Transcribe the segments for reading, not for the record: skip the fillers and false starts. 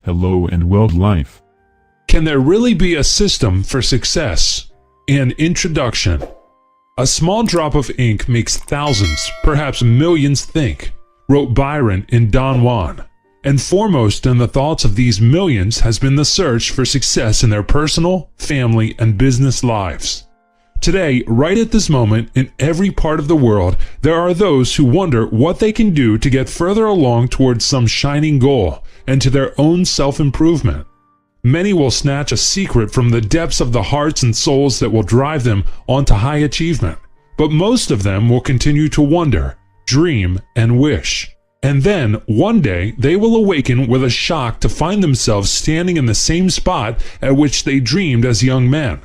Hello and well life. Can there really be a system for success? An introduction. A small drop of ink makes thousands, perhaps millions think, wrote Byron in Don Juan. And foremost in the thoughts of these millions has been the search for success in their personal, family, and business lives. Today, right at this moment, in every part of the world, there are those who wonder what they can do to get further along towards some shining goal and to their own self-improvement. Many will snatch a secret from the depths of the hearts and souls that will drive them on to high achievement, but most of them will continue to wonder, dream, and wish. And then, one day, they will awaken with a shock to find themselves standing in the same spot at which they dreamed as young men.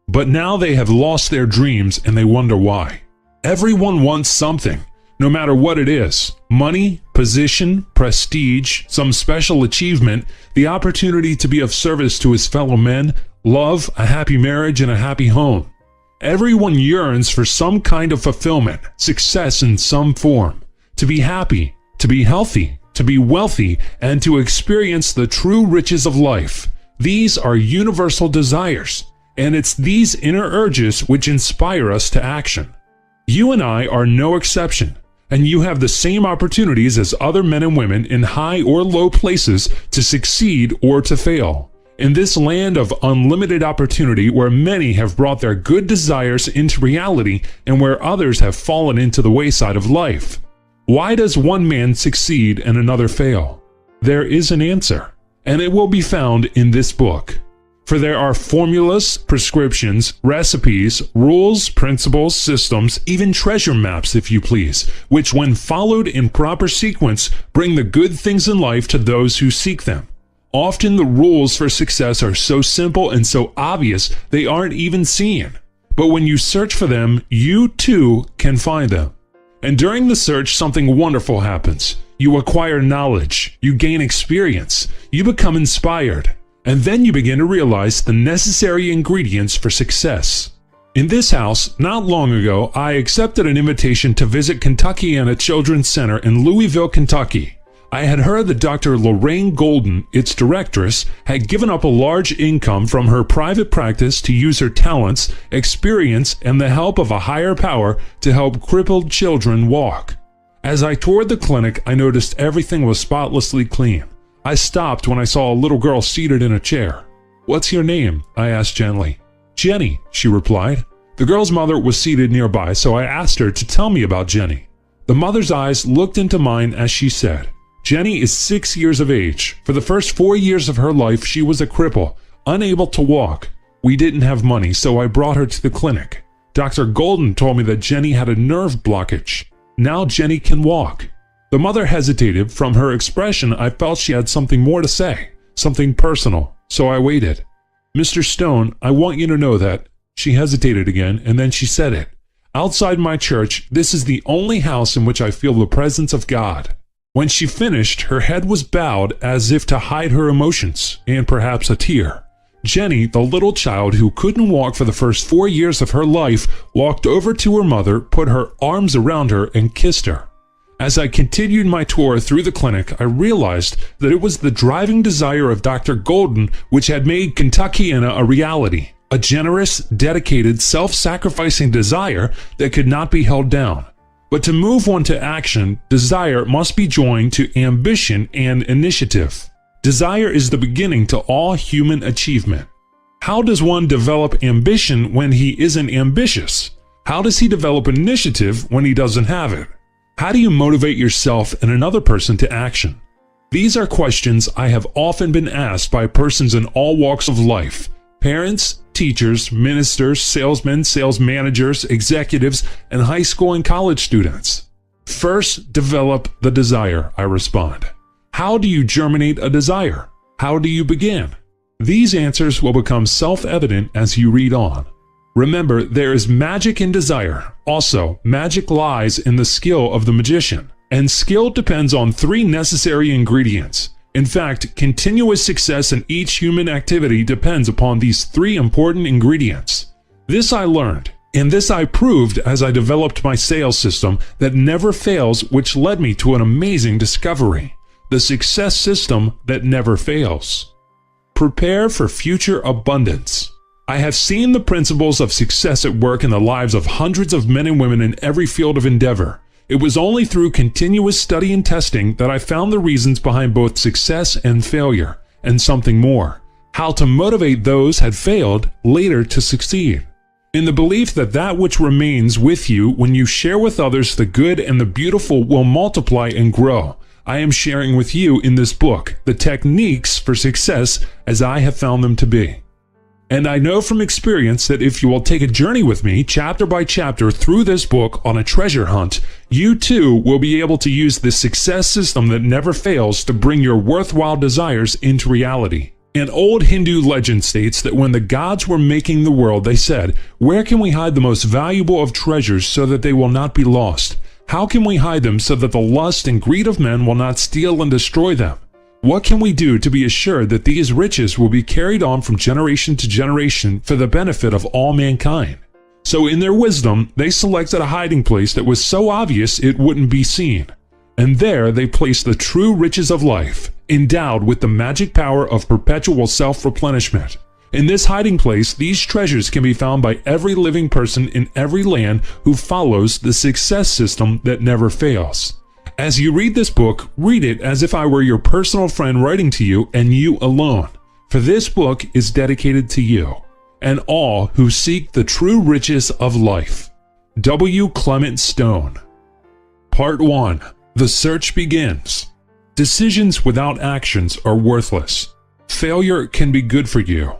But now they have lost their dreams and they wonder why. Everyone wants something, no matter what it is: money, position, prestige, some special achievement, the opportunity to be of service to his fellow men, love, a happy marriage, and a happy home. Everyone yearns for some kind of fulfillment, success in some form, to be happy, to be healthy, to be wealthy, and to experience the true riches of life. These are universal desires, and it's these inner urges which inspire us to action. You and I are no exception, and you have the same opportunities as other men and women in high or low places to succeed or to fail. In this land of unlimited opportunity where many have brought their good desires into reality and where others have fallen into the wayside of life. Why does one man succeed and another fail? There is an answer, and it will be found in this book. For there are formulas, prescriptions, recipes, rules, principles, systems, even treasure maps, if you please, which when followed in proper sequence bring the good things in life to those who seek them. Often the rules for success are so simple and so obvious they aren't even seen. But when you search for them, you too can find them. And during the search, something wonderful happens. You acquire knowledge, you gain experience, you become inspired. And then you begin to realize the necessary ingredients for success. In this house, not long ago, I accepted an invitation to visit Kentuckiana Children's Center in Louisville, Kentucky. I had heard that Dr. Lorraine Golden, its directress, had given up a large income from her private practice to use her talents, experience, and the help of a higher power to help crippled children walk. As I toured the clinic, I noticed everything was spotlessly clean. I stopped when I saw a little girl seated in a chair. "What's your name?" I asked gently. "Jenny," she replied. The girl's mother was seated nearby, so I asked her to tell me about Jenny. The mother's eyes looked into mine as she said, "Jenny is 6 years of age. For the first 4 years of her life, she was a cripple, unable to walk. We didn't have money, so I brought her to the clinic. Dr. Golden told me that Jenny had a nerve blockage. Now Jenny can walk." The mother hesitated. From her expression, I felt she had something more to say, something personal, so I waited. "Mr. Stone, I want you to know that—" She hesitated again, and then she said it. "Outside my church, this is the only house in which I feel the presence of God." When she finished, her head was bowed as if to hide her emotions, and perhaps a tear. Jenny, the little child who couldn't walk for the first 4 years of her life, walked over to her mother, put her arms around her, and kissed her. As I continued my tour through the clinic, I realized that it was the driving desire of Dr. Golden which had made Kentuckiana a reality, a generous, dedicated, self-sacrificing desire that could not be held down. But to move one to action, desire must be joined to ambition and initiative. Desire is the beginning to all human achievement. How does one develop ambition when he isn't ambitious? How does he develop initiative when he doesn't have it? How do you motivate yourself and another person to action? These are questions I have often been asked by persons in all walks of life: parents, teachers, ministers, salesmen, sales managers, executives, and high school and college students. First, develop the desire, I respond. How do you germinate a desire? How do you begin? These answers will become self-evident as you read on. Remember, there is magic in desire. Also, magic lies in the skill of the magician. And skill depends on 3 necessary ingredients. In fact, continuous success in each human activity depends upon these 3 important ingredients. This I learned, and this I proved as I developed my sales system that never fails, which led me to an amazing discovery. the success system that never fails. Prepare for future abundance. I have seen the principles of success at work in the lives of hundreds of men and women in every field of endeavor. It was only through continuous study and testing that I found the reasons behind both success and failure, and something more: how to motivate those had failed later to succeed. In the belief that that which remains with you when you share with others the good and the beautiful will multiply and grow, I am sharing with you in this book the techniques for success as I have found them to be. And I know from experience that if you will take a journey with me, chapter by chapter, through this book on a treasure hunt, you too will be able to use this success system that never fails to bring your worthwhile desires into reality. An old Hindu legend states that when the gods were making the world, they said, "Where can we hide the most valuable of treasures so that they will not be lost? How can we hide them so that the lust and greed of men will not steal and destroy them? What can we do to be assured that these riches will be carried on from generation to generation for the benefit of all mankind?" So in their wisdom, they selected a hiding place that was so obvious it wouldn't be seen. And there they placed the true riches of life, endowed with the magic power of perpetual self-replenishment. In this hiding place, these treasures can be found by every living person in every land who follows the success system that never fails. As you read this book, read it as if I were your personal friend writing to you and you alone. For this book is dedicated to you and all who seek the true riches of life. W. Clement Stone. Part 1. The search begins. Decisions without actions are worthless. Failure can be good for you.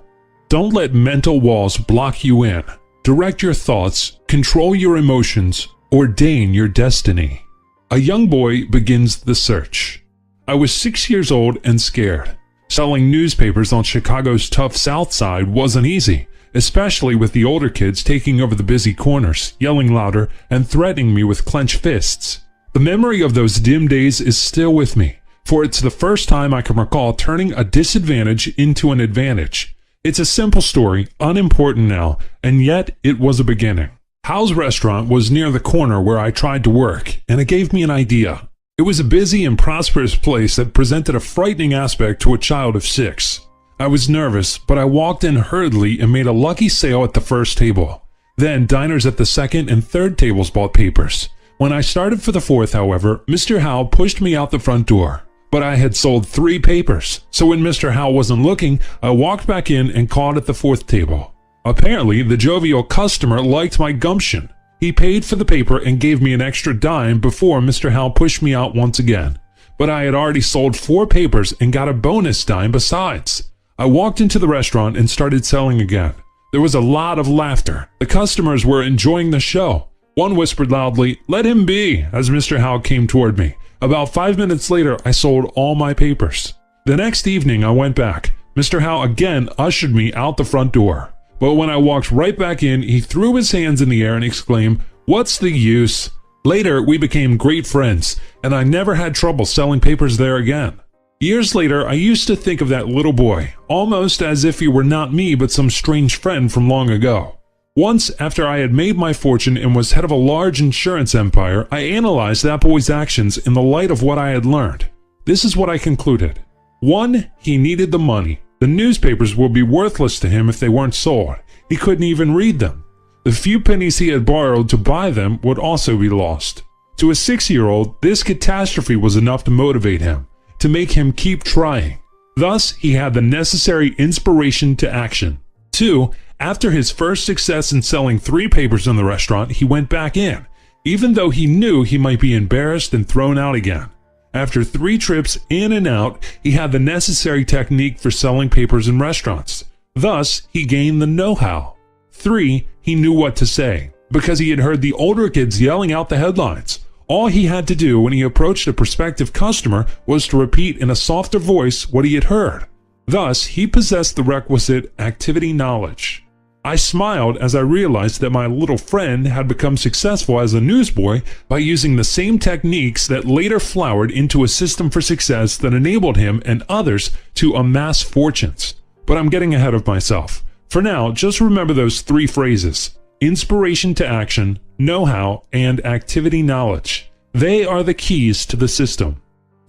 Don't let mental walls block you in. Direct your thoughts, control your emotions, ordain your destiny. A young boy begins the search. I was 6 years old and scared. Selling newspapers on Chicago's tough South Side wasn't easy, especially with the older kids taking over the busy corners, yelling louder, and threatening me with clenched fists. The memory of those dim days is still with me, for it's the first time I can recall turning a disadvantage into an advantage. It's a simple story, unimportant now, and yet it was a beginning. Hal's restaurant was near the corner where I tried to work, and it gave me an idea. It was a busy and prosperous place that presented a frightening aspect to a child of 6. I was nervous, but I walked in hurriedly and made a lucky sale at the first table. Then diners at the second and third tables bought papers. When I started for the fourth, however, Mr. Hal pushed me out the front door. But I had sold 3 papers, so when Mr. Hal wasn't looking, I walked back in and called at the fourth table. Apparently, the jovial customer liked my gumption. He paid for the paper and gave me an extra dime before Mr. Hal pushed me out once again. But I had already sold 4 papers and got a bonus dime besides. I walked into the restaurant and started selling again. There was a lot of laughter. The customers were enjoying the show. One whispered loudly, "Let him be," as Mr. Hal came toward me. About 5 minutes later, I sold all my papers. The next evening, I went back. Mr. Hal again ushered me out the front door. But when I walked right back in, he threw his hands in the air and exclaimed, "What's the use?" Later, we became great friends, and I never had trouble selling papers there again. Years later, I used to think of that little boy, almost as if he were not me but some strange friend from long ago. Once, after I had made my fortune and was head of a large insurance empire, I analyzed that boy's actions in the light of what I had learned. This is what I concluded. 1. He needed the money. The newspapers would be worthless to him if they weren't sold. He couldn't even read them. The few pennies he had borrowed to buy them would also be lost. To a 6-year-old, this catastrophe was enough to motivate him, to make him keep trying. Thus, he had the necessary inspiration to action. 2. After his first success in selling 3 papers in the restaurant, he went back in, even though he knew he might be embarrassed and thrown out again. After 3 trips in and out, he had the necessary technique for selling papers in restaurants. Thus, he gained the know-how. 3. He knew what to say, because he had heard the older kids yelling out the headlines. All he had to do when he approached a prospective customer was to repeat in a softer voice what he had heard. Thus, he possessed the requisite activity knowledge. I smiled as I realized that my little friend had become successful as a newsboy by using the same techniques that later flowered into a system for success that enabled him and others to amass fortunes. But I'm getting ahead of myself. For now, just remember those 3 phrases: inspiration to action, know-how, and activity knowledge. They are the keys to the system.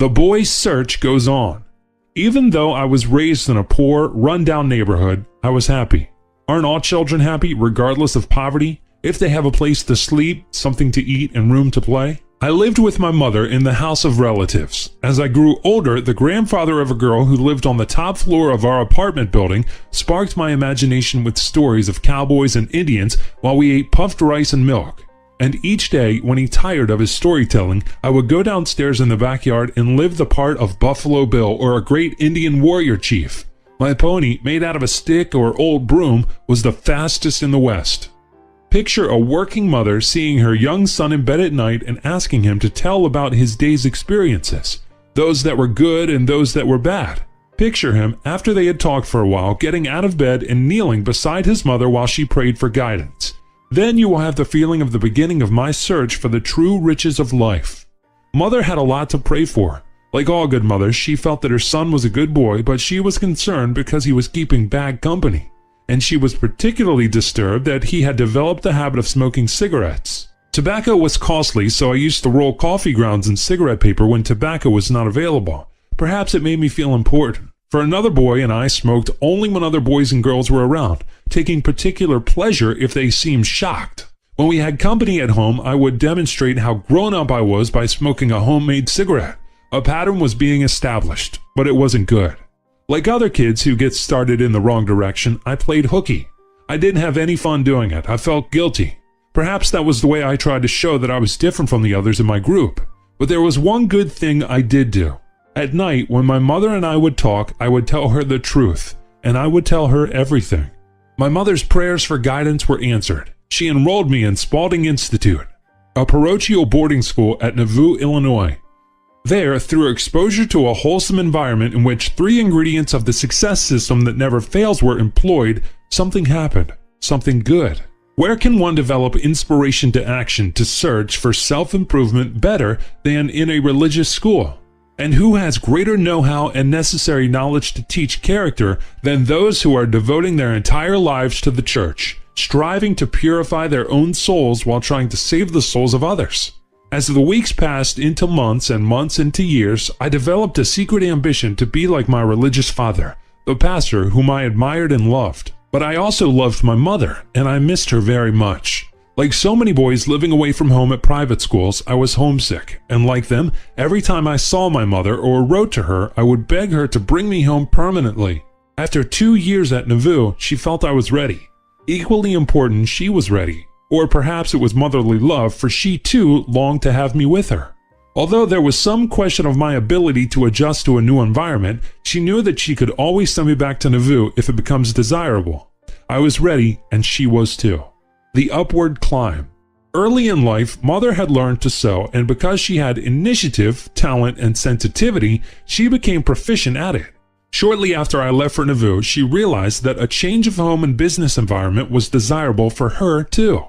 The boy's search goes on. Even though I was raised in a poor, run-down neighborhood, I was happy. Aren't all children happy, regardless of poverty, if they have a place to sleep, something to eat, and room to play? I lived with my mother in the house of relatives. As I grew older, the grandfather of a girl who lived on the top floor of our apartment building sparked my imagination with stories of cowboys and Indians while we ate puffed rice and milk. And each day, when he tired of his storytelling, I would go downstairs in the backyard and live the part of Buffalo Bill or a great Indian warrior chief. My pony, made out of a stick or old broom, was the fastest in the West. Picture a working mother seeing her young son in bed at night and asking him to tell about his day's experiences, those that were good and those that were bad. Picture him, after they had talked for a while, getting out of bed and kneeling beside his mother while she prayed for guidance. Then you will have the feeling of the beginning of my search for the true riches of life. Mother had a lot to pray for. Like all good mothers, she felt that her son was a good boy, but she was concerned because he was keeping bad company. And she was particularly disturbed that he had developed the habit of smoking cigarettes. Tobacco was costly, so I used to roll coffee grounds in cigarette paper when tobacco was not available. Perhaps it made me feel important. For another boy and I smoked only when other boys and girls were around, taking particular pleasure if they seemed shocked. When we had company at home, I would demonstrate how grown up I was by smoking a homemade cigarette. A pattern was being established, but it wasn't good. Like other kids who get started in the wrong direction, I played hooky. I didn't have any fun doing it. I felt guilty. Perhaps that was the way I tried to show that I was different from the others in my group. But there was one good thing I did do. At night, when my mother and I would talk, I would tell her the truth, and I would tell her everything. My mother's prayers for guidance were answered. She enrolled me in Spalding Institute, a parochial boarding school at Nauvoo, Illinois. There, through exposure to a wholesome environment in which 3 ingredients of the success system that never fails were employed, something happened, something good. Where can one develop inspiration to action to search for self-improvement better than in a religious school? And who has greater know-how and necessary knowledge to teach character than those who are devoting their entire lives to the church, striving to purify their own souls while trying to save the souls of others? As the weeks passed into months and months into years, I developed a secret ambition to be like my religious father, the pastor whom I admired and loved. But I also loved my mother, and I missed her very much. Like so many boys living away from home at private schools, I was homesick, and like them, every time I saw my mother or wrote to her, I would beg her to bring me home permanently. After 2 years at Nauvoo, she felt I was ready. Equally important, she was ready. Or perhaps it was motherly love, for she too longed to have me with her. Although there was some question of my ability to adjust to a new environment, she knew that she could always send me back to Nauvoo if it becomes desirable. I was ready, and she was too. The upward climb. Early in life, Mother had learned to sew, and because she had initiative, talent, and sensitivity, she became proficient at it. Shortly after I left for Nauvoo, she realized that a change of home and business environment was desirable for her too.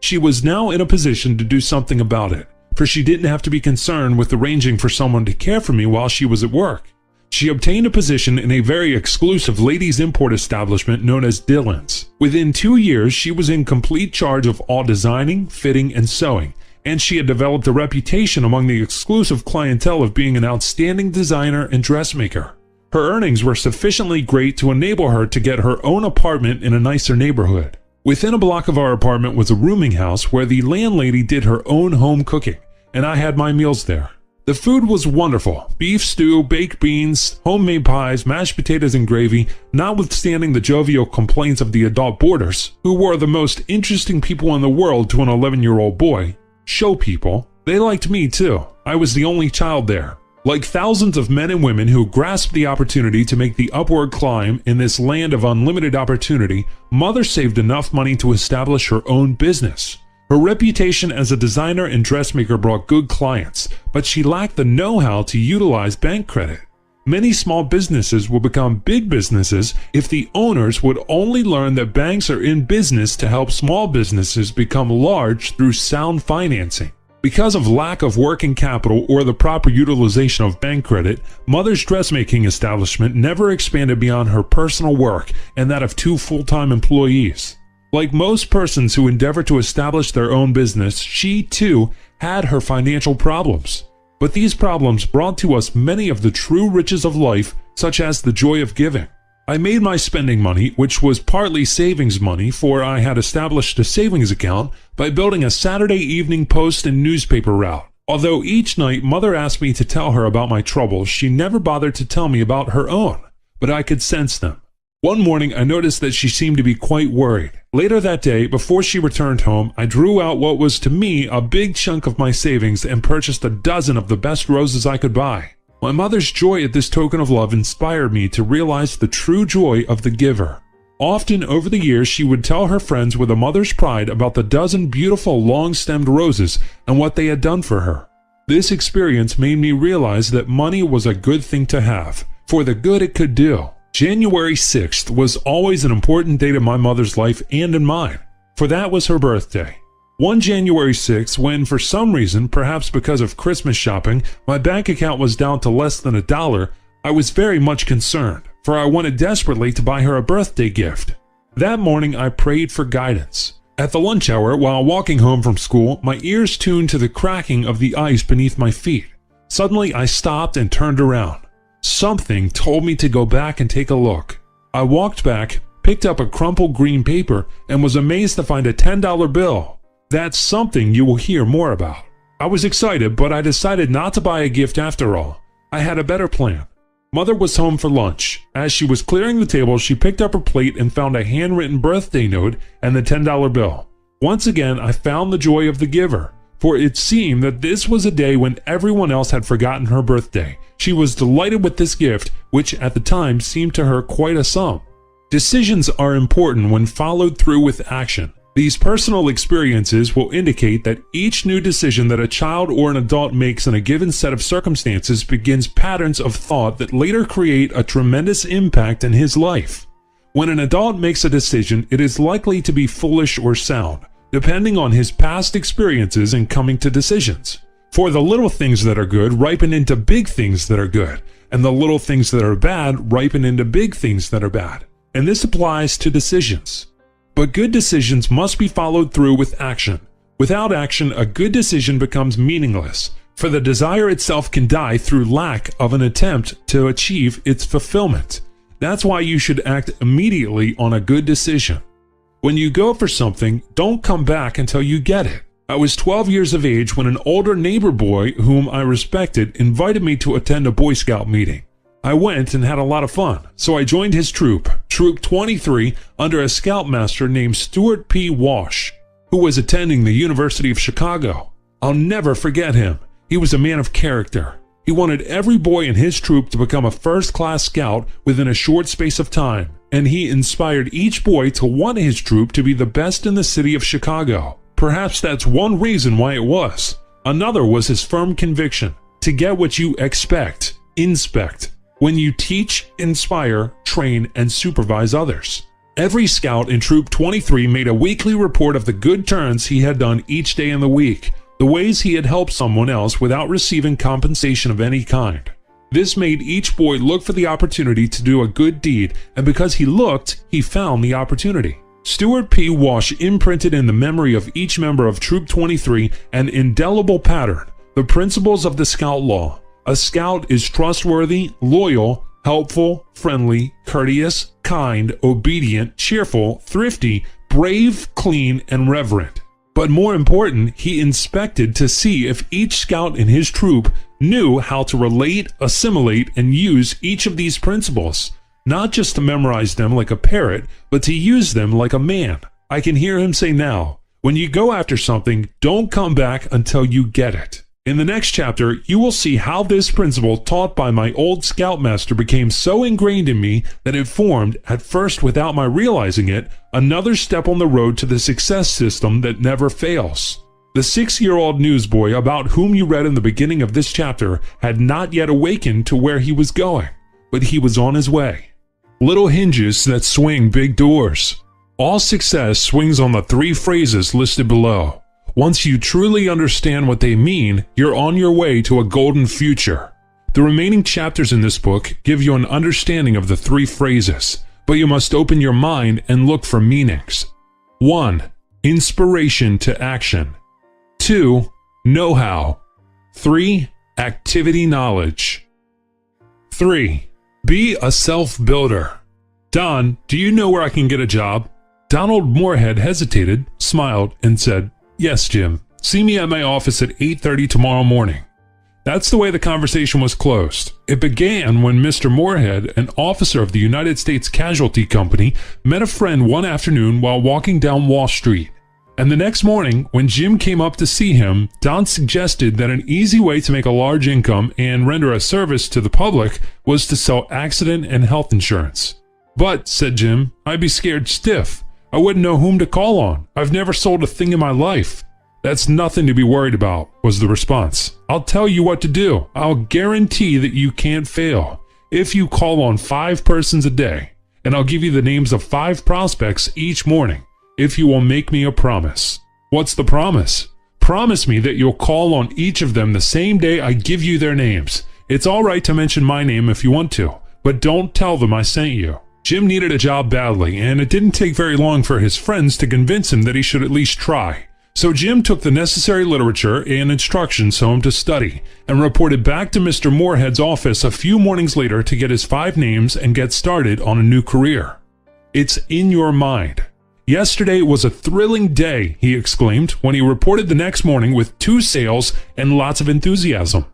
She was now in a position to do something about it, for she didn't have to be concerned with arranging for someone to care for me while she was at work. She obtained a position in a very exclusive ladies' import establishment known as Dillon's. Within 2 years, she was in complete charge of all designing, fitting, and sewing, and she had developed a reputation among the exclusive clientele of being an outstanding designer and dressmaker. Her earnings were sufficiently great to enable her to get her own apartment in a nicer neighborhood. Within a block of our apartment was a rooming house where the landlady did her own home cooking, and I had my meals there. The food was wonderful: beef stew, baked beans, homemade pies, mashed potatoes, and gravy, notwithstanding the jovial complaints of the adult boarders, who were the most interesting people in the world to an 11-year-old boy. Show people. They liked me too. I was the only child there. Like thousands of men and women who grasped the opportunity to make the upward climb in this land of unlimited opportunity, Mother saved enough money to establish her own business. Her reputation as a designer and dressmaker brought good clients, but she lacked the know-how to utilize bank credit. Many small businesses will become big businesses if the owners would only learn that banks are in business to help small businesses become large through sound financing. Because of lack of working capital or the proper utilization of bank credit, Mother's dressmaking establishment never expanded beyond her personal work and that of 2 full-time employees. Like most persons who endeavor to establish their own business, she too had her financial problems. but these problems brought to us many of the true riches of life, such as the joy of giving. I made my spending money, which was partly savings money, for I had established a savings account, by building a Saturday evening post and newspaper route. Although each night Mother asked me to tell her about my troubles, she never bothered to tell me about her own, but I could sense them. One morning I noticed that she seemed to be quite worried. Later that day, before she returned home, I drew out what was to me a big chunk of my savings and purchased a dozen of the best roses I could buy. My mother's joy at this token of love inspired me to realize the true joy of the giver. Often over the years she would tell her friends with a mother's pride about the dozen beautiful long-stemmed roses and what they had done for her. This experience made me realize that money was a good thing to have, for the good it could do. January 6th was always an important date in my mother's life and in mine, for that was her birthday. One January 6th, when for some reason, perhaps because of Christmas shopping, my bank account was down to less than $1, I was very much concerned, for I wanted desperately to buy her a birthday gift. That morning I prayed for guidance. At the lunch hour, while walking home from school, my ears tuned to the cracking of the ice beneath my feet. Suddenly I stopped and turned around. Something told me to go back and take a look. I walked back, picked up a crumpled green paper, and was amazed to find a $10 bill. That's something you will hear more about. I was excited, but I decided not to buy a gift after all. I had a better plan. Mother was home for lunch. As she was clearing the table, she picked up her plate and found a handwritten birthday note and the $10 bill. Once again, I found the joy of the giver, for it seemed that this was a day when everyone else had forgotten her birthday. She was delighted with this gift, which at the time seemed to her quite a sum. Decisions are important when followed through with action. These personal experiences will indicate that each new decision that a child or an adult makes in a given set of circumstances begins patterns of thought that later create a tremendous impact in his life. When an adult makes a decision, it is likely to be foolish or sound, depending on his past experiences in coming to decisions. For the little things that are good ripen into big things that are good, and the little things that are bad ripen into big things that are bad. And this applies to decisions. But good decisions must be followed through with action. Without action, a good decision becomes meaningless, for the desire itself can die through lack of an attempt to achieve its fulfillment. That's why you should act immediately on a good decision. When you go for something, don't come back until you get it. I was 12 years of age when an older neighbor boy whom I respected invited me to attend a Boy Scout meeting. I went and had a lot of fun, so I joined his troop, Troop 23, under a scoutmaster named Stuart P. Walsh, who was attending the University of Chicago. I'll never forget him. He was a man of character. He wanted every boy in his troop to become a first-class scout within a short space of time, and he inspired each boy to want his troop to be the best in the city of Chicago. Perhaps that's one reason why it was. Another was his firm conviction to get what you expect, inspect, when you teach, inspire, train, and supervise others. Every scout in Troop 23 made a weekly report of the good turns he had done each day in the week, the ways he had helped someone else without receiving compensation of any kind. This made each boy look for the opportunity to do a good deed, and because he looked, he found the opportunity. Stuart P. Walsh imprinted in the memory of each member of Troop 23 an indelible pattern, the principles of the Scout Law. A scout is trustworthy, loyal, helpful, friendly, courteous, kind, obedient, cheerful, thrifty, brave, clean, and reverent. But more important, he inspected to see if each scout in his troop knew how to relate, assimilate, and use each of these principles. Not just to memorize them like a parrot, but to use them like a man. I can hear him say now, when you go after something, don't come back until you get it. In the next chapter, you will see how this principle taught by my old scoutmaster became so ingrained in me that it formed, at first without my realizing it, another step on the road to the success system that never fails. The 6-year-old newsboy about whom you read in the beginning of this chapter had not yet awakened to where he was going, but he was on his way. Little hinges that swing big doors. All success swings on the 3 phrases listed below. Once you truly understand what they mean, you're on your way to a golden future. The remaining chapters in this book give you an understanding of the 3 phrases, but you must open your mind and look for meanings. 1. Inspiration to action. 2. Know-how. 3. activity knowledge. 3. Be a self-builder. Don, do you know where I can get a job? Donald Moorhead hesitated, smiled, and said, Yes, Jim. See me at my office at 8:30 tomorrow morning. That's the way the conversation was closed. It began when Mr. Moorhead, an officer of the United States Casualty Company, met a friend one afternoon while walking down Wall Street. And the next morning, when Jim came up to see him, Don suggested that an easy way to make a large income and render a service to the public was to sell accident and health insurance. But, said Jim, I'd be scared stiff. I wouldn't know whom to call on. I've never sold a thing in my life. That's nothing to be worried about, was the response. I'll tell you what to do. I'll guarantee that you can't fail. If you call on 5 persons a day, and I'll give you the names of 5 prospects each morning, if you will make me a promise. What's the promise? Promise me that you'll call on each of them the same day I give you their names. It's all right to mention my name if you want to, but don't tell them I sent you. Jim needed a job badly, and it didn't take very long for his friends to convince him that he should at least try. So Jim took the necessary literature and instructions home to study, and reported back to Mr. Moorhead's office a few mornings later to get his 5 names and get started on a new career. It's in your mind. Yesterday was a thrilling day, he exclaimed when he reported the next morning with 2 sales and lots of enthusiasm.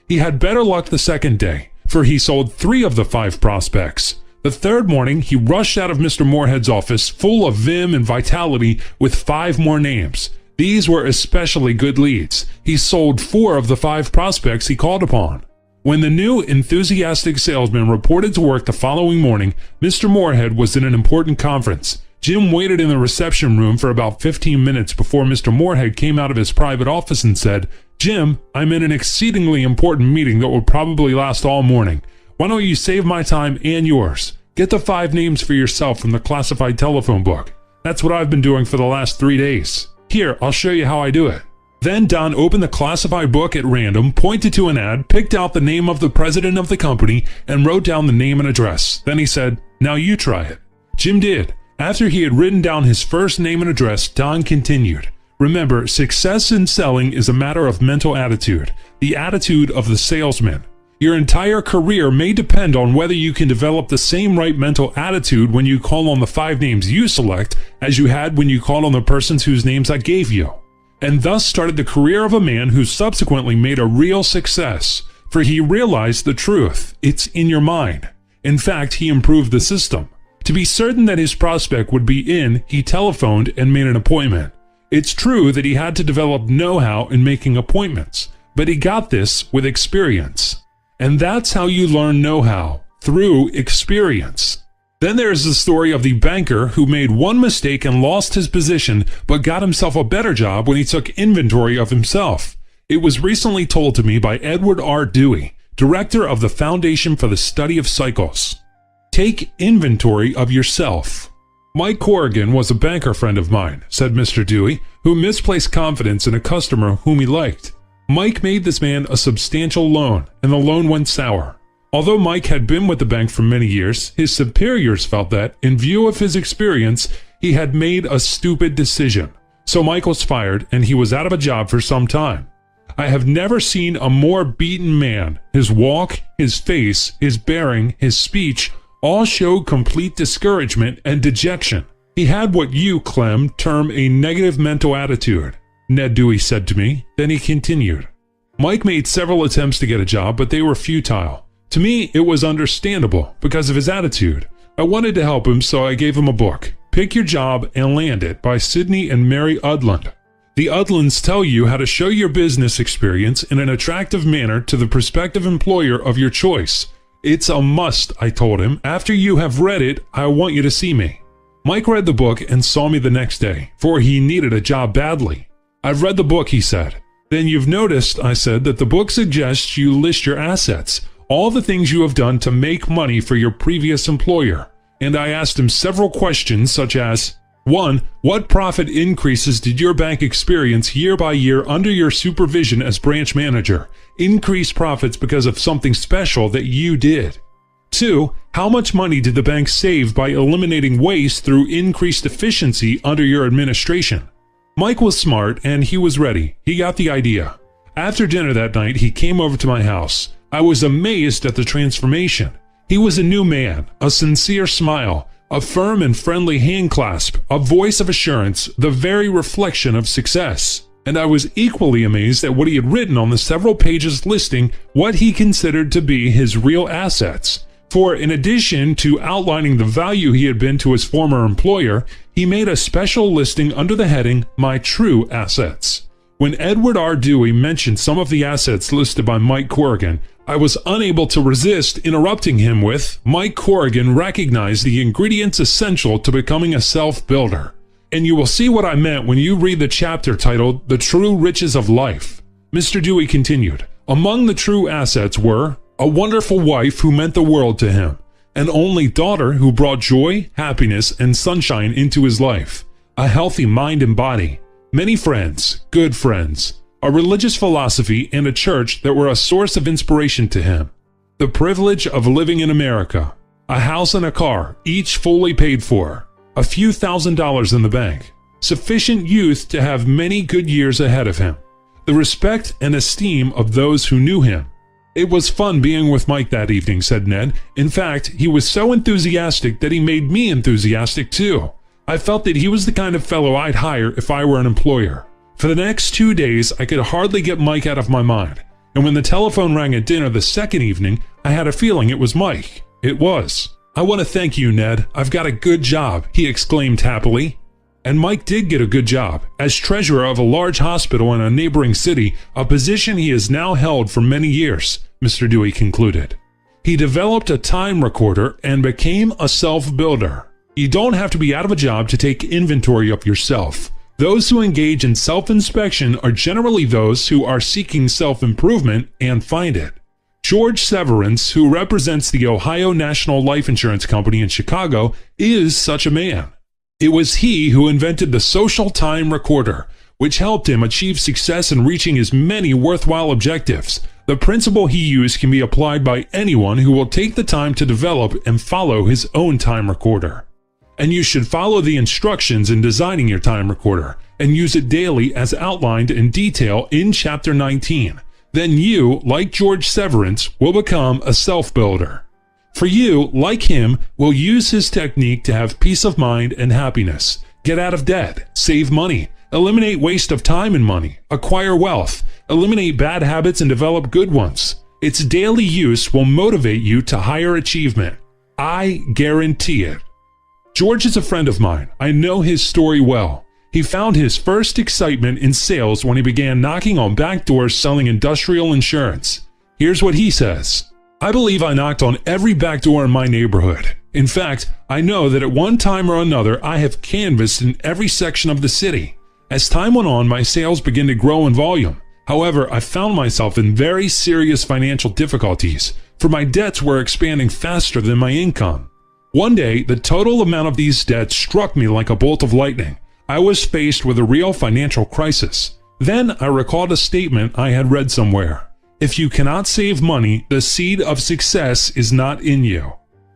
He had better luck the second day, for he sold 3 of the 5 prospects. The third morning, he rushed out of Mr. Moorhead's office full of vim and vitality with 5 more names. These were especially good leads. He sold 4 of the 5 prospects he called upon. When the new, enthusiastic salesman reported to work the following morning, Mr. Moorhead was in an important conference. Jim waited in the reception room for about 15 minutes before Mr. Moorhead came out of his private office and said, Jim, I'm in an exceedingly important meeting that will probably last all morning. Why don't you save my time and yours? Get the 5 names for yourself from the classified telephone book. That's what I've been doing for the last 3 days. Here, I'll show you how I do it. Then Don opened the classified book at random, pointed to an ad, picked out the name of the president of the company, and wrote down the name and address. Then he said, Now you try it. Jim did. After he had written down his first name and address, Don continued. Remember, success in selling is a matter of mental attitude, the attitude of the salesman. Your entire career may depend on whether you can develop the same right mental attitude when you call on the 5 names you select as you had when you called on the persons whose names I gave you. And thus started the career of a man who subsequently made a real success, for he realized the truth. It's in your mind. In fact, he improved the system. To be certain that his prospect would be in, he telephoned and made an appointment. It's true that he had to develop know-how in making appointments, but he got this with experience. And that's how you learn know-how, through experience. Then there's the story of the banker who made one mistake and lost his position, but got himself a better job when he took inventory of himself. It was recently told to me by Edward R. Dewey, director of the Foundation for the Study of Cycles. Take inventory of yourself. Mike Corrigan was a banker friend of mine, said Mr. Dewey, who misplaced confidence in a customer whom he liked. Mike made this man a substantial loan, and the loan went sour. Although Mike had been with the bank for many years, his superiors felt that, in view of his experience, he had made a stupid decision. So Mike was fired, and he was out of a job for some time. I have never seen a more beaten man. His walk, his face, his bearing, his speech, all showed complete discouragement and dejection. He had what you, Clem, term a negative mental attitude, Ned Dewey said to me. Then he continued. Mike made several attempts to get a job, but they were futile. To me, it was understandable because of his attitude. I wanted to help him, so I gave him a book, Pick Your Job and Land It by Sidney and Mary Udland. The Udlands tell you how to show your business experience in an attractive manner to the prospective employer of your choice. It's a must, I told him. After you have read it, I want you to see me. Mike read the book and saw me the next day, for he needed a job badly. I've read the book, he said. Then you've noticed, I said, that the book suggests you list your assets, all the things you have done to make money for your previous employer. And I asked him several questions such as, 1. What profit increases did your bank experience year by year under your supervision as branch manager? Increased profits because of something special that you did. 2. How much money did the bank save by eliminating waste through increased efficiency under your administration? Mike was smart and he was ready. He got the idea. After dinner that night, he came over to my house. I was amazed at the transformation. He was a new man, a sincere smile, a firm and friendly handclasp, a voice of assurance, the very reflection of success. And I was equally amazed at what he had written on the several pages listing what he considered to be his real assets. For in addition to outlining the value he had been to his former employer, he made a special listing under the heading, My True Assets. When Edward R. Dewey mentioned some of the assets listed by Mike Corrigan, I was unable to resist interrupting him with, Mike Corrigan recognized the ingredients essential to becoming a self-builder. And you will see what I meant when you read the chapter titled, The True Riches of Life. Mr. Dewey continued, among the true assets were, a wonderful wife who meant the world to him, an only daughter who brought joy, happiness, and sunshine into his life, a healthy mind and body, many friends, good friends, a religious philosophy and a church that were a source of inspiration to him, the privilege of living in America, a house and a car, each fully paid for, a few $1,000s in the bank, sufficient youth to have many good years ahead of him, the respect and esteem of those who knew him. It was fun being with Mike that evening, said Ned. In fact, he was so enthusiastic that he made me enthusiastic too. I felt that he was the kind of fellow I'd hire if I were an employer. For the next 2 days, I could hardly get Mike out of my mind. And when the telephone rang at dinner the second evening, I had a feeling it was Mike. It was. I want to thank you, Ned. I've got a good job, he exclaimed happily. And Mike did get a good job, as treasurer of a large hospital in a neighboring city, a position he has now held for many years, Mr. Dewey concluded. He developed a time recorder and became a self-builder. You don't have to be out of a job to take inventory of yourself. Those who engage in self-inspection are generally those who are seeking self-improvement and find it. George Severance, who represents the Ohio National Life Insurance Company in Chicago, is such a man. It was he who invented the social time recorder, which helped him achieve success in reaching his many worthwhile objectives. The principle he used can be applied by anyone who will take the time to develop and follow his own time recorder. And you should follow the instructions in designing your time recorder and use it daily as outlined in detail in Chapter 19. Then you, like George Severance, will become a self-builder. For you, like him, will use his technique to have peace of mind and happiness, get out of debt, save money, eliminate waste of time and money, acquire wealth, eliminate bad habits and develop good ones. Its daily use will motivate you to higher achievement. I guarantee it. George is a friend of mine. I know his story well. He found his first excitement in sales when he began knocking on back doors selling industrial insurance. Here's what he says. I believe I knocked on every back door in my neighborhood. In fact, I know that at one time or another I have canvassed in every section of the city. As time went on, my sales began to grow in volume. However, I found myself in very serious financial difficulties, for my debts were expanding faster than my income. One day, the total amount of these debts struck me like a bolt of lightning. I was faced with a real financial crisis. Then I recalled a statement I had read somewhere. If you cannot save money, the seed of success is not in you.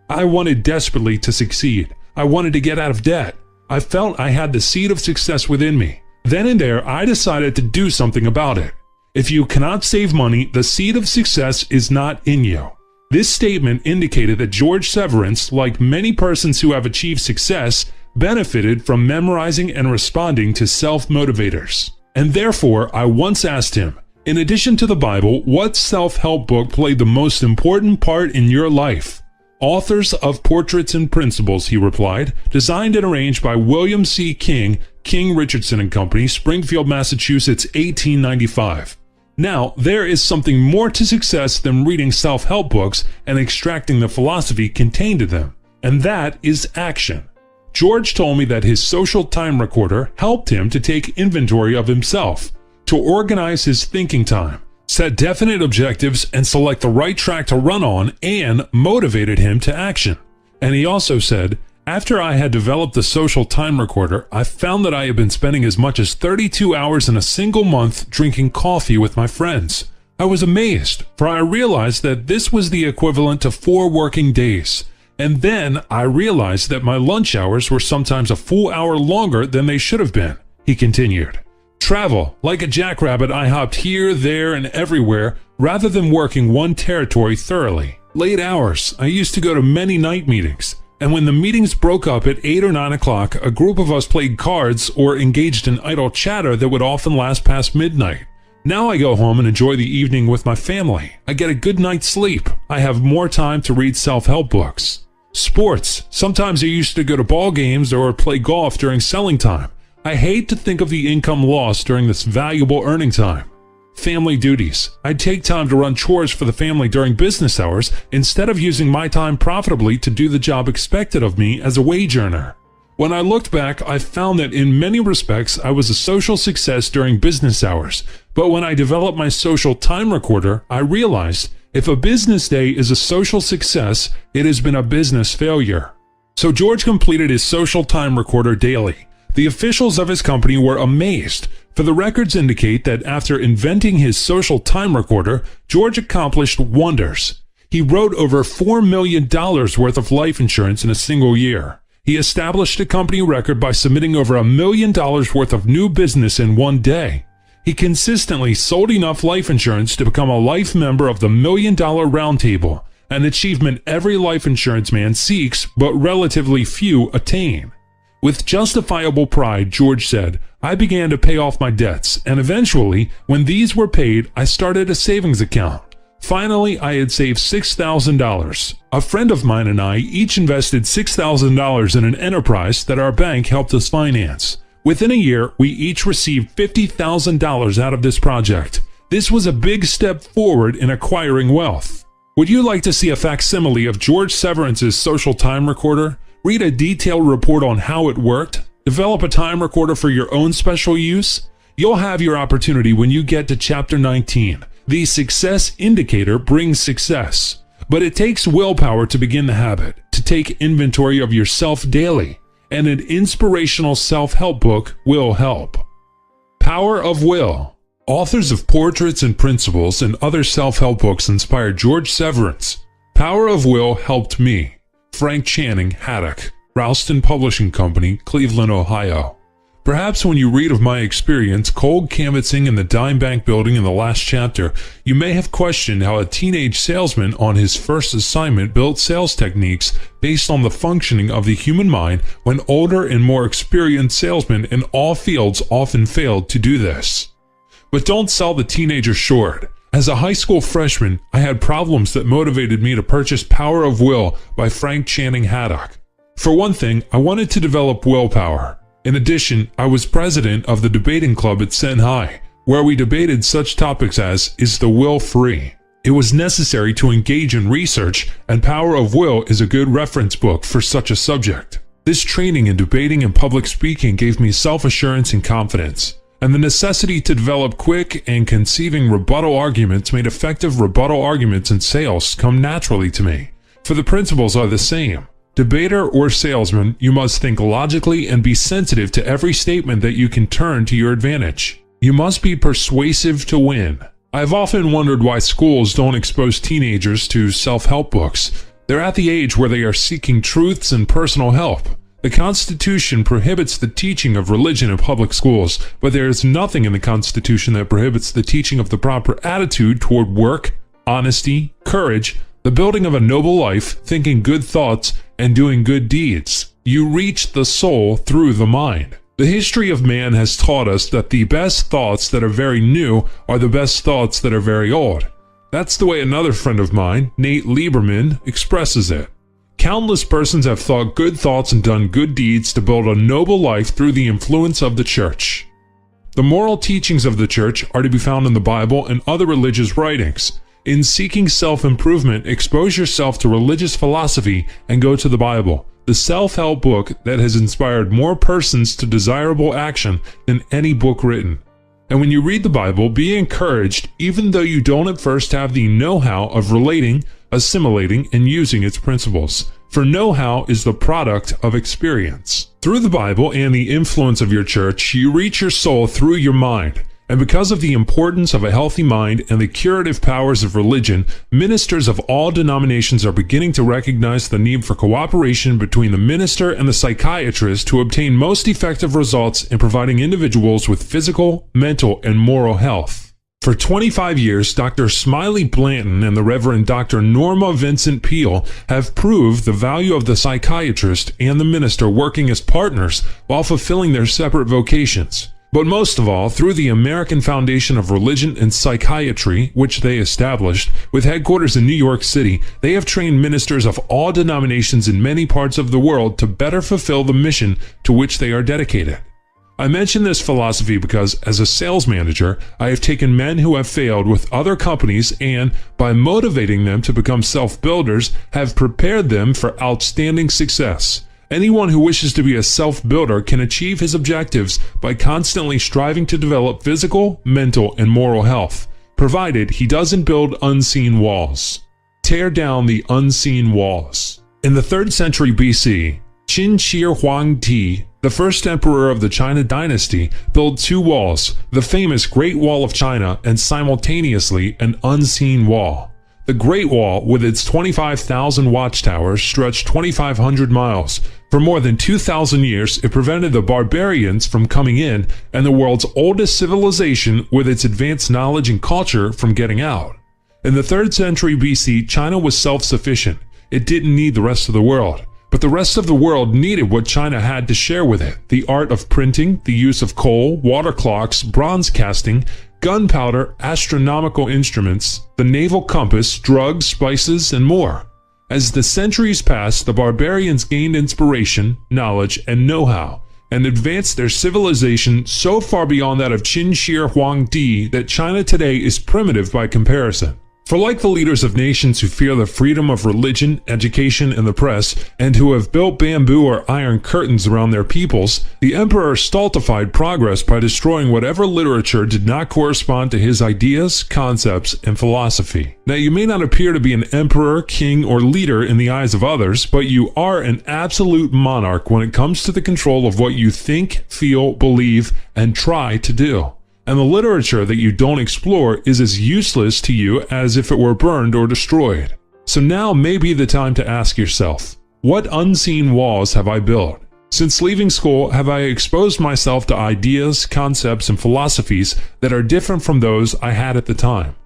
I wanted desperately to succeed. I wanted to get out of debt. I felt I had the seed of success within me. Then and there, I decided to do something about it. If you cannot save money, the seed of success is not in you. This statement indicated that George Severance, like many persons who have achieved success, benefited from memorizing and responding to self-motivators. And therefore, I once asked him, in addition to the Bible, what self-help book played the most important part in your life? Authors of Portraits and Principles, he replied, designed and arranged by William C. King, King Richardson and Company, Springfield, Massachusetts, 1895. Now, there is something more to success than reading self-help books and extracting the philosophy contained in them, and that is action. George told me that his social time recorder helped him to take inventory of himself, to organize his thinking time, set definite objectives, and select the right track to run on, and motivated him to action. And he also said, after I had developed the social time recorder, I found that I had been spending as much as 32 hours in a single month drinking coffee with my friends. I was amazed, for I realized that this was the equivalent to 4 working days. And then I realized that my lunch hours were sometimes a full hour longer than they should have been, he continued. Travel. Like a jackrabbit, I hopped here, there, and everywhere rather than working one territory thoroughly. Late hours. I used to go to many night meetings. And when the meetings broke up at 8 or 9 o'clock, a group of us played cards or engaged in idle chatter that would often last past midnight. Now I go home and enjoy the evening with my family. I get a good night's sleep. I have more time to read self-help books. Sports. Sometimes I used to go to ball games or play golf during selling time. I hate to think of the income lost during this valuable earning time. Family duties. I'd take time to run chores for the family during business hours instead of using my time profitably to do the job expected of me as a wage earner. When I looked back, I found that in many respects I was a social success during business hours, but when I developed my social time recorder, I realized if a business day is a social success, it has been a business failure. So George completed his social time recorder daily. The officials of his company were amazed, for the records indicate that after inventing his social time recorder, George accomplished wonders. He wrote over $4 million worth of life insurance in a single year. He established a company record by submitting over $1 million worth of new business in one day. He consistently sold enough life insurance to become a life member of the $1 Million Roundtable, an achievement every life insurance man seeks but relatively few attain. With justifiable pride, George said, I began to pay off my debts, and eventually, when these were paid, I started a savings account. Finally, I had saved $6,000. A friend of mine and I each invested $6,000 in an enterprise that our bank helped us finance. Within a year, we each received $50,000 out of this project. This was a big step forward in acquiring wealth. Would you like to see a facsimile of George Severance's social time recorder? Read a detailed report on how it worked? Develop a time recorder for your own special use? You'll have your opportunity when you get to Chapter 19. The success indicator brings success. But it takes willpower to begin the habit, to take inventory of yourself daily, and an inspirational self-help book will help. Power of Will. Authors of Portraits and Principles and other self-help books inspired George Severance. Power of Will helped me. Frank Channing Haddock, Ralston Publishing Company, Cleveland, Ohio. Perhaps when you read of my experience cold canvassing in the Dime Bank building in the last chapter, you may have questioned how a teenage salesman on his first assignment built sales techniques based on the functioning of the human mind when older and more experienced salesmen in all fields often failed to do this. But don't sell the teenager short. As a high school freshman, I had problems that motivated me to purchase Power of Will by Frank Channing Haddock. For one thing, I wanted to develop willpower. In addition, I was president of the debating club at Sen High, where we debated such topics as, is the will free? It was necessary to engage in research, and Power of Will is a good reference book for such a subject. This training in debating and public speaking gave me self-assurance and confidence. And the necessity to develop quick and conceiving rebuttal arguments made effective rebuttal arguments in sales come naturally to me, for the principles are the same. Debater or salesman, you must think logically and be sensitive to every statement that you can turn to your advantage. You must be persuasive to win. I have often wondered why schools don't expose teenagers to self-help books. They're at the age where they are seeking truths and personal help. The Constitution prohibits the teaching of religion in public schools, but there is nothing in the Constitution that prohibits the teaching of the proper attitude toward work, honesty, courage, the building of a noble life, thinking good thoughts, and doing good deeds. You reach the soul through the mind. The history of man has taught us that the best thoughts that are very new are the best thoughts that are very old. That's the way another friend of mine, Nate Lieberman, expresses it. Countless persons have thought good thoughts and done good deeds to build a noble life through the influence of the church. The moral teachings of the church are to be found in the Bible and other religious writings. In seeking self-improvement, expose yourself to religious philosophy and go to the Bible, the self-help book that has inspired more persons to desirable action than any book written. And when you read the Bible, be encouraged even though you don't at first have the know-how of relating, assimilating, and using its principles. For know-how is the product of experience. Through the Bible and the influence of your church, you reach your soul through your mind. And because of the importance of a healthy mind and the curative powers of religion, ministers of all denominations are beginning to recognize the need for cooperation between the minister and the psychiatrist to obtain most effective results in providing individuals with physical, mental, and moral health. For 25 years, Dr. Smiley Blanton and the Reverend Dr. Norma Vincent Peale have proved the value of the psychiatrist and the minister working as partners while fulfilling their separate vocations. But most of all, through the American Foundation of Religion and Psychiatry, which they established, with headquarters in New York City, they have trained ministers of all denominations in many parts of the world to better fulfill the mission to which they are dedicated. I mention this philosophy because, as a sales manager, I have taken men who have failed with other companies and, by motivating them to become self-builders, have prepared them for outstanding success. Anyone who wishes to be a self-builder can achieve his objectives by constantly striving to develop physical, mental, and moral health, provided he doesn't build unseen walls. Tear down the unseen walls. In the 3rd century BC, Qin Shi Huangdi, the first emperor of the China dynasty, built 2 walls, the famous Great Wall of China and simultaneously an unseen wall. The Great Wall, with its 25,000 watchtowers, stretched 2,500 miles. For more than 2,000 years, it prevented the barbarians from coming in and the world's oldest civilization, with its advanced knowledge and culture, from getting out. In the 3rd century BC, China was self-sufficient. It didn't need the rest of the world. But the rest of the world needed what China had to share with it: the art of printing, the use of coal, water clocks, bronze casting, gunpowder, astronomical instruments, the naval compass, drugs, spices, and more. As the centuries passed, the barbarians gained inspiration, knowledge, and know-how, and advanced their civilization so far beyond that of Qin Shi Huangdi that China today is primitive by comparison. For like the leaders of nations who fear the freedom of religion, education, and the press, and who have built bamboo or iron curtains around their peoples, the emperor stultified progress by destroying whatever literature did not correspond to his ideas, concepts, and philosophy. Now, you may not appear to be an emperor, king, or leader in the eyes of others, but you are an absolute monarch when it comes to the control of what you think, feel, believe, and try to do. And the literature that you don't explore is as useless to you as if it were burned or destroyed. So now may be the time to ask yourself, what unseen walls have I built? Since leaving school, have I exposed myself to ideas, concepts, and philosophies that are different from those I had at the time?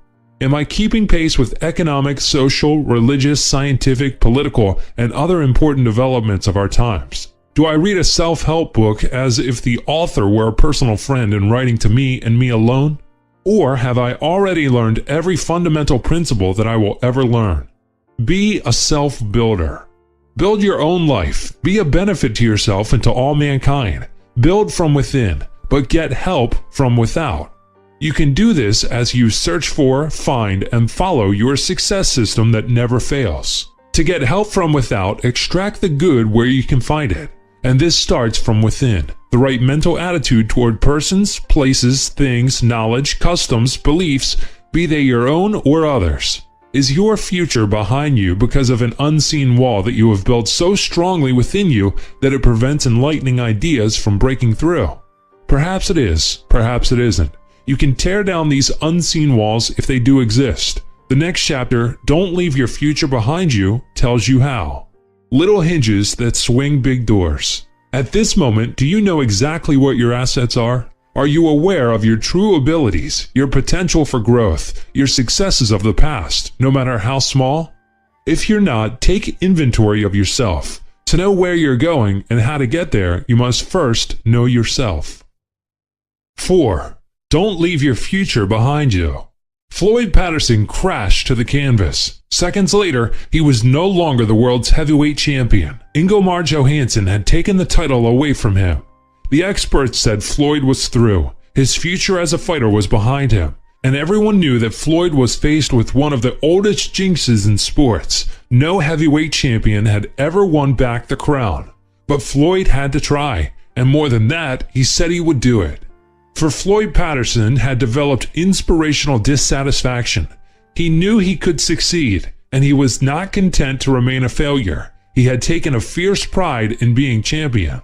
Am I keeping pace with economic, social, religious, scientific, political, and other important developments of our times? Do I read a self-help book as if the author were a personal friend and writing to me and me alone? Or have I already learned every fundamental principle that I will ever learn? Be a self-builder. Build your own life. Be a benefit to yourself and to all mankind. Build from within, but get help from without. You can do this as you search for, find, and follow your success system that never fails. To get help from without, extract the good where you can find it. And this starts from within. The right mental attitude toward persons, places, things, knowledge, customs, beliefs, be they your own or others. Is your future behind you because of an unseen wall that you have built so strongly within you that it prevents enlightening ideas from breaking through? Perhaps it is, perhaps it isn't. You can tear down these unseen walls if they do exist. The next chapter, Don't Leave Your Future Behind You, tells you how. Little hinges that swing big doors. At this moment, do you know exactly what your assets are? Are you aware of your true abilities, your potential for growth, your successes of the past, no matter how small? If you're not, take inventory of yourself. To know where you're going and how to get there, you must first know yourself. 4. Don't leave your future behind you. Floyd Patterson crashed to the canvas. Seconds later, he was no longer the world's heavyweight champion. Ingomar Johansson had taken the title away from him. The experts said Floyd was through. His future as a fighter was behind him. And everyone knew that Floyd was faced with one of the oldest jinxes in sports. No heavyweight champion had ever won back the crown. But Floyd had to try. And more than that, he said he would do it. For Floyd Patterson had developed inspirational dissatisfaction. He knew he could succeed, and he was not content to remain a failure. He had taken a fierce pride in being champion.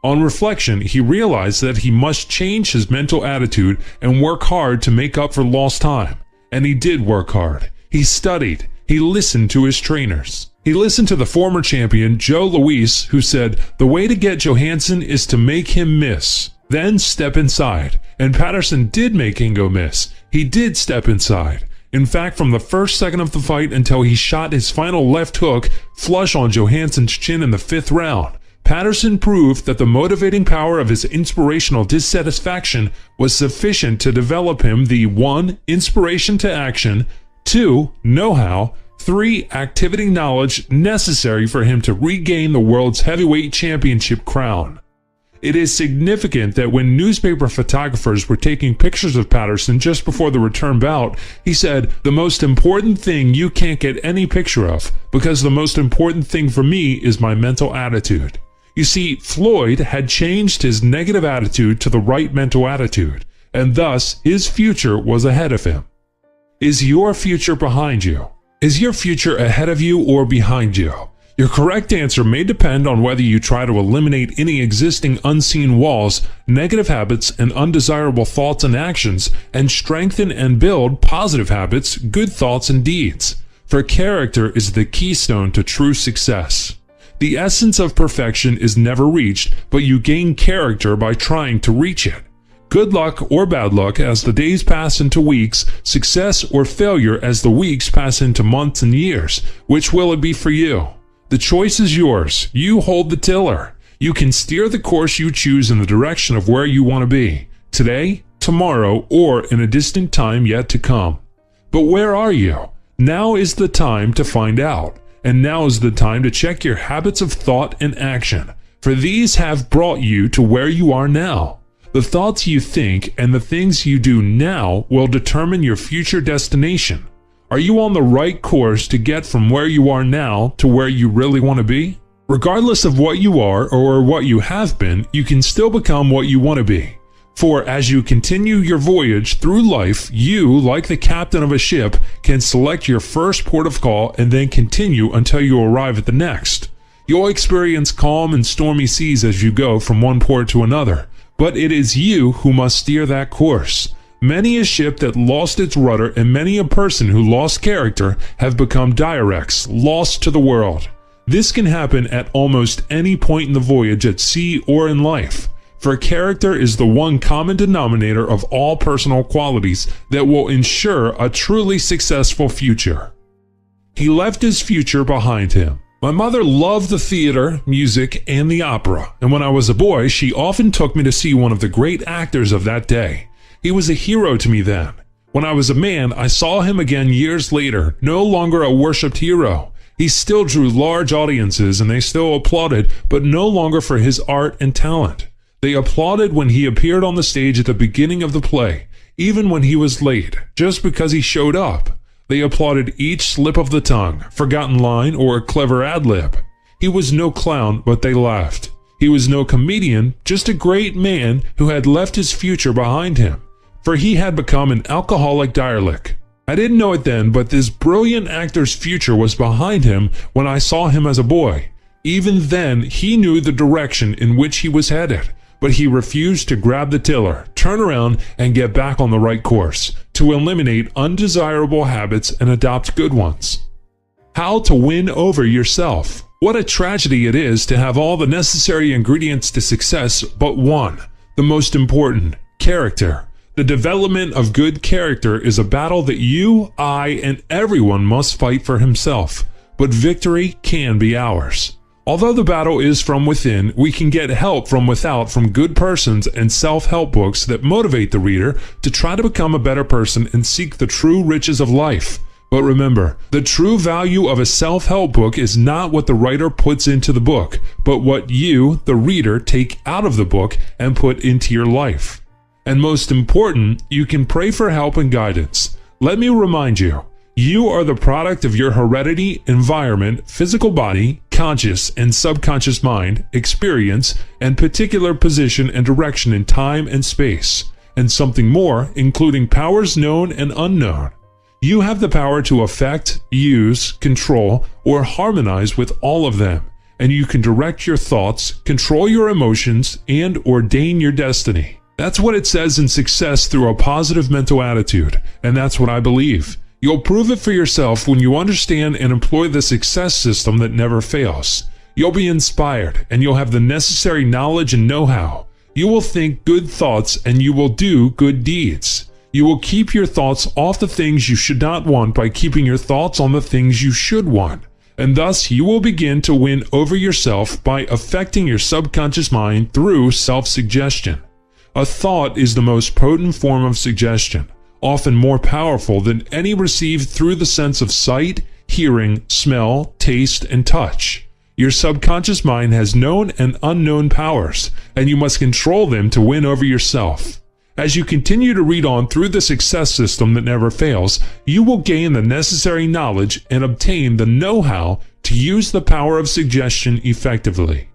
On reflection, he realized that he must change his mental attitude and work hard to make up for lost time. And he did work hard. He studied. He listened to his trainers. He listened to the former champion, Joe Louis, who said, "The way to get Johansson is to make him miss. Then step inside." And Patterson did make Ingo miss. He did step inside. In fact, from the first second of the fight until he shot his final left hook flush on Johansson's chin in the 5th round, Patterson proved that the motivating power of his inspirational dissatisfaction was sufficient to develop him the 1. Inspiration to action, 2. Know-how, 3. Activity knowledge necessary for him to regain the world's heavyweight championship crown. It is significant that when newspaper photographers were taking pictures of Patterson just before the return bout, he said, "The most important thing you can't get any picture of, because the most important thing for me is my mental attitude." You see, Floyd had changed his negative attitude to the right mental attitude, and thus his future was ahead of him. Is your future behind you? Is your future ahead of you or behind you? Your correct answer may depend on whether you try to eliminate any existing unseen walls, negative habits, and undesirable thoughts and actions, and strengthen and build positive habits, good thoughts, and deeds. For character is the keystone to true success. The essence of perfection is never reached, but you gain character by trying to reach it. Good luck or bad luck as the days pass into weeks, success or failure as the weeks pass into months and years. Which will it be for you? The choice is yours. You hold the tiller. You can steer the course you choose in the direction of where you want to be, today, tomorrow, or in a distant time yet to come. But where are you? Now is the time to find out. And now is the time to check your habits of thought and action, for these have brought you to where you are now. The thoughts you think and the things you do now will determine your future destination. Are you on the right course to get from where you are now to where you really want to be? Regardless of what you are or what you have been, you can still become what you want to be. For as you continue your voyage through life, you, like the captain of a ship, can select your first port of call and then continue until you arrive at the next. You'll experience calm and stormy seas as you go from one port to another, but it is you who must steer that course. Many a ship that lost its rudder and many a person who lost character have become derelicts, lost to the world. This can happen at almost any point in the voyage at sea or in life. For character is the one common denominator of all personal qualities that will ensure a truly successful future. He left his future behind him. My mother loved the theater, music, and the opera, and when I was a boy, she often took me to see one of the great actors of that day. He was a hero to me then. When I was a man, I saw him again years later, no longer a worshipped hero. He still drew large audiences and they still applauded, but no longer for his art and talent. They applauded when he appeared on the stage at the beginning of the play, even when he was late, just because he showed up. They applauded each slip of the tongue, forgotten line, or a clever ad-lib. He was no clown, but they laughed. He was no comedian, just a great man who had left his future behind him, for he had become an alcoholic derelict. I didn't know it then, but this brilliant actor's future was behind him when I saw him as a boy. Even then, he knew the direction in which he was headed, but he refused to grab the tiller, turn around, and get back on the right course, to eliminate undesirable habits and adopt good ones. How to win over yourself. What a tragedy it is to have all the necessary ingredients to success but one, the most important, character. The development of good character is a battle that you, I, and everyone must fight for himself, but victory can be ours. Although the battle is from within, we can get help from without from good persons and self-help books that motivate the reader to try to become a better person and seek the true riches of life. But remember, the true value of a self-help book is not what the writer puts into the book, but what you, the reader, take out of the book and put into your life. And most important, you can pray for help and guidance. Let me remind you, you are the product of your heredity, environment, physical body, conscious and subconscious mind, experience, and particular position and direction in time and space, and something more, including powers known and unknown. You have the power to affect, use, control, or harmonize with all of them, and you can direct your thoughts, control your emotions, and ordain your destiny. That's what it says in Success Through a Positive Mental Attitude, and that's what I believe. You'll prove it for yourself when you understand and employ the success system that never fails. You'll be inspired, and you'll have the necessary knowledge and know-how. You will think good thoughts, and you will do good deeds. You will keep your thoughts off the things you should not want by keeping your thoughts on the things you should want. And thus you will begin to win over yourself by affecting your subconscious mind through self-suggestion. A thought is the most potent form of suggestion, often more powerful than any received through the sense of sight, hearing, smell, taste, and touch. Your subconscious mind has known and unknown powers, and you must control them to win over yourself. As you continue to read on through the success system that never fails, you will gain the necessary knowledge and obtain the know-how to use the power of suggestion effectively.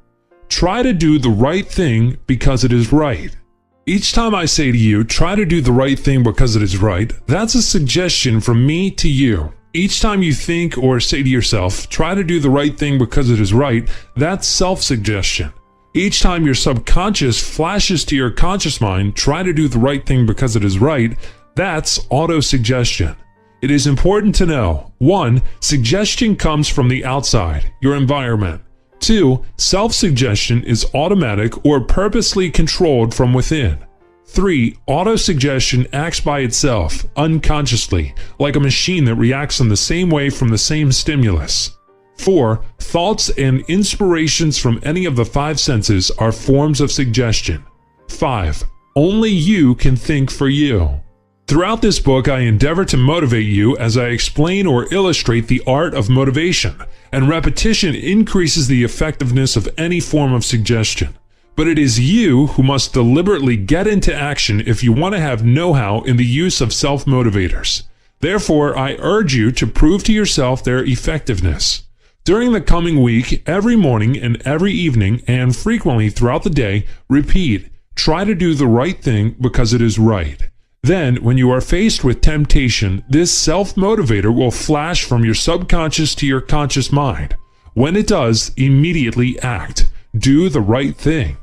Try to do the right thing because it is right. Each time I say to you, try to do the right thing because it is right, that's a suggestion from me to you. Each time you think or say to yourself, try to do the right thing because it is right, that's self-suggestion. Each time your subconscious flashes to your conscious mind, try to do the right thing because it is right, that's auto-suggestion. It is important to know, 1. Suggestion comes from the outside, your environment. 2. Self-suggestion is automatic or purposely controlled from within. 3. Auto-suggestion acts by itself, unconsciously, like a machine that reacts in the same way from the same stimulus. 4. Thoughts and inspirations from any of the 5 senses are forms of suggestion. 5. Only you can think for you. Throughout this book, I endeavor to motivate you as I explain or illustrate the art of motivation, and repetition increases the effectiveness of any form of suggestion. But it is you who must deliberately get into action if you want to have know-how in the use of self-motivators. Therefore, I urge you to prove to yourself their effectiveness. During the coming week, every morning and every evening, and frequently throughout the day, repeat, try to do the right thing because it is right. Then, when you are faced with temptation, this self-motivator will flash from your subconscious to your conscious mind. When it does, immediately act. Do the right thing.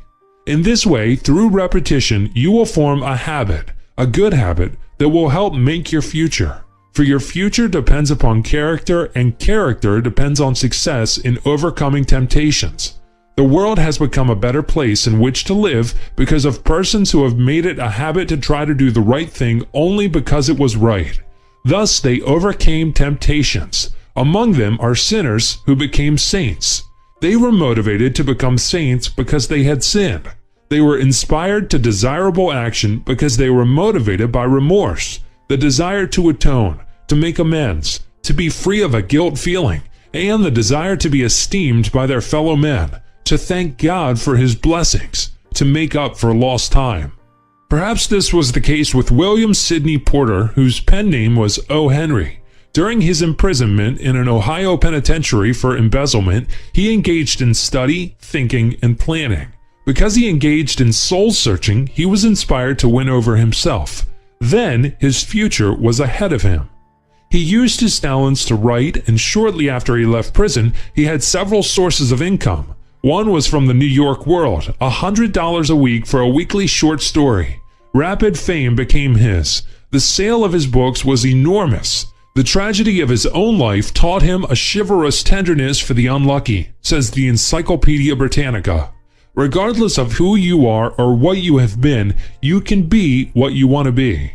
In this way, through repetition, you will form a habit, a good habit, that will help make your future. For your future depends upon character, and character depends on success in overcoming temptations. The world has become a better place in which to live because of persons who have made it a habit to try to do the right thing only because it was right. Thus, they overcame temptations. Among them are sinners who became saints. They were motivated to become saints because they had sinned. They were inspired to desirable action because they were motivated by remorse, the desire to atone, to make amends, to be free of a guilt feeling, and the desire to be esteemed by their fellow men, to thank God for His blessings, to make up for lost time. Perhaps this was the case with William Sidney Porter, whose pen name was O. Henry. During his imprisonment in an Ohio penitentiary for embezzlement, he engaged in study, thinking, and planning. Because he engaged in soul-searching, he was inspired to win over himself. Then, his future was ahead of him. He used his talents to write, and shortly after he left prison, he had several sources of income. One was from the New York World, $100 a week for a weekly short story. Rapid fame became his. The sale of his books was enormous. The tragedy of his own life taught him a chivalrous tenderness for the unlucky, says the Encyclopedia Britannica. Regardless of who you are or what you have been, you can be what you want to be.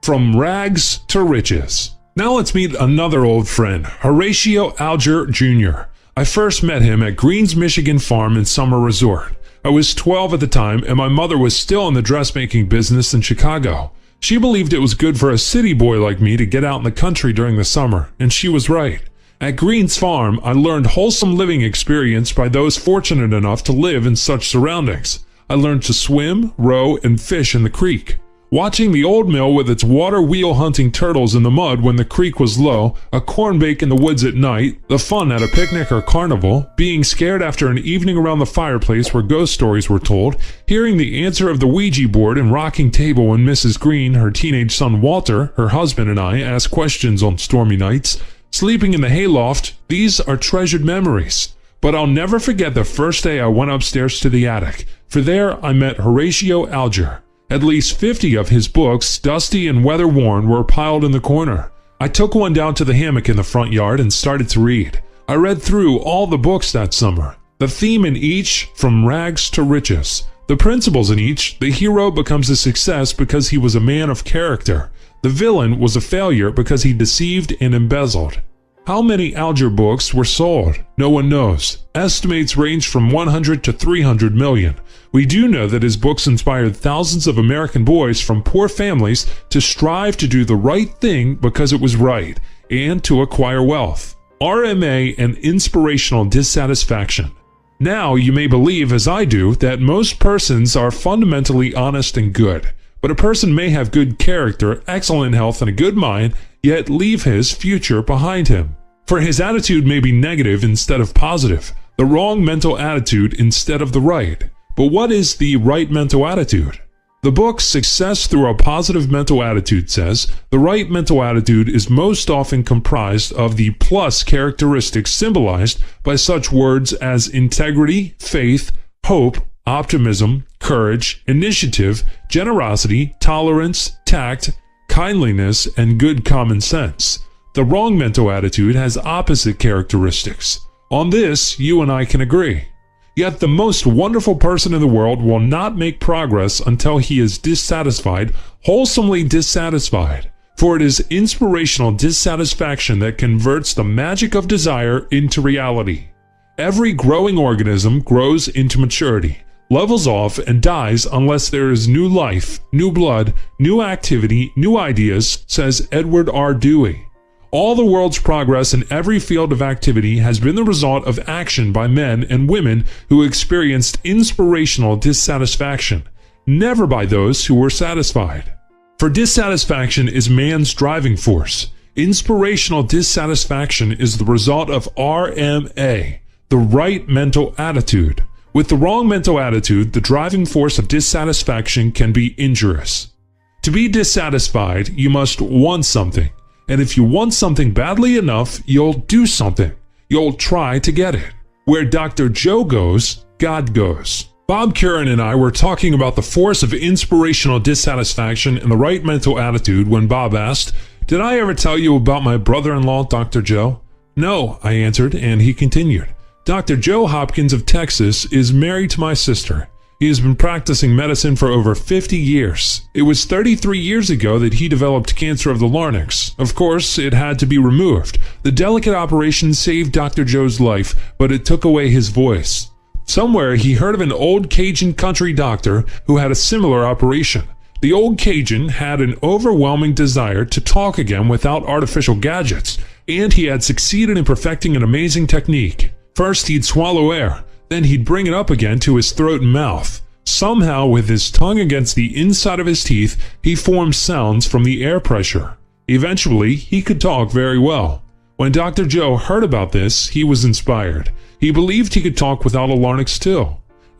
From rags to riches. Now let's meet another old friend, Horatio Alger Jr. I first met him at Green's Michigan Farm and Summer Resort. I was 12 at the time, and my mother was still in the dressmaking business in Chicago. She believed it was good for a city boy like me to get out in the country during the summer, and she was right. At Green's Farm, I learned wholesome living experience by those fortunate enough to live in such surroundings. I learned to swim, row, and fish in the creek. Watching the old mill with its water wheel hunting turtles in the mud when the creek was low, a corn bake in the woods at night, the fun at a picnic or carnival, being scared after an evening around the fireplace where ghost stories were told, hearing the answer of the Ouija board and rocking table when Mrs. Green, her teenage son Walter, her husband, and I asked questions on stormy nights, sleeping in the hayloft, these are treasured memories. But I'll never forget the first day I went upstairs to the attic, for there I met Horatio Alger. At least 50 of his books, dusty and weather-worn, were piled in the corner. I took one down to the hammock in the front yard and started to read. I read through all the books that summer. The theme in each, from rags to riches. The principles in each: the hero becomes a success because he was a man of character. The villain was a failure because he deceived and embezzled. How many Alger books were sold? No one knows. Estimates range from 100 to 300 million. We do know that his books inspired thousands of American boys from poor families to strive to do the right thing because it was right, and to acquire wealth. RMA and inspirational dissatisfaction. Now you may believe, as I do, that most persons are fundamentally honest and good. But a person may have good character, excellent health, and a good mind, yet leave his future behind him. For his attitude may be negative instead of positive, the wrong mental attitude instead of the right. But what is the right mental attitude? The book Success Through a Positive Mental Attitude says the right mental attitude is most often comprised of the plus characteristics symbolized by such words as integrity, faith, hope, optimism, courage, initiative, generosity, tolerance, tact, kindliness, and good common sense. The wrong mental attitude has opposite characteristics. On this, you and I can agree. Yet the most wonderful person in the world will not make progress until he is dissatisfied, wholesomely dissatisfied. For it is inspirational dissatisfaction that converts the magic of desire into reality. Every growing organism grows into maturity, levels off, and dies unless there is new life, new blood, new activity, new ideas, says Edward R. Dewey. All the world's progress in every field of activity has been the result of action by men and women who experienced inspirational dissatisfaction, never by those who were satisfied. For dissatisfaction is man's driving force. Inspirational dissatisfaction is the result of RMA, the right mental attitude. With the wrong mental attitude, the driving force of dissatisfaction can be injurious. To be dissatisfied, you must want something. And if you want something badly enough, you'll do something. You'll try to get it. Where Dr. Joe goes, God goes. Bob Curran and I were talking about the force of inspirational dissatisfaction and the right mental attitude when Bob asked, "Did I ever tell you about my brother-in-law, Dr. Joe?" "No," I answered, and he continued. "Dr. Joe Hopkins of Texas is married to my sister. He has been practicing medicine for over 50 years. It was 33 years ago that he developed cancer of the larynx. Of course, it had to be removed. The delicate operation saved Dr. Joe's life, but it took away his voice. Somewhere he heard of an old Cajun country doctor who had a similar operation. The old Cajun had an overwhelming desire to talk again without artificial gadgets, and he had succeeded in perfecting an amazing technique. First, he'd swallow air. Then he'd bring it up again to his throat and mouth. Somehow, with his tongue against the inside of his teeth, he formed sounds from the air pressure. Eventually, he could talk very well. When Dr. Joe heard about this, he was inspired. He believed he could talk without a larynx too.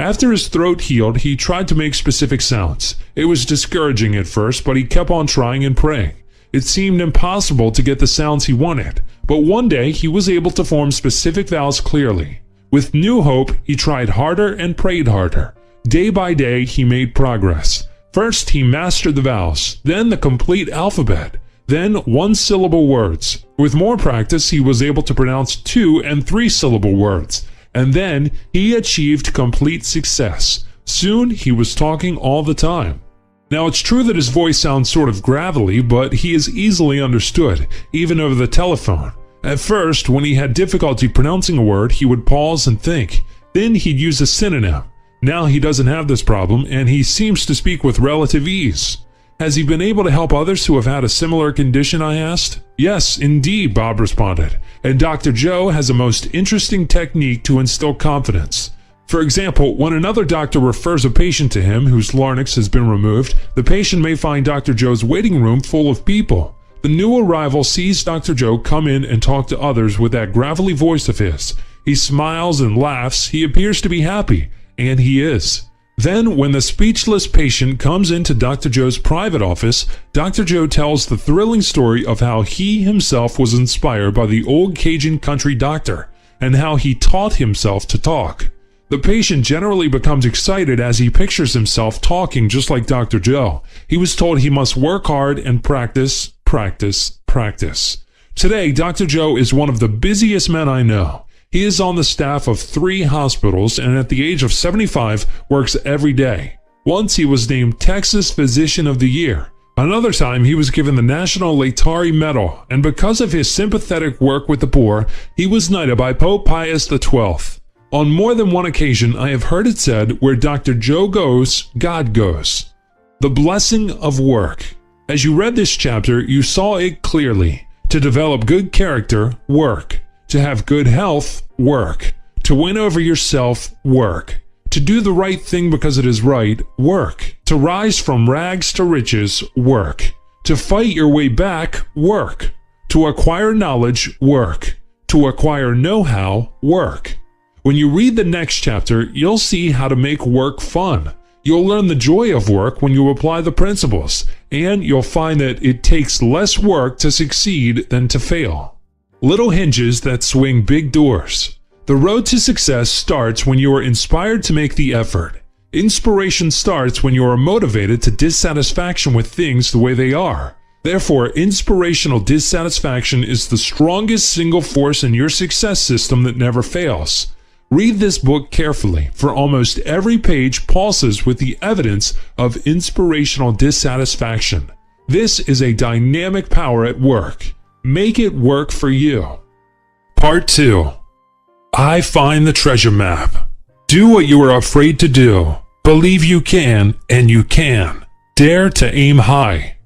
After his throat healed, he tried to make specific sounds. It was discouraging at first, but he kept on trying and praying. It seemed impossible to get the sounds he wanted, but one day he was able to form specific vowels clearly. With new hope, he tried harder and prayed harder. Day by day, he made progress. First, he mastered the vowels, then the complete alphabet, then one-syllable words. With more practice, he was able to pronounce 2- and 3-syllable words, and then he achieved complete success. Soon, he was talking all the time. Now, it's true that his voice sounds sort of gravelly, but he is easily understood, even over the telephone. At first, when he had difficulty pronouncing a word, he would pause and think. Then he'd use a synonym. Now he doesn't have this problem, and he seems to speak with relative ease. Has he been able to help others who have had a similar condition, I asked? Yes, indeed, Bob responded. And Dr. Joe has a most interesting technique to instill confidence. For example, when another doctor refers a patient to him whose larynx has been removed, the patient may find Dr. Joe's waiting room full of people. The new arrival sees Dr. Joe come in and talk to others with that gravelly voice of his. He smiles and laughs. He appears to be happy, and he is. Then, when the speechless patient comes into Dr. Joe's private office, Dr. Joe tells the thrilling story of how he himself was inspired by the old Cajun country doctor, and how he taught himself to talk. The patient generally becomes excited as he pictures himself talking just like Dr. Joe. He was told he must work hard and practice, practice, practice. Today, Dr. Joe is one of the busiest men I know. He is on the staff of 3 hospitals and at the age of 75 works every day. Once he was named Texas Physician of the Year. Another time he was given the National Laetare Medal, and because of his sympathetic work with the poor, he was knighted by Pope Pius XII. On more than one occasion, I have heard it said, where Dr. Joe goes, God goes. The blessing of work. As you read this chapter, you saw it clearly. To develop good character, work. To have good health, work. To win over yourself, work. To do the right thing because it is right, work. To rise from rags to riches, work. To fight your way back, work. To acquire knowledge, work. To acquire know-how, work. When you read the next chapter, you'll see how to make work fun. You'll learn the joy of work when you apply the principles, and you'll find that it takes less work to succeed than to fail. Little hinges that swing big doors. The road to success starts when you are inspired to make the effort. Inspiration starts when you are motivated to dissatisfaction with things the way they are. Therefore, inspirational dissatisfaction is the strongest single force in your success system that never fails. Read this book carefully, for almost every page pulses with the evidence of inspirational dissatisfaction. This is a dynamic power at work. Make it work for you. Part 2. I find the treasure map. Do what you are afraid to do. Believe you can, and you can. Dare to aim high.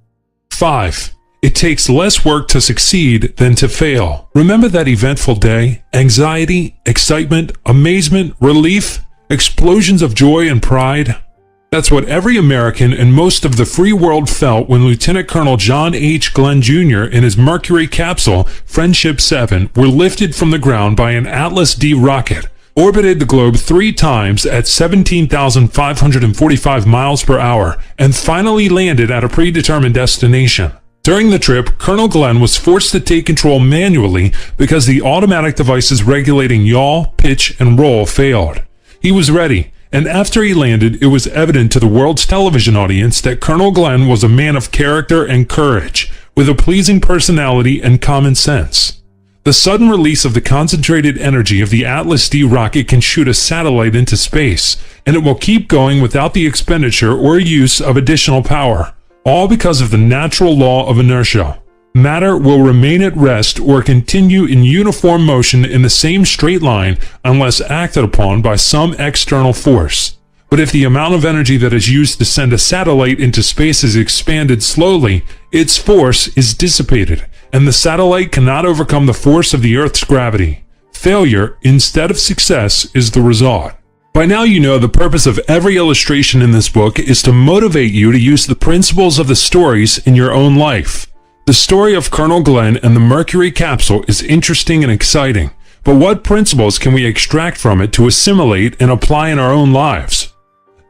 5. It takes less work to succeed than to fail. Remember that eventful day? Anxiety, excitement, amazement, relief, explosions of joy and pride? That's what every American and most of the free world felt when Lieutenant Colonel John H. Glenn Jr. and his Mercury capsule, Friendship 7, were lifted from the ground by an Atlas D rocket, orbited the globe 3 times at 17,545 miles per hour, and finally landed at a predetermined destination. During the trip, Colonel Glenn was forced to take control manually because the automatic devices regulating yaw, pitch, and roll failed. He was ready, and after he landed, it was evident to the world's television audience that Colonel Glenn was a man of character and courage, with a pleasing personality and common sense. The sudden release of the concentrated energy of the Atlas D rocket can shoot a satellite into space, and it will keep going without the expenditure or use of additional power. All because of the natural law of inertia. Matter will remain at rest or continue in uniform motion in the same straight line unless acted upon by some external force. But if the amount of energy that is used to send a satellite into space is expanded slowly, its force is dissipated, and the satellite cannot overcome the force of the Earth's gravity. Failure instead of success is the result. By now you know the purpose of every illustration in this book is to motivate you to use the principles of the stories in your own life. The story of Colonel Glenn and the Mercury capsule is interesting and exciting, but what principles can we extract from it to assimilate and apply in our own lives?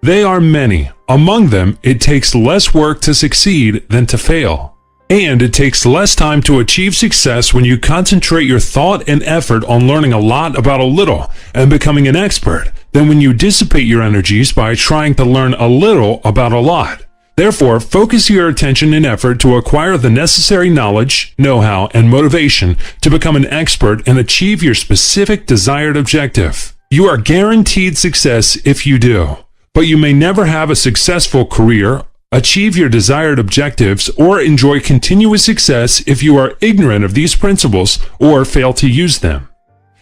They are many. Among them, it takes less work to succeed than to fail. And it takes less time to achieve success when you concentrate your thought and effort on learning a lot about a little and becoming an expert than when you dissipate your energies by trying to learn a little about a lot. Therefore, focus your attention and effort to acquire the necessary knowledge, know-how, and motivation to become an expert and achieve your specific desired objective. You are guaranteed success if you do, but you may never have a successful career, achieve your desired objectives, or enjoy continuous success if you are ignorant of these principles or fail to use them.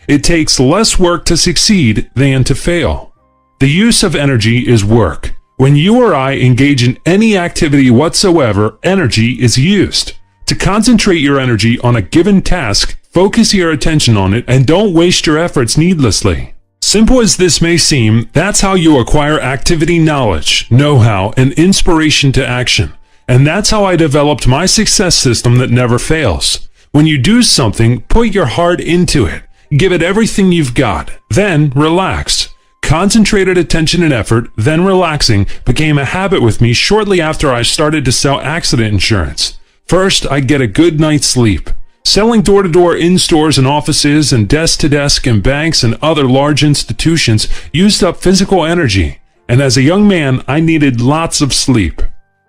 It takes less work to succeed than to fail. The use of energy is work. When you or I engage in any activity whatsoever, energy is used. To concentrate your energy on a given task, focus your attention on it and don't waste your efforts needlessly. Simple as this may seem, that's how you acquire activity knowledge, know-how, and inspiration to action. And that's how I developed my success system that never fails. When you do something, put your heart into it. Give it everything you've got. Then relax. Concentrated attention and effort, then relaxing, became a habit with me shortly after I started to sell accident insurance. First, I'd get a good night's sleep. Selling door-to-door in stores and offices and desk-to-desk in banks and other large institutions used up physical energy, and as a young man, I needed lots of sleep.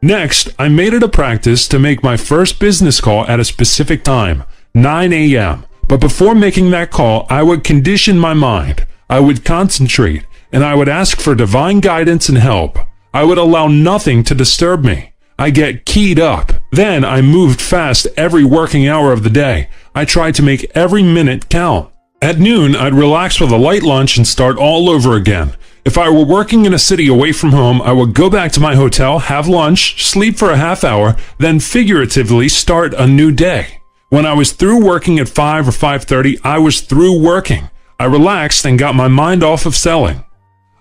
Next, I made it a practice to make my first business call at a specific time, 9 a.m., but before making that call, I would condition my mind. I would concentrate, and I would ask for divine guidance and help. I would allow nothing to disturb me. I get keyed up. Then I moved fast every working hour of the day. I tried to make every minute count. At noon, I'd relax with a light lunch and start all over again. If I were working in a city away from home, I would go back to my hotel, have lunch, sleep for a half hour, then figuratively start a new day. When I was through working at 5 or 5:30, I was through working. I relaxed and got my mind off of selling.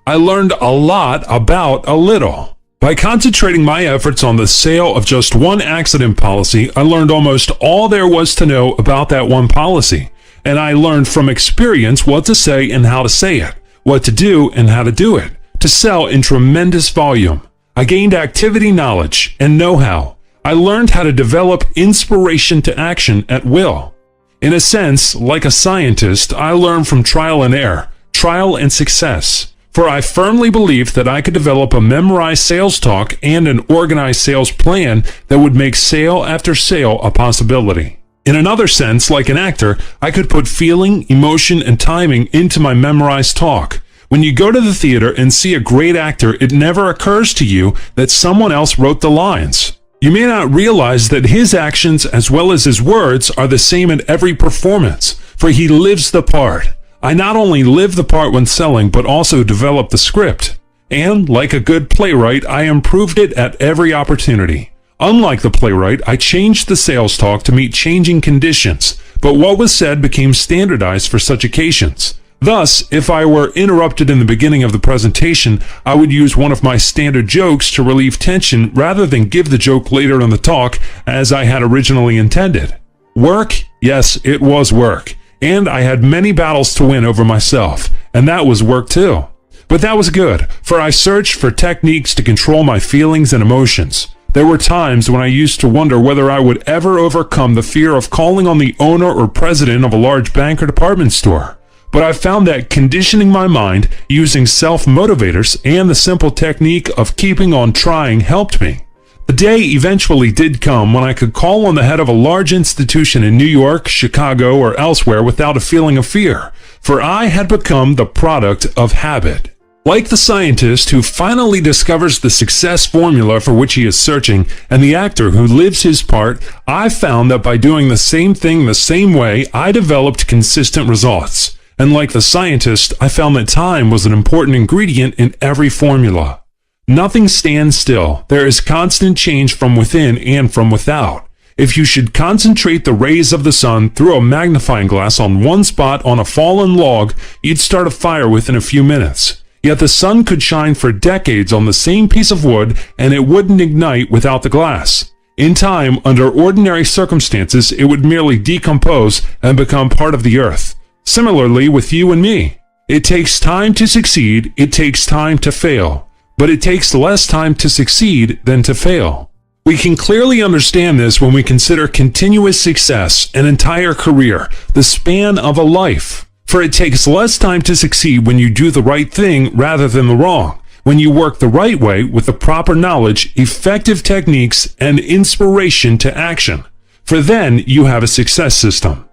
I learned a lot about a little. By concentrating my efforts on the sale of just one accident policy, I learned almost all there was to know about that one policy. And I learned from experience what to say and how to say it, what to do and how to do it, to sell in tremendous volume. I gained activity knowledge and know-how. I learned how to develop inspiration to action at will. In a sense, like a scientist, I learned from trial and error, trial and success. For I firmly believed that I could develop a memorized sales talk and an organized sales plan that would make sale after sale a possibility. In another sense, like an actor, I could put feeling, emotion, and timing into my memorized talk. When you go to the theater and see a great actor, it never occurs to you that someone else wrote the lines. You may not realize that his actions as well as his words are the same in every performance, for he lives the part. I not only live the part when selling, but also develop the script. And, like a good playwright, I improved it at every opportunity. Unlike the playwright, I changed the sales talk to meet changing conditions, but what was said became standardized for such occasions. Thus, if I were interrupted in the beginning of the presentation, I would use one of my standard jokes to relieve tension rather than give the joke later in the talk as I had originally intended. Work? Yes, it was work. And I had many battles to win over myself, and that was work too. But that was good, for I searched for techniques to control my feelings and emotions. There were times when I used to wonder whether I would ever overcome the fear of calling on the owner or president of a large bank or department store. But I found that conditioning my mind, using self-motivators, and the simple technique of keeping on trying helped me. The day eventually did come when I could call on the head of a large institution in New York, Chicago, or elsewhere without a feeling of fear, for I had become the product of habit. Like the scientist who finally discovers the success formula for which he is searching, and the actor who lives his part, I found that by doing the same thing the same way, I developed consistent results. And like the scientist, I found that time was an important ingredient in every formula. Nothing stands still. There is constant change from within and from without. If you should concentrate the rays of the sun through a magnifying glass on one spot on a fallen log, you'd start a fire within a few minutes. Yet the sun could shine for decades on the same piece of wood and it wouldn't ignite without the glass. In time, under ordinary circumstances, it would merely decompose and become part of the earth. Similarly with you and me. It takes time to succeed, it takes time to fail. But it takes less time to succeed than to fail. We can clearly understand this when we consider continuous success, an entire career, the span of a life. For it takes less time to succeed when you do the right thing rather than the wrong, when you work the right way with the proper knowledge, effective techniques, and inspiration to action. For then you have a success system.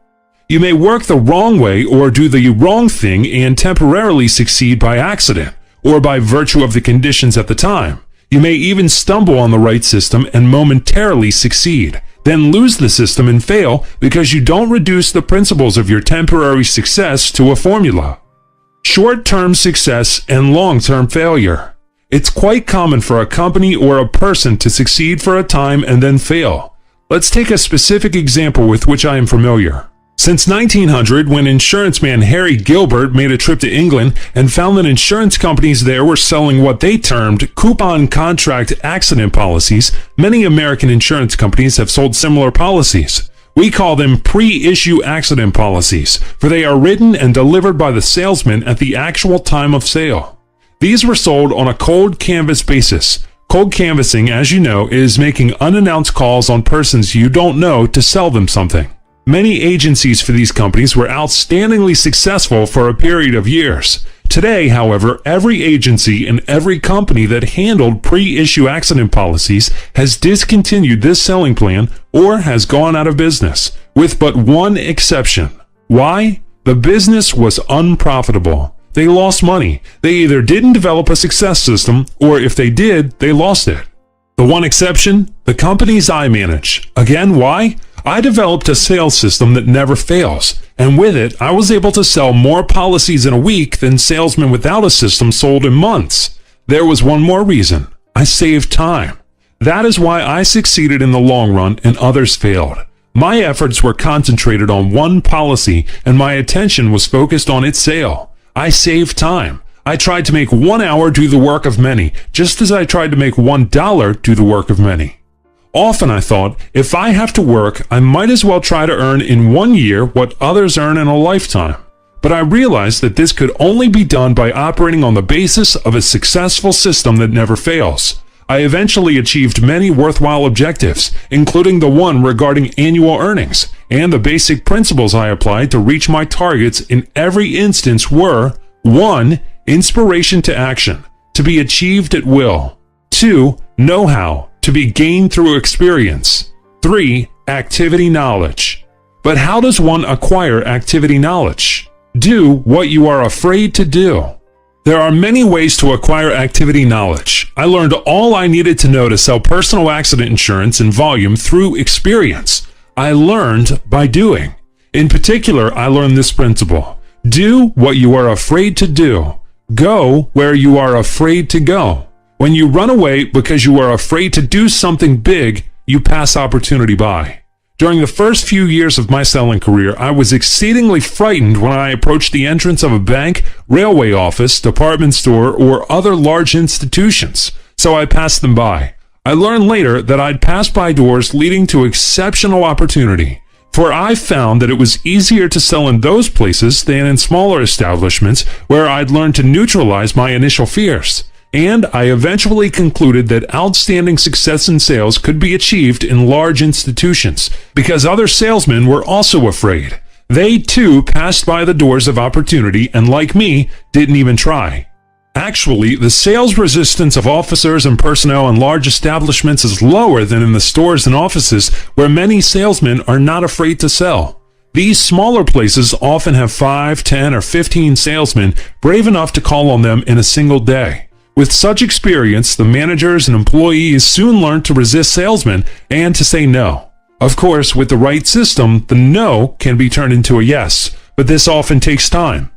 You may work the wrong way or do the wrong thing and temporarily succeed by accident, or by virtue of the conditions at the time. You may even stumble on the right system and momentarily succeed, then lose the system and fail because you don't reduce the principles of your temporary success to a formula. Short-term success and long-term failure. It's quite common for a company or a person to succeed for a time and then fail. Let's take a specific example with which I am familiar. Since 1900, when insurance man Harry Gilbert made a trip to England and found that insurance companies there were selling what they termed coupon contract accident policies, many American insurance companies have sold similar policies. We call them pre-issue accident policies, for they are written and delivered by the salesman at the actual time of sale. These were sold on a cold canvas basis. Cold canvassing, as you know, is making unannounced calls on persons you don't know to sell them something. Many agencies for these companies were outstandingly successful for a period of years. Today, however, every agency and every company that handled pre-issue accident policies has discontinued this selling plan or has gone out of business, with but one exception. Why? The business was unprofitable. They lost money. They either didn't develop a success system, or if they did, they lost it. The one exception? The companies I manage. Again, why? I developed a sales system that never fails, and with it, I was able to sell more policies in a week than salesmen without a system sold in months. There was one more reason. I saved time. That is why I succeeded in the long run and others failed. My efforts were concentrated on one policy, and my attention was focused on its sale. I saved time. I tried to make 1 hour do the work of many, just as I tried to make $1 do the work of many. Often I thought, if I have to work, I might as well try to earn in 1 year what others earn in a lifetime. But I realized that this could only be done by operating on the basis of a successful system that never fails. I eventually achieved many worthwhile objectives, including the one regarding annual earnings, and the basic principles I applied to reach my targets in every instance were: 1. Inspiration to action, to be achieved at will. 2. Know-how, to be gained through experience. 3. Activity knowledge. But how does one acquire activity knowledge? Do what you are afraid to do. There are many ways to acquire activity knowledge. I learned all I needed to know to sell personal accident insurance in volume through experience. I learned by doing. In particular, I learned this principle: do what you are afraid to do. Go where you are afraid to go. When you run away because you are afraid to do something big, you pass opportunity by. During the first few years of my selling career, I was exceedingly frightened when I approached the entrance of a bank, railway office, department store, or other large institutions, so I passed them by. I learned later that I'd passed by doors leading to exceptional opportunity, for I found that it was easier to sell in those places than in smaller establishments where I'd learned to neutralize my initial fears. And I eventually concluded that outstanding success in sales could be achieved in large institutions, because other salesmen were also afraid. They too passed by the doors of opportunity and, like me, didn't even try. Actually, the sales resistance of officers and personnel in large establishments is lower than in the stores and offices where many salesmen are not afraid to sell. These smaller places often have 5, 10, or 15 salesmen brave enough to call on them in a single day. With such experience, the managers and employees soon learn to resist salesmen and to say no. Of course, with the right system, the no can be turned into a yes, but this often takes time.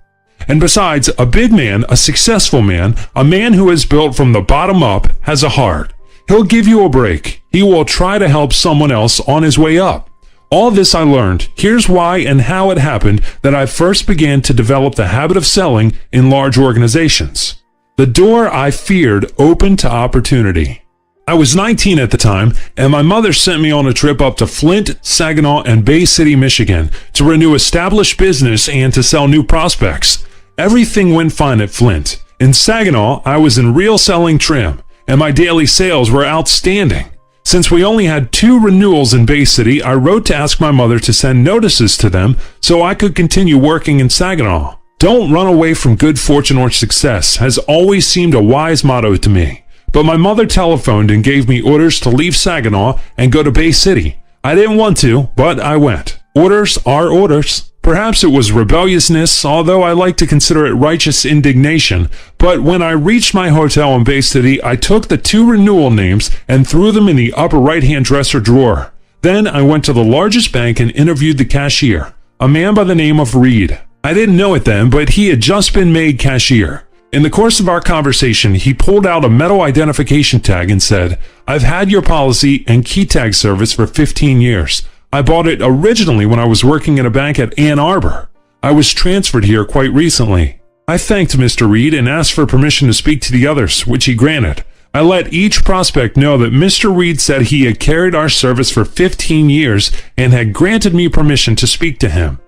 And besides, a big man, a successful man, a man who is built from the bottom up, has a heart. He'll give you a break. He will try to help someone else on his way up. All this I learned. Here's why and how it happened that I first began to develop the habit of selling in large organizations. The door I feared opened to opportunity. I was 19 at the time, and my mother sent me on a trip up to Flint, Saginaw, and Bay City, Michigan to renew established business and to sell new prospects. Everything went fine at Flint. In Saginaw, I was in real selling trim, and my daily sales were outstanding. Since we only had 2 renewals in Bay City, I wrote to ask my mother to send notices to them so I could continue working in Saginaw. Don't run away from good fortune or success has always seemed a wise motto to me. But my mother telephoned and gave me orders to leave Saginaw and go to Bay City. I didn't want to, but I went. Orders are orders. Perhaps it was rebelliousness, although I like to consider it righteous indignation. But when I reached my hotel in Bay City, I took the 2 renewal names and threw them in the upper right-hand dresser drawer. Then I went to the largest bank and interviewed the cashier, a man by the name of Reed. I didn't know it then, but he had just been made cashier. In the course of our conversation, he pulled out a metal identification tag and said, "I've had your policy and key tag service for 15 years. I bought it originally when I was working in a bank at Ann Arbor. I was transferred here quite recently." I thanked Mr. Reed and asked for permission to speak to the others, which he granted. I let each prospect know that Mr. Reed said he had carried our service for 15 years and had granted me permission to speak to him.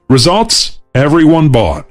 Results? Everyone bought.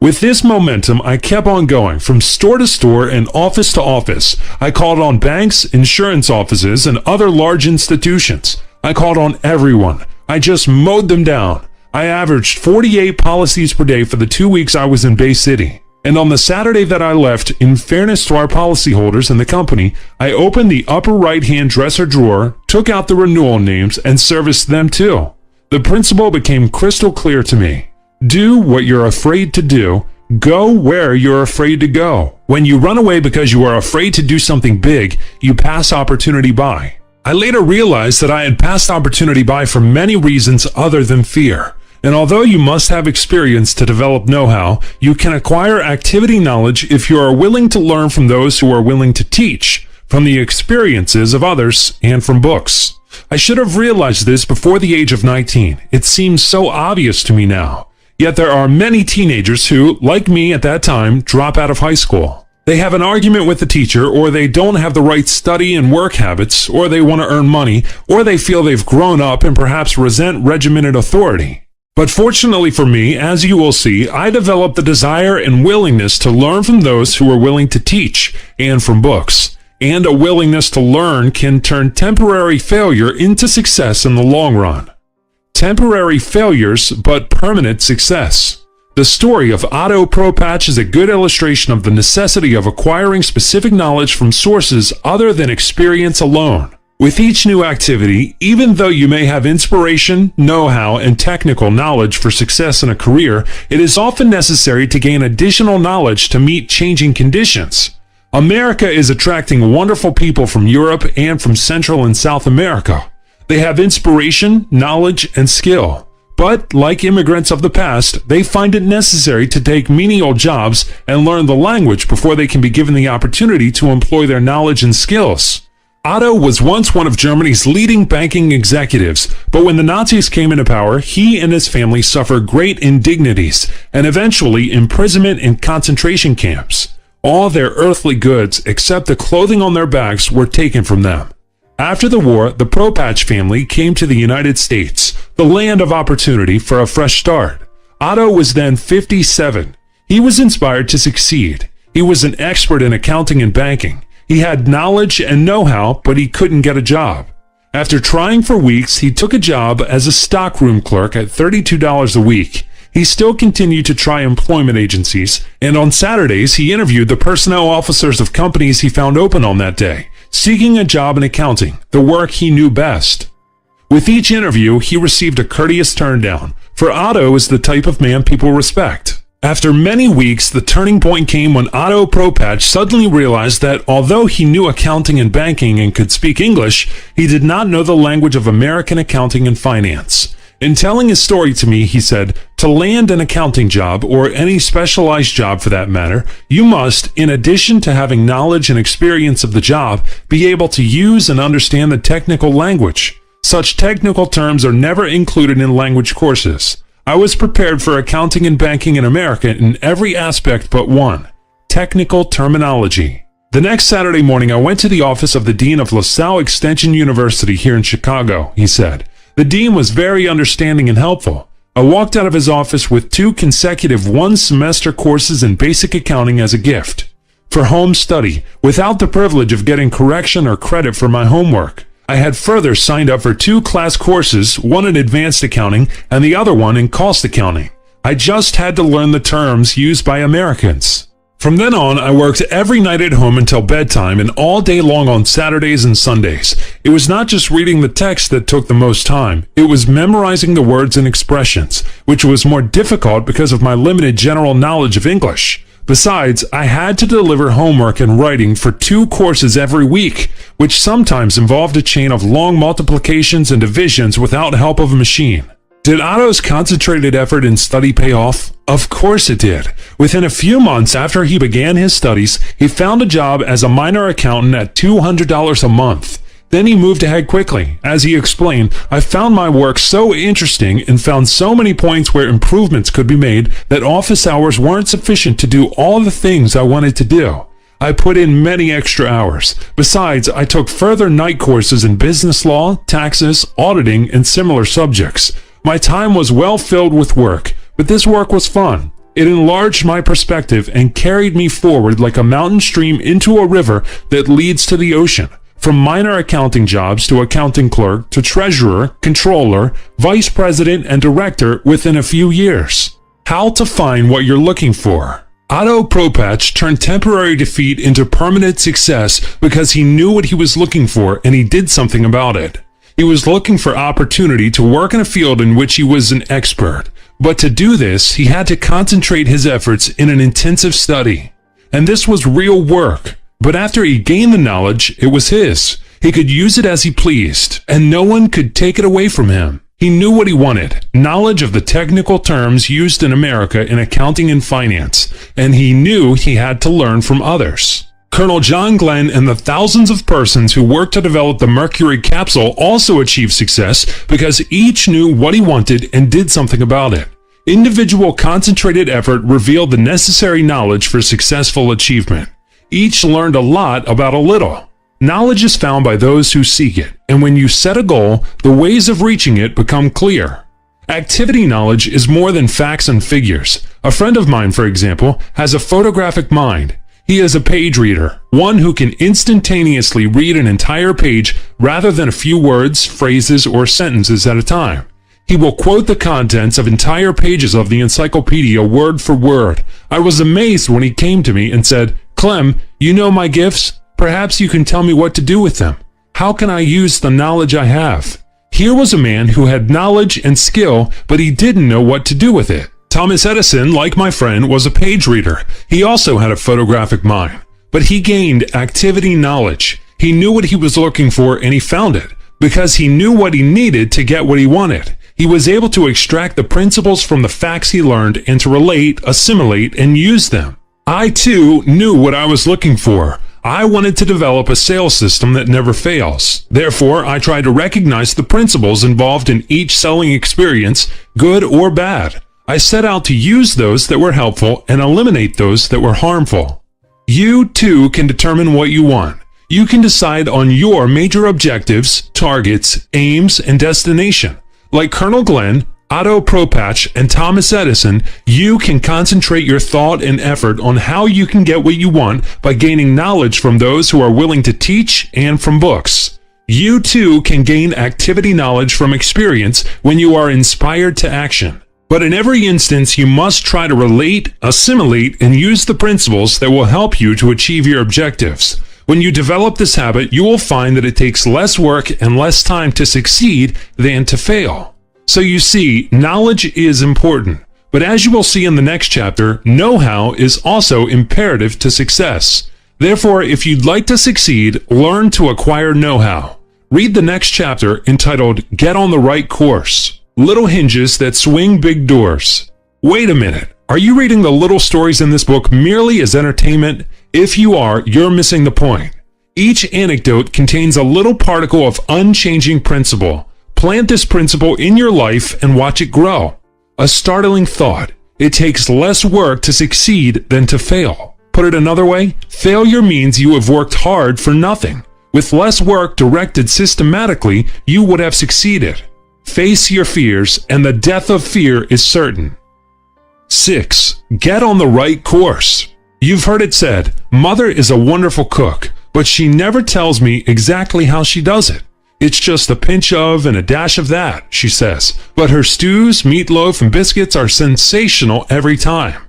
With this momentum, I kept on going from store to store and office to office. I called on banks, insurance offices, and other large institutions. I called on everyone. I just mowed them down. I averaged 48 policies per day for the 2 weeks I was in Bay City. And on the Saturday that I left, in fairness to our policyholders and the company, I opened the upper right-hand dresser drawer, took out the renewal names, and serviced them too. The principle became crystal clear to me. Do what you're afraid to do. Go where you're afraid to go. When you run away because you are afraid to do something big, you pass opportunity by. I later realized that I had passed opportunity by for many reasons other than fear. And although you must have experience to develop know-how, you can acquire activity knowledge if you are willing to learn from those who are willing to teach, from the experiences of others, and from books. I should have realized this before the age of 19. It seems so obvious to me now. Yet there are many teenagers who, like me at that time, drop out of high school. They have an argument with the teacher, or they don't have the right study and work habits, or they want to earn money, or they feel they've grown up and perhaps resent regimented authority. But fortunately for me, as you will see, I developed the desire and willingness to learn from those who are willing to teach, and from books. And a willingness to learn can turn temporary failure into success in the long run. Temporary failures, but permanent success. The story of Otto Propatch is a good illustration of the necessity of acquiring specific knowledge from sources other than experience alone. With each new activity, even though you may have inspiration, know-how, and technical knowledge for success in a career, it is often necessary to gain additional knowledge to meet changing conditions. America is attracting wonderful people from Europe and from Central and South America. They have inspiration, knowledge, and skill. But, like immigrants of the past, they find it necessary to take menial jobs and learn the language before they can be given the opportunity to employ their knowledge and skills. Otto was once one of Germany's leading banking executives, but when the Nazis came into power, he and his family suffered great indignities and eventually imprisonment in concentration camps. All their earthly goods, except the clothing on their backs, were taken from them. After the war, the Propatch family came to the United States, the land of opportunity for a fresh start. Otto was then 57. He was inspired to succeed. He was an expert in accounting and banking. He had knowledge and know-how, but he couldn't get a job. After trying for weeks, he took a job as a stockroom clerk at $32 a week. He still continued to try employment agencies, and on Saturdays he interviewed the personnel officers of companies he found open on that day, seeking a job in accounting, the work he knew best. With each interview, he received a courteous turndown, for Otto is the type of man people respect. After many weeks, the turning point came when Otto Propatch suddenly realized that although he knew accounting and banking and could speak English, he did not know the language of American accounting and finance. In telling his story to me, he said, "To land an accounting job, or any specialized job for that matter, you must, in addition to having knowledge and experience of the job, be able to use and understand the technical language. Such technical terms are never included in language courses. I was prepared for accounting and banking in America in every aspect but one: technical terminology." The next Saturday morning, I went to the office of the Dean of LaSalle Extension University here in Chicago, he said. The dean was very understanding and helpful. I walked out of his office with 2 consecutive one-semester courses in basic accounting as a gift, for home study, without the privilege of getting correction or credit for my homework. I had further signed up for 2 class courses, one in advanced accounting and the other one in cost accounting. I just had to learn the terms used by Americans. From then on, I worked every night at home until bedtime and all day long on Saturdays and Sundays. It was not just reading the text that took the most time. It was memorizing the words and expressions, which was more difficult because of my limited general knowledge of English. Besides, I had to deliver homework and writing for 2 courses every week, which sometimes involved a chain of long multiplications and divisions without help of a machine. Did Otto's concentrated effort in study pay off? Of course it did. Within a few months after he began his studies, he found a job as a minor accountant at $200 a month. Then he moved ahead quickly. As he explained, "I found my work so interesting and found so many points where improvements could be made that office hours weren't sufficient to do all the things I wanted to do. I put in many extra hours. Besides, I took further night courses in business law, taxes, auditing, and similar subjects. My time was well filled with work, but this work was fun. It enlarged my perspective and carried me forward like a mountain stream into a river that leads to the ocean. from minor accounting jobs to accounting clerk to treasurer, controller, vice president, and director within a few years. How to find what you're looking for. Otto Propatch turned temporary defeat into permanent success because he knew what he was looking for and he did something about it. He was looking for opportunity to work in a field in which he was an expert. But to do this, he had to concentrate his efforts in an intensive study. And this was real work. But after he gained the knowledge, it was his. He could use it as he pleased, and no one could take it away from him. He knew what he wanted, knowledge of the technical terms used in America in accounting and finance, and he knew he had to learn from others. Colonel John Glenn and the thousands of persons who worked to develop the Mercury capsule also achieved success because each knew what he wanted and did something about it. Individual concentrated effort revealed the necessary knowledge for successful achievement. Each learned a lot about a little. Knowledge is found by those who seek it, and when you set a goal, the ways of reaching it become clear. Activity knowledge is more than facts and figures. A friend of mine, for example, has a photographic mind. He is a page reader, one who can instantaneously read an entire page rather than a few words, phrases, or sentences at a time. He will quote the contents of entire pages of the encyclopedia word for word. I was amazed when he came to me and said, "Clem, you know my gifts? Perhaps you can tell me what to do with them. How can I use the knowledge I have?" Here was a man who had knowledge and skill, but he didn't know what to do with it. Thomas Edison, like my friend, was a page reader. He also had a photographic mind, but he gained activity knowledge. He knew what he was looking for and he found it. Because he knew what he needed to get what he wanted, he was able to extract the principles from the facts he learned and to relate, assimilate, and use them. I too knew what I was looking for. I wanted to develop a sales system that never fails. Therefore, I tried to recognize the principles involved in each selling experience, good or bad. I set out to use those that were helpful and eliminate those that were harmful. You too can determine what you want. You can decide on your major objectives, targets, aims, and destination. Like Colonel Glenn, Otto Propatch, and Thomas Edison, you can concentrate your thought and effort on how you can get what you want by gaining knowledge from those who are willing to teach and from books. You too can gain activity knowledge from experience when you are inspired to action. But in every instance, you must try to relate, assimilate, and use the principles that will help you to achieve your objectives. When you develop this habit, you will find that it takes less work and less time to succeed than to fail. So you see, knowledge is important, but as you will see in the next chapter, know-how is also imperative to success. Therefore, if you'd like to succeed, learn to acquire know-how. Read the next chapter entitled Get on the Right Course. Little hinges that swing big doors. Wait a minute, are you reading the little stories in this book merely as entertainment? If you are, you're missing the point. Each anecdote contains a little particle of unchanging principle. Plant this principle in your life and watch it grow. A startling thought. It takes less work to succeed than to fail. Put it another way, failure means you have worked hard for nothing. With less work directed systematically, you would have succeeded. Face your fears, and the death of fear is certain. 6. Get on the right course. You've heard it said, Mother is a wonderful cook, but she never tells me exactly how she does it. It's just a pinch of and a dash of that, she says, but her stews, meatloaf, and biscuits are sensational every time.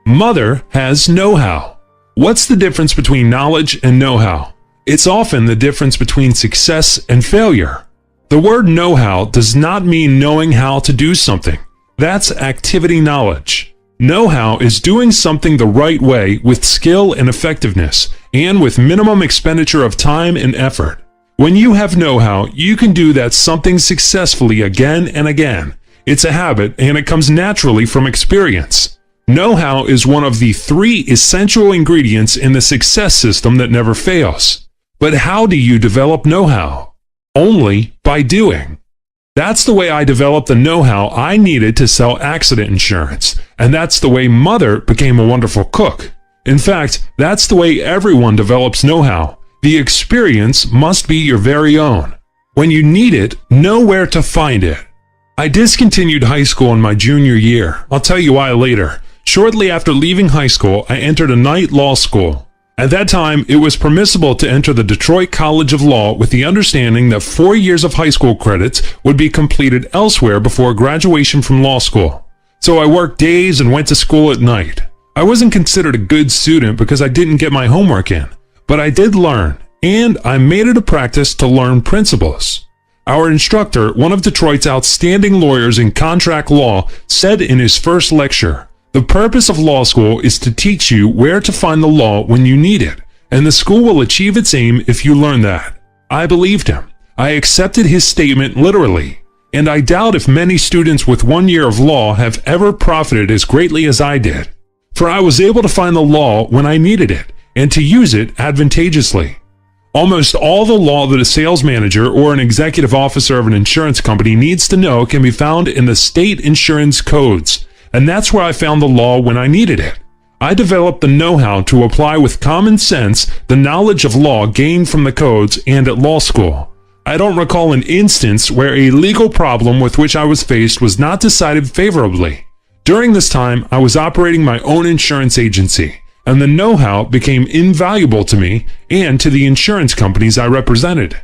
Mother has know-how. What's the difference between knowledge and know-how? It's often the difference between success and failure. The word know-how does not mean knowing how to do something. That's activity knowledge. Know-how is doing something the right way with skill and effectiveness, and with minimum expenditure of time and effort. When you have know-how, you can do that something successfully again and again. It's a habit, and it comes naturally from experience. Know-how is one of the 3 essential ingredients in the success system that never fails. But how do you develop know-how? Only by doing. That's the way I developed the know-how I needed to sell accident insurance, and that's the way Mother became a wonderful cook. In fact, that's the way everyone develops know-how. The experience must be your very own. When you need it, know where to find it. I discontinued high school in my junior year. I'll tell you why later. Shortly after leaving high school, I entered a night law school. At that time, it was permissible to enter the Detroit College of Law with the understanding that 4 years of high school credits would be completed elsewhere before graduation from law school. So I worked days and went to school at night. I wasn't considered a good student because I didn't get my homework in, but I did learn, and I made it a practice to learn principles. Our instructor, one of Detroit's outstanding lawyers in contract law, said in his first lecture, "The purpose of law school is to teach you where to find the law when you need it, and the school will achieve its aim if you learn that." I believed him. I accepted his statement literally, and I doubt if many students with 1 year of law have ever profited as greatly as I did, for I was able to find the law when I needed it, and to use it advantageously. Almost all the law that a sales manager or an executive officer of an insurance company needs to know can be found in the state insurance codes, and that's where I found the law when I needed it. I developed the know-how to apply with common sense the knowledge of law gained from the codes and at law school. I don't recall an instance where a legal problem with which I was faced was not decided favorably. During this time, I was operating my own insurance agency, and the know-how became invaluable to me and to the insurance companies I represented.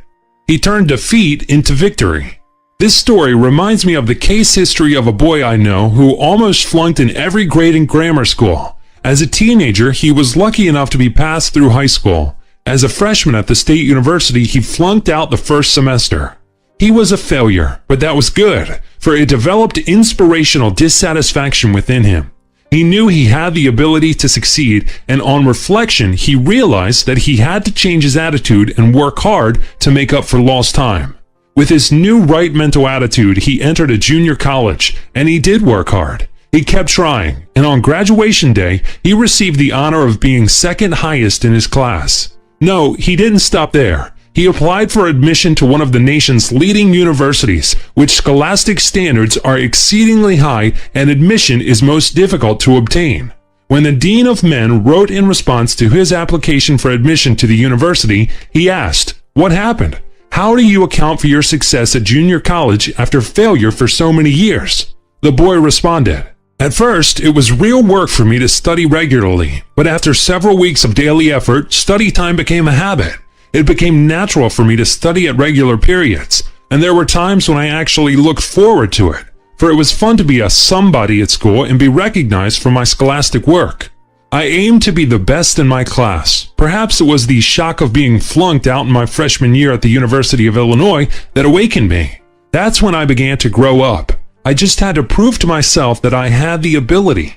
He turned defeat into victory. This story reminds me of the case history of a boy I know who almost flunked in every grade in grammar school. As a teenager, he was lucky enough to be passed through high school. As a freshman at the state university, he flunked out the first semester. He was a failure, but that was good, for it developed inspirational dissatisfaction within him. He knew he had the ability to succeed, and on reflection, he realized that he had to change his attitude and work hard to make up for lost time. With his new right mental attitude, he entered a junior college, and he did work hard. He kept trying, and on graduation day, he received the honor of being second highest in his class. No, he didn't stop there. He applied for admission to one of the nation's leading universities, which scholastic standards are exceedingly high and admission is most difficult to obtain. When the Dean of Men wrote in response to his application for admission to the university, he asked, "What happened? How do you account for your success at junior college after failure for so many years?" The boy responded, "At first, it was real work for me to study regularly, but after several weeks of daily effort, study time became a habit. It became natural for me to study at regular periods, and there were times when I actually looked forward to it, for it was fun to be a somebody at school and be recognized for my scholastic work. I aimed to be the best in my class. Perhaps it was the shock of being flunked out in my freshman year at the University of Illinois that awakened me. That's when I began to grow up. I just had to prove to myself that I had the ability."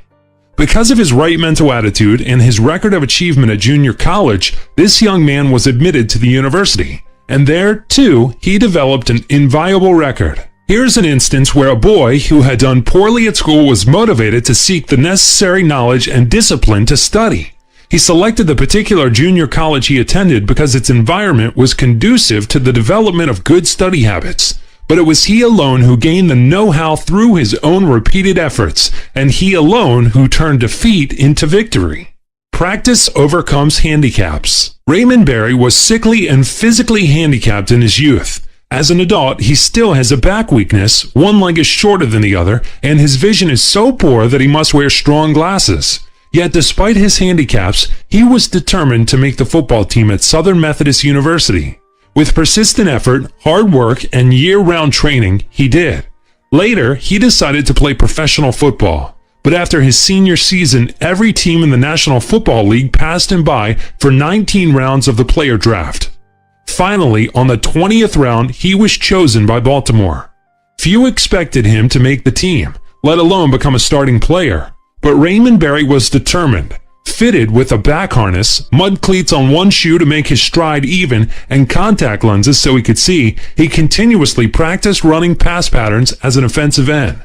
Because of his right mental attitude and his record of achievement at junior college, this young man was admitted to the university, and there, too, he developed an inviolable record. Here's an instance where a boy who had done poorly at school was motivated to seek the necessary knowledge and discipline to study. He selected the particular junior college he attended because its environment was conducive to the development of good study habits. But it was he alone who gained the know-how through his own repeated efforts, and he alone who turned defeat into victory. Practice overcomes handicaps. Raymond Berry was sickly and physically handicapped in his youth. As an adult, he still has a back weakness, one leg is shorter than the other, and his vision is so poor that he must wear strong glasses. Yet despite his handicaps, he was determined to make the football team at Southern Methodist University. With persistent effort, hard work, and year-round training, he did. Later, he decided to play professional football. But after his senior season, every team in the National Football League passed him by for 19 rounds of the player draft. Finally, on the 20th round, he was chosen by Baltimore. Few expected him to make the team, let alone become a starting player. But Raymond Berry was determined. Fitted with a back harness, mud cleats on one shoe to make his stride even, and contact lenses so he could see, he continuously practiced running pass patterns as an offensive end.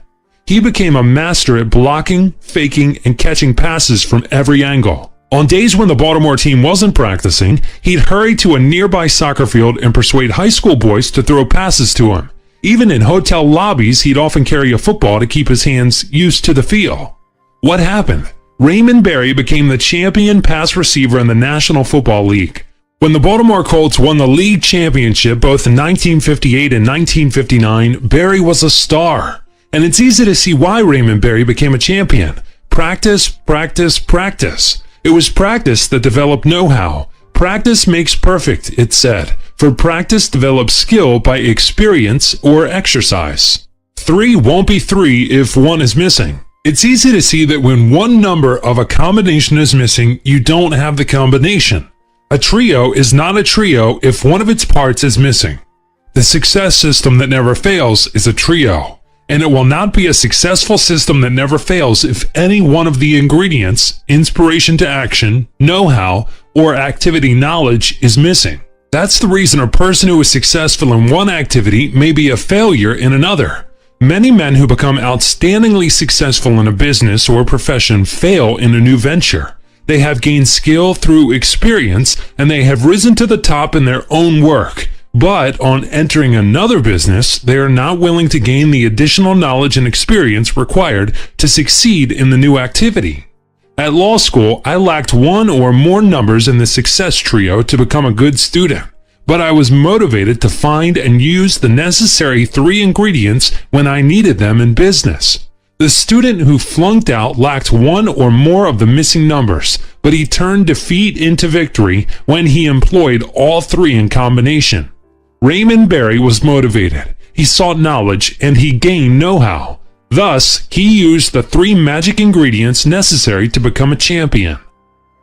He became a master at blocking, faking, and catching passes from every angle. On days when the Baltimore team wasn't practicing, he'd hurry to a nearby soccer field and persuade high school boys to throw passes to him. Even in hotel lobbies, he'd often carry a football to keep his hands used to the feel. What happened? Raymond Berry became the champion pass receiver in the National Football League. When the Baltimore Colts won the league championship both in 1958 and 1959, Berry was a star. And it's easy to see why Raymond Berry became a champion. Practice, practice, practice. It was practice that developed know-how. Practice makes perfect, it said, for practice develops skill by experience or exercise. 3 won't be 3 if 1 is missing. It's easy to see that when one number of a combination is missing, you don't have the combination. A trio is not a trio if one of its parts is missing. The success system that never fails is a trio, and it will not be a successful system that never fails if any one of the ingredients, inspiration to action, know-how, or activity knowledge is missing. That's the reason a person who is successful in one activity may be a failure in another. Many men who become outstandingly successful in a business or profession fail in a new venture. They have gained skill through experience, and they have risen to the top in their own work. But on entering another business, they are not willing to gain the additional knowledge and experience required to succeed in the new activity. At law school, I lacked 1 or more numbers in the success trio to become a good student, but I was motivated to find and use the necessary 3 ingredients when I needed them in business. The student who flunked out lacked 1 or more of the missing numbers, but he turned defeat into victory when he employed all 3 in combination. Raymond Barry was motivated. He sought knowledge and he gained know-how. Thus, he used the 3 magic ingredients necessary to become a champion.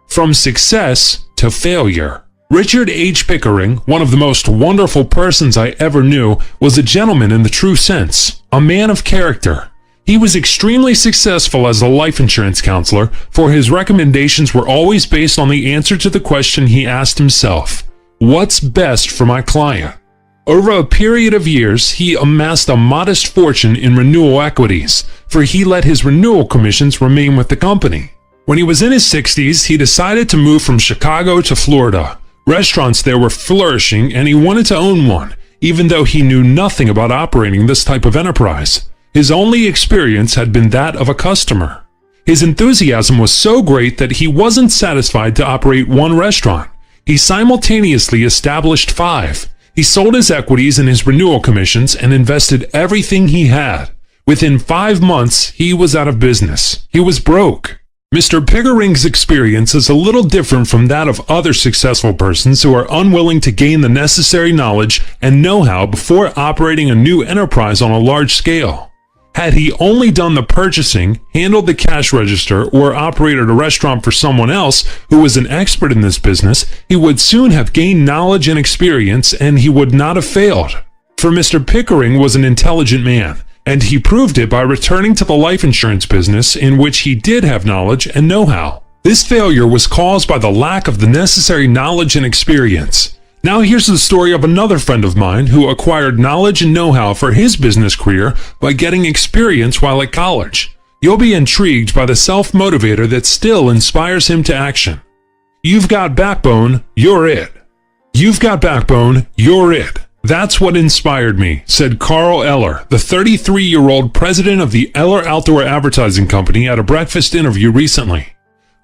From success to failure. Richard H. Pickering, one of the most wonderful persons I ever knew, was a gentleman in the true sense, a man of character. He was extremely successful as a life insurance counselor, for his recommendations were always based on the answer to the question he asked himself, "What's best for my client?" Over a period of years, he amassed a modest fortune in renewal equities, for he let his renewal commissions remain with the company. When he was in his 60s, he decided to move from Chicago to Florida. Restaurants there were flourishing, and he wanted to own one, even though he knew nothing about operating this type of enterprise. His only experience had been that of a customer. His enthusiasm was so great that he wasn't satisfied to operate 1 restaurant. He simultaneously established 5. He sold his equities and his renewal commissions and invested everything he had. Within 5 months, he was out of business. He was broke. Mr. Pickering's experience is a little different from that of other successful persons who are unwilling to gain the necessary knowledge and know-how before operating a new enterprise on a large scale. Had he only done the purchasing, handled the cash register, or operated a restaurant for someone else who was an expert in this business, he would soon have gained knowledge and experience, and he would not have failed. For Mr. Pickering was an intelligent man, and he proved it by returning to the life insurance business in which he did have knowledge and know-how. This failure was caused by the lack of the necessary knowledge and experience. Now here's the story of another friend of mine who acquired knowledge and know-how for his business career by getting experience while at college. You'll be intrigued by the self-motivator that still inspires him to action. You've got backbone, you're it. You've got backbone, you're it. That's what inspired me, said Carl Eller, the 33-year-old president of the Eller Outdoor Advertising Company, at a breakfast interview recently.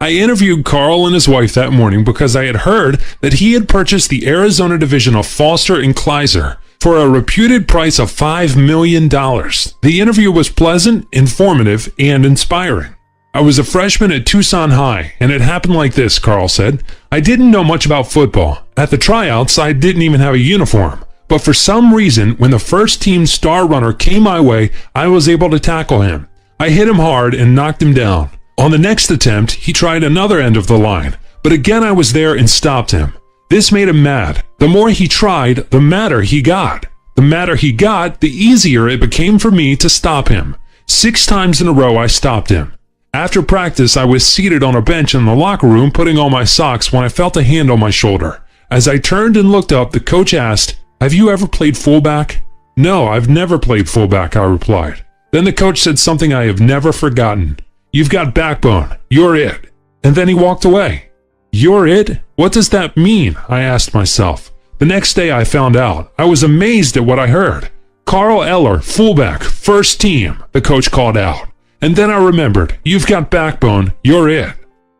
I interviewed Carl and his wife that morning because I had heard that he had purchased the Arizona division of Foster & Kleiser for a reputed price of $5 million. The interview was pleasant, informative, and inspiring. I was a freshman at Tucson High, and it happened like this, Carl said. I didn't know much about football. At the tryouts, I didn't even have a uniform. But for some reason, when the first team star runner came my way, I was able to tackle him. I hit him hard and knocked him down. On the next attempt, he tried another end of the line, but again I was there and stopped him. This made him mad. The more he tried, the madder he got. The madder he got, the easier it became for me to stop him. 6 times in a row I stopped him. After practice, I was seated on a bench in the locker room putting on my socks when I felt a hand on my shoulder. As I turned and looked up, the coach asked, "Have you ever played fullback?" "No, I've never played fullback," I replied. Then the coach said something I have never forgotten. "You've got backbone. You're it." And then he walked away. You're it? What does that mean? I asked myself. The next day I found out. I was amazed at what I heard. Carl Eller, fullback, first team, the coach called out. And then I remembered, you've got backbone, you're it.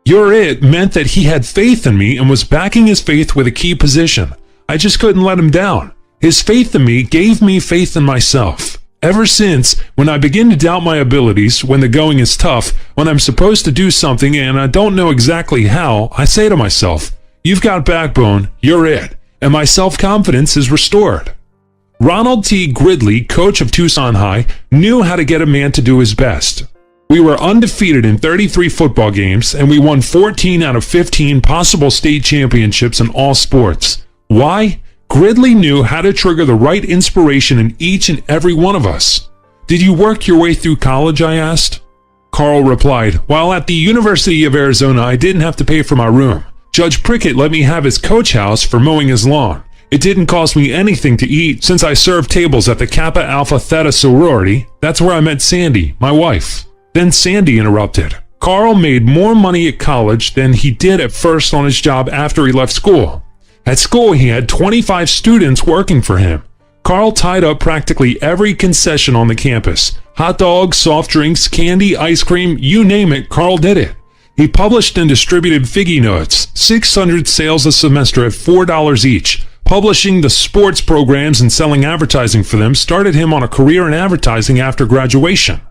You're it meant that he had faith in me and was backing his faith with a key position. I just couldn't let him down. His faith in me gave me faith in myself. Ever since, when I begin to doubt my abilities, when the going is tough, when I'm supposed to do something and I don't know exactly how, I say to myself, "You've got backbone, you're it," and my self-confidence is restored. Ronald T. Gridley, coach of Tucson High, knew how to get a man to do his best. We were undefeated in 33 football games, and we won 14 out of 15 possible state championships in all sports. Why? Gridley knew how to trigger the right inspiration in each and every one of us. "Did you work your way through college?" I asked. Carl replied, "While at the University of Arizona, I didn't have to pay for my room. Judge Prickett let me have his coach house for mowing his lawn. It didn't cost me anything to eat since I served tables at the Kappa Alpha Theta sorority. That's where I met Sandy, my wife." Then Sandy interrupted. Carl made more money at college than he did at first on his job after he left school. At school, he had 25 students working for him. Carl tied up practically every concession on the campus. Hot dogs, soft drinks, candy, ice cream, you name it, Carl did it. He published and distributed figgy notes, 600 sales a semester at $4 each. Publishing the sports programs and selling advertising for them started him on a career in advertising after graduation.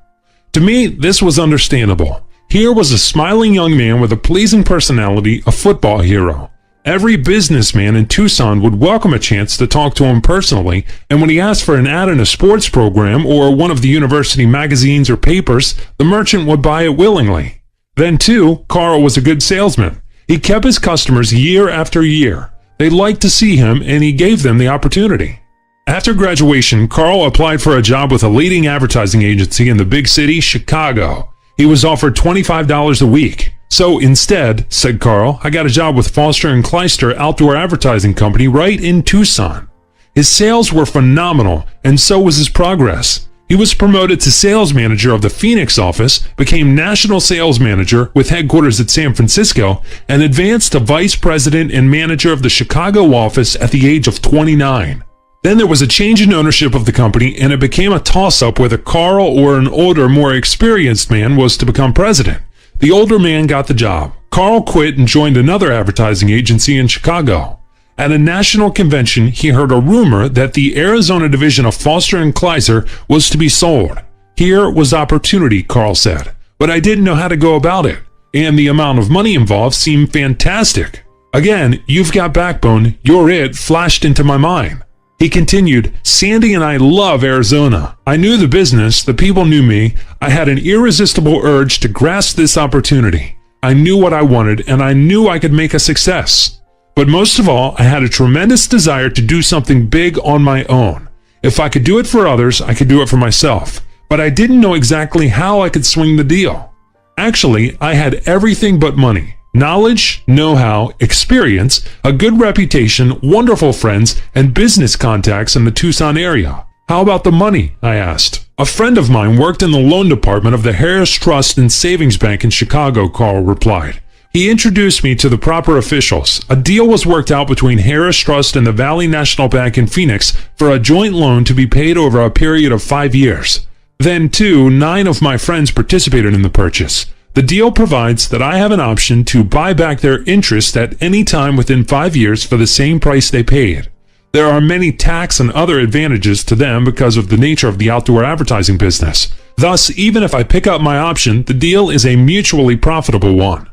To me, this was understandable. Here was a smiling young man with a pleasing personality, a football hero. Every businessman in Tucson would welcome a chance to talk to him personally, and when he asked for an ad in a sports program or one of the university magazines or papers, the merchant would buy it willingly. Then, too, Carl was a good salesman. He kept his customers year after year. They liked to see him, and he gave them the opportunity. After graduation, Carl applied for a job with a leading advertising agency in the big city, Chicago. He was offered $25 a week. "So instead," said Carl, "I got a job with Foster & Kleister Outdoor Advertising Company right in Tucson." His sales were phenomenal, and so was his progress. He was promoted to sales manager of the Phoenix office, became national sales manager with headquarters at San Francisco, and advanced to vice president and manager of the Chicago office at the age of 29. Then there was a change in ownership of the company, and it became a toss-up whether Carl or an older, more experienced man was to become president. The older man got the job. Carl quit and joined another advertising agency in Chicago. At a national convention, he heard a rumor that the Arizona division of Foster & Kleister was to be sold. Here was opportunity, Carl said, but I didn't know how to go about it, and the amount of money involved seemed fantastic. Again, "You've got backbone, you're it," flashed into my mind. He continued, "Sandy and I love Arizona. I knew the business, the people knew me. I had an irresistible urge to grasp this opportunity. I knew what I wanted, and I knew I could make a success. But most of all, I had a tremendous desire to do something big on my own. If I could do it for others, I could do it for myself. But I didn't know exactly how I could swing the deal. Actually, I had everything but money. Knowledge, know-how, experience, a good reputation, wonderful friends, and business contacts in the Tucson area. How about the money?" I asked. "A friend of mine worked in the loan department of the Harris Trust and Savings Bank in Chicago," Carl replied. "He introduced me to the proper officials. A deal was worked out between Harris Trust and the Valley National Bank in Phoenix for a joint loan to be paid over a period of 5 years. Then, too, 9 of my friends participated in the purchase. The deal provides that I have an option to buy back their interest at any time within 5 years for the same price they paid. There are many tax and other advantages to them because of the nature of the outdoor advertising business. Thus, even if I pick up my option, the deal is a mutually profitable one."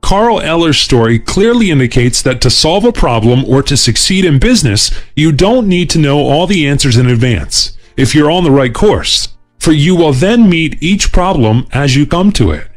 Carl Eller's story clearly indicates that to solve a problem or to succeed in business, you don't need to know all the answers in advance, if you're on the right course, for you will then meet each problem as you come to it.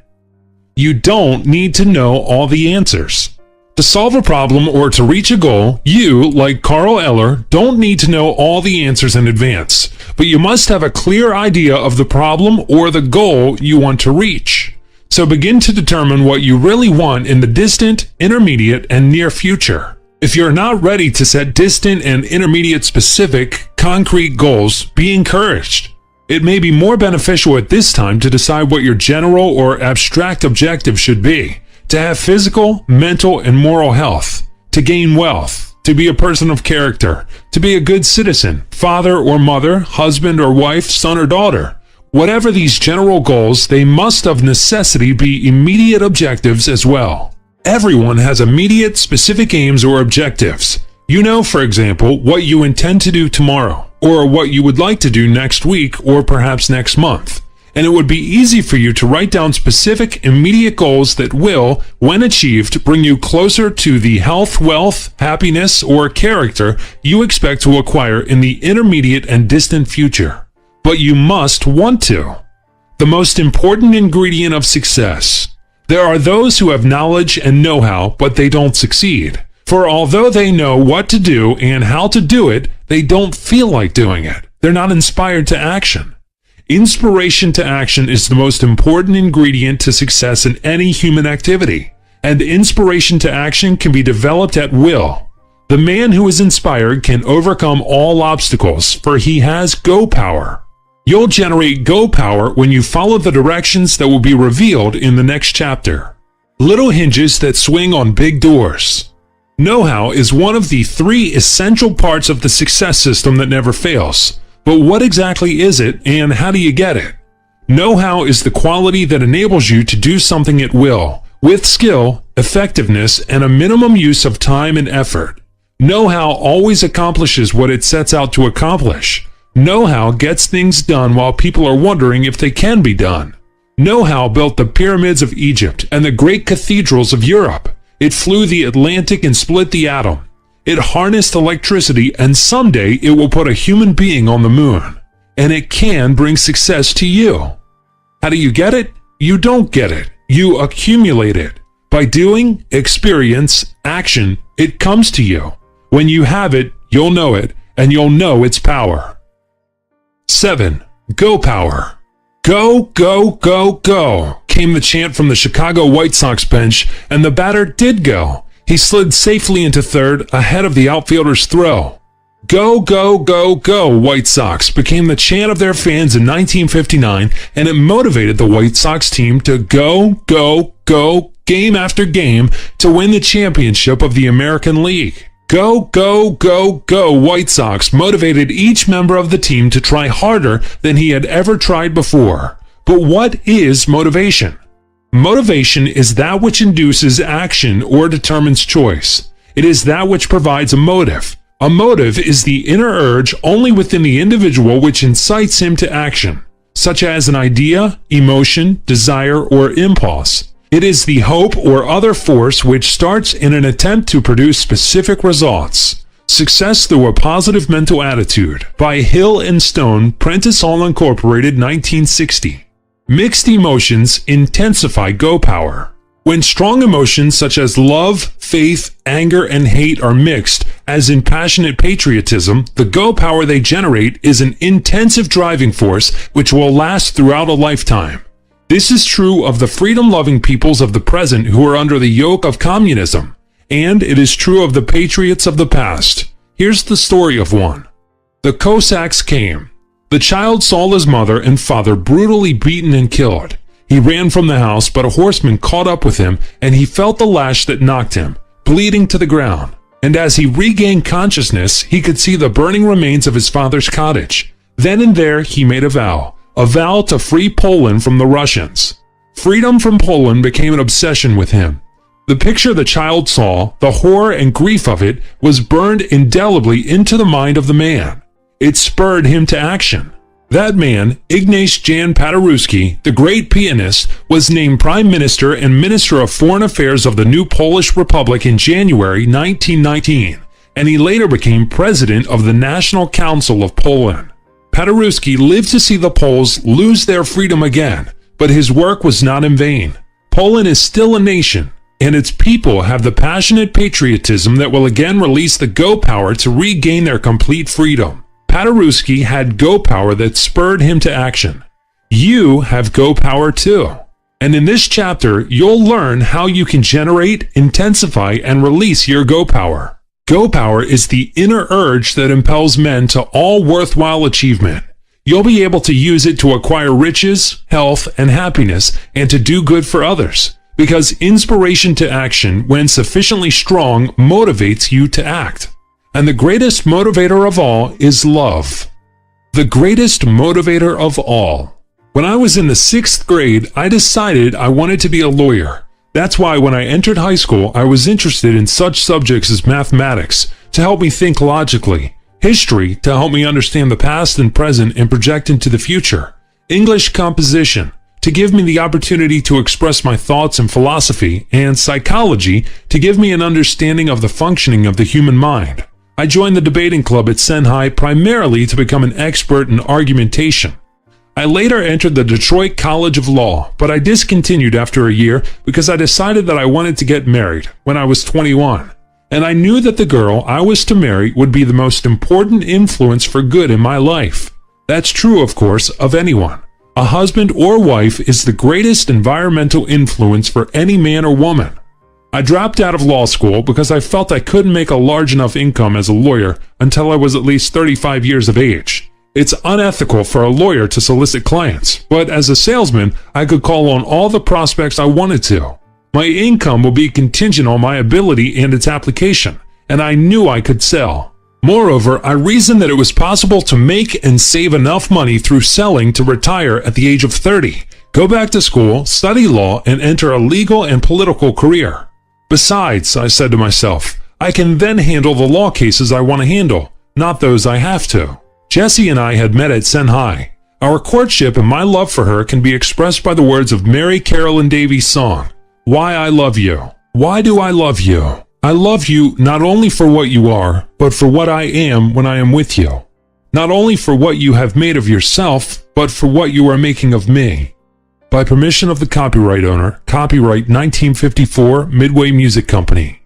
You don't need to know all the answers. To solve a problem or to reach a goal, you, like Carl Eller, don't need to know all the answers in advance, but you must have a clear idea of the problem or the goal you want to reach. So begin to determine what you really want in the distant, intermediate, and near future. If you're not ready to set distant and intermediate specific, concrete goals, be encouraged. It may be more beneficial at this time to decide what your general or abstract objective should be, to have physical, mental, and moral health, to gain wealth, to be a person of character, to be a good citizen, father or mother, husband or wife, son or daughter. Whatever these general goals, they must of necessity be immediate objectives as well. Everyone has immediate, specific aims or objectives. You know, for example, what you intend to do tomorrow, or what you would like to do next week or perhaps next month. And it would be easy for you to write down specific, immediate goals that will, when achieved, bring you closer to the health, wealth, happiness, or character you expect to acquire in the intermediate and distant future. But you must want to. The most important ingredient of success. There are those who have knowledge and know-how, but they don't succeed. For although they know what to do and how to do it, they don't feel like doing it. They're not inspired to action. Inspiration to action is the most important ingredient to success in any human activity, and inspiration to action can be developed at will. The man who is inspired can overcome all obstacles, for he has go power. You'll generate go power when you follow the directions that will be revealed in the next chapter. Little hinges that swing on big doors. Know-how is one of the 3 essential parts of the success system that never fails. But what exactly is it, and how do you get it? Know-how is the quality that enables you to do something at will, with skill, effectiveness, and a minimum use of time and effort. Know-how always accomplishes what it sets out to accomplish. Know-how gets things done while people are wondering if they can be done. Know-how built the pyramids of Egypt and the great cathedrals of Europe. It flew the Atlantic and split the atom. It harnessed electricity, and someday it will put a human being on the moon. And it can bring success to you. How do you get it? You don't get it. You accumulate it. By doing, experience, action, it comes to you. When you have it, you'll know it, and you'll know its power. 7. Go power. Go, go, go, go, came the chant from the Chicago White Sox bench, and the batter did go. He slid safely into third, ahead of the outfielder's throw. Go, go, go, go, White Sox became the chant of their fans in 1959, and it motivated the White Sox team to go, go, go, game after game to win the championship of the American League. Go, go, go, go, White Sox motivated each member of the team to try harder than he had ever tried before. But what is motivation? Motivation is that which induces action or determines choice. It is that which provides a motive. A motive is the inner urge only within the individual which incites him to action, such as an idea, emotion, desire, or impulse. It is the hope or other force which starts in an attempt to produce specific results. Success Through a Positive Mental Attitude by Hill and Stone, Prentice Hall Incorporated, 1960. Mixed emotions intensify go power. When strong emotions such as love, faith, anger, and hate are mixed, as in passionate patriotism, the go power they generate is an intensive driving force which will last throughout a lifetime. This is true of the freedom-loving peoples of the present who are under the yoke of communism, and it is true of the patriots of the past. Here's the story of one. The Cossacks came. The child saw his mother and father brutally beaten and killed. He ran from the house, but a horseman caught up with him, and he felt the lash that knocked him, bleeding to the ground. And as he regained consciousness, he could see the burning remains of his father's cottage. Then and there he made a vow to free Poland from the Russians. Freedom from Poland became an obsession with him. The picture the child saw, the horror and grief of it, was burned indelibly into the mind of the man. It spurred him to action. That man, Ignace Jan Paderewski, the great pianist, was named Prime Minister and Minister of Foreign Affairs of the new Polish Republic in January 1919, and he later became President of the National Council of Poland. Paderewski lived to see the Poles lose their freedom again, but his work was not in vain. Poland is still a nation, and its people have the passionate patriotism that will again release the go power to regain their complete freedom. Paderewski had go power that spurred him to action. You have go power too. And in this chapter, you'll learn how you can generate, intensify, and release your go power. Go power is the inner urge that impels men to all worthwhile achievement. You'll be able to use it to acquire riches, health, and happiness, and to do good for others. Because inspiration to action, when sufficiently strong, motivates you to act. And the greatest motivator of all is love. The greatest motivator of all. When I was in the 6th grade, I decided I wanted to be a lawyer. That's why when I entered high school, I was interested in such subjects as mathematics, to help me think logically, history to help me understand the past and present and project into the future, English composition to give me the opportunity to express my thoughts and philosophy, and psychology to give me an understanding of the functioning of the human mind. I joined the debating club at Senhai primarily to become an expert in argumentation. I later entered the Detroit College of Law, but I discontinued after a year because I decided that I wanted to get married when I was 21. And I knew that the girl I was to marry would be the most important influence for good in my life. That's true, of course, of anyone. A husband or wife is the greatest environmental influence for any man or woman. I dropped out of law school because I felt I couldn't make a large enough income as a lawyer until I was at least 35 years of age. It's unethical for a lawyer to solicit clients, but as a salesman, I could call on all the prospects I wanted to. My income will be contingent on my ability and its application, and I knew I could sell. Moreover, I reasoned that it was possible to make and save enough money through selling to retire at the age of 30, go back to school, study law, and enter a legal and political career. Besides, I said to myself, I can then handle the law cases I want to handle, not those I have to. Jessie and I had met at Senhai. Our courtship and my love for her can be expressed by the words of Mary Carolyn Davies' song, Why I Love You. Why do I love you? I love you not only for what you are, but for what I am when I am with you. Not only for what you have made of yourself, but for what you are making of me. By permission of the copyright owner, copyright 1954, Midway Music Company.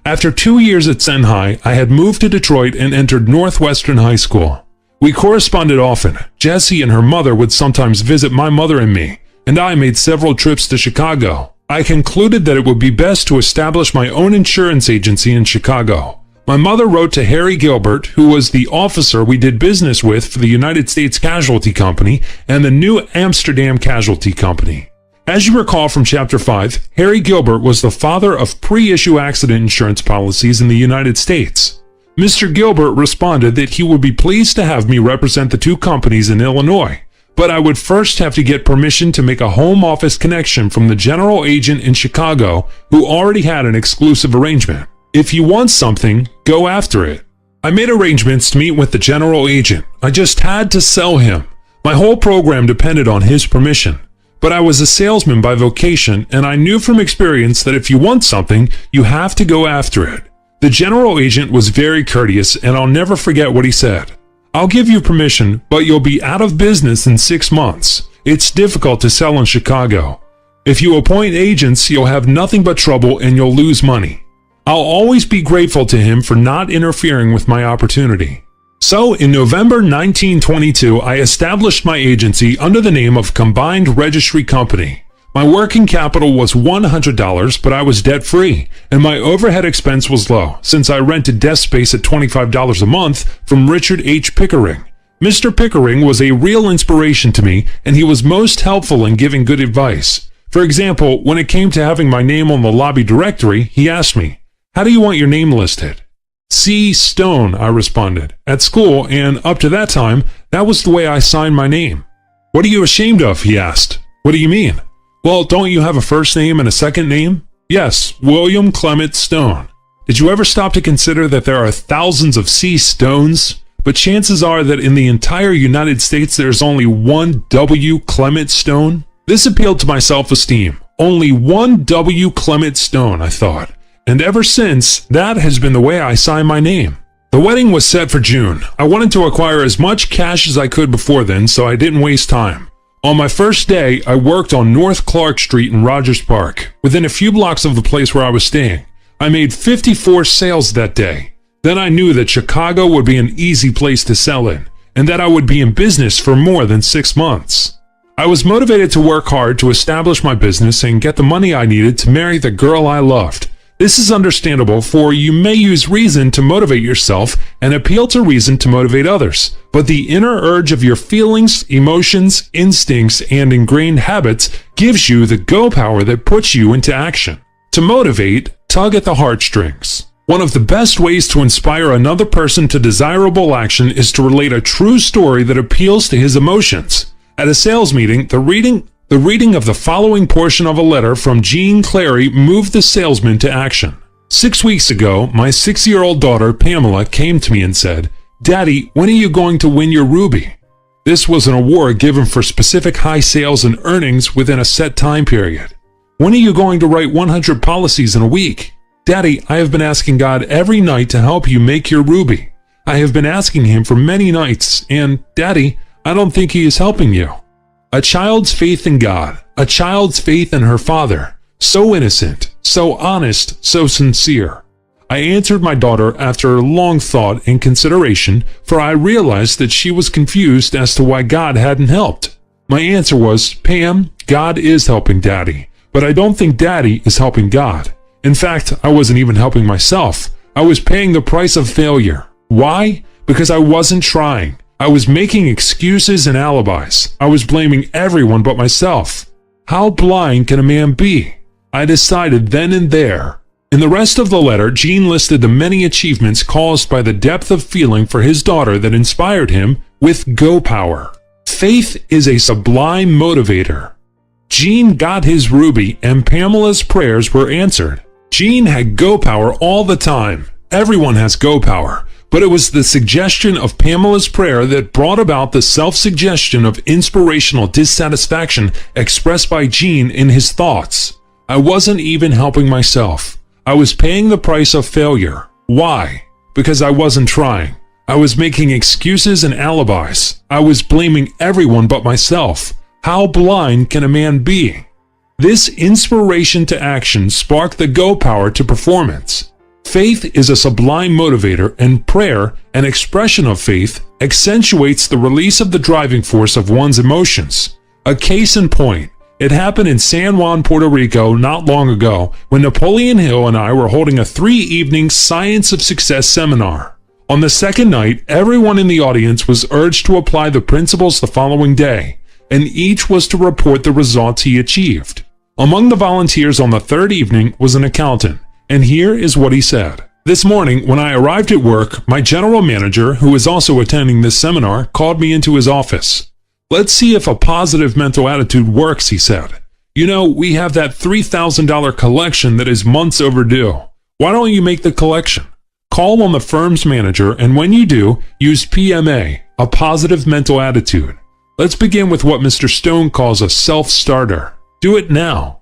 After 2 years at Senhai, I had moved to Detroit and entered Northwestern High School. We corresponded often. Jessie and her mother would sometimes visit my mother and me, and I made several trips to Chicago. I concluded that it would be best to establish my own insurance agency in Chicago. My mother wrote to Harry Gilbert, who was the officer we did business with for the United States Casualty Company and the New Amsterdam Casualty Company. As you recall from Chapter 5, Harry Gilbert was the father of pre-issue accident insurance policies in the United States. Mr. Gilbert responded that he would be pleased to have me represent the two companies in Illinois, but I would first have to get permission to make a home office connection from the general agent in Chicago who already had an exclusive arrangement. If you want something, go after it. I made arrangements to meet with the general agent. I just had to sell him. My whole program depended on his permission. But I was a salesman by vocation, and I knew from experience that if you want something, you have to go after it. The general agent was very courteous, and I'll never forget what he said. I'll give you permission, but you'll be out of business in 6 months. It's difficult to sell in Chicago. If you appoint agents, you'll have nothing but trouble and you'll lose money. I'll always be grateful to him for not interfering with my opportunity. So, in November 1922, I established my agency under the name of Combined Registry Company. My working capital was $100, but I was debt-free, and my overhead expense was low, since I rented desk space at $25 a month from Richard H. Pickering. Mr. Pickering was a real inspiration to me, and he was most helpful in giving good advice. For example, when it came to having my name on the lobby directory, he asked me, "How do you want your name listed?" C. Stone, I responded. At school, and up to that time, that was the way I signed my name. "What are you ashamed of?" he asked. "What do you mean?" "Well, don't you have a first name and a second name?" "Yes, William Clement Stone." "Did you ever stop to consider that there are thousands of C. Stones? But chances are that in the entire United States there's only one W. Clement Stone?" This appealed to my self-esteem. Only one W. Clement Stone, I thought. And ever since, that has been the way I sign my name. The wedding was set for June. I wanted to acquire as much cash as I could before then, so I didn't waste time. On my first day, I worked on North Clark Street in Rogers Park, within a few blocks of the place where I was staying. I made 54 sales that day. Then I knew that Chicago would be an easy place to sell in, and that I would be in business for more than 6 months. I was motivated to work hard to establish my business and get the money I needed to marry the girl I loved. This is understandable, for you may use reason to motivate yourself and appeal to reason to motivate others. But the inner urge of your feelings, emotions, instincts, and ingrained habits gives you the go power that puts you into action. To motivate, tug at the heartstrings. One of the best ways to inspire another person to desirable action is to relate a true story that appeals to his emotions. At a sales meeting, the reading of the following portion of a letter from Jean Clary moved the salesman to action. 6 weeks ago, my 6-year-old daughter, Pamela, came to me and said, "Daddy, when are you going to win your Ruby?" This was an award given for specific high sales and earnings within a set time period. "When are you going to write 100 policies in a week?" "Daddy, I have been asking God every night to help you make your Ruby. I have been asking him for many nights, and, Daddy, I don't think he is helping you." A child's faith in God, a child's faith in her father, so innocent, so honest, so sincere. I answered my daughter after long thought and consideration, for I realized that she was confused as to why God hadn't helped. My answer was, "Pam, God is helping Daddy, but I don't think Daddy is helping God. In fact, I wasn't even helping myself. I was paying the price of failure. Why? Because I wasn't trying. I was making excuses and alibis. I was blaming everyone but myself. How blind can a man be? I decided then and there." In the rest of the letter, Gene listed the many achievements caused by the depth of feeling for his daughter that inspired him with go power. Faith is a sublime motivator. Gene got his Ruby, and Pamela's prayers were answered. Gene had go power all the time. Everyone has go power. But it was the suggestion of Pamela's prayer that brought about the self-suggestion of inspirational dissatisfaction expressed by Gene in his thoughts. I wasn't even helping myself. I was paying the price of failure. Why? Because I wasn't trying. I was making excuses and alibis. I was blaming everyone but myself. How blind can a man be? This inspiration to action sparked the go power to performance. Faith is a sublime motivator, and prayer, an expression of faith, accentuates the release of the driving force of one's emotions. A case in point, it happened in San Juan, Puerto Rico not long ago when Napoleon Hill and I were holding a 3-evening Science of Success seminar. On the second night, everyone in the audience was urged to apply the principles the following day, and each was to report the results he achieved. Among the volunteers on the third evening was an accountant. And here is what he said. "This morning, when I arrived at work, my general manager, who is also attending this seminar, called me into his office. 'Let's see if a positive mental attitude works,' he said. 'You know, we have that $3,000 collection that is months overdue. Why don't you make the collection? Call on the firm's manager, and when you do, use PMA, a positive mental attitude. Let's begin with what Mr. Stone calls a self-starter. Do it now.'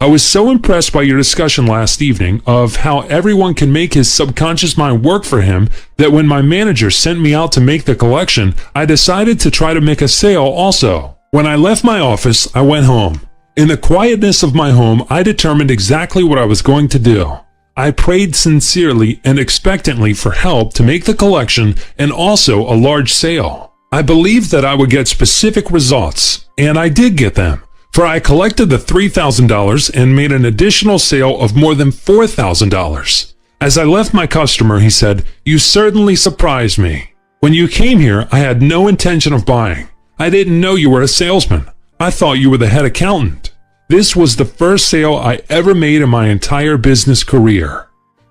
I was so impressed by your discussion last evening of how everyone can make his subconscious mind work for him that when my manager sent me out to make the collection, I decided to try to make a sale also. When I left my office, I went home. In the quietness of my home, I determined exactly what I was going to do. I prayed sincerely and expectantly for help to make the collection and also a large sale. I believed that I would get specific results, and I did get them. For I collected the $3,000 and made an additional sale of more than $4,000. As I left my customer, he said, 'You certainly surprised me. When you came here, I had no intention of buying. I didn't know you were a salesman. I thought you were the head accountant.' This was the first sale I ever made in my entire business career.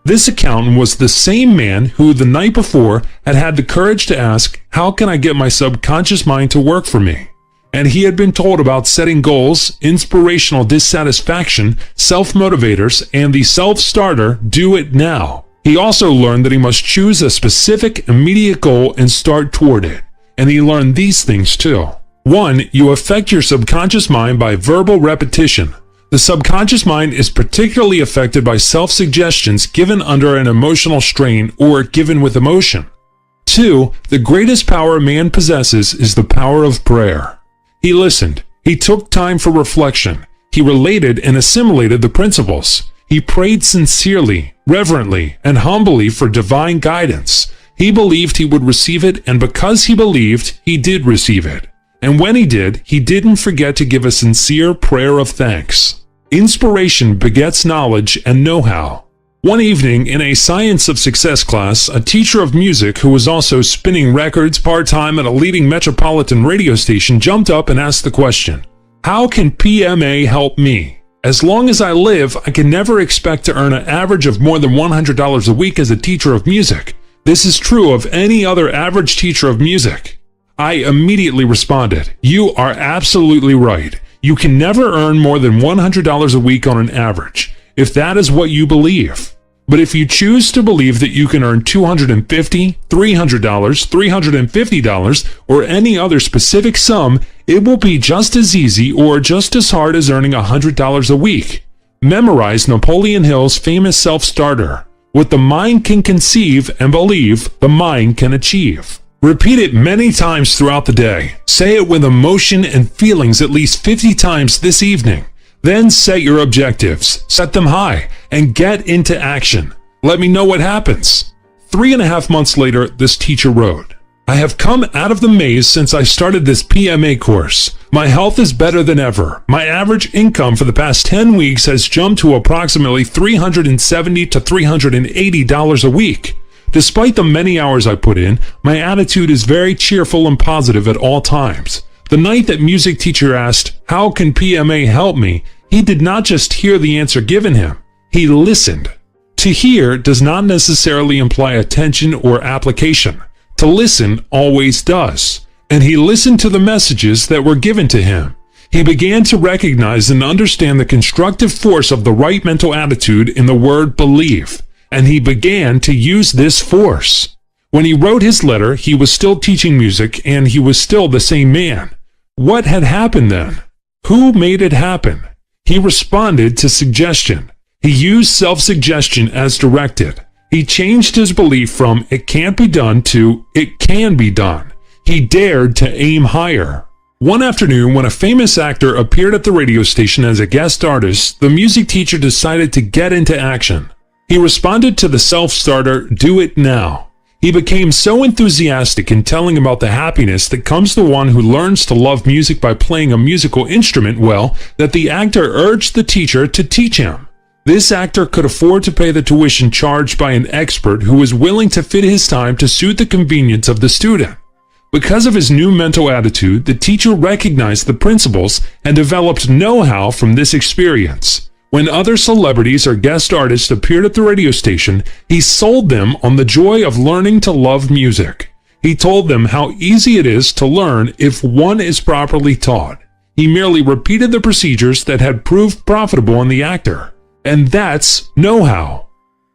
This accountant was the same man who the night before had had the courage to ask, 'How can I get my subconscious mind to work for me?' And he had been told about setting goals, inspirational dissatisfaction, self-motivators, and the self-starter, do it now. He also learned that he must choose a specific, immediate goal and start toward it. And he learned these things too. 1. You affect your subconscious mind by verbal repetition. The subconscious mind is particularly affected by self-suggestions given under an emotional strain or given with emotion. 2. The greatest power man possesses is the power of prayer. He listened. He took time for reflection. He related and assimilated the principles. He prayed sincerely, reverently, and humbly for divine guidance. He believed he would receive it, and because he believed, he did receive it. And when he did, he didn't forget to give a sincere prayer of thanks. Inspiration begets knowledge and know-how. One evening, in a Science of Success class, a teacher of music who was also spinning records part-time at a leading metropolitan radio station jumped up and asked the question, "How can PMA help me? As long as I live, I can never expect to earn an average of more than $100 a week as a teacher of music. This is true of any other average teacher of music." I immediately responded, "You are absolutely right. You can never earn more than $100 a week on an average, if that is what you believe. But if you choose to believe that you can earn $250, $300, $350, or any other specific sum, it will be just as easy or just as hard as earning $100 a week. Memorize Napoleon Hill's famous self-starter. What the mind can conceive and believe, the mind can achieve. Repeat it many times throughout the day. Say it with emotion and feelings at least 50 times this evening. Then set your objectives, set them high, and get into action. Let me know what happens. 3.5 months later, this teacher wrote, I have come out of the maze since I started this PMA course. My health is better than ever. My average income for the past 10 weeks has jumped to approximately $370 to $380 a week. Despite the many hours I put in, my attitude is very cheerful and positive at all times. The night that music teacher asked, how can PMA help me? He did not just hear the answer given him. He listened. To hear does not necessarily imply attention or application. To listen always does. And he listened to the messages that were given to him. He began to recognize and understand the constructive force of the right mental attitude in the word believe. And he began to use this force. When he wrote his letter, he was still teaching music and he was still the same man. What had happened then? Who made it happen? He responded to suggestion. He used self-suggestion as directed. He changed his belief from it can't be done to it can be done. He dared to aim higher. One afternoon, when a famous actor appeared at the radio station as a guest artist, the music teacher decided to get into action. He responded to the self-starter, do it now. He became so enthusiastic in telling about the happiness that comes to one who learns to love music by playing a musical instrument well that the actor urged the teacher to teach him. This actor could afford to pay the tuition charged by an expert who was willing to fit his time to suit the convenience of the student. Because of his new mental attitude, the teacher recognized the principles and developed know-how from this experience. When other celebrities or guest artists appeared at the radio station, he sold them on the joy of learning to love music. He told them how easy it is to learn if one is properly taught. He merely repeated the procedures that had proved profitable in the actor. And that's know-how.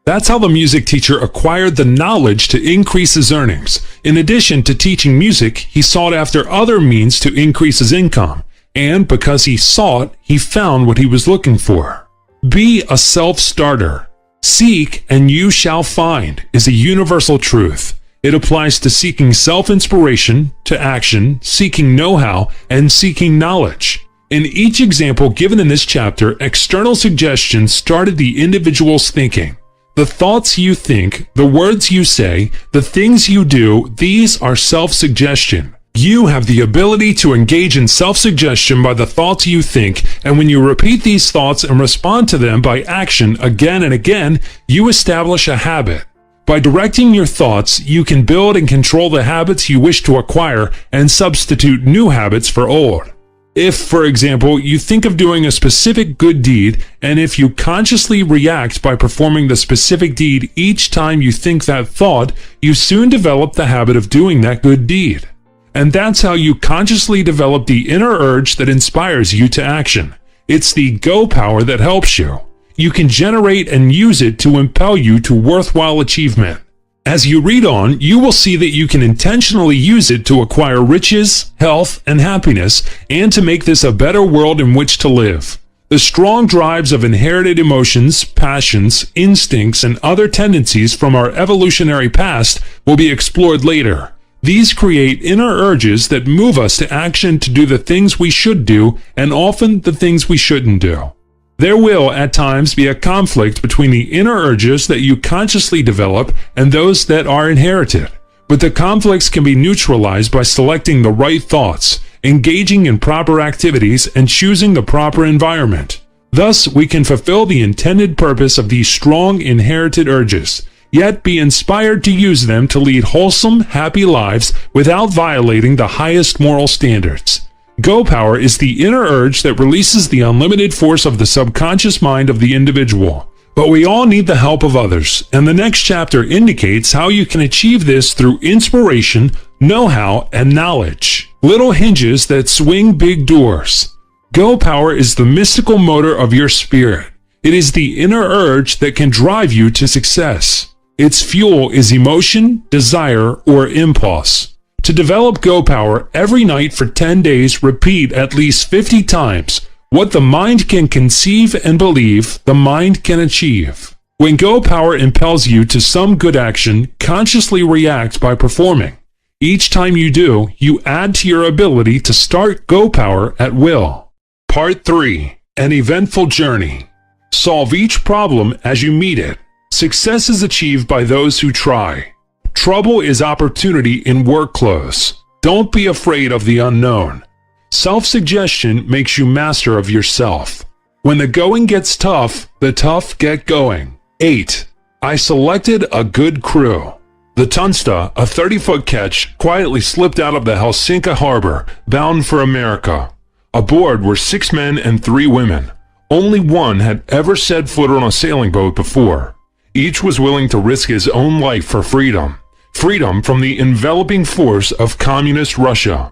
That's how the music teacher acquired the knowledge to increase his earnings. In addition to teaching music, he sought after other means to increase his income. And because he sought, he found what he was looking for. Be a self-starter. Seek and you shall find is a universal truth. It applies to seeking self-inspiration, to action, seeking know-how, and seeking knowledge. In each example given in this chapter, external suggestions started the individual's thinking. The thoughts you think, the words you say, the things you do, these are self-suggestion. You have the ability to engage in self-suggestion by the thoughts you think, and when you repeat these thoughts and respond to them by action again and again, you establish a habit. By directing your thoughts, you can build and control the habits you wish to acquire and substitute new habits for old. If, for example, you think of doing a specific good deed, and if you consciously react by performing the specific deed each time you think that thought, you soon develop the habit of doing that good deed. And that's how you consciously develop the inner urge that inspires you to action. It's the go power that helps you. You can generate and use it to impel you to worthwhile achievement. As you read on, you will see that you can intentionally use it to acquire riches, health, and happiness, and to make this a better world in which to live. The strong drives of inherited emotions, passions, instincts, and other tendencies from our evolutionary past will be explored later. These create inner urges that move us to action to do the things we should do and often the things we shouldn't do. There will, at times, be a conflict between the inner urges that you consciously develop and those that are inherited. But the conflicts can be neutralized by selecting the right thoughts, engaging in proper activities, and choosing the proper environment. Thus, we can fulfill the intended purpose of these strong inherited urges, yet be inspired to use them to lead wholesome, happy lives without violating the highest moral standards. Go power is the inner urge that releases the unlimited force of the subconscious mind of the individual. But we all need the help of others, and the next chapter indicates how you can achieve this through inspiration, know-how, and knowledge. Little hinges that swing big doors. Go power is the mystical motor of your spirit. It is the inner urge that can drive you to success. Its fuel is emotion, desire, or impulse. To develop Go Power, every night for 10 days, repeat at least 50 times. What the mind can conceive and believe, the mind can achieve. When Go Power impels you to some good action, consciously react by performing. Each time you do, you add to your ability to start Go Power at will. Part 3. An eventful journey. Solve each problem as you meet it. Success is achieved by those who try. Trouble is opportunity in work clothes. Don't be afraid of the unknown. Self-suggestion makes you master of yourself. When the going gets tough, the tough get going. 8. I selected a good crew. The Tunsta, a 30-foot ketch, quietly slipped out of the Helsinki harbor, bound for America. Aboard were 6 men and 3 women. Only one had ever set foot on a sailing boat before. Each was willing to risk his own life for freedom. Freedom from the enveloping force of communist Russia.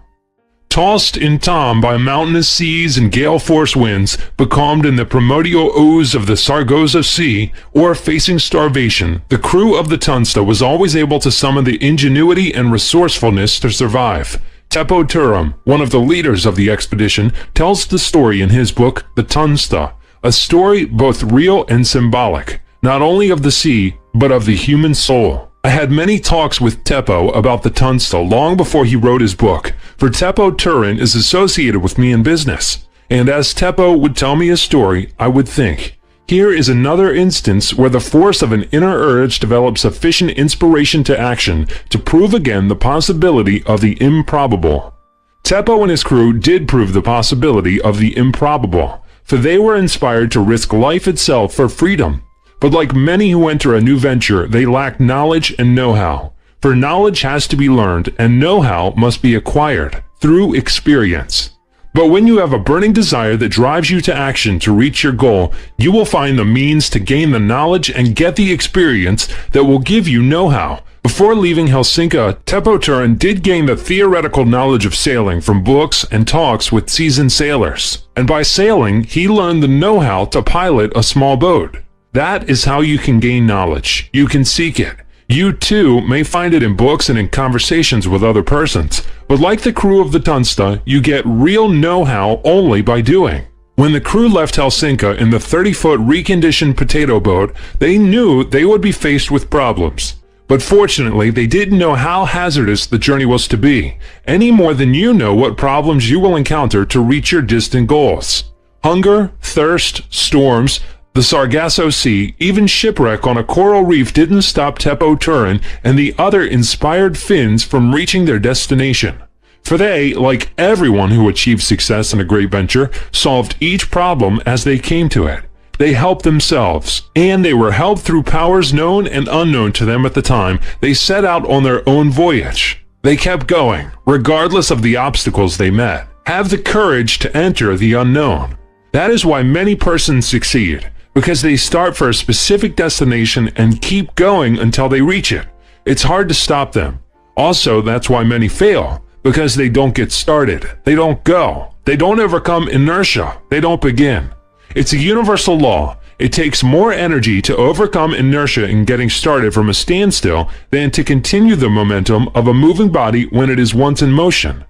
Tossed in time by mountainous seas and gale-force winds, becalmed in the primordial ooze of the Sargasso Sea, or facing starvation, the crew of the Tunsta was always able to summon the ingenuity and resourcefulness to survive. Teppo Turam, one of the leaders of the expedition, tells the story in his book, The Tunsta, a story both real and symbolic, not only of the sea, but of the human soul. I had many talks with Teppo about the Tunsta long before he wrote his book, for Teppo Turin is associated with me in business. And as Teppo would tell me his story, I would think, here is another instance where the force of an inner urge develops sufficient inspiration to action to prove again the possibility of the improbable. Teppo and his crew did prove the possibility of the improbable, for they were inspired to risk life itself for freedom. But like many who enter a new venture, they lack knowledge and know-how. For knowledge has to be learned, and know-how must be acquired through experience. But when you have a burning desire that drives you to action to reach your goal, you will find the means to gain the knowledge and get the experience that will give you know-how. Before leaving Helsinki, Teppo Turin did gain the theoretical knowledge of sailing from books and talks with seasoned sailors. And by sailing, he learned the know-how to pilot a small boat. That is how you can gain knowledge. You can seek it. You too may find it in books and in conversations with other persons. But like the crew of the Tunsta, you get real know-how only by doing. When the crew left Helsinki in the 30-foot reconditioned potato boat, they knew they would be faced with problems. But fortunately, they didn't know how hazardous the journey was to be, any more than you know what problems you will encounter to reach your distant goals. Hunger, thirst, storms, the Sargasso Sea, even shipwreck on a coral reef didn't stop Teppo Turin and the other inspired Finns from reaching their destination. For they, like everyone who achieved success in a great venture, solved each problem as they came to it. They helped themselves, and they were helped through powers known and unknown to them at the time they set out on their own voyage. They kept going, regardless of the obstacles they met. Have the courage to enter the unknown. That is why many persons succeed, because they start for a specific destination and keep going until they reach it. It's hard to stop them. Also, that's why many fail, because they don't get started. They don't go. They don't overcome inertia. They don't begin. It's a universal law. It takes more energy to overcome inertia in getting started from a standstill than to continue the momentum of a moving body when it is once in motion.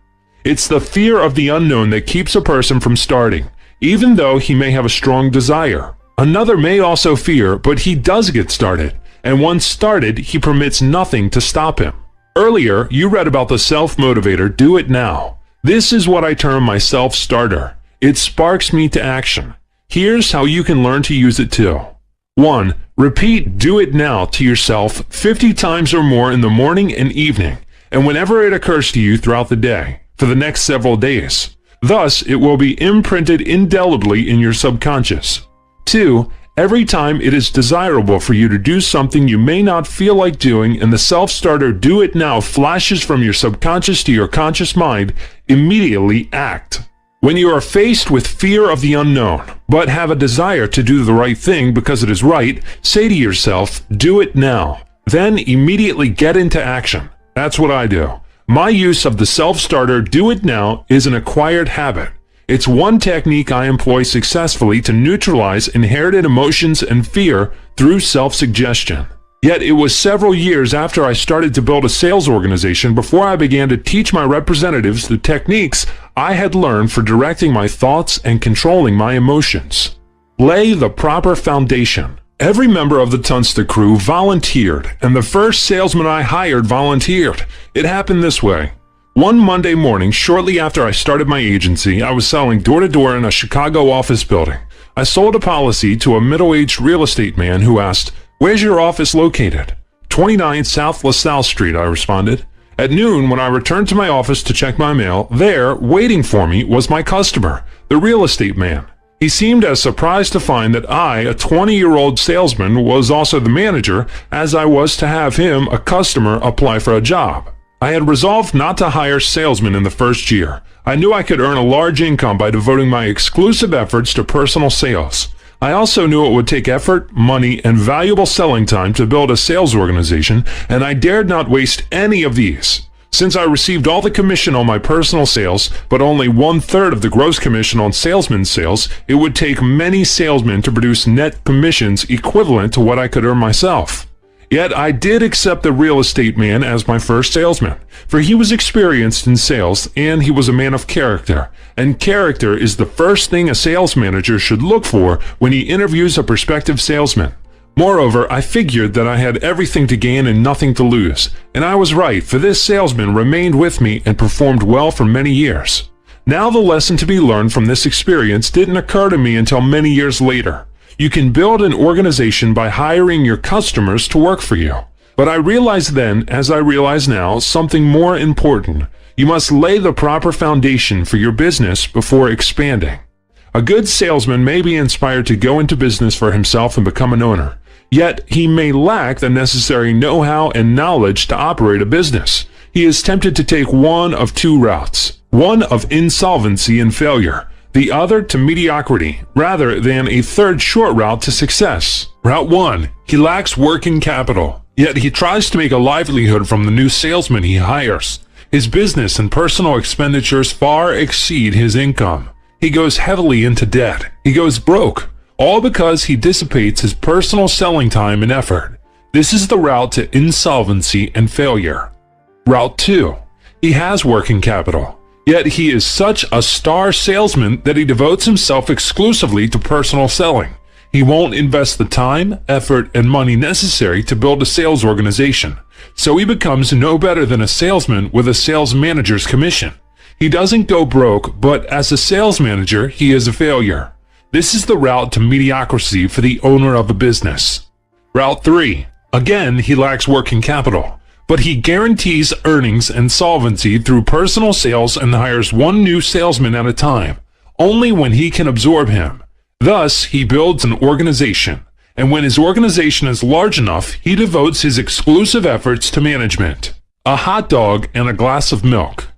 It's the fear of the unknown that keeps a person from starting, even though he may have a strong desire. Another may also fear, but he does get started, and once started, he permits nothing to stop him. Earlier, you read about the self-motivator, Do It Now. This is what I term my self-starter. It sparks me to action. Here's how you can learn to use it too. 1. Repeat Do It Now to yourself 50 times or more in the morning and evening, and whenever it occurs to you throughout the day, for the next several days. Thus, it will be imprinted indelibly in your subconscious. 2. Every time it is desirable for you to do something you may not feel like doing and the self-starter Do It Now flashes from your subconscious to your conscious mind, immediately act. When you are faced with fear of the unknown, but have a desire to do the right thing because it is right, say to yourself, Do it now. Then immediately get into action. That's what I do. My use of the self-starter Do It Now is an acquired habit. It's one technique I employ successfully to neutralize inherited emotions and fear through self-suggestion. Yet it was several years after I started to build a sales organization before I began to teach my representatives the techniques I had learned for directing my thoughts and controlling my emotions. Lay the proper foundation. Every member of the Tunster crew volunteered, and the first salesman I hired volunteered. It happened this way. One Monday morning, shortly after I started my agency, I was selling door-to-door in a Chicago office building. I sold a policy to a middle-aged real estate man who asked, "Where's your office located?" 29 South LaSalle Street, I responded. At noon, when I returned to my office to check my mail, there, waiting for me, was my customer, the real estate man. He seemed as surprised to find that I, a 20-year-old salesman, was also the manager, as I was to have him, a customer, apply for a job. I had resolved not to hire salesmen in the first year. I knew I could earn a large income by devoting my exclusive efforts to personal sales. I also knew it would take effort, money, and valuable selling time to build a sales organization, and I dared not waste any of these. Since I received all the commission on my personal sales, but only 1/3 of the gross commission on salesmen's sales, it would take many salesmen to produce net commissions equivalent to what I could earn myself. Yet I did accept the real estate man as my first salesman, for he was experienced in sales and he was a man of character, and character is the first thing a sales manager should look for when he interviews a prospective salesman. Moreover, I figured that I had everything to gain and nothing to lose, and I was right, for this salesman remained with me and performed well for many years. Now the lesson to be learned from this experience didn't occur to me until many years later. You can build an organization by hiring your customers to work for you. But I realized then, as I realize now, something more important. You must lay the proper foundation for your business before expanding. A good salesman may be inspired to go into business for himself and become an owner. Yet he may lack the necessary know-how and knowledge to operate a business. He is tempted to take one of two routes. One of insolvency and failure. The other to mediocrity, rather than a third short route to success. Route 1. He lacks working capital, yet he tries to make a livelihood from the new salesman he hires. His business and personal expenditures far exceed his income. He goes heavily into debt. He goes broke, all because he dissipates his personal selling time and effort. This is the route to insolvency and failure. Route 2. He has working capital. Yet he is such a star salesman that he devotes himself exclusively to personal selling. He won't invest the time, effort, and money necessary to build a sales organization. So he becomes no better than a salesman with a sales manager's commission. He doesn't go broke, but as a sales manager, he is a failure. This is the route to mediocrity for the owner of a business. Route 3. Again, he lacks working capital. But he guarantees earnings and solvency through personal sales and hires one new salesman at a time, only when he can absorb him. Thus, he builds an organization, and when his organization is large enough, he devotes his exclusive efforts to management. A hot dog and a glass of milk.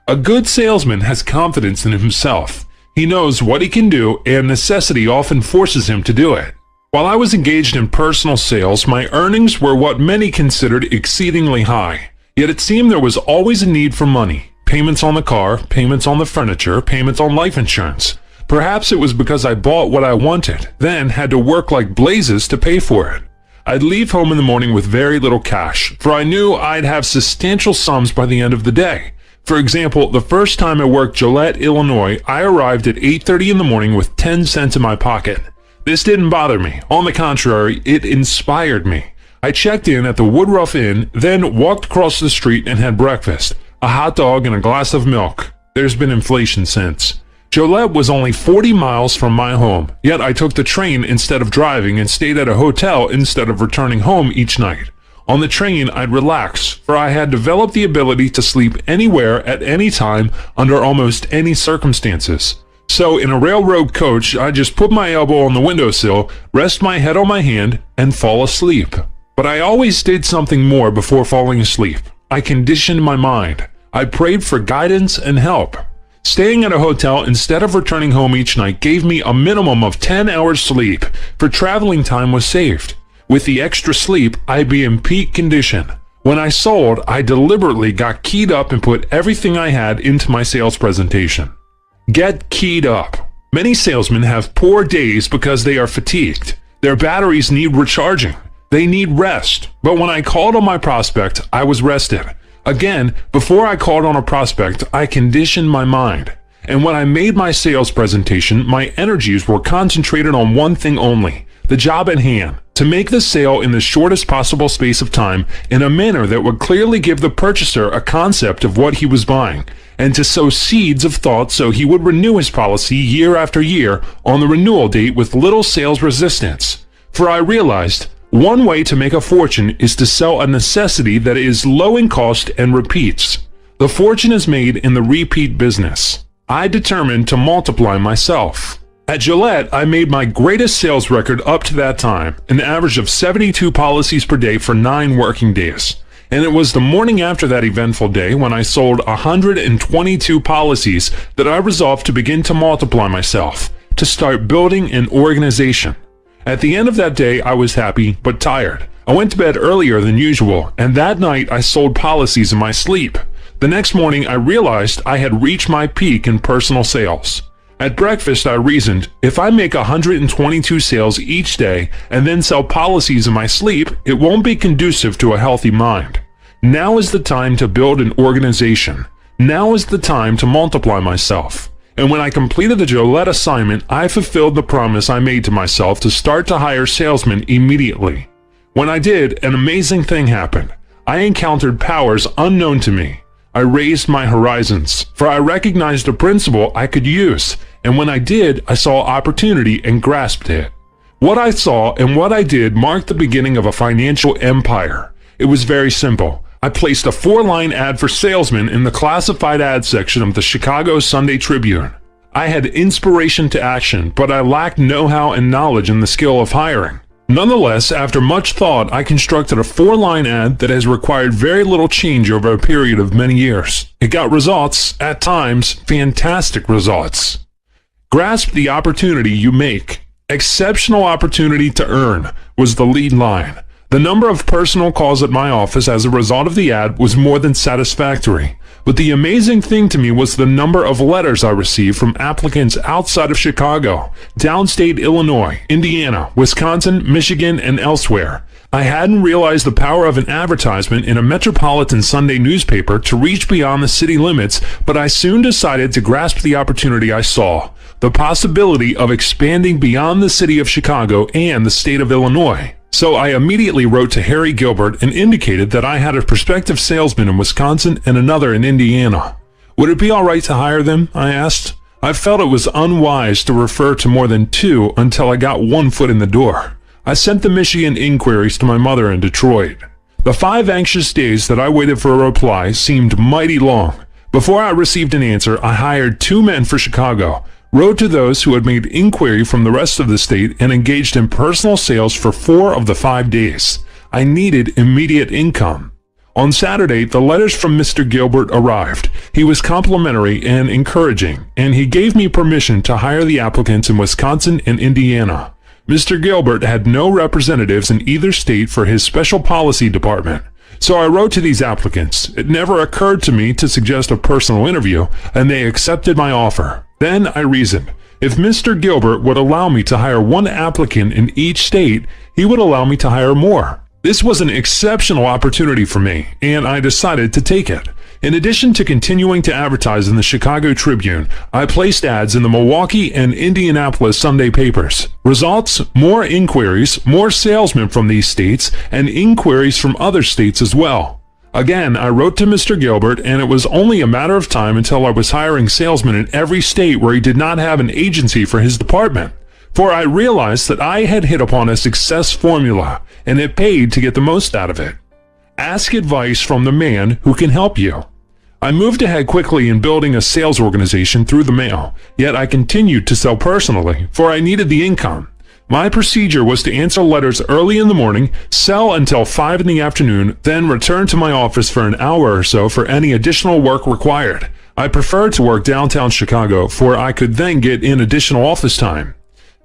A good salesman has confidence in himself. He knows what he can do, and necessity often forces him to do it. While I was engaged in personal sales, my earnings were what many considered exceedingly high. Yet it seemed there was always a need for money. Payments on the car, payments on the furniture, payments on life insurance. Perhaps it was because I bought what I wanted, then had to work like blazes to pay for it. I'd leave home in the morning with very little cash, for I knew I'd have substantial sums by the end of the day. For example, the first time I worked Gillette, Illinois, I arrived at 8:30 in the morning with 10 cents in my pocket. This didn't bother me. On the contrary, it inspired me. I checked in at the Woodruff Inn, then walked across the street and had breakfast, a hot dog and a glass of milk. There's been inflation since. Gillette was only 40 miles from my home, yet I took the train instead of driving and stayed at a hotel instead of returning home each night. On the train, I'd relax, for I had developed the ability to sleep anywhere at any time under almost any circumstances. So in a railroad coach, I just put my elbow on the windowsill, rest my head on my hand, and fall asleep. But I always did something more before falling asleep. I conditioned my mind. I prayed for guidance and help. Staying at a hotel instead of returning home each night gave me a minimum of 10 hours sleep, for traveling time was saved. With the extra sleep, I'd be in peak condition. When I sold, I deliberately got keyed up and put everything I had into my sales presentation. Get keyed up. Many salesmen have poor days because they are fatigued. Their batteries need recharging. They need rest. But when I called on my prospect, I was rested. Again, before I called on a prospect, I conditioned my mind. And when I made my sales presentation, my energies were concentrated on one thing only, the job at hand, to make the sale in the shortest possible space of time in a manner that would clearly give the purchaser a concept of what he was buying, and to sow seeds of thought so he would renew his policy year after year on the renewal date with little sales resistance. For I realized, one way to make a fortune is to sell a necessity that is low in cost and repeats. The fortune is made in the repeat business. I determined to multiply myself. At Gillette, I made my greatest sales record up to that time, an average of 72 policies per day for 9 working days. And it was the morning after that eventful day when I sold 122 policies that I resolved to begin to multiply myself, to start building an organization. At the end of that day, I was happy but tired. I went to bed earlier than usual, and that night I sold policies in my sleep. The next morning, I realized I had reached my peak in personal sales. At breakfast, I reasoned, if I make 122 sales each day and then sell policies in my sleep, it won't be conducive to a healthy mind. Now is the time to build an organization. Now is the time to multiply myself. And when I completed the Gillette assignment, I fulfilled the promise I made to myself to start to hire salesmen immediately. When I did, an amazing thing happened. I encountered powers unknown to me. I raised my horizons, for I recognized a principle I could use, and when I did, I saw opportunity and grasped it. What I saw and what I did marked the beginning of a financial empire. It was very simple. I placed a 4-line ad for salesmen in the classified ad section of the Chicago Sunday Tribune. I had inspiration to action, but I lacked know-how and knowledge in the skill of hiring. Nonetheless, after much thought, I constructed a 4-line ad that has required very little change over a period of many years. It got results, at times, fantastic results. Grasp the opportunity you make. Exceptional opportunity to earn was the lead line. The number of personal calls at my office as a result of the ad was more than satisfactory. But the amazing thing to me was the number of letters I received from applicants outside of Chicago, downstate Illinois, Indiana, Wisconsin, Michigan, and elsewhere. I hadn't realized the power of an advertisement in a metropolitan Sunday newspaper to reach beyond the city limits, but I soon decided to grasp the opportunity I saw, the possibility of expanding beyond the city of Chicago and the state of Illinois. So I immediately wrote to Harry Gilbert and indicated that I had a prospective salesman in Wisconsin and another in Indiana. Would it be all right to hire them? I asked. I felt it was unwise to refer to more than 2 until I got one foot in the door. I sent the Michigan inquiries to my mother in Detroit. The 5 anxious days that I waited for a reply seemed mighty long. Before I received an answer, I hired 2 men for Chicago, wrote to those who had made inquiry from the rest of the state, and engaged in personal sales for 4 of the 5 days. I needed immediate income. On Saturday, the letters from Mr. Gilbert arrived. He was complimentary and encouraging, and he gave me permission to hire the applicants in Wisconsin and Indiana. Mr. Gilbert had no representatives in either state for his special policy department. So I wrote to these applicants. It never occurred to me to suggest a personal interview, and they accepted my offer. Then I reasoned, if Mr. Gilbert would allow me to hire 1 applicant in each state, he would allow me to hire more. This was an exceptional opportunity for me, and I decided to take it. In addition to continuing to advertise in the Chicago Tribune, I placed ads in the Milwaukee and Indianapolis Sunday papers. Results: more inquiries, more salesmen from these states, and inquiries from other states as well. Again, I wrote to Mr. Gilbert, and it was only a matter of time until I was hiring salesmen in every state where he did not have an agency for his department. For I realized that I had hit upon a success formula, and it paid to get the most out of it. Ask advice from the man who can help you. I moved ahead quickly in building a sales organization through the mail, yet I continued to sell personally, for I needed the income. My procedure was to answer letters early in the morning, sell until 5 in the afternoon, then return to my office for an hour or so for any additional work required. I preferred to work downtown Chicago, for I could then get in additional office time.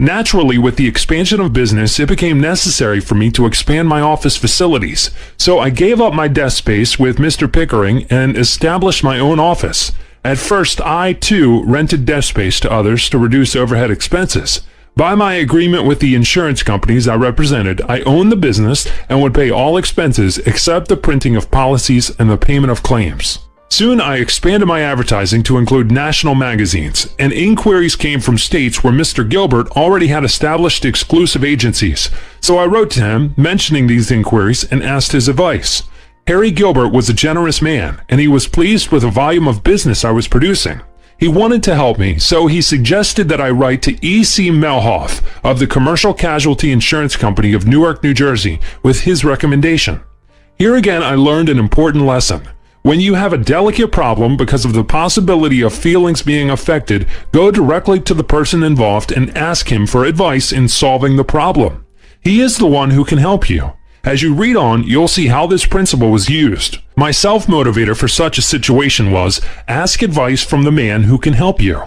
Naturally, with the expansion of business, it became necessary for me to expand my office facilities, so I gave up my desk space with Mr. Pickering and established my own office. At first, I, too, rented desk space to others to reduce overhead expenses. By my agreement with the insurance companies I represented, I owned the business and would pay all expenses except the printing of policies and the payment of claims. Soon, I expanded my advertising to include national magazines, and inquiries came from states where Mr. Gilbert already had established exclusive agencies. So I wrote to him, mentioning these inquiries, and asked his advice. Harry Gilbert was a generous man, and he was pleased with the volume of business I was producing. He wanted to help me, so he suggested that I write to E.C. Melhoff of the Commercial Casualty Insurance Company of Newark, New Jersey, with his recommendation. Here again I learned an important lesson. When you have a delicate problem because of the possibility of feelings being affected, go directly to the person involved and ask him for advice in solving the problem. He is the one who can help you. As you read on, you'll see how this principle was used. My self-motivator for such a situation was, ask advice from the man who can help you.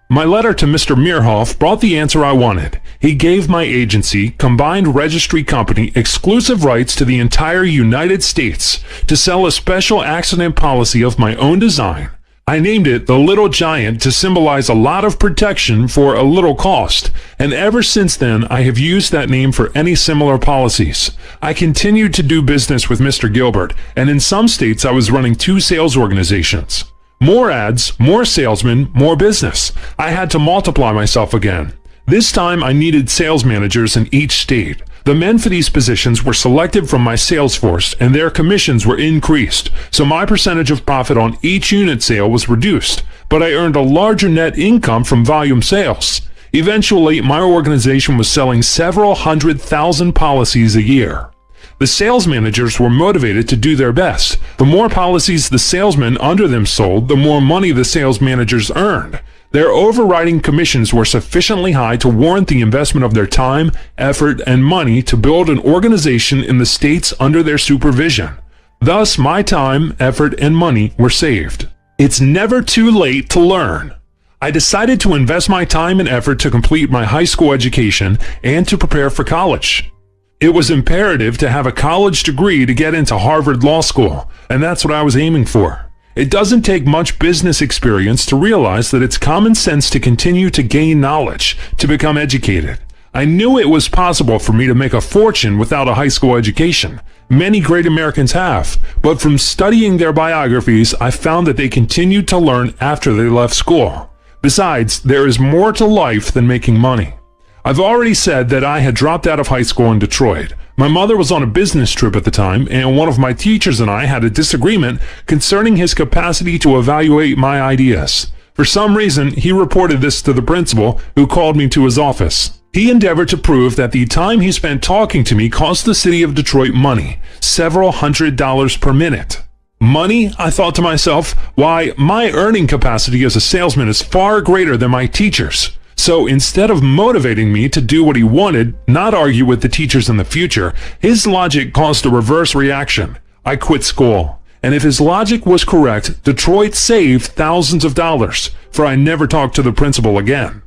My letter to Mr. Meerhoff brought the answer I wanted. He gave my agency, Combined Registry Company, exclusive rights to the entire United States to sell a special accident policy of my own design. I named it the Little Giant to symbolize a lot of protection for a little cost, and ever since then I have used that name for any similar policies. I continued to do business with Mr. Gilbert, and in some states I was running 2 sales organizations. More ads, more salesmen, more business. I had to multiply myself again. This time I needed sales managers in each state. The men for these positions were selected from my sales force, and their commissions were increased, so my percentage of profit on each unit sale was reduced, but I earned a larger net income from volume sales. Eventually, my organization was selling several 100,000 policies a year. The sales managers were motivated to do their best. The more policies the salesmen under them sold, the more money the sales managers earned. Their overriding commissions were sufficiently high to warrant the investment of their time, effort, and money to build an organization in the states under their supervision. Thus, my time, effort, and money were saved. It's never too late to learn. I decided to invest my time and effort to complete my high school education and to prepare for college. It was imperative to have a college degree to get into Harvard Law School, and that's what I was aiming for. It doesn't take much business experience to realize that it's common sense to continue to gain knowledge, to become educated. I knew it was possible for me to make a fortune without a high school education. Many great Americans have, but from studying their biographies, I found that they continued to learn after they left school. Besides, there is more to life than making money. I've already said that I had dropped out of high school in Detroit. My mother was on a business trip at the time, and one of my teachers and I had a disagreement concerning his capacity to evaluate my ideas. For some reason, he reported this to the principal, who called me to his office. He endeavored to prove that the time he spent talking to me cost the city of Detroit money, several $100s per minute. Money? I thought to myself, why, my earning capacity as a salesman is far greater than my teacher's. So instead of motivating me to do what he wanted, not argue with the teachers in the future, his logic caused a reverse reaction. I quit school. And if his logic was correct, Detroit saved thousands of dollars, for I never talked to the principal again.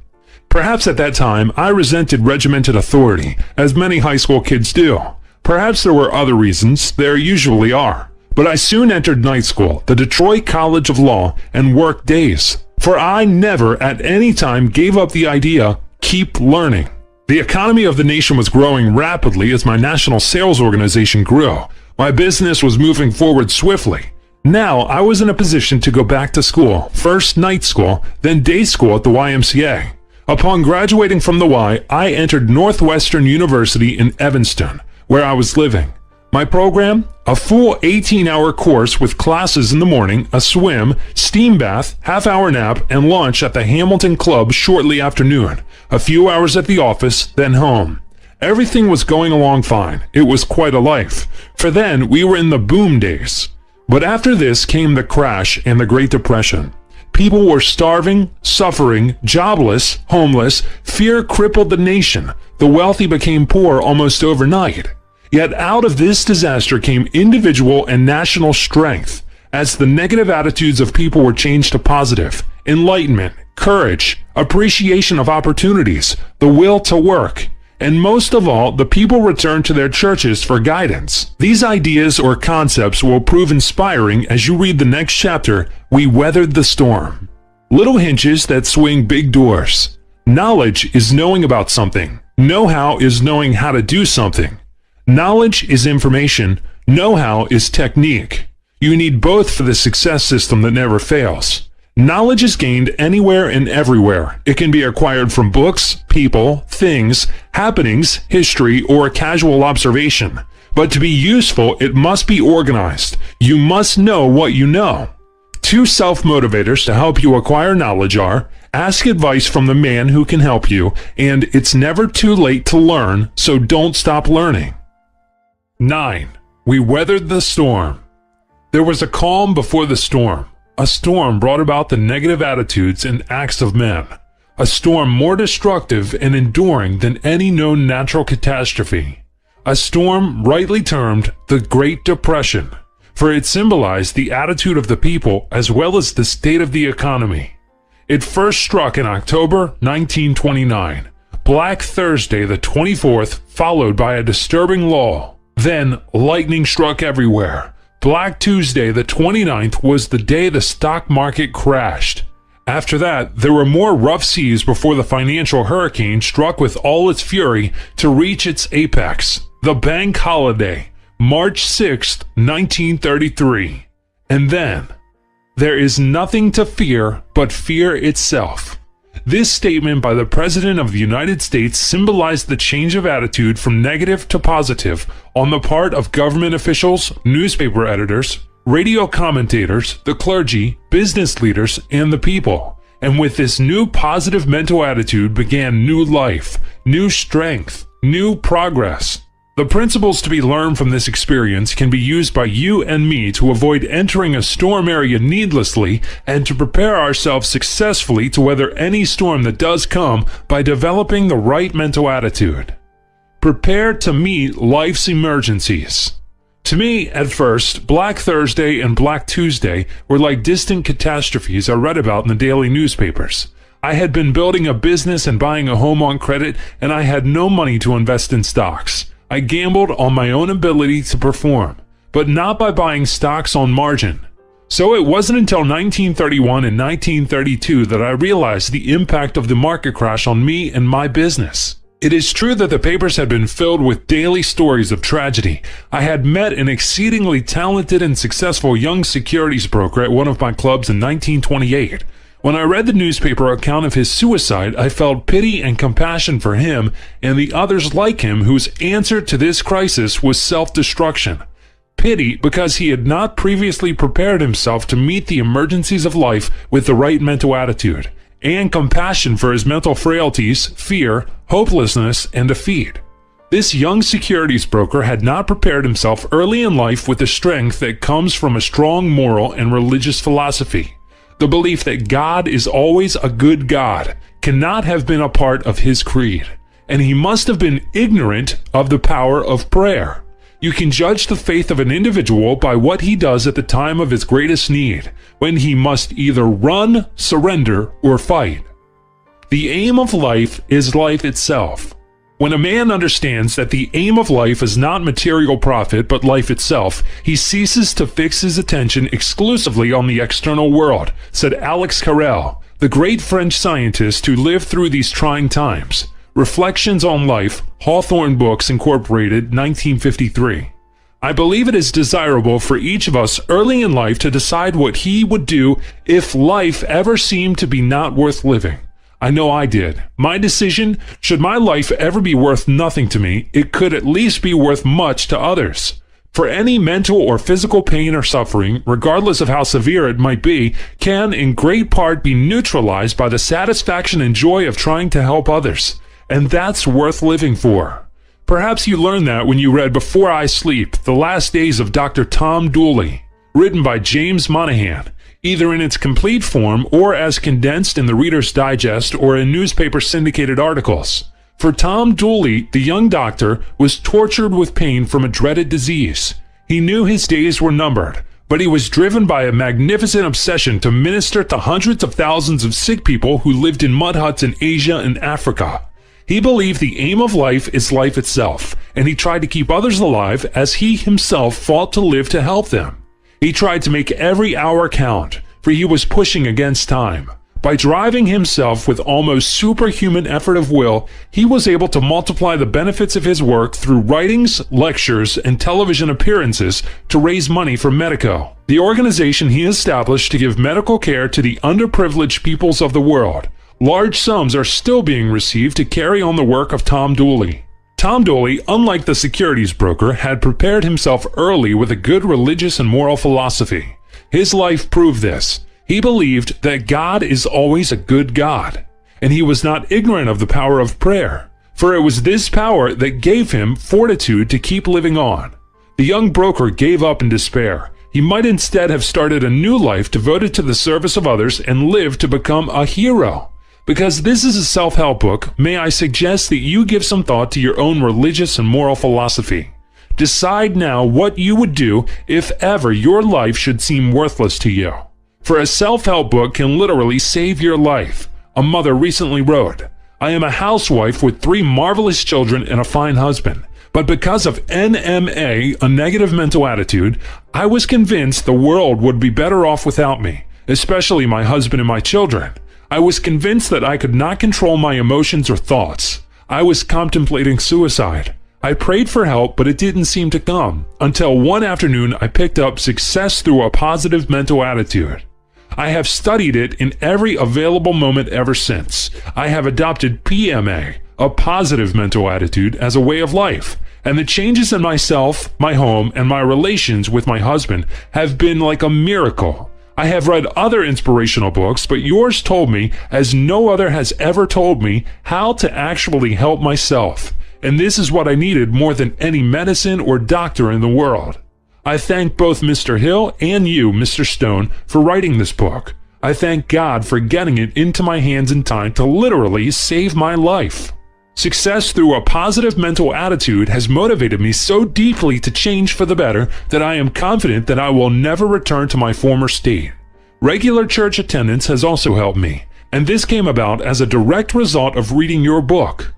Perhaps at that time, I resented regimented authority, as many high school kids do. Perhaps there were other reasons, there usually are. But I soon entered night school, the Detroit College of Law, and worked days. For I never at any time gave up the idea, keep learning. The economy of the nation was growing rapidly as my national sales organization grew. My business was moving forward swiftly. Now I was in a position to go back to school, first night school, then day school at the YMCA. Upon graduating from the Y, I entered Northwestern University in Evanston, where I was living. My program? A full 18-hour course with classes in the morning, a swim, steam bath, half-hour nap, and lunch at the Hamilton Club shortly after noon. A few hours at the office, then home. Everything was going along fine. It was quite a life. For then, we were in the boom days. But after this came the crash and the Great Depression. People were starving, suffering, jobless, homeless. Fear crippled the nation. The wealthy became poor almost overnight. Yet out of this disaster came individual and national strength, as the negative attitudes of people were changed to positive, enlightenment, courage, appreciation of opportunities, the will to work. And most of all, the people return to their churches for guidance. These ideas or concepts will prove inspiring as you read the next chapter, We Weathered the Storm. Little hinges that swing big doors. Knowledge is knowing about something. Know-how is knowing how to do something. Knowledge is information. Know-how is technique. You need both for the success system that never fails. Knowledge is gained anywhere and everywhere. It can be acquired from books, people, things, happenings, history, or casual observation. But to be useful, it must be organized. You must know what you know. 2 self-motivators to help you acquire knowledge are: ask advice from the man who can help you, and it's never too late to learn, so don't stop learning. 9. We weathered the storm. There was a calm before the storm. A storm brought about the negative attitudes and acts of men. A storm more destructive and enduring than any known natural catastrophe. A storm rightly termed the Great Depression, for it symbolized the attitude of the people as well as the state of the economy. It first struck in October 1929, Black Thursday the 24th, followed by a disturbing lull. Then lightning struck everywhere. Black Tuesday the 29th was the day the stock market crashed. After that, there were more rough seas before the financial hurricane struck with all its fury to reach its apex. The bank holiday, March 6, 1933. And then, there is nothing to fear but fear itself. This statement by the President of the United States symbolized the change of attitude from negative to positive on the part of government officials, newspaper editors, radio commentators, the clergy, business leaders, and the people. And with this new positive mental attitude began new life, new strength, new progress. The principles to be learned from this experience can be used by you and me to avoid entering a storm area needlessly and to prepare ourselves successfully to weather any storm that does come by developing the right mental attitude. Prepare to meet life's emergencies. To me, at first, Black Thursday and Black Tuesday were like distant catastrophes I read about in the daily newspapers. I had been building a business and buying a home on credit, and I had no money to invest in stocks. I gambled on my own ability to perform, but not by buying stocks on margin. So it wasn't until 1931 and 1932 that I realized the impact of the market crash on me and my business. It is true that the papers had been filled with daily stories of tragedy. I had met an exceedingly talented and successful young securities broker at one of my clubs in 1928. When I read the newspaper account of his suicide, I felt pity and compassion for him and the others like him whose answer to this crisis was self-destruction. Pity because he had not previously prepared himself to meet the emergencies of life with the right mental attitude, and compassion for his mental frailties, fear, hopelessness, and defeat. This young securities broker had not prepared himself early in life with the strength that comes from a strong moral and religious philosophy. The belief that God is always a good God cannot have been a part of his creed, and he must have been ignorant of the power of prayer. You can judge the faith of an individual by what he does at the time of his greatest need, when he must either run, surrender, or fight. The aim of life is life itself. When a man understands that the aim of life is not material profit but life itself, he ceases to fix his attention exclusively on the external world, said Alex Carrel, the great French scientist who lived through these trying times. Reflections on Life, Hawthorne Books Incorporated, 1953. I believe it is desirable for each of us early in life to decide what he would do if life ever seemed to be not worth living. I know I did. My decision, should my life ever be worth nothing to me, it could at least be worth much to others. For any mental or physical pain or suffering, regardless of how severe it might be, can in great part be neutralized by the satisfaction and joy of trying to help others. And that's worth living for. Perhaps you learned that when you read Before I Sleep, The Last Days of Dr. Tom Dooley, written by James Monahan, either in its complete form or as condensed in the Reader's Digest or in newspaper syndicated articles. For Tom Dooley, the young doctor, was tortured with pain from a dreaded disease. He knew his days were numbered, but he was driven by a magnificent obsession to minister to hundreds of thousands of sick people who lived in mud huts in Asia and Africa. He believed the aim of life is life itself, and he tried to keep others alive as he himself fought to live to help them. He tried to make every hour count, for he was pushing against time. By driving himself with almost superhuman effort of will, he was able to multiply the benefits of his work through writings, lectures, and television appearances to raise money for Medico, the organization he established to give medical care to the underprivileged peoples of the world. Large sums are still being received to carry on the work of Tom Dooley. Tom Dooley, unlike the securities broker, had prepared himself early with a good religious and moral philosophy. His life proved this. He believed that God is always a good God, and he was not ignorant of the power of prayer, for it was this power that gave him fortitude to keep living on. The young broker gave up in despair. He might instead have started a new life devoted to the service of others and lived to become a hero. Because this is a self-help book, may I suggest that you give some thought to your own religious and moral philosophy. Decide now what you would do if ever your life should seem worthless to you. For a self-help book can literally save your life. A mother recently wrote, "I am a housewife with 3 marvelous children and a fine husband. But because of NMA, a negative mental attitude, I was convinced the world would be better off without me, especially my husband and my children. I was convinced that I could not control my emotions or thoughts. I was contemplating suicide. I prayed for help, but it didn't seem to come, until one afternoon I picked up Success Through a Positive Mental Attitude. I have studied it in every available moment ever since. I have adopted PMA, a positive mental attitude, as a way of life, and the changes in myself, my home, and my relations with my husband have been like a miracle. I have read other inspirational books, but yours told me, as no other has ever told me, how to actually help myself. And this is what I needed more than any medicine or doctor in the world. I thank both Mr. Hill and you, Mr. Stone, for writing this book. I thank God for getting it into my hands in time to literally save my life. Success Through a Positive Mental Attitude has motivated me so deeply to change for the better that I am confident that I will never return to my former state. Regular church attendance has also helped me, and this came about as a direct result of reading your book.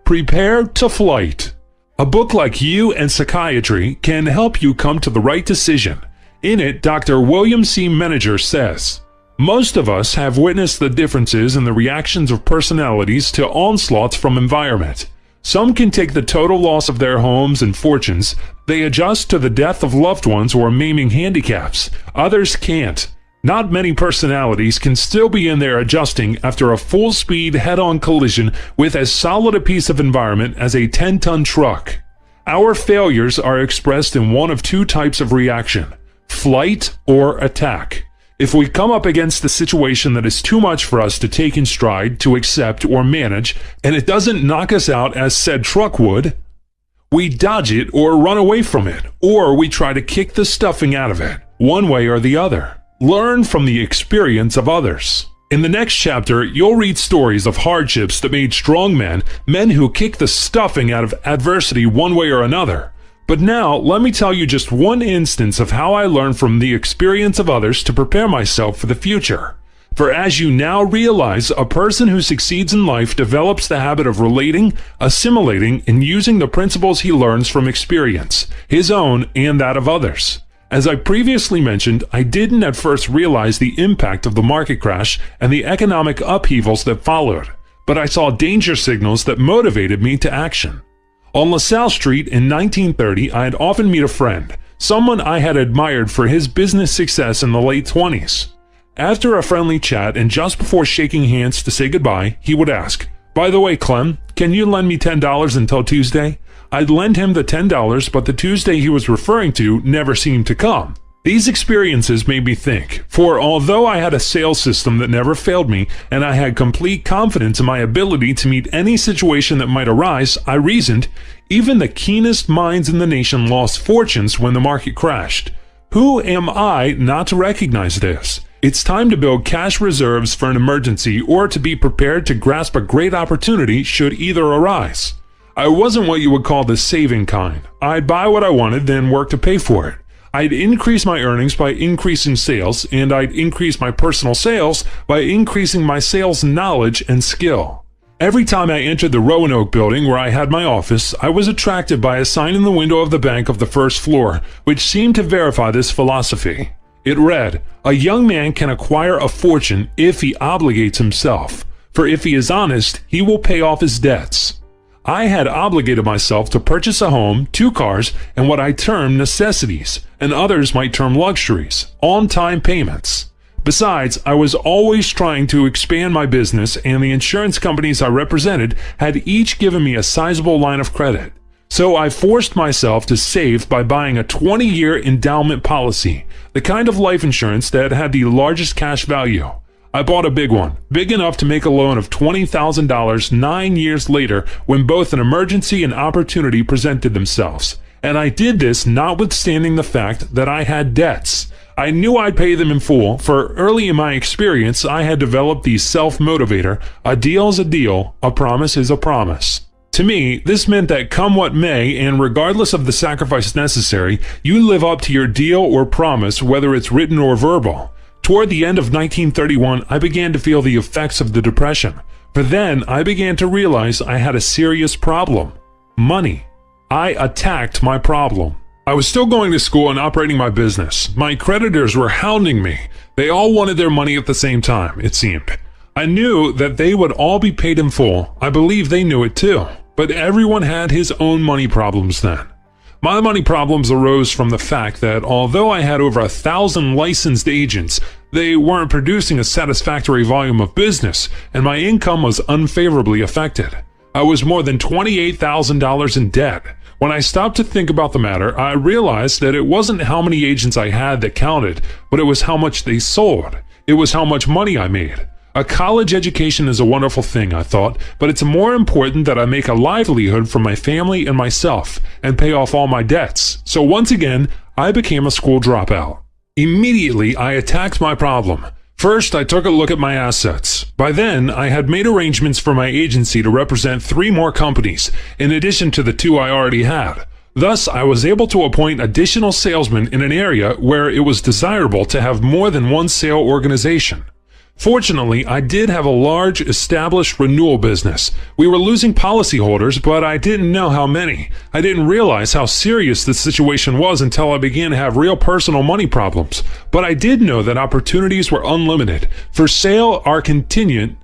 Prepare to Flight. A book like You and Psychiatry can help you come to the right decision. In it, Dr. William C. Meninger says, "Most of us have witnessed the differences in the reactions of personalities to onslaughts from environment. Some can take the total loss of their homes and fortunes. They adjust to the death of loved ones or maiming handicaps. Others can't. Not many personalities can still be in there adjusting after a full-speed head-on collision with as solid a piece of environment as a 10-ton truck. Our failures are expressed in one of 2 types of reaction: flight or attack. If we come up against a situation that is too much for us to take in stride, to accept or manage, and it doesn't knock us out as said truck would, we dodge it or run away from it, or we try to kick the stuffing out of it, one way or the other. Learn from the experience of others." In the next chapter, you'll read stories of hardships that made strong men, men who kicked the stuffing out of adversity one way or another. But now, let me tell you just one instance of how I learned from the experience of others to prepare myself for the future. For as you now realize, a person who succeeds in life develops the habit of relating, assimilating, and using the principles he learns from experience, his own and that of others. As I previously mentioned, I didn't at first realize the impact of the market crash and the economic upheavals that followed, but I saw danger signals that motivated me to action. On LaSalle Street in 1930, I had often meet a friend, someone I had admired for his business success in the late 20s. After a friendly chat and just before shaking hands to say goodbye, he would ask, "By the way, Clem, can you lend me $10 until Tuesday?" I'd lend him the $10, but the Tuesday he was referring to never seemed to come. These experiences made me think, for although I had a sales system that never failed me, and I had complete confidence in my ability to meet any situation that might arise, I reasoned, even the keenest minds in the nation lost fortunes when the market crashed. Who am I not to recognize this? It's time to build cash reserves for an emergency or to be prepared to grasp a great opportunity should either arise. I wasn't what you would call the saving kind. I'd buy what I wanted, then work to pay for it. I'd increase my earnings by increasing sales, and I'd increase my personal sales by increasing my sales knowledge and skill. Every time I entered the Roanoke building where I had my office, I was attracted by a sign in the window of the bank of the first floor, which seemed to verify this philosophy. It read, "A young man can acquire a fortune if he obligates himself, for if he is honest, he will pay off his debts." I had obligated myself to purchase a home, 2 cars, and what I term necessities, and others might term luxuries, on-time payments. Besides, I was always trying to expand my business, and the insurance companies I represented had each given me a sizable line of credit. So I forced myself to save by buying a 20-year endowment policy, the kind of life insurance that had the largest cash value. I bought a big one, big enough to make a loan of $20,000 9 years later when both an emergency and opportunity presented themselves. And I did this notwithstanding the fact that I had debts. I knew I'd pay them in full, for early in my experience I had developed the self-motivator, a deal's a deal, a promise is a promise. To me, this meant that come what may, and regardless of the sacrifice necessary, you live up to your deal or promise, whether it's written or verbal. Toward the end of 1931, I began to feel the effects of the Depression, for then I began to realize I had a serious problem. Money. I attacked my problem. I was still going to school and operating my business. My creditors were hounding me. They all wanted their money at the same time, it seemed. I knew that they would all be paid in full. I believe they knew it too. But everyone had his own money problems then. My money problems arose from the fact that although I had over 1,000 licensed agents, they weren't producing a satisfactory volume of business, and my income was unfavorably affected. I was more than $28,000 in debt. When I stopped to think about the matter, I realized that it wasn't how many agents I had that counted, but it was how much they sold. It was how much money I made. A college education is a wonderful thing, I thought, but it's more important that I make a livelihood for my family and myself, and pay off all my debts. So once again, I became a school dropout. Immediately, I attacked my problem. First, I took a look at my assets. By then, I had made arrangements for my agency to represent 3 more companies, in addition to the 2 I already had. Thus, I was able to appoint additional salesmen in an area where it was desirable to have more than one sale organization. Fortunately, I did have a large, established renewal business. We were losing policyholders, but I didn't know how many. I didn't realize how serious the situation was until I began to have real personal money problems. But I did know that opportunities were unlimited. For sale are contingent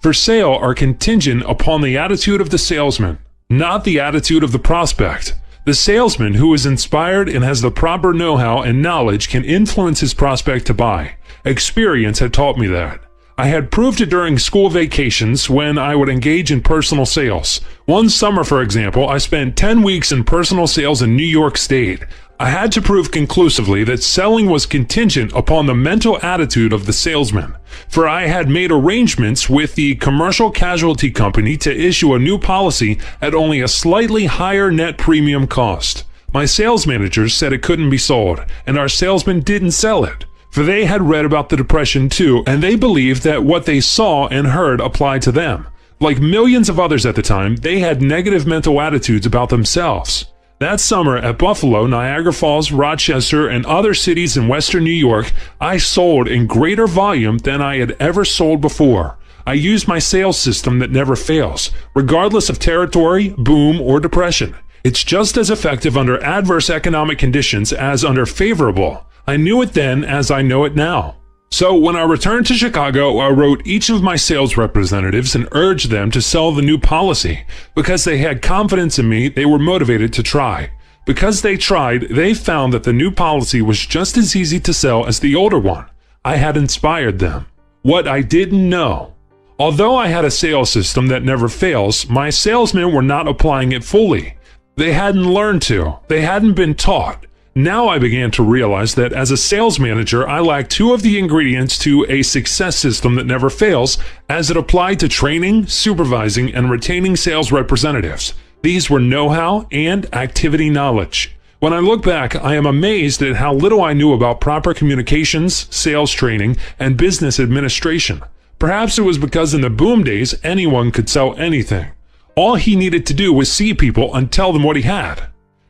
upon the attitude of the salesman, not the attitude of the prospect. The salesman who is inspired and has the proper know-how and knowledge can influence his prospect to buy. Experience had taught me that. I had proved it during school vacations when I would engage in personal sales. One summer, for example, I spent 10 weeks in personal sales in New York State. I had to prove conclusively that selling was contingent upon the mental attitude of the salesman, for I had made arrangements with the commercial casualty company to issue a new policy at only a slightly higher net premium cost. My sales managers said it couldn't be sold, and our salesmen didn't sell it, for they had read about the Depression too, and they believed that what they saw and heard applied to them. Like millions of others at the time, they had negative mental attitudes about themselves. That summer at Buffalo, Niagara Falls, Rochester, and other cities in western New York, I sold in greater volume than I had ever sold before. I used my sales system that never fails, regardless of territory, boom, or depression. It's just as effective under adverse economic conditions as under favorable. I knew it then as I know it now. So when I returned to Chicago, I wrote each of my sales representatives and urged them to sell the new policy. Because they had confidence in me, they were motivated to try. Because they tried, they found that the new policy was just as easy to sell as the older one. I had inspired them. What I didn't know. Although I had a sales system that never fails, my salesmen were not applying it fully. They hadn't learned to. They hadn't been taught. Now I began to realize that as a sales manager, I lacked 2 of the ingredients to a success system that never fails as it applied to training, supervising, and retaining sales representatives. These were know-how and activity knowledge. When I look back, I am amazed at how little I knew about proper communications, sales training, and business administration. Perhaps it was because in the boom days, anyone could sell anything. All he needed to do was see people and tell them what he had.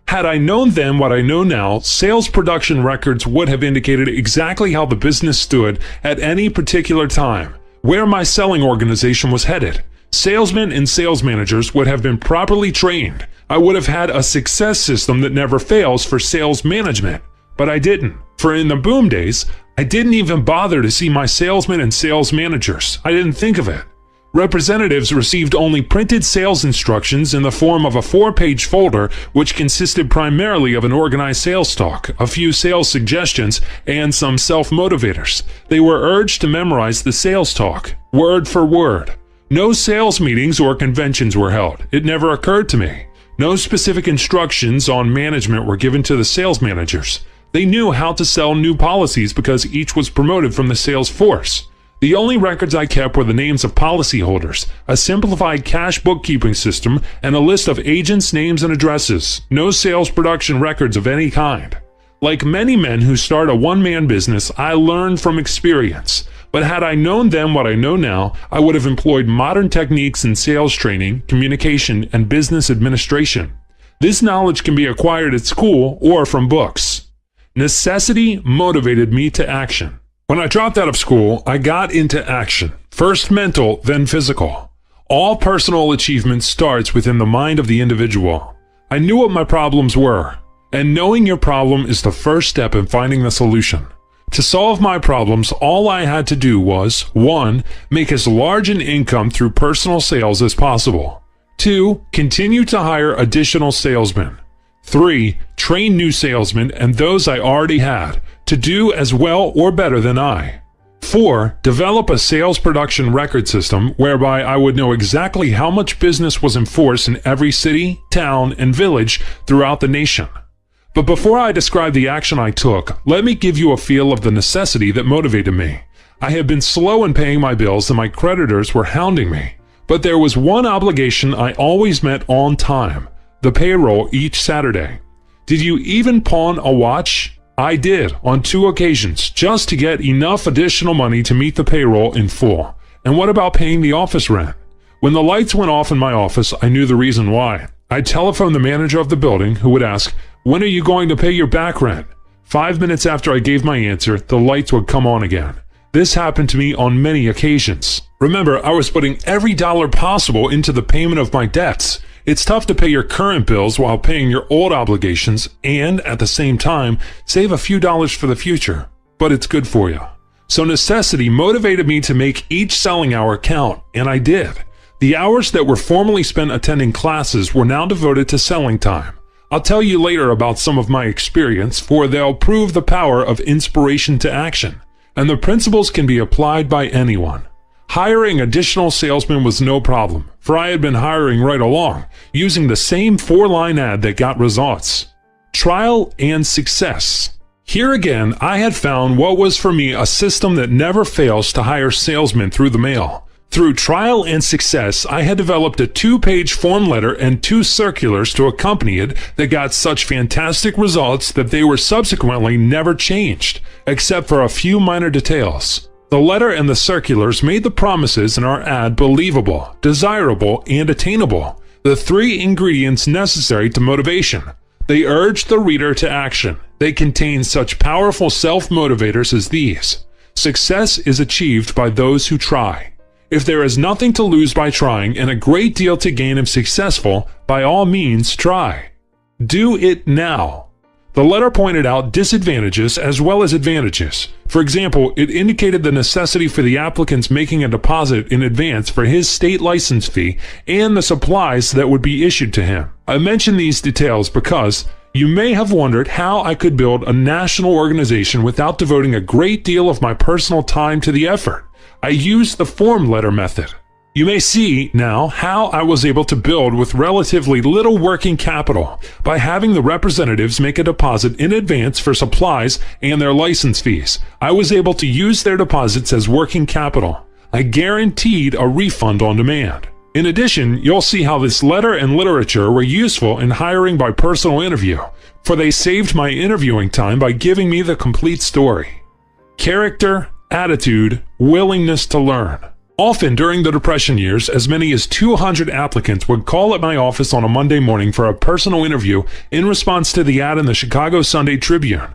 Had I known then what I know now, sales production records would have indicated exactly how the business stood at any particular time, where my selling organization was headed. Salesmen and sales managers would have been properly trained. I would have had a success system that never fails for sales management, but I didn't. For in the boom days, I didn't even bother to see my salesmen and sales managers. I didn't think of it. Representatives received only printed sales instructions in the form of a 4-page folder, which consisted primarily of an organized sales talk, a few sales suggestions, and some self-motivators. They were urged to memorize the sales talk, word for word. No sales meetings or conventions were held. It never occurred to me. No specific instructions on management were given to the sales managers. They knew how to sell new policies because each was promoted from the sales force. The only records I kept were the names of policyholders, a simplified cash bookkeeping system, and a list of agents' names and addresses. No sales production records of any kind. Like many men who start a one-man business, I learned from experience. But had I known then what I know now, I would have employed modern techniques in sales training, communication, and business administration. This knowledge can be acquired at school or from books. Necessity motivated me to action. When I dropped out of school, I got into action. First mental, then physical. All personal achievement starts within the mind of the individual. I knew what my problems were, and knowing your problem is the first step in finding the solution. To solve my problems, all I had to do was 1. Make as large an income through personal sales as possible. 2. Continue to hire additional salesmen. 3. Train new salesmen and those I already had to do as well or better than I. 4. Develop a sales production record system whereby I would know exactly how much business was in force in every city, town, and village throughout the nation. But before I describe the action I took, let me give you a feel of the necessity that motivated me. I had been slow in paying my bills and my creditors were hounding me. But there was one obligation I always met on time: the payroll each Saturday. Did you even pawn a watch? I did, on 2 occasions, just to get enough additional money to meet the payroll in full. And what about paying the office rent? When the lights went off in my office, I knew the reason why. I'd telephone the manager of the building, who would ask, "When are you going to pay your back rent?" 5 minutes after I gave my answer, the lights would come on again. This happened to me on many occasions. Remember, I was putting every dollar possible into the payment of my debts. It's tough to pay your current bills while paying your old obligations and, at the same time, save a few dollars for the future. But it's good for you. So necessity motivated me to make each selling hour count, and I did. The hours that were formerly spent attending classes were now devoted to selling time. I'll tell you later about some of my experience, for they'll prove the power of inspiration to action, and the principles can be applied by anyone. Hiring additional salesmen was no problem, for I had been hiring right along, using the same 4-line ad that got results. Trial and success. Here again, I had found what was for me a system that never fails to hire salesmen through the mail. Through trial and success, I had developed a 2-page form letter and 2 circulars to accompany it that got such fantastic results that they were subsequently never changed, except for a few minor details. The letter and the circulars made the promises in our ad believable, desirable, and attainable, the 3 ingredients necessary to motivation. They urged the reader to action. They contained such powerful self-motivators as these. Success is achieved by those who try. If there is nothing to lose by trying and a great deal to gain if successful, by all means try. Do it now. The letter pointed out disadvantages as well as advantages. For example, it indicated the necessity for the applicant's making a deposit in advance for his state license fee and the supplies that would be issued to him. I mention these details because you may have wondered how I could build a national organization without devoting a great deal of my personal time to the effort. I used the form letter method. You may see now how I was able to build with relatively little working capital by having the representatives make a deposit in advance for supplies and their license fees. I was able to use their deposits as working capital. I guaranteed a refund on demand. In addition, you'll see how this letter and literature were useful in hiring by personal interview, for they saved my interviewing time by giving me the complete story. Character, attitude, willingness to learn. Often during the Depression years, as many as 200 applicants would call at my office on a Monday morning for a personal interview in response to the ad in the Chicago Sunday Tribune.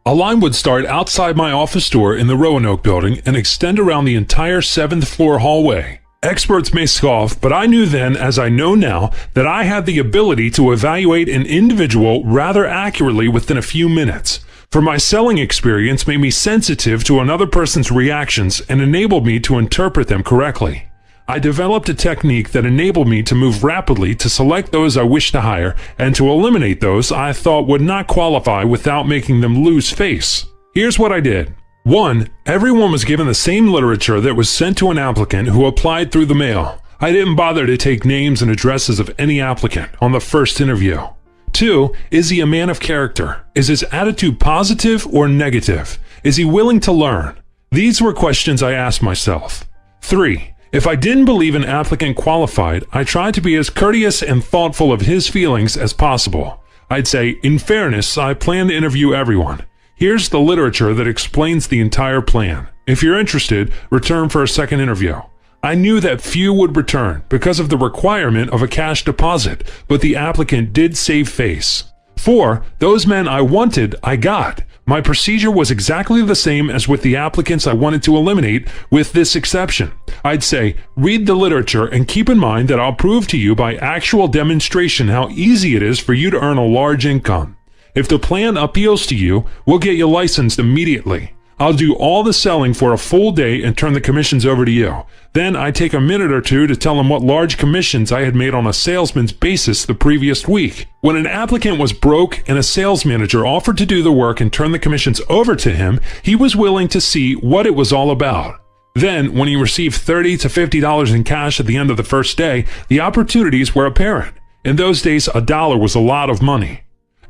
A line would start outside my office door in the Roanoke building and extend around the entire 7th floor hallway. Experts may scoff, but I knew then, as I know now, that I had the ability to evaluate an individual rather accurately within a few minutes. For my selling experience made me sensitive to another person's reactions and enabled me to interpret them correctly. I developed a technique that enabled me to move rapidly to select those I wished to hire and to eliminate those I thought would not qualify without making them lose face. Here's what I did. 1. Everyone was given the same literature that was sent to an applicant who applied through the mail. I didn't bother to take names and addresses of any applicant on the first interview. 2. Is he a man of character? Is his attitude positive or negative? Is he willing to learn? These were questions I asked myself. 3. If I didn't believe an applicant qualified, I tried to be as courteous and thoughtful of his feelings as possible. I'd say, in fairness, I plan to interview everyone. Here's the literature that explains the entire plan. If you're interested, return for a second interview. I knew that few would return because of the requirement of a cash deposit, but the applicant did save face. 4. Those men I wanted, I got. My procedure was exactly the same as with the applicants I wanted to eliminate, with this exception. I'd say, read the literature and keep in mind that I'll prove to you by actual demonstration how easy it is for you to earn a large income. If the plan appeals to you, we'll get you licensed immediately. I'll do all the selling for a full day and turn the commissions over to you. Then I take a minute or two to tell them what large commissions I had made on a salesman's basis the previous week. When an applicant was broke and a sales manager offered to do the work and turn the commissions over to him, he was willing to see what it was all about. Then, when he received $30 to $50 in cash at the end of the first day, the opportunities were apparent. In those days, $1 was a lot of money.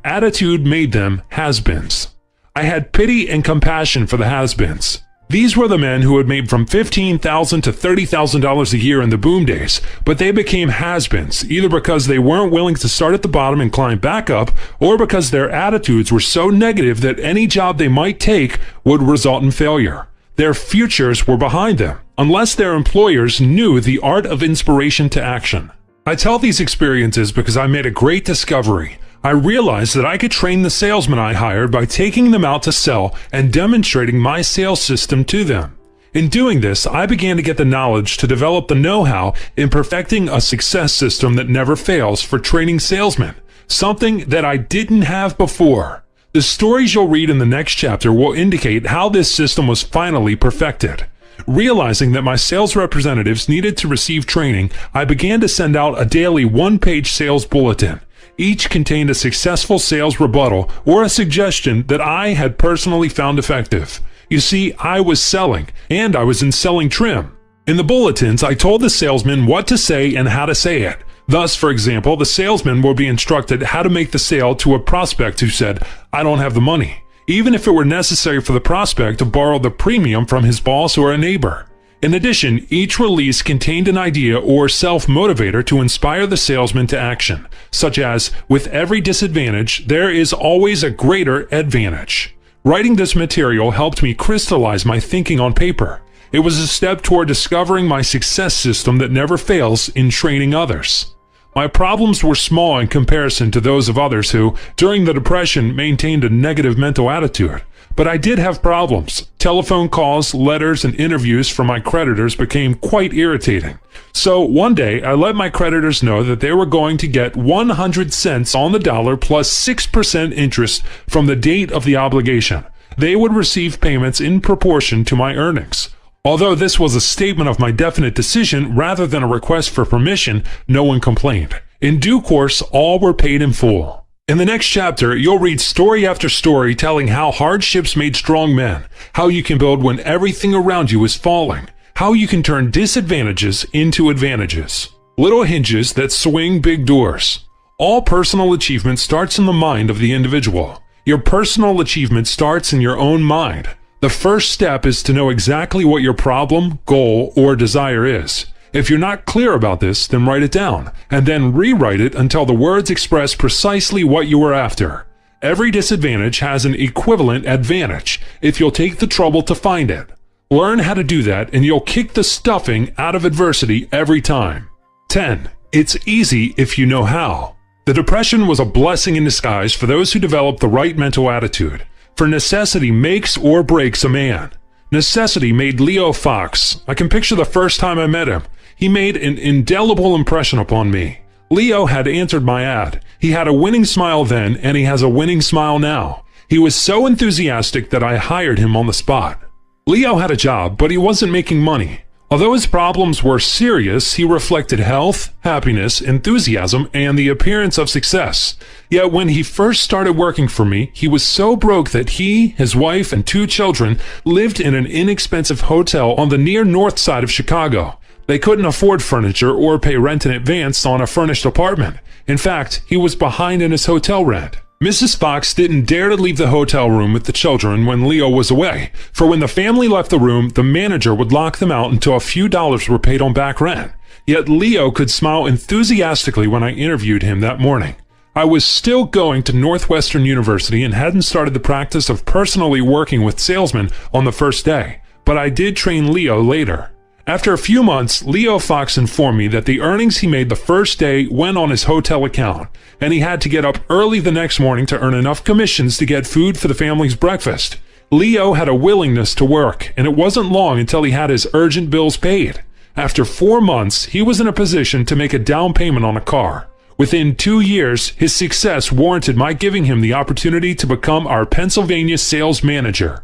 Attitude made them has-beens. I had pity and compassion for the has-beens. These were the men who had made from $15,000 to $30,000 a year in the boom days, but they became has-beens, either because they weren't willing to start at the bottom and climb back up, or because their attitudes were so negative that any job they might take would result in failure. Their futures were behind them, unless their employers knew the art of inspiration to action. I tell these experiences because I made a great discovery. I realized that I could train the salesmen I hired by taking them out to sell and demonstrating my sales system to them. In doing this, I began to get the knowledge to develop the know-how in perfecting a success system that never fails for training salesmen, something that I didn't have before. The stories you'll read in the next chapter will indicate how this system was finally perfected. Realizing that my sales representatives needed to receive training, I began to send out a daily one-page sales bulletin. Each contained a successful sales rebuttal or a suggestion that I had personally found effective. You see, I was selling, and I was in selling trim. In the bulletins, I told the salesman what to say and how to say it. Thus, for example, the salesman will be instructed how to make the sale to a prospect who said, "I don't have the money," even if it were necessary for the prospect to borrow the premium from his boss or a neighbor. In addition, each release contained an idea or self-motivator to inspire the salesman to action, such as, with every disadvantage, there is always a greater advantage. Writing this material helped me crystallize my thinking on paper. It was a step toward discovering my success system that never fails in training others. My problems were small in comparison to those of others who, during the Depression, maintained a negative mental attitude. But I did have problems. Telephone calls, letters, and interviews from my creditors became quite irritating. So one day, I let my creditors know that they were going to get 100 cents on the dollar plus 6% interest from the date of the obligation. They would receive payments in proportion to my earnings. Although this was a statement of my definite decision rather than a request for permission, no one complained. In due course, all were paid in full. In the next chapter, you'll read story after story telling how hardships made strong men, how you can build when everything around you is falling, how you can turn disadvantages into advantages. Little hinges that swing big doors. All personal achievement starts in the mind of the individual. Your personal achievement starts in your own mind. The first step is to know exactly what your problem, goal, or desire is. If you're not clear about this, then write it down, and then rewrite it until the words express precisely what you were after. Every disadvantage has an equivalent advantage, if you'll take the trouble to find it. Learn how to do that, and you'll kick the stuffing out of adversity every time. 10. It's easy if you know how. The Depression was a blessing in disguise for those who developed the right mental attitude. For necessity makes or breaks a man. Necessity made Leo Fox. I can picture the first time I met him. He made an indelible impression upon me. Leo had answered my ad. He had a winning smile then, and he has a winning smile now. He was so enthusiastic that I hired him on the spot. Leo had a job, but he wasn't making money. Although his problems were serious, he reflected health, happiness, enthusiasm, and the appearance of success. Yet when he first started working for me, he was so broke that he, his wife, and 2 children lived in an inexpensive hotel on the near north side of Chicago. They couldn't afford furniture or pay rent in advance on a furnished apartment. In fact, he was behind in his hotel rent. Mrs. Fox didn't dare to leave the hotel room with the children when Leo was away, for when the family left the room, the manager would lock them out until a few dollars were paid on back rent. Yet Leo could smile enthusiastically when I interviewed him that morning. I was still going to Northwestern University and hadn't started the practice of personally working with salesmen on the first day, but I did train Leo later. After a few months, Leo Fox informed me that the earnings he made the first day went on his hotel account, and he had to get up early the next morning to earn enough commissions to get food for the family's breakfast. Leo had a willingness to work, and it wasn't long until he had his urgent bills paid. After 4 months, he was in a position to make a down payment on a car. Within 2 years, his success warranted my giving him the opportunity to become our Pennsylvania sales manager.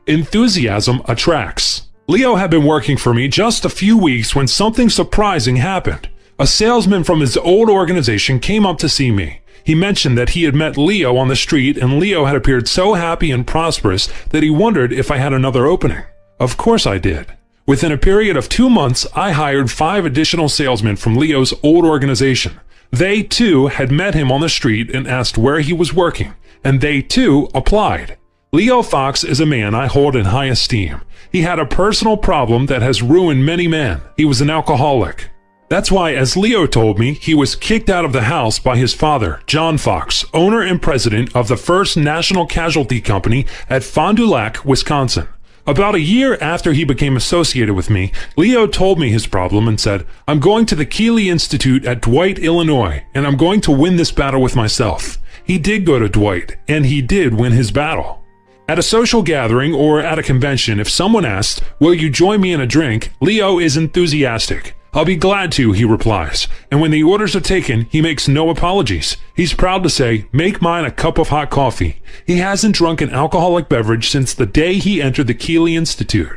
Enthusiasm attracts. Leo had been working for me just a few weeks when something surprising happened. A salesman from his old organization came up to see me. He mentioned that he had met Leo on the street, and Leo had appeared so happy and prosperous that he wondered if I had another opening. Of course I did. Within a period of 2 months, I hired 5 additional salesmen from Leo's old organization. They, too, had met him on the street and asked where he was working, and they, too, applied. Leo Fox is a man I hold in high esteem. He had a personal problem that has ruined many men. He was an alcoholic. That's why, as Leo told me, he was kicked out of the house by his father, John Fox, owner and president of the First National Casualty Company at Fond du Lac, Wisconsin. About a year after he became associated with me, Leo told me his problem and said, "I'm going to the Keeley Institute at Dwight, Illinois, and I'm going to win this battle with myself." He did go to Dwight, and he did win his battle. At a social gathering or at a convention, if someone asks, "Will you join me in a drink?" Leo is enthusiastic. "I'll be glad to," he replies. And when the orders are taken, he makes no apologies. He's proud to say, "Make mine a cup of hot coffee." He hasn't drunk an alcoholic beverage since the day he entered the Keeley Institute.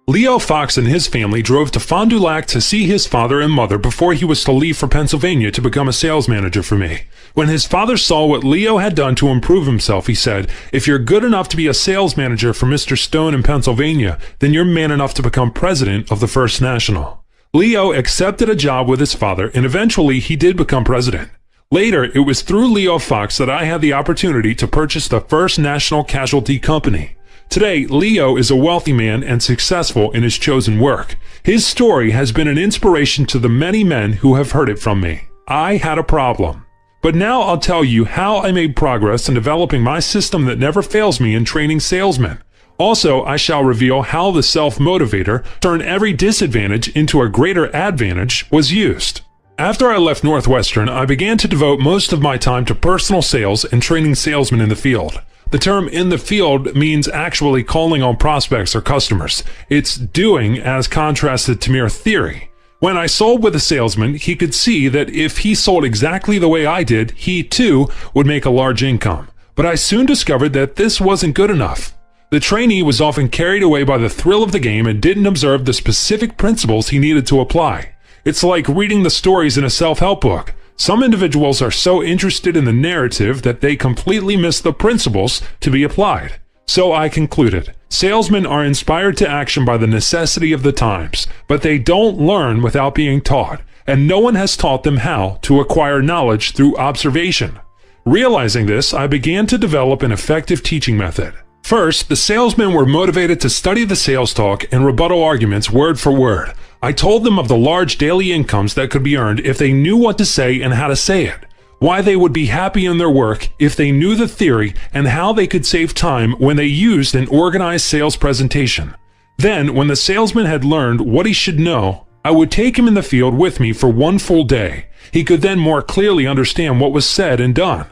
Leo Fox and his family drove to Fond du Lac to see his father and mother before he was to leave for Pennsylvania to become a sales manager for me. When his father saw what Leo had done to improve himself, he said, "If you're good enough to be a sales manager for Mr. Stone in Pennsylvania, then you're man enough to become president of the First National." Leo accepted a job with his father, and eventually he did become president. Later, it was through Leo Fox that I had the opportunity to purchase the First National Casualty Company. Today, Leo is a wealthy man and successful in his chosen work. His story has been an inspiration to the many men who have heard it from me. I had a problem. But now I'll tell you how I made progress in developing my system that never fails me in training salesmen. Also, I shall reveal how the self-motivator, turn every disadvantage into a greater advantage, was used. After I left Northwestern, I began to devote most of my time to personal sales and training salesmen in the field. The term "in the field" means actually calling on prospects or customers. It's doing as contrasted to mere theory. When I sold with a salesman, he could see that if he sold exactly the way I did, he too would make a large income. But I soon discovered that this wasn't good enough. The trainee was often carried away by the thrill of the game and didn't observe the specific principles he needed to apply. It's like reading the stories in a self-help book. Some individuals are so interested in the narrative that they completely miss the principles to be applied. So I concluded, salesmen are inspired to action by the necessity of the times, but they don't learn without being taught, and no one has taught them how to acquire knowledge through observation. Realizing this, I began to develop an effective teaching method. First, the salesmen were motivated to study the sales talk and rebuttal arguments word for word. I told them of the large daily incomes that could be earned if they knew what to say and how to say it, why they would be happy in their work if they knew the theory, and how they could save time when they used an organized sales presentation. Then, when the salesman had learned what he should know, I would take him in the field with me for 1 full day. He could then more clearly understand what was said and done.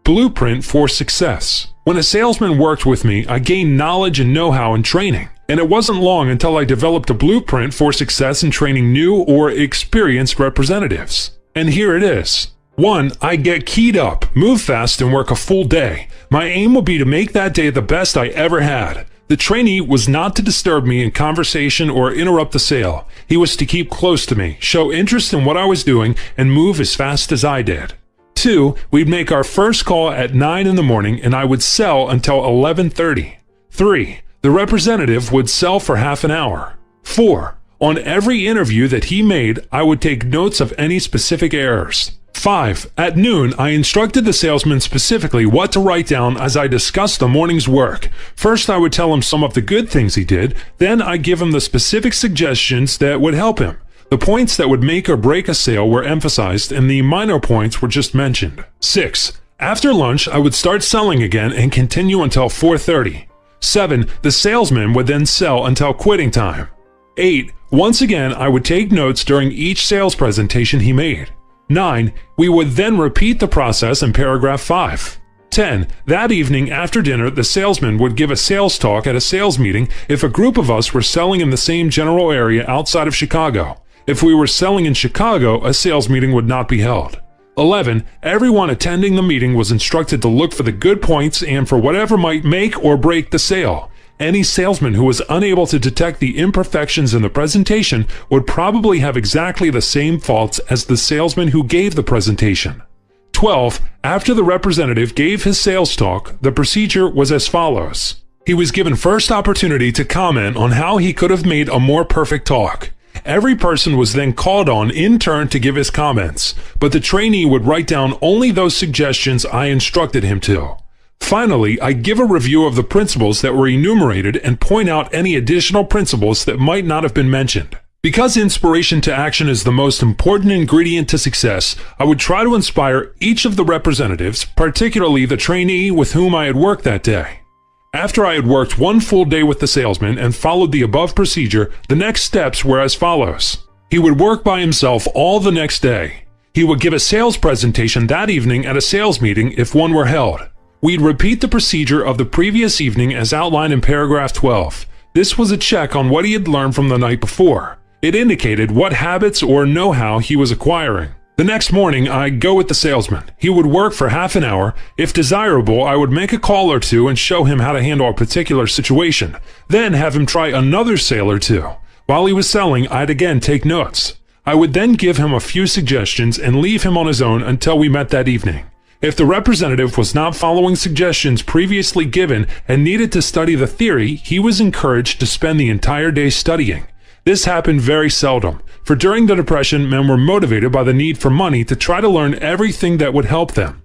Blueprint for success. When a salesman worked with me, I gained knowledge and know-how in training. And it wasn't long until I developed a blueprint for success in training new or experienced representatives. And here it is. 1. I get keyed up, move fast, and work a full day. My aim will be to make that day the best I ever had. The trainee was not to disturb me in conversation or interrupt the sale. He was to keep close to me, show interest in what I was doing, and move as fast as I did. 2. We'd make our first call at 9 in the morning, and I would sell until 11:30. 3. The representative would sell for half an hour. 4. On every interview that he made, I would take notes of any specific errors. 5. At noon, I instructed the salesman specifically what to write down as I discussed the morning's work. First, I would tell him some of the good things he did, then I'd give him the specific suggestions that would help him. The points that would make or break a sale were emphasized, and the minor points were just mentioned. 6. After lunch, I would start selling again and continue until 4:30. 7. The salesman would then sell until quitting time. 8. Once again, I would take notes during each sales presentation he made. 9. We would then repeat the process in paragraph 5. 10. That evening after dinner, the salesman would give a sales talk at a sales meeting if a group of us were selling in the same general area outside of Chicago. If we were selling in Chicago, a sales meeting would not be held. 11. Everyone attending the meeting was instructed to look for the good points and for whatever might make or break the sale. Any salesman who was unable to detect the imperfections in the presentation would probably have exactly the same faults as the salesman who gave the presentation. 12. After the representative gave his sales talk, the procedure was as follows. He was given first opportunity to comment on how he could have made a more perfect talk. Every person was then called on in turn to give his comments, but the trainee would write down only those suggestions I instructed him to. Finally, I give a review of the principles that were enumerated and point out any additional principles that might not have been mentioned. Because inspiration to action is the most important ingredient to success, I would try to inspire each of the representatives, particularly the trainee with whom I had worked that day. After I had worked one full day with the salesman and followed the above procedure, the next steps were as follows. He would work by himself all the next day. He would give a sales presentation that evening at a sales meeting if one were held. We'd repeat the procedure of the previous evening as outlined in paragraph 12. This was a check on what he had learned from the night before. It indicated what habits or know-how he was acquiring. The next morning, I'd go with the salesman. He would work for half an hour. If desirable, I would make a call or two and show him how to handle a particular situation, then have him try another sale or two. While he was selling, I'd again take notes. I would then give him a few suggestions and leave him on his own until we met that evening. If the representative was not following suggestions previously given and needed to study the theory, he was encouraged to spend the entire day studying. This happened very seldom, for during the Depression, men were motivated by the need for money to try to learn everything that would help them.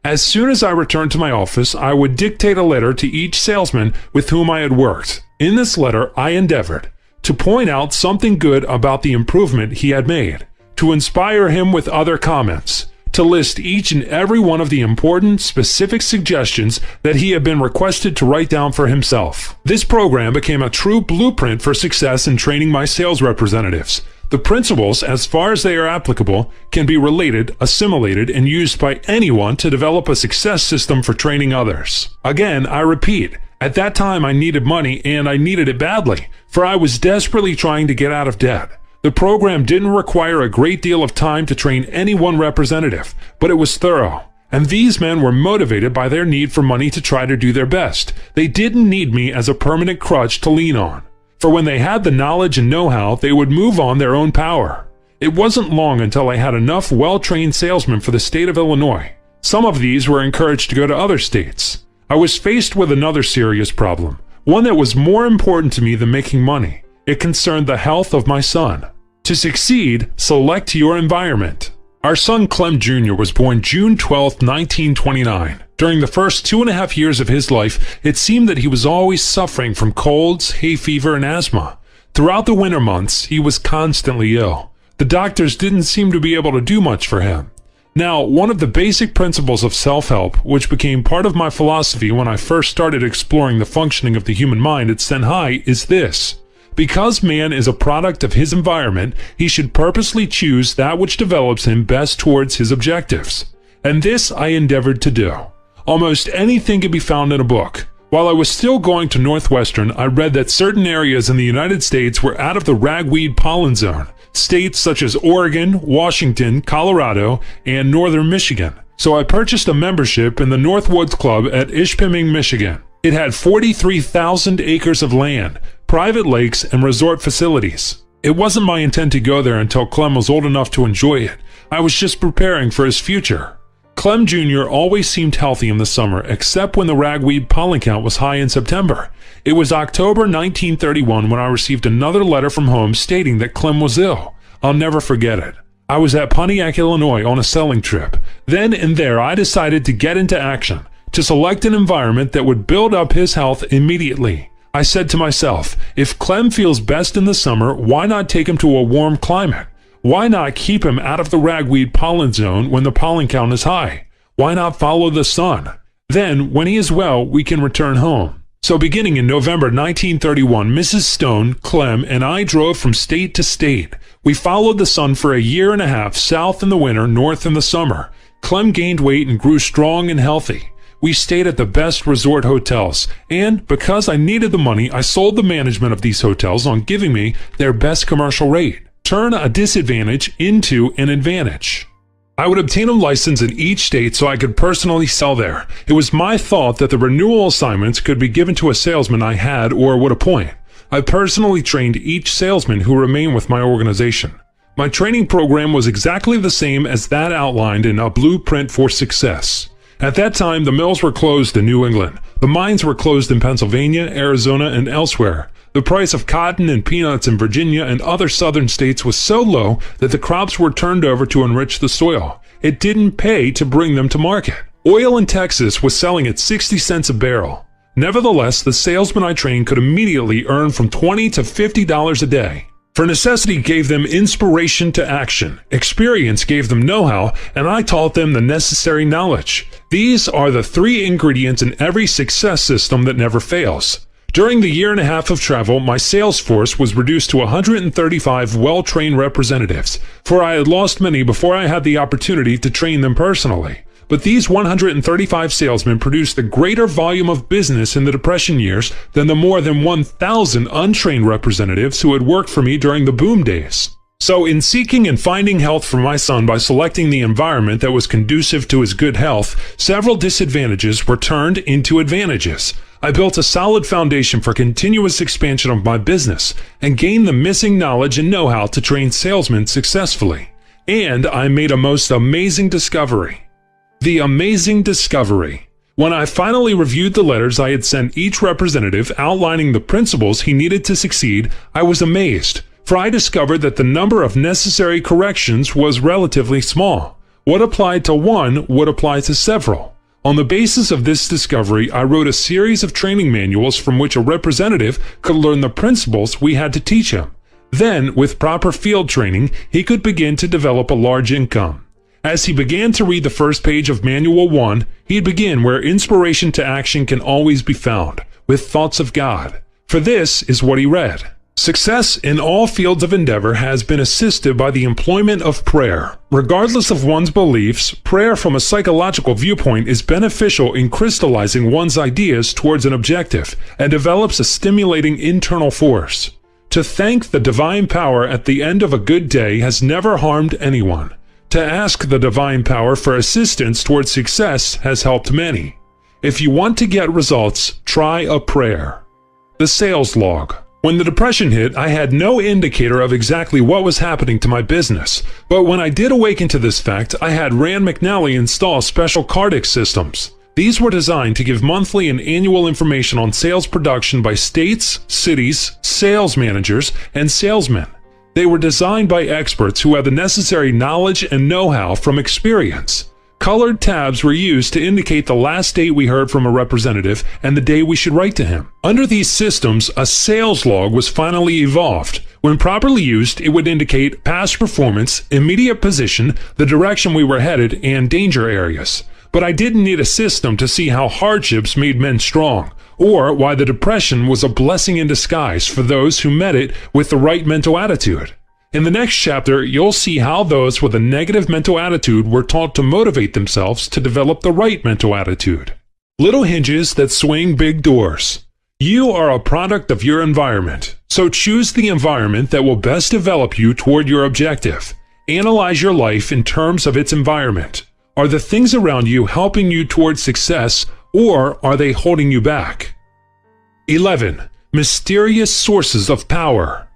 As soon as I returned to my office, I would dictate a letter to each salesman with whom I had worked. In this letter, I endeavored to point out something good about the improvement he had made, to inspire him with other comments, to list each and every one of the important, specific suggestions that he had been requested to write down for himself. This program became a true blueprint for success in training my sales representatives. The principles, as far as they are applicable, can be related, assimilated, and used by anyone to develop a success system for training others. Again, I repeat, at that time I needed money, and I needed it badly, for I was desperately trying to get out of debt. The program didn't require a great deal of time to train any one representative, but it was thorough. And these men were motivated by their need for money to try to do their best. They didn't need me as a permanent crutch to lean on. For when they had the knowledge and know-how, they would move on their own power. It wasn't long until I had enough well-trained salesmen for the state of Illinois. Some of these were encouraged to go to other states. I was faced with another serious problem, one that was more important to me than making money. It concerned the health of my son. To succeed, select your environment. Our son Clement Jr. was born June 12, 1929. During the first 2.5 years of his life, it seemed that he was always suffering from colds, hay fever, and asthma. Throughout the winter months, he was constantly ill. The doctors didn't seem to be able to do much for him. Now, one of the basic principles of self-help, which became part of my philosophy when I first started exploring the functioning of the human mind at Senhai, is this. Because man is a product of his environment, he should purposely choose that which develops him best towards his objectives. And this I endeavored to do. Almost anything can be found in a book. While I was still going to Northwestern, I read that certain areas in the United States were out of the ragweed pollen zone, states such as Oregon, Washington, Colorado, and northern Michigan. So I purchased a membership in the Northwoods Club at Ishpeming, Michigan. It had 43,000 acres of land, private lakes, and resort facilities. It wasn't my intent to go there until Clem was old enough to enjoy it. I was just preparing for his future. Clem Jr. always seemed healthy in the summer, except when the ragweed pollen count was high in September. It was October 1931 when I received another letter from home stating that Clem was ill. I'll never forget it. I was at Pontiac, Illinois on a selling trip. Then and there I decided to get into action, to select an environment that would build up his health immediately. I said to myself, if Clem feels best in the summer, why not take him to a warm climate? Why not keep him out of the ragweed pollen zone when the pollen count is high? Why not follow the sun? Then, when he is well, we can return home. So beginning in November 1931, Mrs. Stone, Clem, and I drove from state to state. We followed the sun for a year and a half, south in the winter, north in the summer. Clem gained weight and grew strong and healthy. We stayed at the best resort hotels, and because I needed the money, I sold the management of these hotels on giving me their best commercial rate. Turn a disadvantage into an advantage. I would obtain a license in each state so I could personally sell there. It was my thought that the renewal assignments could be given to a salesman I had or would appoint. I personally trained each salesman who remained with my organization. My training program was exactly the same as that outlined in A Blueprint for Success. At that time, the mills were closed in New England. The mines were closed in Pennsylvania, Arizona, and elsewhere. The price of cotton and peanuts in Virginia and other southern states was so low that the crops were turned over to enrich the soil. It didn't pay to bring them to market. Oil in Texas was selling at 60 cents a barrel. Nevertheless, the salesmen I trained could immediately earn from $20 to $50 a day. For necessity gave them inspiration to action, experience gave them know-how, and I taught them the necessary knowledge. These are the three ingredients in every success system that never fails. During the year and a half of travel, my sales force was reduced to 135 well-trained representatives, for I had lost many before I had the opportunity to train them personally. But these 135 salesmen produced a greater volume of business in the Depression years than the more than 1,000 untrained representatives who had worked for me during the boom days. So in seeking and finding health for my son by selecting the environment that was conducive to his good health, several disadvantages were turned into advantages. I built a solid foundation for continuous expansion of my business and gained the missing knowledge and know-how to train salesmen successfully. And I made a most amazing discovery. The amazing discovery. When I finally reviewed the letters I had sent each representative outlining the principles he needed to succeed, I was amazed, for I discovered that the number of necessary corrections was relatively small. What applied to one would apply to several. On the basis of this discovery, I wrote a series of training manuals from which a representative could learn the principles we had to teach him. Then, with proper field training, he could begin to develop a large income. As he began to read the first page of Manual 1, he'd begin where inspiration to action can always be found, with thoughts of God. For this is what he read. Success in all fields of endeavor has been assisted by the employment of prayer. Regardless of one's beliefs, prayer from a psychological viewpoint is beneficial in crystallizing one's ideas towards an objective and develops a stimulating internal force. To thank the divine power at the end of a good day has never harmed anyone. To ask the divine power for assistance towards success has helped many. If you want to get results, try a prayer. The sales log. When the Depression hit, I had no indicator of exactly what was happening to my business. But when I did awaken to this fact, I had Rand McNally install special Cardic systems. These were designed to give monthly and annual information on sales production by states, cities, sales managers, and salesmen. They were designed by experts who had the necessary knowledge and know-how from experience. Colored tabs were used to indicate the last date we heard from a representative and the day we should write to him. Under these systems, a sales log was finally evolved. When properly used, it would indicate past performance, immediate position, the direction we were headed, and danger areas. But I didn't need a system to see how hardships made men strong, or why the Depression was a blessing in disguise for those who met it with the right mental attitude. In the next chapter, you'll see how those with a negative mental attitude were taught to motivate themselves to develop the right mental attitude. Little hinges that swing big doors. You are a product of your environment, so choose the environment that will best develop you toward your objective. Analyze your life in terms of its environment. Are the things around you helping you toward success, or are they holding you back? 11. Mysterious sources of power.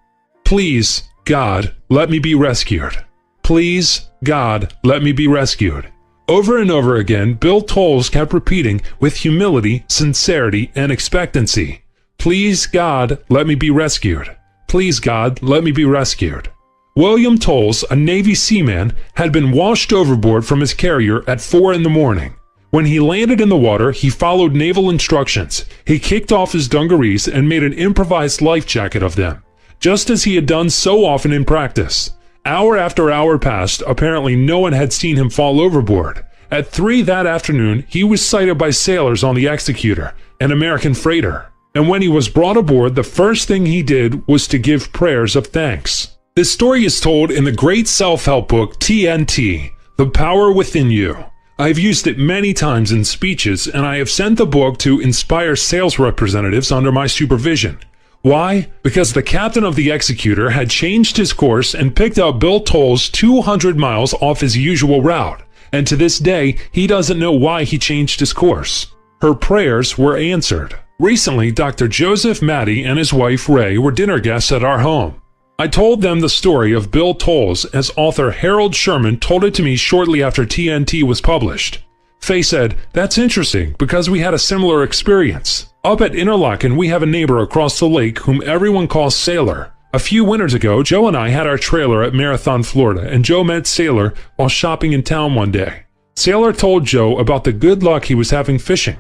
Please, God, let me be rescued. Please, God, let me be rescued. Over and over again, Bill Tolles kept repeating with humility, sincerity, and expectancy, "Please, God, let me be rescued. Please, God, let me be rescued." William Tolles, a Navy seaman, had been washed overboard from his carrier at 4 in the morning. When he landed in the water, he followed naval instructions. He kicked off his dungarees and made an improvised life jacket of them, just as he had done so often in practice. Hour after hour passed. Apparently no one had seen him fall overboard. At 3 that afternoon, he was sighted by sailors on the Executor, an American freighter. And when he was brought aboard, the first thing he did was to give prayers of thanks. This story is told in the great self-help book TNT, The Power Within You. I have used it many times in speeches, and I have sent the book to Inspire sales representatives under my supervision. Why? Because the captain of the Executor had changed his course and picked up Bill Tolles 200 miles off his usual route, and to this day, he doesn't know why he changed his course. Her prayers were answered. Recently, Dr. Joseph Maddie and his wife Ray were dinner guests at our home. I told them the story of Bill Tolles as author Harold Sherman told it to me shortly after TNT was published. Faye said, "That's interesting because we had a similar experience. Up at Interlaken, we have a neighbor across the lake whom everyone calls Sailor. A few winters ago, Joe and I had our trailer at Marathon, Florida, and Joe met Sailor while shopping in town one day. Sailor told Joe about the good luck he was having fishing.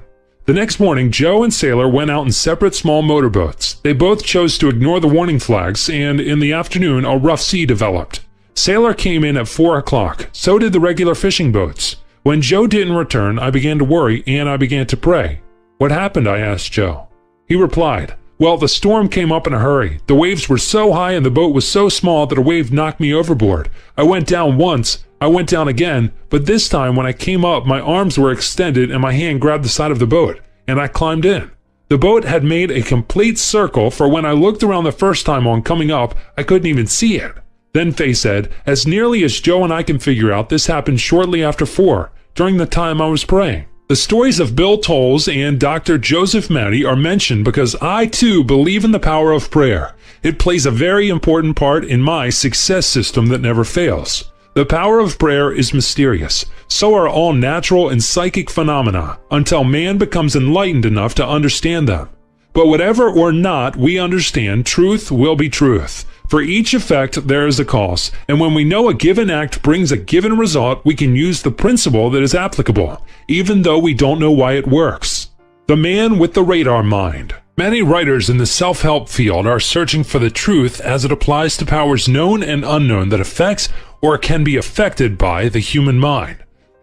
The next morning, Joe and Sailor went out in separate small motorboats. They both chose to ignore the warning flags, and in the afternoon, a rough sea developed. Sailor came in at 4 o'clock. So did the regular fishing boats. When Joe didn't return, I began to worry, and I began to pray. 'What happened?' I asked Joe. He replied, 'Well, the storm came up in a hurry. The waves were so high and the boat was so small that a wave knocked me overboard. I went down once, I went down again, but this time when I came up, my arms were extended and my hand grabbed the side of the boat, and I climbed in. The boat had made a complete circle, for when I looked around the first time on coming up, I couldn't even see it.' Then Faye said, 'As nearly as Joe and I can figure out, this happened shortly after 4, during the time I was praying.' The stories of Bill Tolles and Dr. Joseph Maddie are mentioned because I too believe in the power of prayer. It plays a very important part in my success system that never fails. The power of prayer is mysterious. So are all natural and psychic phenomena, until man becomes enlightened enough to understand them. But whatever or not we understand, truth will be truth. For each effect, there is a cause, and when we know a given act brings a given result, we can use the principle that is applicable, even though we don't know why it works. The man with the radar mind. Many writers in the self-help field are searching for the truth as it applies to powers known and unknown that affects or can be affected by the human mind.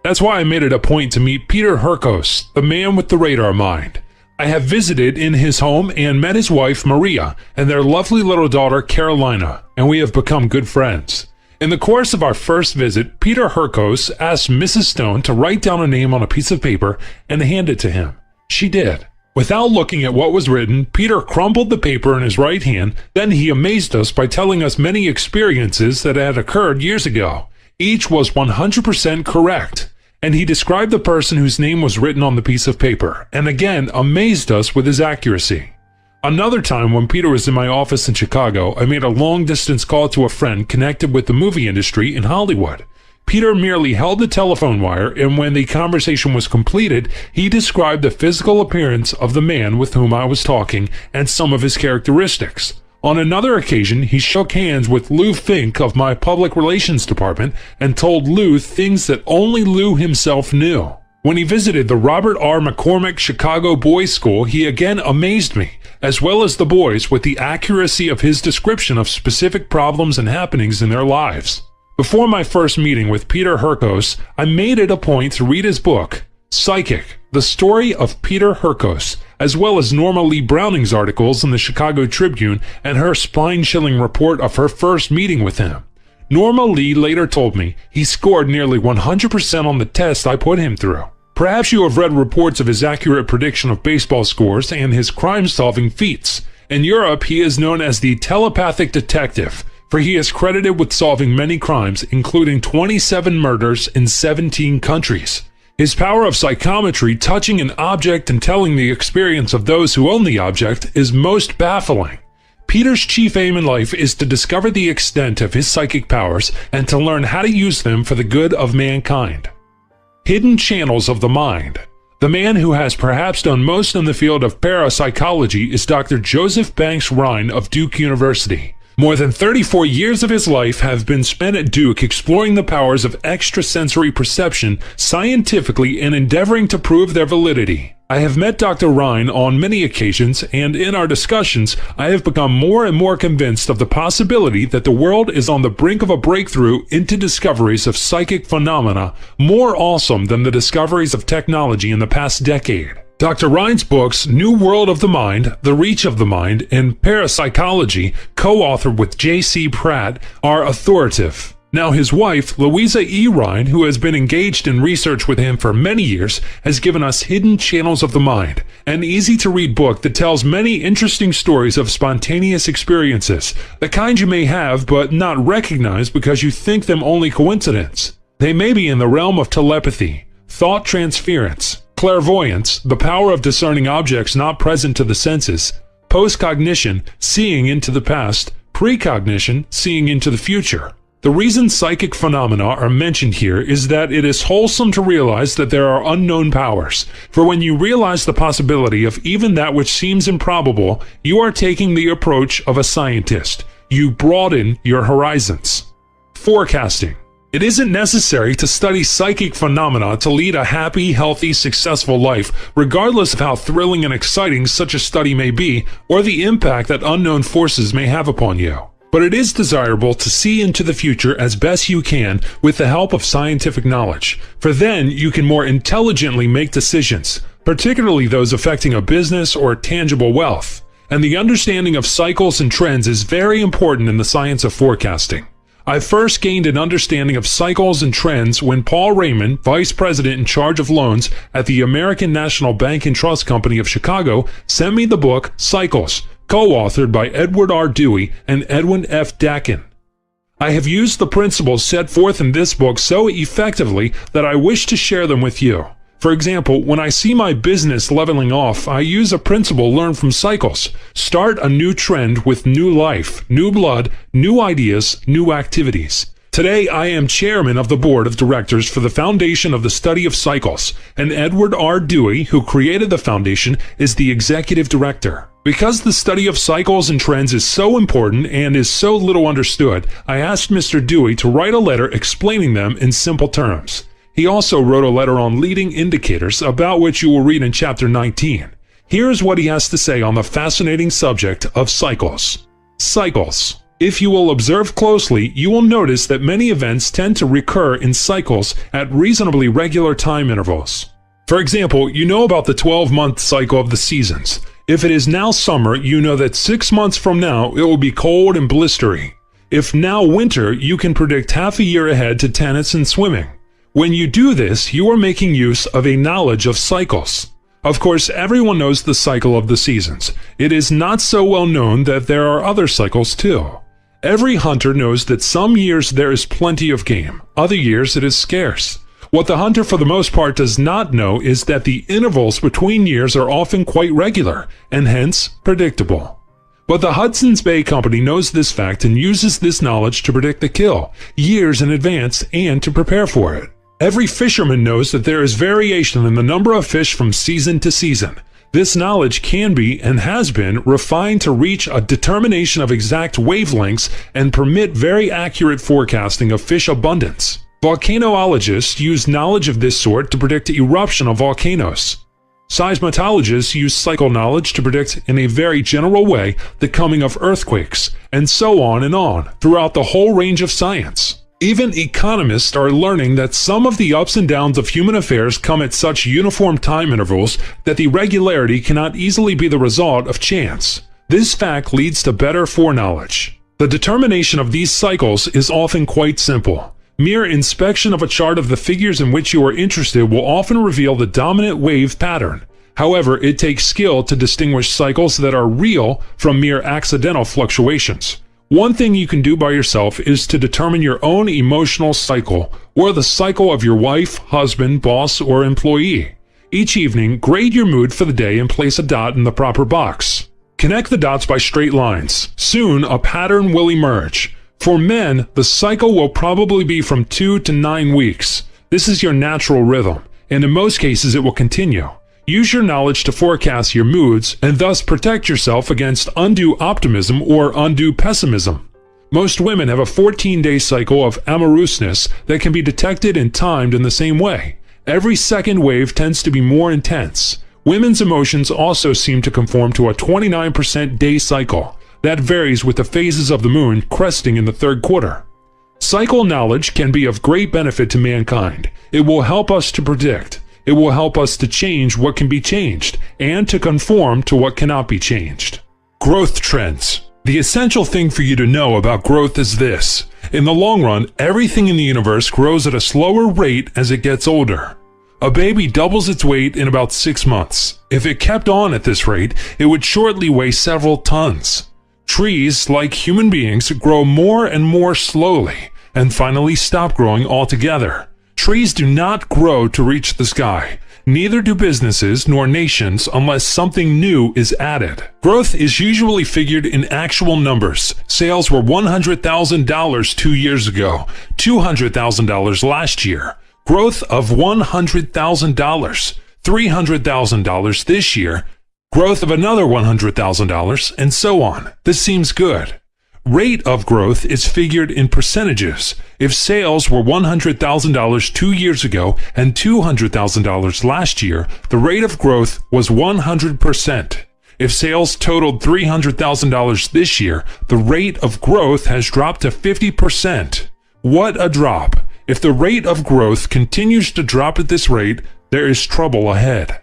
That's why I made it a point to meet Peter Hurkos, the man with the radar mind. I have visited in his home and met his wife, Maria, and their lovely little daughter, Carolina, and we have become good friends. In the course of our first visit, Peter Hurkos asked Mrs. Stone to write down a name on a piece of paper and hand it to him. She did. Without looking at what was written, Peter crumpled the paper in his right hand, then he amazed us by telling us many experiences that had occurred years ago. Each was 100% correct. And he described the person whose name was written on the piece of paper, and again amazed us with his accuracy. Another time when Peter was in my office in Chicago, I made a long-distance call to a friend connected with the movie industry in Hollywood. Peter merely held the telephone wire, and when the conversation was completed, he described the physical appearance of the man with whom I was talking and some of his characteristics. On another occasion, he shook hands with Lou Fink of my public relations department and told Lou things that only Lou himself knew. When he visited the Robert R. McCormick Chicago Boys School, he again amazed me, as well as the boys, with the accuracy of his description of specific problems and happenings in their lives. Before my first meeting with Peter Hurkos, I made it a point to read his book, Psychic, The Story of Peter Hurkos, as well as Norma Lee Browning's articles in the Chicago Tribune and her spine-chilling report of her first meeting with him. Norma Lee later told me he scored nearly 100% on the test I put him through. Perhaps you have read reports of his accurate prediction of baseball scores and his crime-solving feats. In Europe, he is known as the telepathic detective, for he is credited with solving many crimes, including 27 murders in 17 countries. His power of psychometry, touching an object and telling the experience of those who own the object, is most baffling. Peter's chief aim in life is to discover the extent of his psychic powers and to learn how to use them for the good of mankind. Hidden channels of the mind. The man who has perhaps done most in the field of parapsychology is Dr. Joseph Banks Rhine of Duke University. More than 34 years of his life have been spent at Duke exploring the powers of extrasensory perception scientifically and endeavoring to prove their validity. I have met Dr. Rhine on many occasions, and in our discussions, I have become more and more convinced of the possibility that the world is on the brink of a breakthrough into discoveries of psychic phenomena more awesome than the discoveries of technology in the past decade. Dr. Rhine's books, New World of the Mind, The Reach of the Mind, and Parapsychology, co-authored with J.C. Pratt, are authoritative. Now his wife, Louisa E. Rhine, who has been engaged in research with him for many years, has given us Hidden Channels of the Mind, an easy-to-read book that tells many interesting stories of spontaneous experiences, the kind you may have but not recognize because you think them only coincidence. They may be in the realm of telepathy, thought transference, clairvoyance, the power of discerning objects not present to the senses, postcognition, seeing into the past, precognition, seeing into the future. The reason psychic phenomena are mentioned here is that it is wholesome to realize that there are unknown powers, for when you realize the possibility of even that which seems improbable, you are taking the approach of a scientist. You broaden your horizons. Forecasting. It isn't necessary to study psychic phenomena to lead a happy, healthy, successful life, regardless of how thrilling and exciting such a study may be, or the impact that unknown forces may have upon you. But it is desirable to see into the future as best you can with the help of scientific knowledge, for then you can more intelligently make decisions, particularly those affecting a business or tangible wealth. And the understanding of cycles and trends is very important in the science of forecasting. I first gained an understanding of cycles and trends when Paul Raymond, vice president in charge of loans at the American National Bank and Trust Company of Chicago, sent me the book Cycles, co-authored by Edward R. Dewey and Edwin F. Dakin. I have used the principles set forth in this book so effectively that I wish to share them with you. For example, when I see my business leveling off, I use a principle learned from cycles. Start a new trend with new life, new blood, new ideas, new activities. Today, I am chairman of the board of directors for the Foundation of the Study of Cycles, and Edward R. Dewey, who created the foundation, is the executive director. Because the study of cycles and trends is so important and is so little understood, I asked Mr. Dewey to write a letter explaining them in simple terms. He also wrote a letter on leading indicators, about which you will read in Chapter 19. Here is what he has to say on the fascinating subject of cycles. Cycles. If you will observe closely, you will notice that many events tend to recur in cycles at reasonably regular time intervals. For example, you know about the 12-month cycle of the seasons. If it is now summer, you know that 6 months from now it will be cold and blistery. If now winter, you can predict half a year ahead to tennis and swimming. When you do this, you are making use of a knowledge of cycles. Of course, everyone knows the cycle of the seasons. It is not so well known that there are other cycles too. Every hunter knows that some years there is plenty of game, other years it is scarce. What the hunter for the most part does not know is that the intervals between years are often quite regular, and hence predictable. But the Hudson's Bay Company knows this fact and uses this knowledge to predict the kill, years in advance, and to prepare for it. Every fisherman knows that there is variation in the number of fish from season to season. This knowledge can be, and has been, refined to reach a determination of exact wavelengths and permit very accurate forecasting of fish abundance. Volcanologists use knowledge of this sort to predict eruption of volcanoes. Seismologists use cycle knowledge to predict in a very general way the coming of earthquakes, and so on throughout the whole range of science. Even economists are learning that some of the ups and downs of human affairs come at such uniform time intervals that the regularity cannot easily be the result of chance. This fact leads to better foreknowledge. The determination of these cycles is often quite simple. Mere inspection of a chart of the figures in which you are interested will often reveal the dominant wave pattern. However, it takes skill to distinguish cycles that are real from mere accidental fluctuations. One thing you can do by yourself is to determine your own emotional cycle, or the cycle of your wife, husband, boss, or employee. Each evening, grade your mood for the day and place a dot in the proper box. Connect the dots by straight lines. Soon, a pattern will emerge. For men, the cycle will probably be from 2 to 9 weeks. This is your natural rhythm, and in most cases it will continue. Use your knowledge to forecast your moods and thus protect yourself against undue optimism or undue pessimism. Most women have a 14-day cycle of amorousness that can be detected and timed in the same way. Every second wave tends to be more intense. Women's emotions also seem to conform to a 29% day cycle. That varies with the phases of the moon cresting in the third quarter. Cycle knowledge can be of great benefit to mankind. It will help us to predict. It will help us to change what can be changed and to conform to what cannot be changed. Growth trends. The essential thing for you to know about growth is this. In the long run, everything in the universe grows at a slower rate as it gets older. A baby doubles its weight in about 6 months. If it kept on at this rate, it would shortly weigh several tons. Trees, like human beings, grow more and more slowly and finally stop growing altogether. Trees do not grow to reach the sky. Neither do businesses nor nations unless something new is added. Growth is usually figured in actual numbers. Sales were $100,000 2 years ago, $200,000 last year. Growth of $100,000, $300,000 this year. Growth of another $100,000, and so on. This seems good. Rate of growth is figured in percentages. If sales were $100,000 2 years ago and $200,000 last year, the rate of growth was 100%. If sales totaled $300,000 this year, the rate of growth has dropped to 50%. What a drop! If the rate of growth continues to drop at this rate, there is trouble ahead.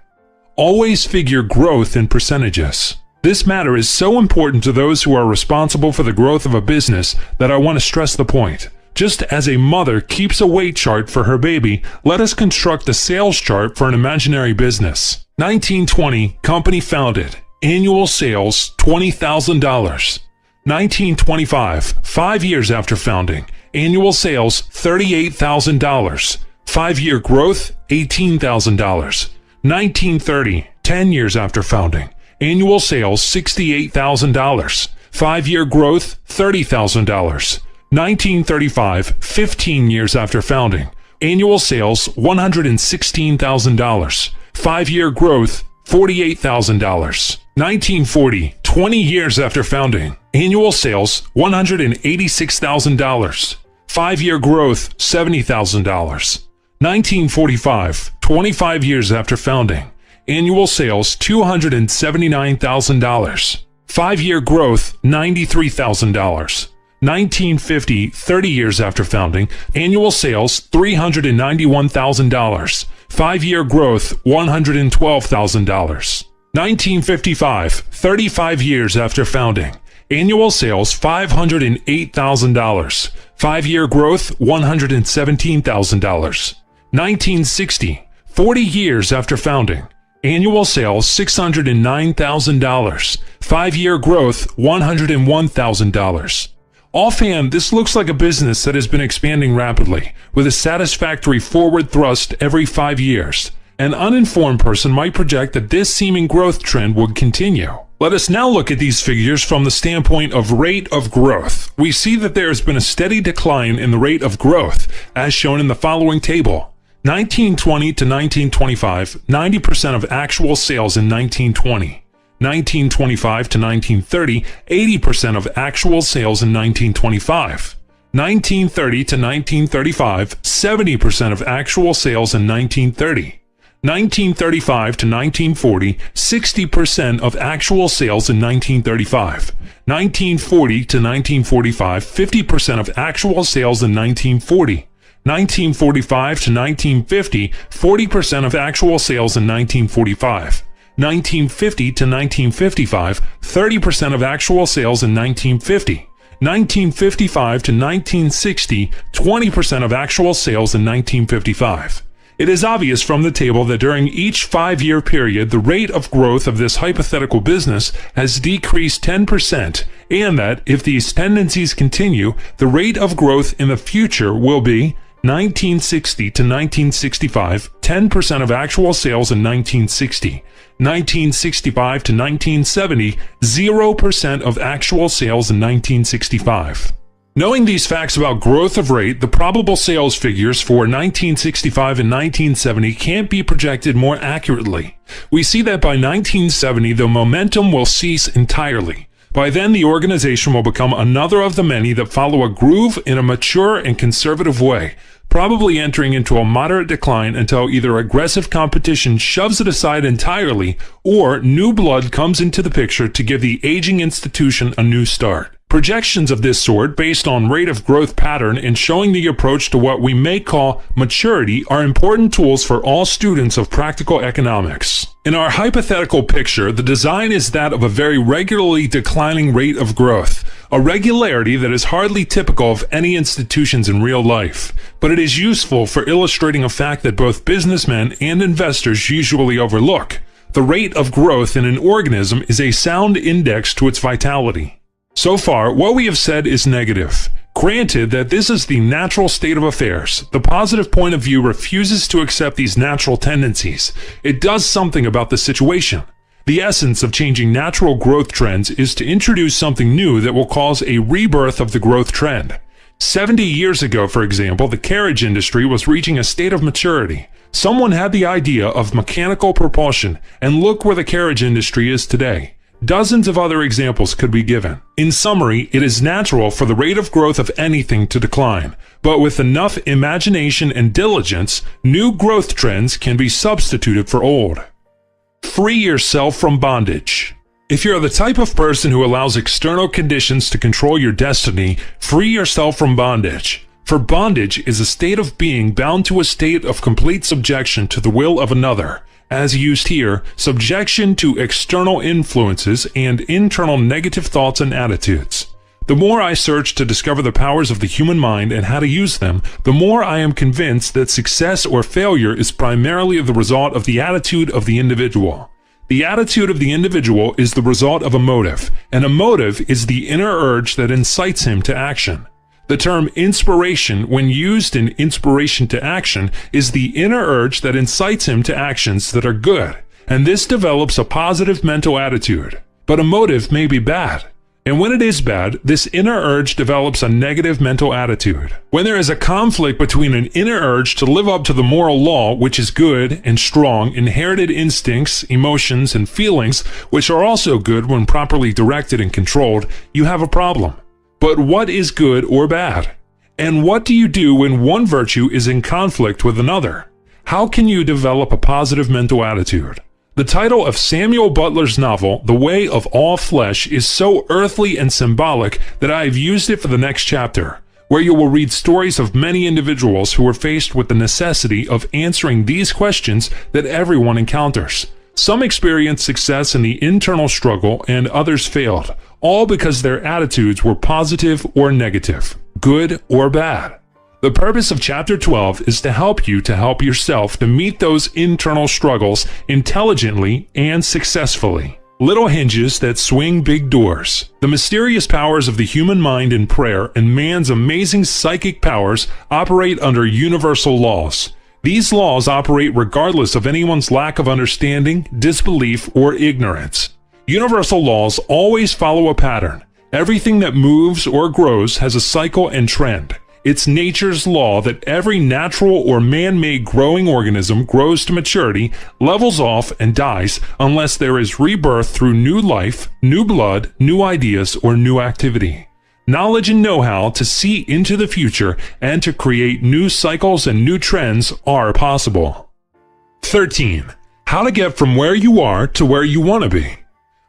Always figure growth in percentages. This matter is so important to those who are responsible for the growth of a business that I want to stress the point. Just as a mother keeps a weight chart for her baby, let us construct a sales chart for an imaginary business. 1920, company founded. Annual sales, $20,000. 1925, 5 years after founding. Annual sales, $38,000. 5-year growth, $18,000. 1930, 10 years after founding. Annual sales, $68,000. 5-year growth, $30,000. 1935, 15 years after founding. Annual sales, $116,000. 5-year growth, $48,000. 1940, 20 years after founding. Annual sales, $186,000. 5-year growth, $70,000. 1945, 25 years after founding. Annual sales, $279,000. 5-year growth, $93,000. 1950, 30 years after founding. Annual sales, $391,000. 5-year growth, $112,000. 1955, 35 years after founding. Annual sales, $508,000. 5-year growth, $117,000. 1960, 40 years after founding. Annual sales, $609,000. 5-year growth, $101,000. Offhand, this looks like a business that has been expanding rapidly, with a satisfactory forward thrust every 5 years. An uninformed person might project that this seeming growth trend would continue. Let us now look at these figures from the standpoint of rate of growth. We see that there has been a steady decline in the rate of growth, as shown in the following table. 1920 to 1925, 90% of actual sales in 1920. 1925 to 1930, 80% of actual sales in 1925. 1930 to 1935, 70% of actual sales in 1930. 1935 to 1940, 60% of actual sales in 1935. 1940 to 1945, 50% of actual sales in 1940. 1945 to 1950, 40% of actual sales in 1945. 1950 to 1955, 30% of actual sales in 1950. 1955 to 1960, 20% of actual sales in 1955. It is obvious from the table that during each 5-year period, the rate of growth of this hypothetical business has decreased 10%, and that if these tendencies continue, the rate of growth in the future will be 1960 to 1965, 10% of actual sales in 1960. 1965 to 1970, 0% of actual sales in 1965. Knowing these facts about growth of rate, the probable sales figures for 1965 and 1970 can't be projected more accurately. We see that by 1970, the momentum will cease entirely. By then, the organization will become another of the many that follow a groove in a mature and conservative way, probably entering into a moderate decline until either aggressive competition shoves it aside entirely or new blood comes into the picture to give the aging institution a new start. Projections of this sort, based on rate of growth pattern and showing the approach to what we may call maturity, are important tools for all students of practical economics. In our hypothetical picture, the design is that of a very regularly declining rate of growth, a regularity that is hardly typical of any institutions in real life, but it is useful for illustrating a fact that both businessmen and investors usually overlook. The rate of growth in an organism is a sound index to its vitality. So far, what we have said is negative. Granted that this is the natural state of affairs, the positive point of view refuses to accept these natural tendencies. It does something about the situation. The essence of changing natural growth trends is to introduce something new that will cause a rebirth of the growth trend. 70 years ago, for example, the carriage industry was reaching a state of maturity. Someone had the idea of mechanical propulsion, and look where the carriage industry is today. Dozens of other examples could be given. In summary, it is natural for the rate of growth of anything to decline, but with enough imagination and diligence, new growth trends can be substituted for old. Free yourself from bondage. If you're the type of person who allows external conditions to control your destiny, free yourself from bondage. For bondage is a state of being bound to a state of complete subjection to the will of another. As used here, subjection to external influences and internal negative thoughts and attitudes. The more I search to discover the powers of the human mind and how to use them, the more I am convinced that success or failure is primarily the result of the attitude of the individual. The attitude of the individual is the result of a motive, and a motive is the inner urge that incites him to action. The term inspiration, when used in inspiration to action, is the inner urge that incites him to actions that are good, and this develops a positive mental attitude. But a motive may be bad, and when it is bad, this inner urge develops a negative mental attitude. When there is a conflict between an inner urge to live up to the moral law, which is good and strong, inherited instincts, emotions, and feelings, which are also good when properly directed and controlled, you have a problem. But what is good or bad? And what do you do when one virtue is in conflict with another? How can you develop a positive mental attitude? The title of Samuel Butler's novel, The Way of All Flesh, is so earthly and symbolic that I have used it for the next chapter, where you will read stories of many individuals who were faced with the necessity of answering these questions that everyone encounters. Some experienced success in the internal struggle and others failed, all because their attitudes were positive or negative, good or bad. The purpose of Chapter 12 is to help you to help yourself to meet those internal struggles intelligently and successfully. Little hinges that swing big doors. The mysterious powers of the human mind in prayer and man's amazing psychic powers operate under universal laws. These laws operate regardless of anyone's lack of understanding, disbelief, or ignorance. Universal laws always follow a pattern. Everything that moves or grows has a cycle and trend. It's nature's law that every natural or man-made growing organism grows to maturity, levels off, and dies unless there is rebirth through new life, new blood, new ideas, or new activity. Knowledge and know-how to see into the future and to create new cycles and new trends are possible. 13. How to get from where you are to where you want to be.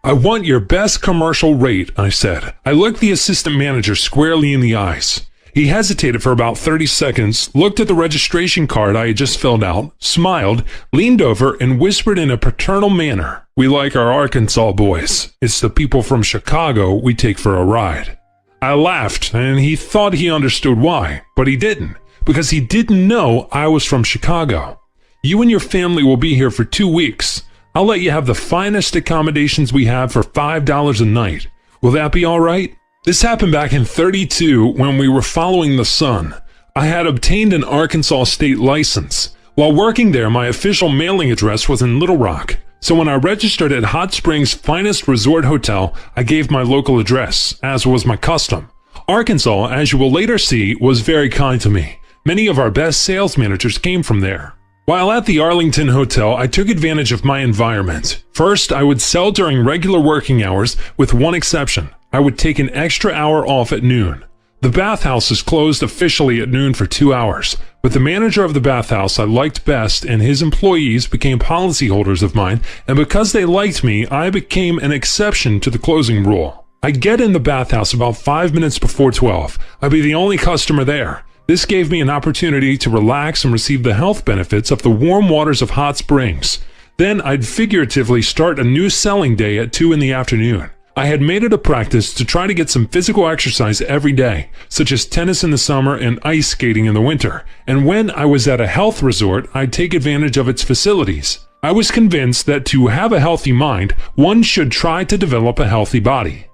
I want your best commercial rate, I said. I looked the assistant manager squarely in the eyes. He hesitated for about 30 seconds, looked at the registration card I had just filled out, smiled, leaned over, and whispered in a paternal manner, "We like our Arkansas boys. It's the people from Chicago we take for a ride." I laughed, and he thought he understood why, but he didn't, because he didn't know I was from Chicago. You and your family will be here for 2 weeks. I'll let you have the finest accommodations we have for $5 a night. Will that be all right? This happened back in '32 when we were following the sun. I had obtained an Arkansas state license. While working there, my official mailing address was in Little Rock. So when I registered at Hot Springs' finest resort hotel, I gave my local address, as was my custom. Arkansas, as you will later see, was very kind to me. Many of our best sales managers came from there. While at the Arlington Hotel, I took advantage of my environment. First, I would sell during regular working hours, with one exception. I would take an extra hour off at noon. The bathhouse is closed officially at noon for 2 hours, but the manager of the bathhouse I liked best and his employees became policyholders of mine, and because they liked me, I became an exception to the closing rule. I'd get in the bathhouse about 5 minutes before 12. I'd be the only customer there. This gave me an opportunity to relax and receive the health benefits of the warm waters of Hot Springs. Then I'd figuratively start a new selling day at 2 in the afternoon. I had made it a practice to try to get some physical exercise every day, such as tennis in the summer and ice skating in the winter, and when I was at a health resort, I'd take advantage of its facilities. I was convinced that to have a healthy mind, one should try to develop a healthy body.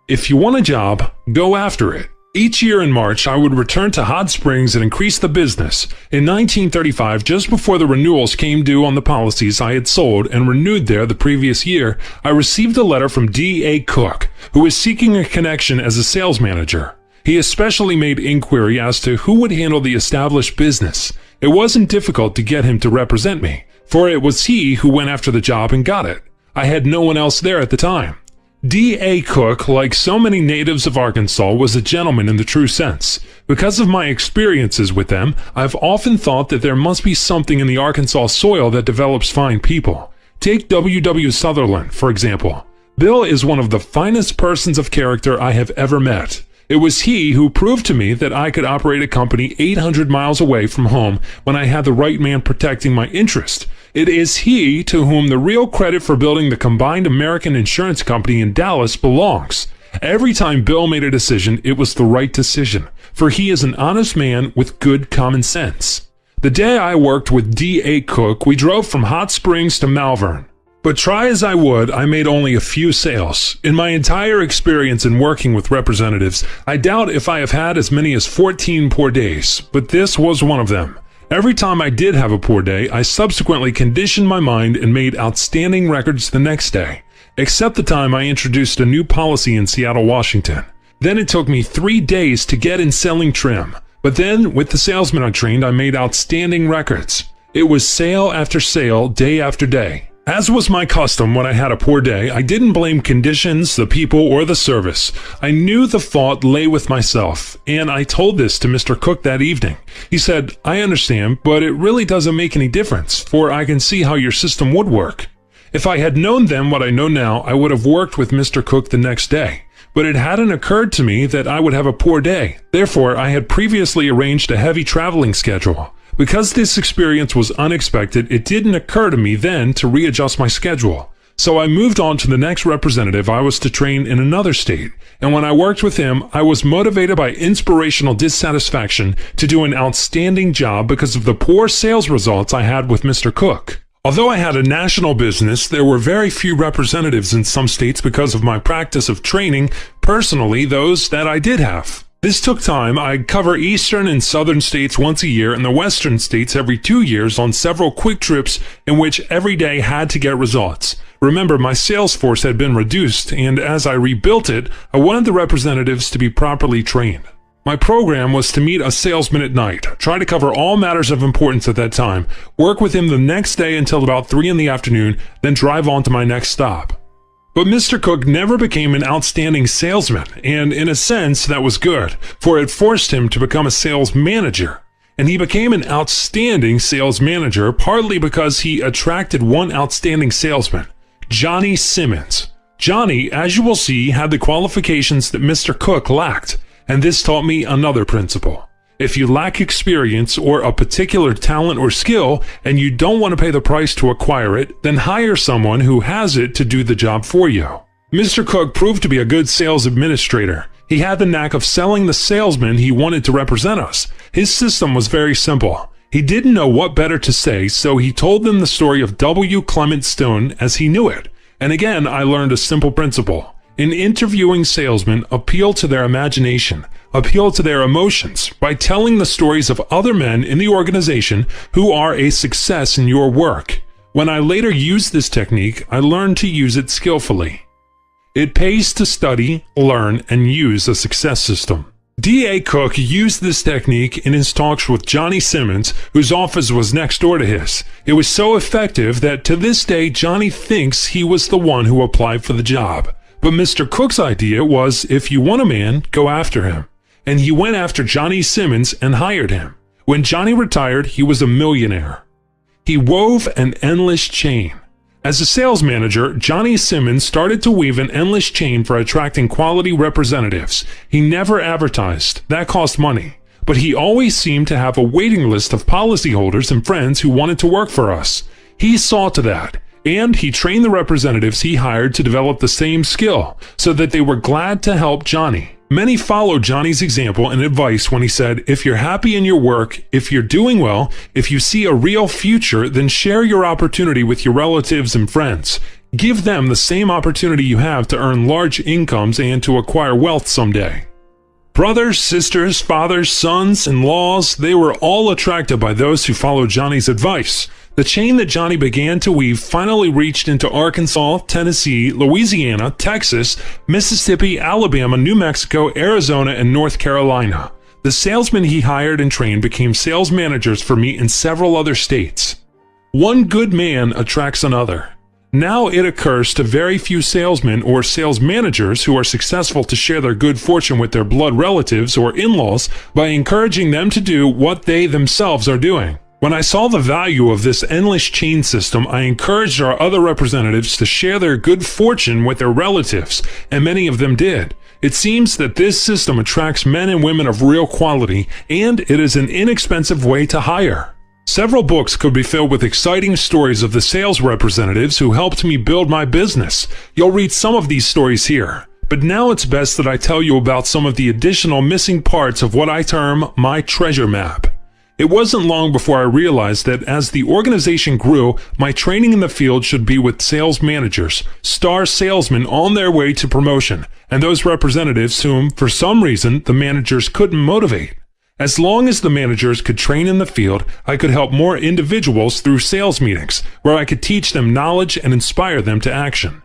If you want a job, go after it. Each year in March, I would return to Hot Springs and increase the business. In 1935, just before the renewals came due on the policies I had sold and renewed there the previous year, I received a letter from D.A. Cook, who was seeking a connection as a sales manager. He especially made inquiry as to who would handle the established business. It wasn't difficult to get him to represent me, for it was he who went after the job and got it. I had no one else there at the time. D.A. Cook, like so many natives of Arkansas, was a gentleman in the true sense. Because of my experiences with them, I've often thought that there must be something in the Arkansas soil that develops fine people. Take W. Sutherland, for example. Bill is one of the finest persons of character I have ever met. It was he who proved to me that I could operate a company 800 miles away from home when I had the right man protecting my interest. It is he to whom the real credit for building the combined American insurance company in Dallas belongs. Every time Bill made a decision, it was the right decision, for he is an honest man with good common sense. The day I worked with D.A. Cook, we drove from Hot Springs to Malvern. But try as I would, I made only a few sales. In my entire experience in working with representatives, I doubt if I have had as many as 14 poor days, but this was one of them. Every time I did have a poor day, I subsequently conditioned my mind and made outstanding records the next day, except the time I introduced a new policy in Seattle, Washington. Then it took me 3 days to get in selling trim, but then with the salesman I trained, I made outstanding records. It was sale after sale, day after day. As was my custom when I had a poor day, I didn't blame conditions, the people, or the service. I knew the fault lay with myself, and I told this to Mr. Cook that evening. He said, "I understand, but it really doesn't make any difference, for I can see how your system would work." If I had known then what I know now, I would have worked with Mr. Cook the next day. But it hadn't occurred to me that I would have a poor day. Therefore, I had previously arranged a heavy traveling schedule. Because this experience was unexpected, it didn't occur to me then to readjust my schedule. So I moved on to the next representative I was to train in another state, and when I worked with him, I was motivated by inspirational dissatisfaction to do an outstanding job because of the poor sales results I had with Mr. Cook. Although I had a national business, there were very few representatives in some states because of my practice of training, personally, those that I did have. This took time. I'd cover eastern and southern states once a year and the western states every 2 years on several quick trips in which every day had to get results. Remember, my sales force had been reduced, and as I rebuilt it, I wanted the representatives to be properly trained. My program was to meet a salesman at night, try to cover all matters of importance at that time, work with him the next day until about 3 in the afternoon, then drive on to my next stop. But Mr. Cook never became an outstanding salesman, and in a sense that was good, for it forced him to become a sales manager. And he became an outstanding sales manager partly because he attracted one outstanding salesman, Johnny Simmons. Johnny, as you will see, had the qualifications that Mr. Cook lacked, and this taught me another principle. If you lack experience or a particular talent or skill, and you don't want to pay the price to acquire it, then hire someone who has it to do the job for you. Mr. Cook proved to be a good sales administrator. He had the knack of selling the salesman he wanted to represent us. His system was very simple. He didn't know what better to say, so he told them the story of W. Clement Stone as he knew it. And again, I learned a simple principle. In interviewing salesmen, appeal to their imagination, appeal to their emotions by telling the stories of other men in the organization who are a success in your work. When I later used this technique, I learned to use it skillfully. It pays to study, learn, and use a success system. D.A. Cook used this technique in his talks with Johnny Simmons, whose office was next door to his. It was so effective that to this day Johnny thinks he was the one who applied for the job. But Mr. Cook's idea was, if you want a man, go after him. And he went after Johnny Simmons and hired him. When Johnny retired, he was a millionaire. He wove an endless chain. As a sales manager, Johnny Simmons started to weave an endless chain for attracting quality representatives. He never advertised. That cost money. But he always seemed to have a waiting list of policyholders and friends who wanted to work for us. He saw to that. And he trained the representatives he hired to develop the same skill, so that they were glad to help Johnny. Many followed Johnny's example and advice when he said, if you're happy in your work, if you're doing well, if you see a real future, then share your opportunity with your relatives and friends. Give them the same opportunity you have to earn large incomes and to acquire wealth someday. Brothers, sisters, fathers, sons, in-laws, they were all attracted by those who followed Johnny's advice. The chain that Johnny began to weave finally reached into Arkansas, Tennessee, Louisiana, Texas, Mississippi, Alabama, New Mexico, Arizona, and North Carolina. The salesmen he hired and trained became sales managers for me in several other states. One good man attracts another. Now it occurs to very few salesmen or sales managers who are successful to share their good fortune with their blood relatives or in-laws by encouraging them to do what they themselves are doing. When I saw the value of this endless chain system, I encouraged our other representatives to share their good fortune with their relatives, and many of them did. It seems that this system attracts men and women of real quality, and it is an inexpensive way to hire. Several books could be filled with exciting stories of the sales representatives who helped me build my business. You'll read some of these stories here. But now it's best that I tell you about some of the additional missing parts of what I term my treasure map. It wasn't long before I realized that as the organization grew, my training in the field should be with sales managers, star salesmen on their way to promotion, and those representatives whom, for some reason, the managers couldn't motivate. As long as the managers could train in the field, I could help more individuals through sales meetings, where I could teach them knowledge and inspire them to action.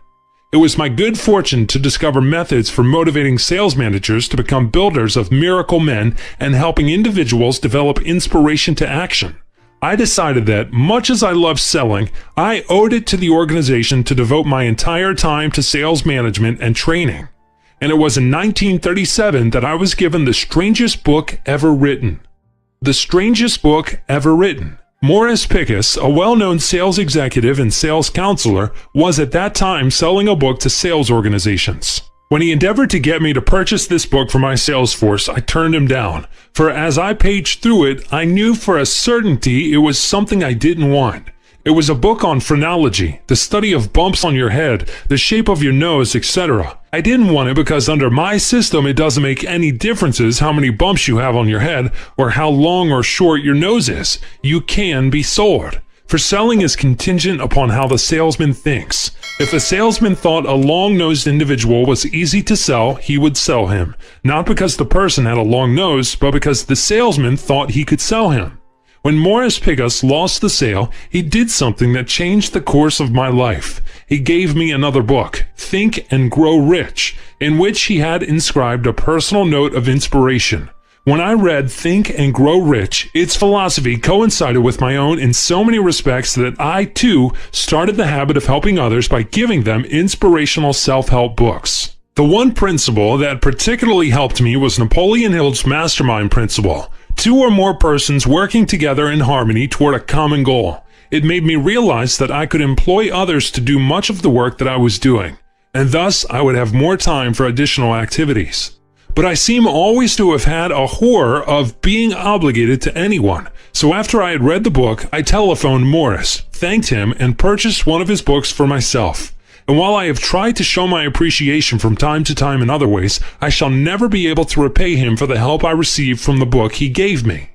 It was my good fortune to discover methods for motivating sales managers to become builders of miracle men and helping individuals develop inspiration to action. I decided that, much as I love selling, I owed it to the organization to devote my entire time to sales management and training. And it was in 1937 that I was given the strangest book ever written. The strangest book ever written. Morris Pickus, a well-known sales executive and sales counselor, was at that time selling a book to sales organizations. When he endeavored to get me to purchase this book for my sales force, I turned him down, for as I paged through it, I knew for a certainty it was something I didn't want. It was a book on phrenology, the study of bumps on your head, the shape of your nose, etc. I didn't want it because under my system it doesn't make any differences how many bumps you have on your head or how long or short your nose is. You can be sold. For selling is contingent upon how the salesman thinks. If a salesman thought a long-nosed individual was easy to sell, he would sell him. Not because the person had a long nose, but because the salesman thought he could sell him. When Morris Pickus lost the sale, he did something that changed the course of my life. He gave me another book, Think and Grow Rich, in which he had inscribed a personal note of inspiration. When I read Think and Grow Rich, its philosophy coincided with my own in so many respects that I, too, started the habit of helping others by giving them inspirational self-help books. The one principle that particularly helped me was Napoleon Hill's mastermind principle. 2 or more persons working together in harmony toward a common goal. It made me realize that I could employ others to do much of the work that I was doing, and thus I would have more time for additional activities. But I seem always to have had a horror of being obligated to anyone, so after I had read the book, I telephoned Morris, thanked him, and purchased one of his books for myself. and while I have tried to show my appreciation from time to time in other ways, I shall never be able to repay him for the help I received from the book he gave me.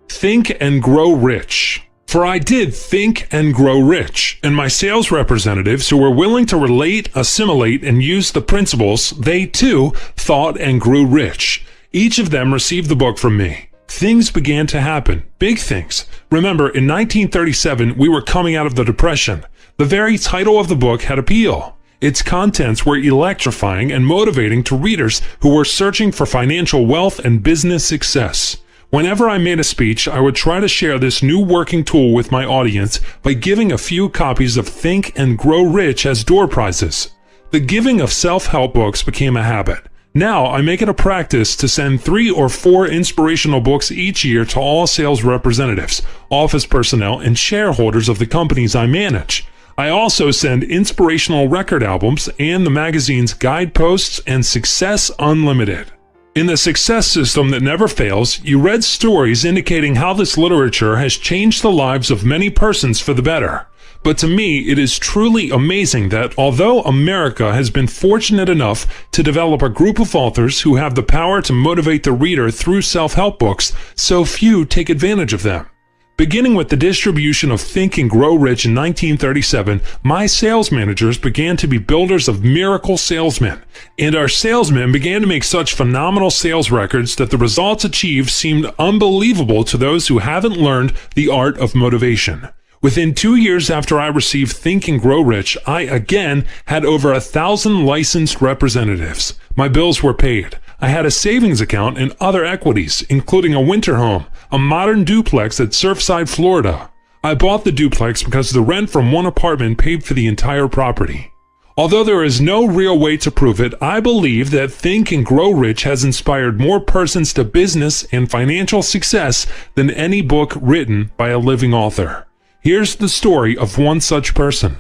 Think and Grow Rich. For I did think and grow rich, and my sales representatives who were willing to relate, assimilate, and use the principles, they too thought and grew rich. Each of them received the book from me. Things began to happen, big things. Remember, in 1937, we were coming out of the Depression. The very title of the book had appeal. Its contents were electrifying and motivating to readers who were searching for financial wealth and business success. Whenever I made a speech, I would try to share this new working tool with my audience by giving a few copies of Think and Grow Rich as door prizes. The giving of self-help books became a habit. Now, I make it a practice to send 3 or 4 inspirational books each year to all sales representatives, office personnel, and shareholders of the companies I manage. I also send inspirational record albums and the magazine's Guideposts and Success Unlimited. In the success system that never fails, you read stories indicating how this literature has changed the lives of many persons for the better. But to me, it is truly amazing that although America has been fortunate enough to develop a group of authors who have the power to motivate the reader through self-help books, so few take advantage of them. Beginning with the distribution of Think and Grow Rich in 1937, my sales managers began to be builders of miracle salesmen, and our salesmen began to make such phenomenal sales records that the results achieved seemed unbelievable to those who haven't learned the art of motivation. Within 2 years after I received Think and Grow Rich, I again had over 1,000 licensed representatives. My bills were paid. I had a savings account and other equities, including a winter home, a modern duplex at Surfside, Florida. I bought the duplex because the rent from one apartment paid for the entire property. Although there is no real way to prove it, I believe that Think and Grow Rich has inspired more persons to business and financial success than any book written by a living author. Here's the story of one such person.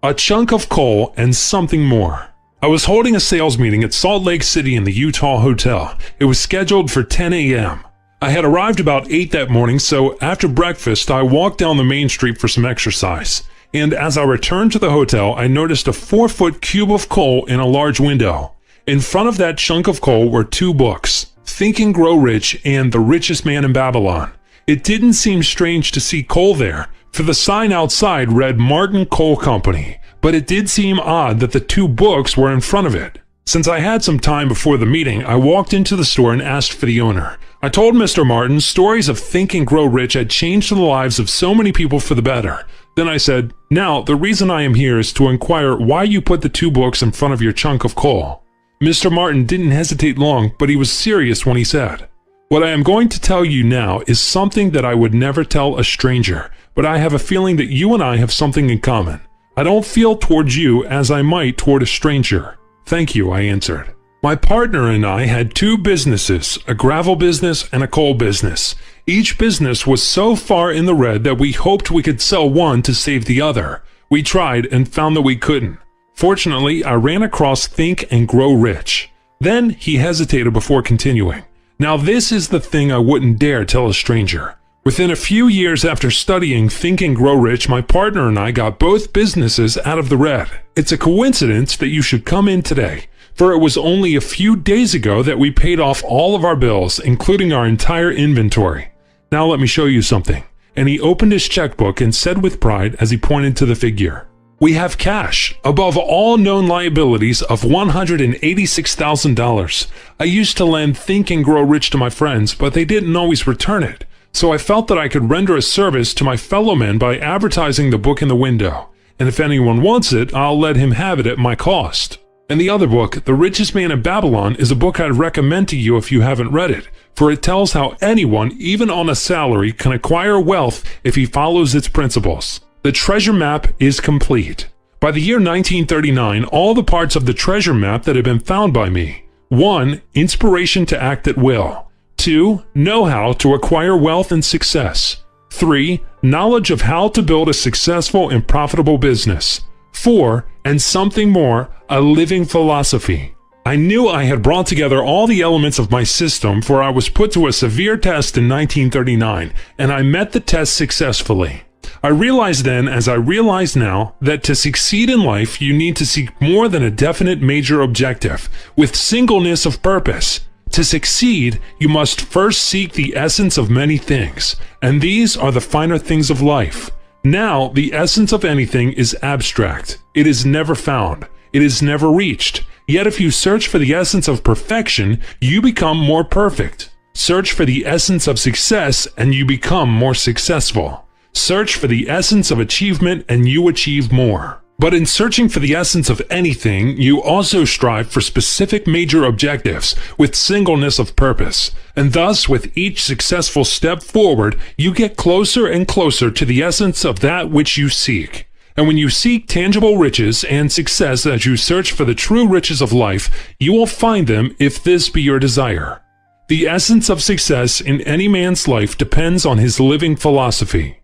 A chunk of coal and something more. I was holding a sales meeting at Salt Lake City in the Utah Hotel. It was scheduled for 10 a.m. I had arrived about 8 that morning, so after breakfast, I walked down the main street for some exercise. And as I returned to the hotel, I noticed a 4-foot cube of coal in a large window. In front of that chunk of coal were 2 books, Think and Grow Rich and The Richest Man in Babylon. It didn't seem strange to see coal there, for the sign outside read Martin Coal Company, but it did seem odd that the 2 books were in front of it. Since I had some time before the meeting, I walked into the store and asked for the owner. I told Mr. Martin stories of Think and Grow Rich had changed the lives of so many people for the better. Then I said, "Now, the reason I am here is to inquire why you put the 2 books in front of your chunk of coal." Mr. Martin didn't hesitate long, but he was serious when he said, "What I am going to tell you now is something that I would never tell a stranger, but I have a feeling that you and I have something in common. I don't feel towards you as I might toward a stranger." "Thank you," I answered. My partner and I had 2 businesses, a gravel business and a coal business. Each business was so far in the red that we hoped we could sell one to save the other. We tried and found that we couldn't. Fortunately, I ran across Think and Grow Rich. Then he hesitated before continuing. Now this is the thing I wouldn't dare tell a stranger. Within a few years after studying Think and Grow Rich, my partner and I got both businesses out of the red. It's a coincidence that you should come in today, for it was only a few days ago that we paid off all of our bills, including our entire inventory. Now let me show you something." And he opened his checkbook and said with pride as he pointed to the figure, "We have cash, above all known liabilities, of $186,000. I used to lend Think and Grow Rich to my friends, but they didn't always return it. So I felt that I could render a service to my fellow men by advertising the book in the window. And if anyone wants it, I'll let him have it at my cost." And the other book, The Richest Man in Babylon, is a book I'd recommend to you if you haven't read it, for it tells how anyone, even on a salary, can acquire wealth if he follows its principles. The treasure map is complete. By the year 1939, all the parts of the treasure map that had been found by me. 1. Inspiration to act at will. 2. Know-how to acquire wealth and success. 3. Knowledge of how to build a successful and profitable business. 4. And something more, a living philosophy. I knew I had brought together all the elements of my system, for I was put to a severe test in 1939, and I met the test successfully. I realized then, as I realize now, that to succeed in life, you need to seek more than a definite major objective, with singleness of purpose. To succeed, you must first seek the essence of many things, and these are the finer things of life. Now, the essence of anything is abstract. It is never found. It is never reached. Yet if you search for the essence of perfection, you become more perfect. Search for the essence of success, and you become more successful. Search for the essence of achievement, and you achieve more. But in searching for the essence of anything, you also strive for specific major objectives with singleness of purpose. And thus, with each successful step forward, you get closer and closer to the essence of that which you seek. And when you seek tangible riches and success as you search for the true riches of life, you will find them if this be your desire. The essence of success in any man's life depends on his living philosophy.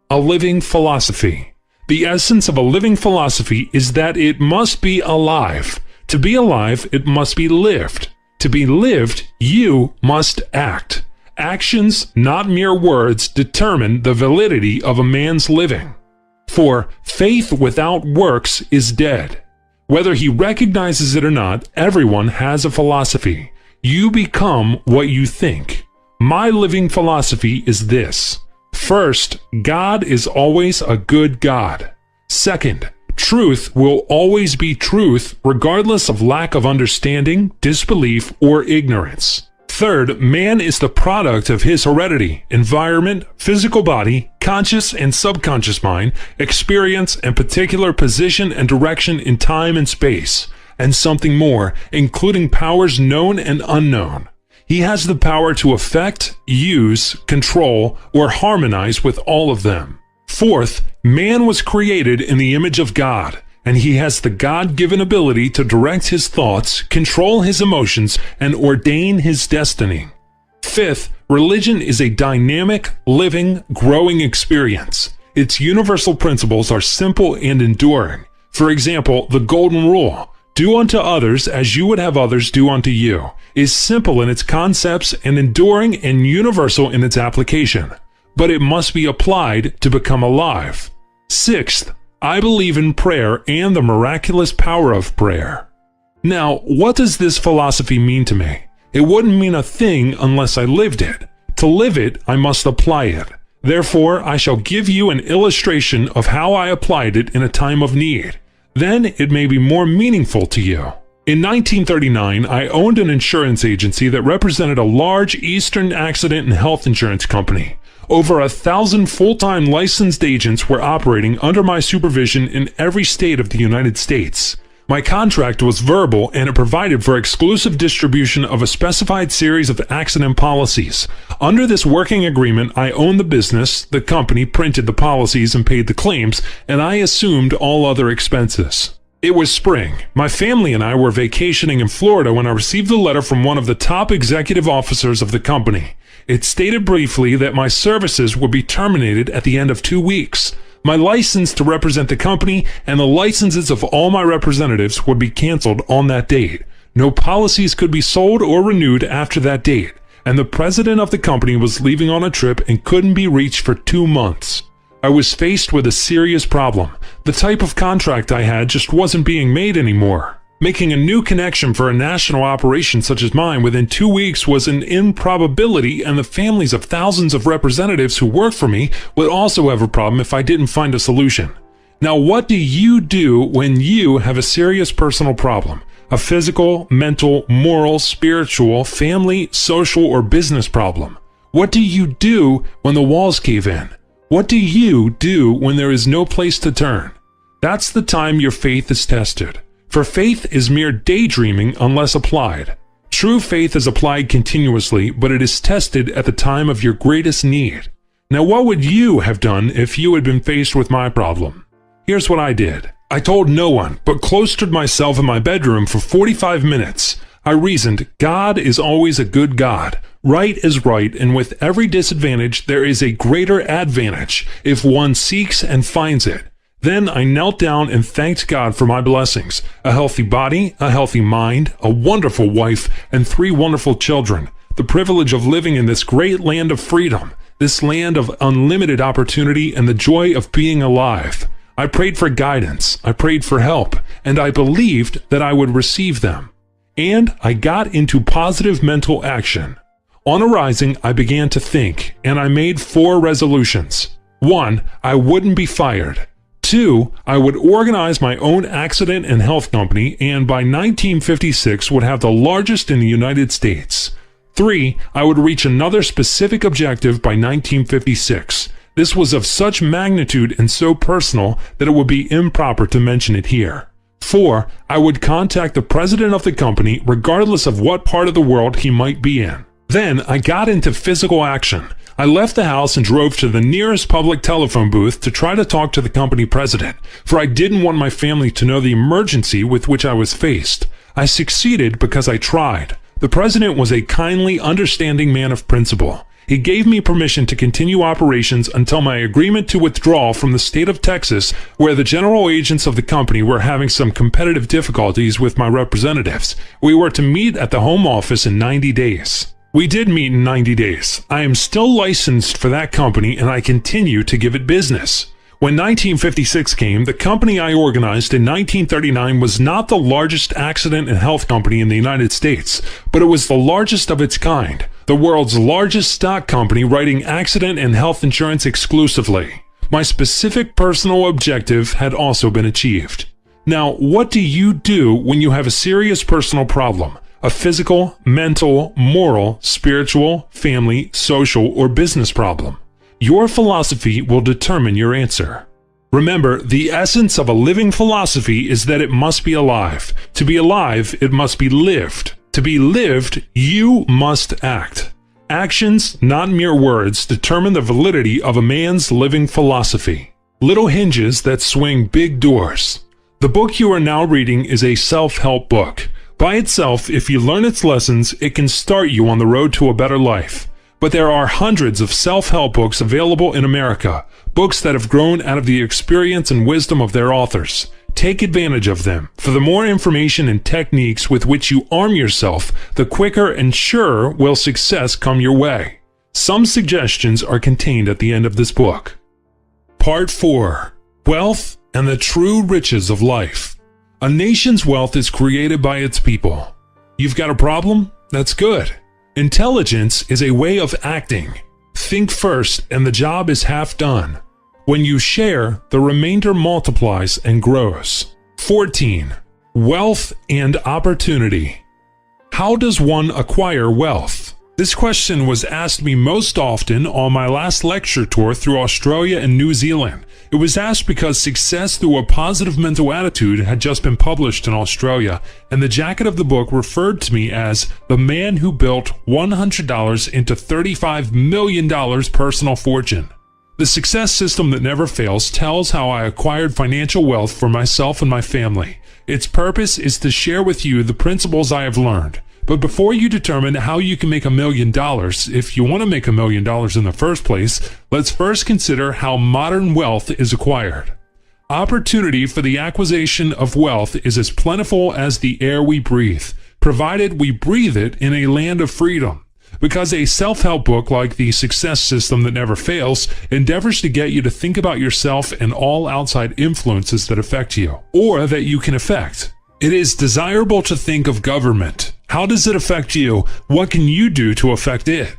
A living philosophy. The essence of a living philosophy is that it must be alive. To be alive, it must be lived. To be lived, you must act. Actions, not mere words, determine the validity of a man's living. For faith without works is dead. Whether he recognizes it or not, everyone has a philosophy. You become what you think. My living philosophy is this. First, God is always a good God. Second, truth will always be truth regardless of lack of understanding, disbelief, or ignorance. Third, man is the product of his heredity, environment, physical body, conscious and subconscious mind, experience, and particular position and direction in time and space, and something more, including powers known and unknown. He has the power to affect, use, control, or harmonize with all of them. Fourth, man was created in the image of God, and he has the God-given ability to direct his thoughts, control his emotions, and ordain his destiny. Fifth, religion is a dynamic, living, growing experience. Its universal principles are simple and enduring. For example, the Golden Rule, do unto others as you would have others do unto you, is simple in its concepts and enduring and universal in its application. But it must be applied to become alive. Sixth, I believe in prayer and the miraculous power of prayer. Now, what does this philosophy mean to me? It wouldn't mean a thing unless I lived it. To live it, I must apply it. Therefore, I shall give you an illustration of how I applied it in a time of need. Then it may be more meaningful to you. In 1939, I owned an insurance agency that represented a large Eastern accident and health insurance company. Over 1,000 full-time licensed agents were operating under my supervision in every state of the United States. My contract was verbal, and it provided for exclusive distribution of a specified series of accident policies. Under this working agreement, I owned the business, the company printed the policies and paid the claims, and I assumed all other expenses. It was spring. My family and I were vacationing in Florida when I received a letter from one of the top executive officers of the company. It stated briefly that my services would be terminated at the end of 2 weeks. My license to represent the company and the licenses of all my representatives would be canceled on that date. No policies could be sold or renewed after that date, and the president of the company was leaving on a trip and couldn't be reached for 2 months. I was faced with a serious problem. The type of contract I had just wasn't being made anymore. Making a new connection for a national operation such as mine within 2 weeks was an improbability, and the families of thousands of representatives who work for me would also have a problem if I didn't find a solution. Now, what do you do when you have a serious personal problem? A physical, mental, moral, spiritual, family, social, or business problem? What do you do when the walls cave in? What do you do when there is no place to turn? That's the time your faith is tested. For faith is mere daydreaming unless applied. True faith is applied continuously, but it is tested at the time of your greatest need. Now, what would you have done if you had been faced with my problem? Here's what I did. I told no one, but cloistered myself in my bedroom for 45 minutes. I reasoned, God is always a good God. Right is right, and with every disadvantage, there is a greater advantage if one seeks and finds it. Then I knelt down and thanked God for my blessings, a healthy body, a healthy mind, a wonderful wife, and 3 wonderful children, the privilege of living in this great land of freedom. this land of unlimited opportunity and the joy of being alive. I prayed for guidance, I prayed for help, and I believed that I would receive them. And I got into positive mental action. On arising, I began to think, and I made 4 resolutions. 1. I wouldn't be fired. 2. I would organize my own accident and health company, and by 1956 would have the largest in the United States. 3. I would reach another specific objective by 1956. This was of such magnitude and so personal that it would be improper to mention it here. 4. I would contact the president of the company regardless of what part of the world he might be in. Then I got into physical action. I left the house and drove to the nearest public telephone booth to try to talk to the company president, for I didn't want my family to know the emergency with which I was faced. I succeeded because I tried. The president was a kindly, understanding man of principle. He gave me permission to continue operations until my agreement to withdraw from the state of Texas, where the general agents of the company were having some competitive difficulties with my representatives. We were to meet at the home office in 90 days. We did meet in 90 days. I am still licensed for that company and I continue to give it business. When 1956 came, the company I organized in 1939 was not the largest accident and health company in the United States, but it was the largest of its kind, the world's largest stock company writing accident and health insurance exclusively. My specific personal objective had also been achieved. Now, what do you do when you have a serious personal problem? A physical, mental, moral, spiritual, family, social, or business problem? Your philosophy will determine your answer. Remember, the essence of a living philosophy is that it must be alive. To be alive, it must be lived. To be lived, you must act. Actions, not mere words, determine the validity of a man's living philosophy. Little hinges that swing big doors. The book you are now reading is a self-help book. By itself, if you learn its lessons, it can start you on the road to a better life. But there are hundreds of self-help books available in America, books that have grown out of the experience and wisdom of their authors. Take advantage of them, for the more information and techniques with which you arm yourself, the quicker and surer will success come your way. Some suggestions are contained at the end of this book. Part 4. Wealth and the True Riches of Life. A nation's wealth is created by its people. You've got a problem? That's good. Intelligence is a way of acting. Think first and the job is half done. When you share, the remainder multiplies and grows. 14. Wealth and opportunity. How does one acquire wealth? This question was asked me most often on my last lecture tour through Australia and New Zealand. It was asked because Success Through a Positive Mental Attitude had just been published in Australia, and the jacket of the book referred to me as the man who built $100 into $35 million personal fortune. The success system that never fails tells how I acquired financial wealth for myself and my family. Its purpose is to share with you the principles I have learned. But before you determine how you can make $1 million, if you want to make $1 million in the first place, let's first consider how modern wealth is acquired. Opportunity for the acquisition of wealth is as plentiful as the air we breathe, provided we breathe it in a land of freedom. Because a self-help book like The Success System That Never Fails endeavors to get you to think about yourself and all outside influences that affect you, or that you can affect. It is desirable to think of government. How does it affect you? What can you do to affect it?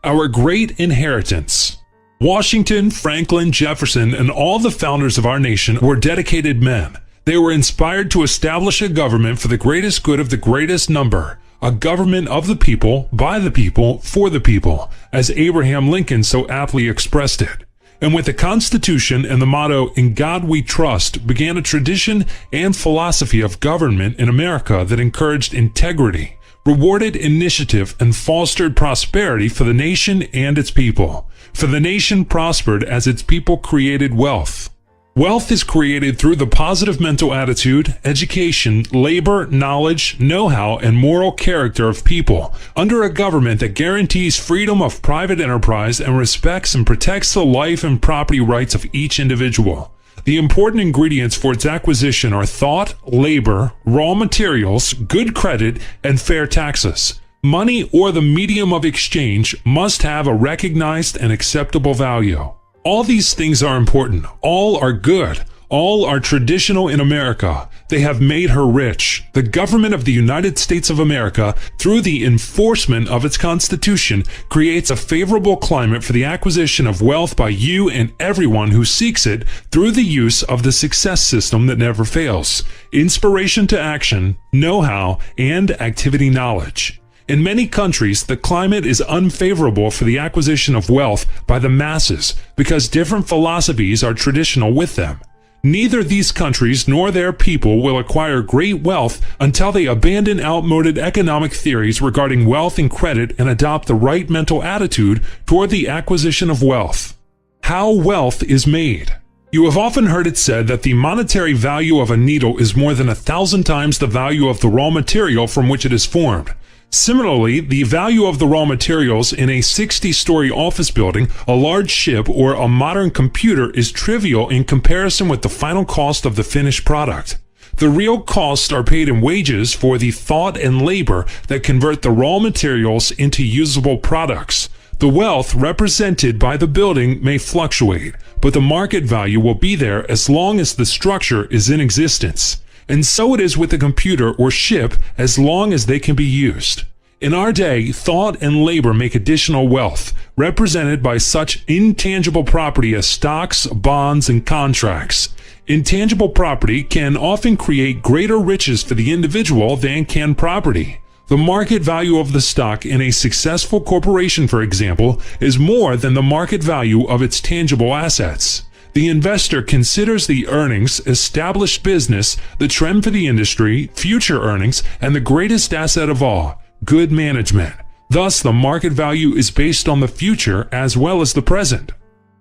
Our great inheritance. Washington, Franklin, Jefferson, and all the founders of our nation were dedicated men. They were inspired to establish a government for the greatest good of the greatest number, a government of the people, by the people, for the people, as Abraham Lincoln so aptly expressed it. And with the Constitution and the motto, "In God We Trust," began a tradition and philosophy of government in America that encouraged integrity, rewarded initiative, and fostered prosperity for the nation and its people. For the nation prospered as its people created wealth. Wealth is created through the positive mental attitude, education, labor, knowledge, know-how, and moral character of people, under a government that guarantees freedom of private enterprise and respects and protects the life and property rights of each individual. The important ingredients for its acquisition are thought, labor, raw materials, good credit, and fair taxes. Money or the medium of exchange must have a recognized and acceptable value. All these things are important. All are good. All are traditional in America. They have made her rich. The government of the United States of America, through the enforcement of its Constitution, creates a favorable climate for the acquisition of wealth by you and everyone who seeks it through the use of the success system that never fails: inspiration to action, know-how, and activity knowledge. In many countries, the climate is unfavorable for the acquisition of wealth by the masses because different philosophies are traditional with them. Neither these countries nor their people will acquire great wealth until they abandon outmoded economic theories regarding wealth and credit and adopt the right mental attitude toward the acquisition of wealth. How wealth is made. You have often heard it said that the monetary value of a needle is more than 1,000 times the value of the raw material from which it is formed. Similarly, the value of the raw materials in a 60-story office building, a large ship, or a modern computer is trivial in comparison with the final cost of the finished product. The real costs are paid in wages for the thought and labor that convert the raw materials into usable products. The wealth represented by the building may fluctuate, but the market value will be there as long as the structure is in existence. And so it is with the computer or ship as long as they can be used. In our day, thought and labor make additional wealth, represented by such intangible property as stocks, bonds, and contracts. Intangible property can often create greater riches for the individual than can property. The market value of the stock in a successful corporation, for example, is more than the market value of its tangible assets. The investor considers the earnings, established business, the trend for the industry, future earnings, and the greatest asset of all, good management. Thus, the market value is based on the future as well as the present.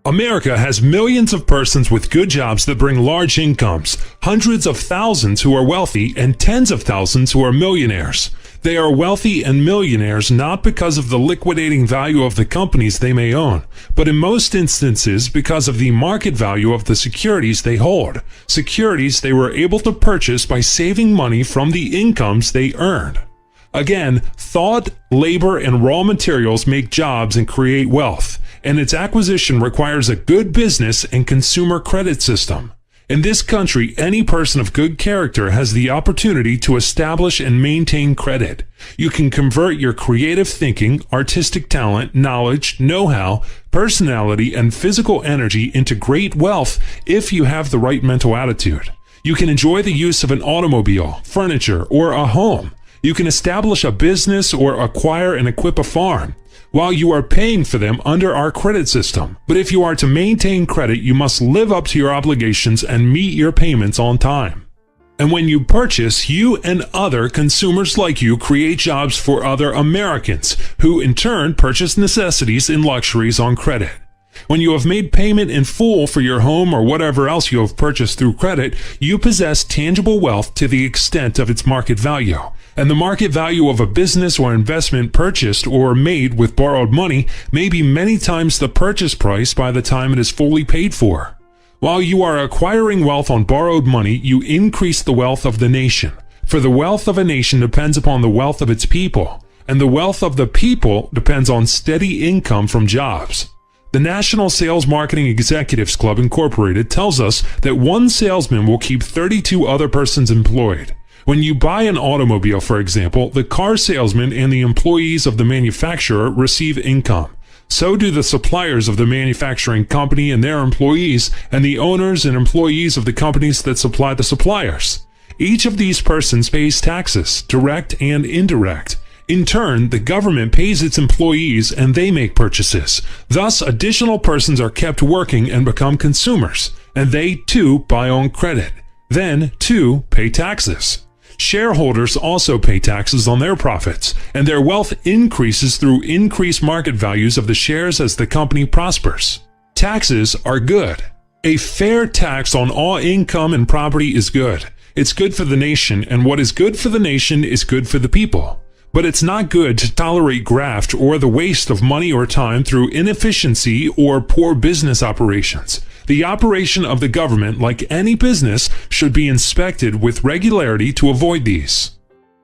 America has millions of persons with good jobs that bring large incomes, hundreds of thousands who are wealthy, and tens of thousands who are millionaires. They are wealthy and millionaires not because of the liquidating value of the companies they may own, but in most instances because of the market value of the securities they hold, securities they were able to purchase by saving money from the incomes they earned. Again, thought, labor, and raw materials make jobs and create wealth, and its acquisition requires a good business and consumer credit system. In this country, any person of good character has the opportunity to establish and maintain credit. You can convert your creative thinking, artistic talent, knowledge, know-how, personality, and physical energy into great wealth if you have the right mental attitude. You can enjoy the use of an automobile, furniture, or a home. You can establish a business or acquire and equip a farm, while you are paying for them under our credit system. But if you are to maintain credit, you must live up to your obligations and meet your payments on time. And when you purchase, you and other consumers like you create jobs for other Americans, who in turn purchase necessities and luxuries on credit. When you have made payment in full for your home or whatever else you have purchased through credit, you possess tangible wealth to the extent of its market value. And the market value of a business or investment purchased or made with borrowed money may be many times the purchase price by the time it is fully paid for. While you are acquiring wealth on borrowed money, you increase the wealth of the nation. For the wealth of a nation depends upon the wealth of its people, and the wealth of the people depends on steady income from jobs. The National Sales Marketing Executives Club Incorporated tells us that one salesman will keep 32 other persons employed. When you buy an automobile, for example, the car salesman and the employees of the manufacturer receive income. So do the suppliers of the manufacturing company and their employees, and the owners and employees of the companies that supply the suppliers. Each of these persons pays taxes, direct and indirect. In turn, the government pays its employees and they make purchases. Thus, additional persons are kept working and become consumers, and they too buy on credit. Then, too, pay taxes. Shareholders also pay taxes on their profits, and their wealth increases through increased market values of the shares as the company prospers. Taxes are good. A fair tax on all income and property is good. It's good for the nation, and what is good for the nation is good for the people. But it's not good to tolerate graft or the waste of money or time through inefficiency or poor business operations. The operation of the government, like any business, should be inspected with regularity to avoid these.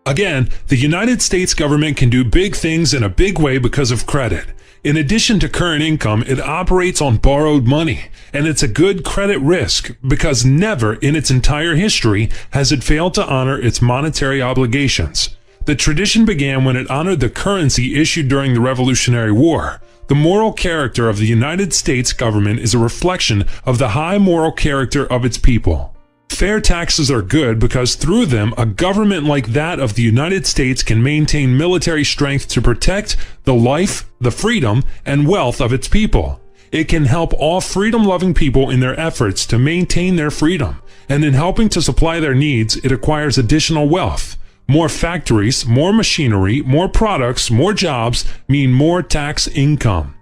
Again, the United States government can do big things in a big way because of credit. In addition to current income, it operates on borrowed money, and it's a good credit risk because never in its entire history has it failed to honor its monetary obligations. The tradition began when it honored the currency issued during the Revolutionary War. The moral character of the United States government is a reflection of the high moral character of its people. Fair taxes are good because through them, a government like that of the United States can maintain military strength to protect the life, the freedom, and wealth of its people. It can help all freedom-loving people in their efforts to maintain their freedom, and in helping to supply their needs, it acquires additional wealth. More factories, more machinery, more products, more jobs mean more tax income.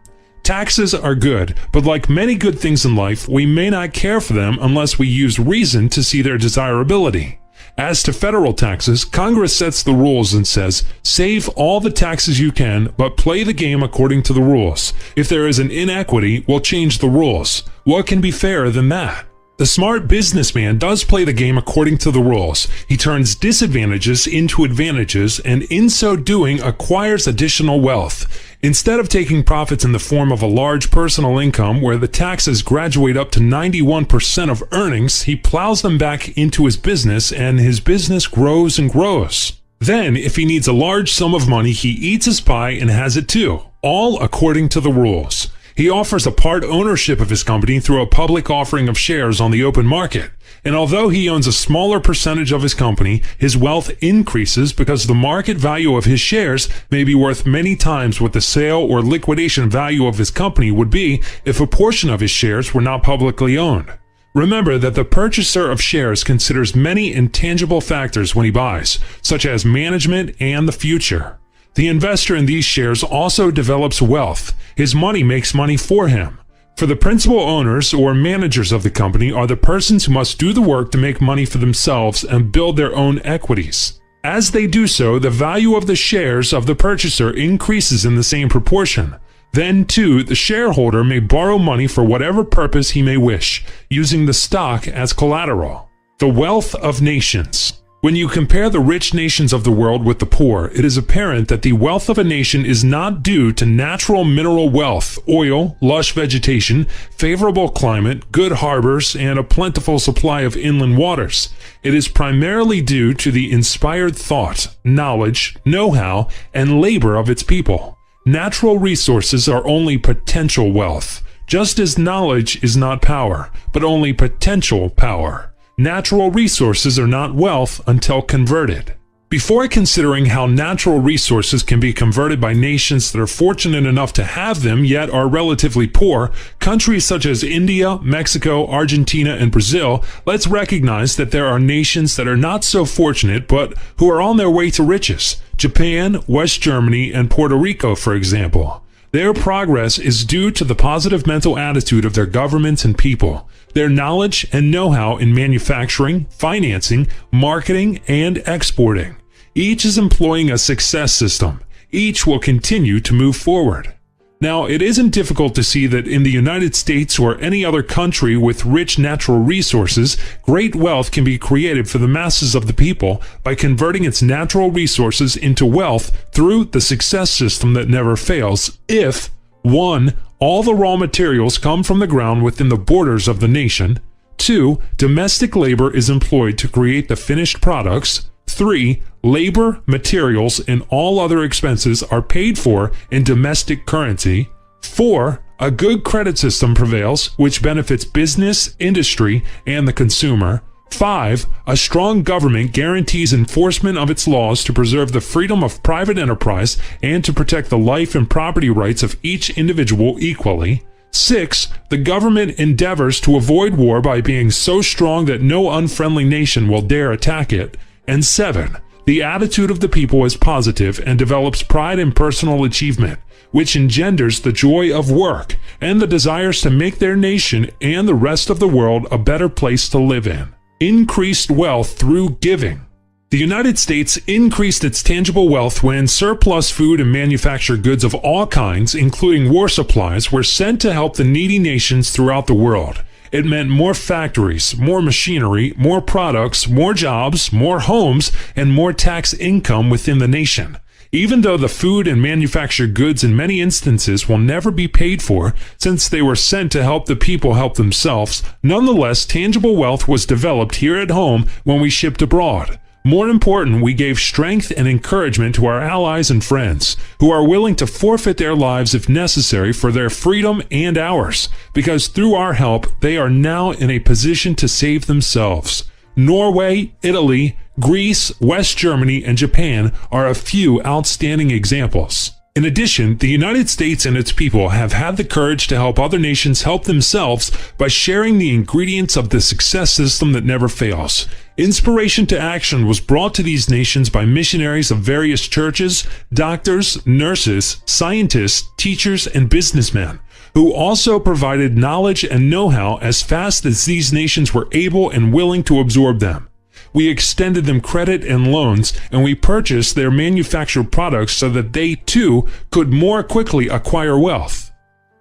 Taxes are good, but like many good things in life, we may not care for them unless we use reason to see their desirability. As to federal taxes, Congress sets the rules and says, save all the taxes you can, but play the game according to the rules. If there is an inequity, we'll change the rules. What can be fairer than that? The smart businessman does play the game according to the rules. He turns disadvantages into advantages and in so doing acquires additional wealth. Instead of taking profits in the form of a large personal income where the taxes graduate up to 91% of earnings, he plows them back into his business and his business grows and grows. Then, if he needs a large sum of money, he eats his pie and has it too, all according to the rules. He offers a part ownership of his company through a public offering of shares on the open market. And although he owns a smaller percentage of his company, his wealth increases because the market value of his shares may be worth many times what the sale or liquidation value of his company would be if a portion of his shares were not publicly owned. Remember that the purchaser of shares considers many intangible factors when he buys, such as management and the future. The investor in these shares also develops wealth. His money makes money for him. For the principal owners or managers of the company are the persons who must do the work to make money for themselves and build their own equities. As they do so, the value of the shares of the purchaser increases in the same proportion. Then, too, the shareholder may borrow money for whatever purpose he may wish, using the stock as collateral. The wealth of nations. When you compare the rich nations of the world with the poor, it is apparent that the wealth of a nation is not due to natural mineral wealth, oil, lush vegetation, favorable climate, good harbors, and a plentiful supply of inland waters. It is primarily due to the inspired thought, knowledge, know-how, and labor of its people. Natural resources are only potential wealth, just as knowledge is not power, but only potential power. Natural resources are not wealth until converted. Before considering how natural resources can be converted by nations that are fortunate enough to have them yet are relatively poor, countries such as India, Mexico, Argentina, and Brazil, let's recognize that there are nations that are not so fortunate but who are on their way to riches. Japan, West Germany, and Puerto Rico, for example. Their progress is due to the positive mental attitude of their governments and people, their knowledge and know-how in manufacturing, financing, marketing, and exporting. Each is employing a success system. Each will continue to move forward. Now, it isn't difficult to see that in the United States or any other country with rich natural resources, great wealth can be created for the masses of the people by converting its natural resources into wealth through the success system that never fails if 1. All the raw materials come from the ground within the borders of the nation. 2. Domestic labor is employed to create the finished products. 3. Labor, materials, and all other expenses are paid for in domestic currency. 4. A good credit system prevails, which benefits business, industry, and the consumer. 5. A strong government guarantees enforcement of its laws to preserve the freedom of private enterprise and to protect the life and property rights of each individual equally. 6. The government endeavors to avoid war by being so strong that no unfriendly nation will dare attack it. And 7. The attitude of the people is positive and develops pride in personal achievement, which engenders the joy of work and the desires to make their nation and the rest of the world a better place to live in. Increased wealth through giving. The United States increased its tangible wealth when surplus food and manufactured goods of all kinds, including war supplies, were sent to help the needy nations throughout the world. It meant more factories, more machinery, more products, more jobs, more homes, and more tax income within the nation. Even though the food and manufactured goods in many instances will never be paid for, since they were sent to help the people help themselves, nonetheless tangible wealth was developed here at home when we shipped abroad. More important, we gave strength and encouragement to our allies and friends, who are willing to forfeit their lives if necessary for their freedom and ours, because through our help they are now in a position to save themselves. Norway, Italy, Greece, West Germany, and Japan are a few outstanding examples. In addition, the United States and its people have had the courage to help other nations help themselves by sharing the ingredients of the success system that never fails. Inspiration to action was brought to these nations by missionaries of various churches, doctors, nurses, scientists, teachers, and businessmen, who also provided knowledge and know-how as fast as these nations were able and willing to absorb them. We extended them credit and loans, and we purchased their manufactured products so that they, too, could more quickly acquire wealth.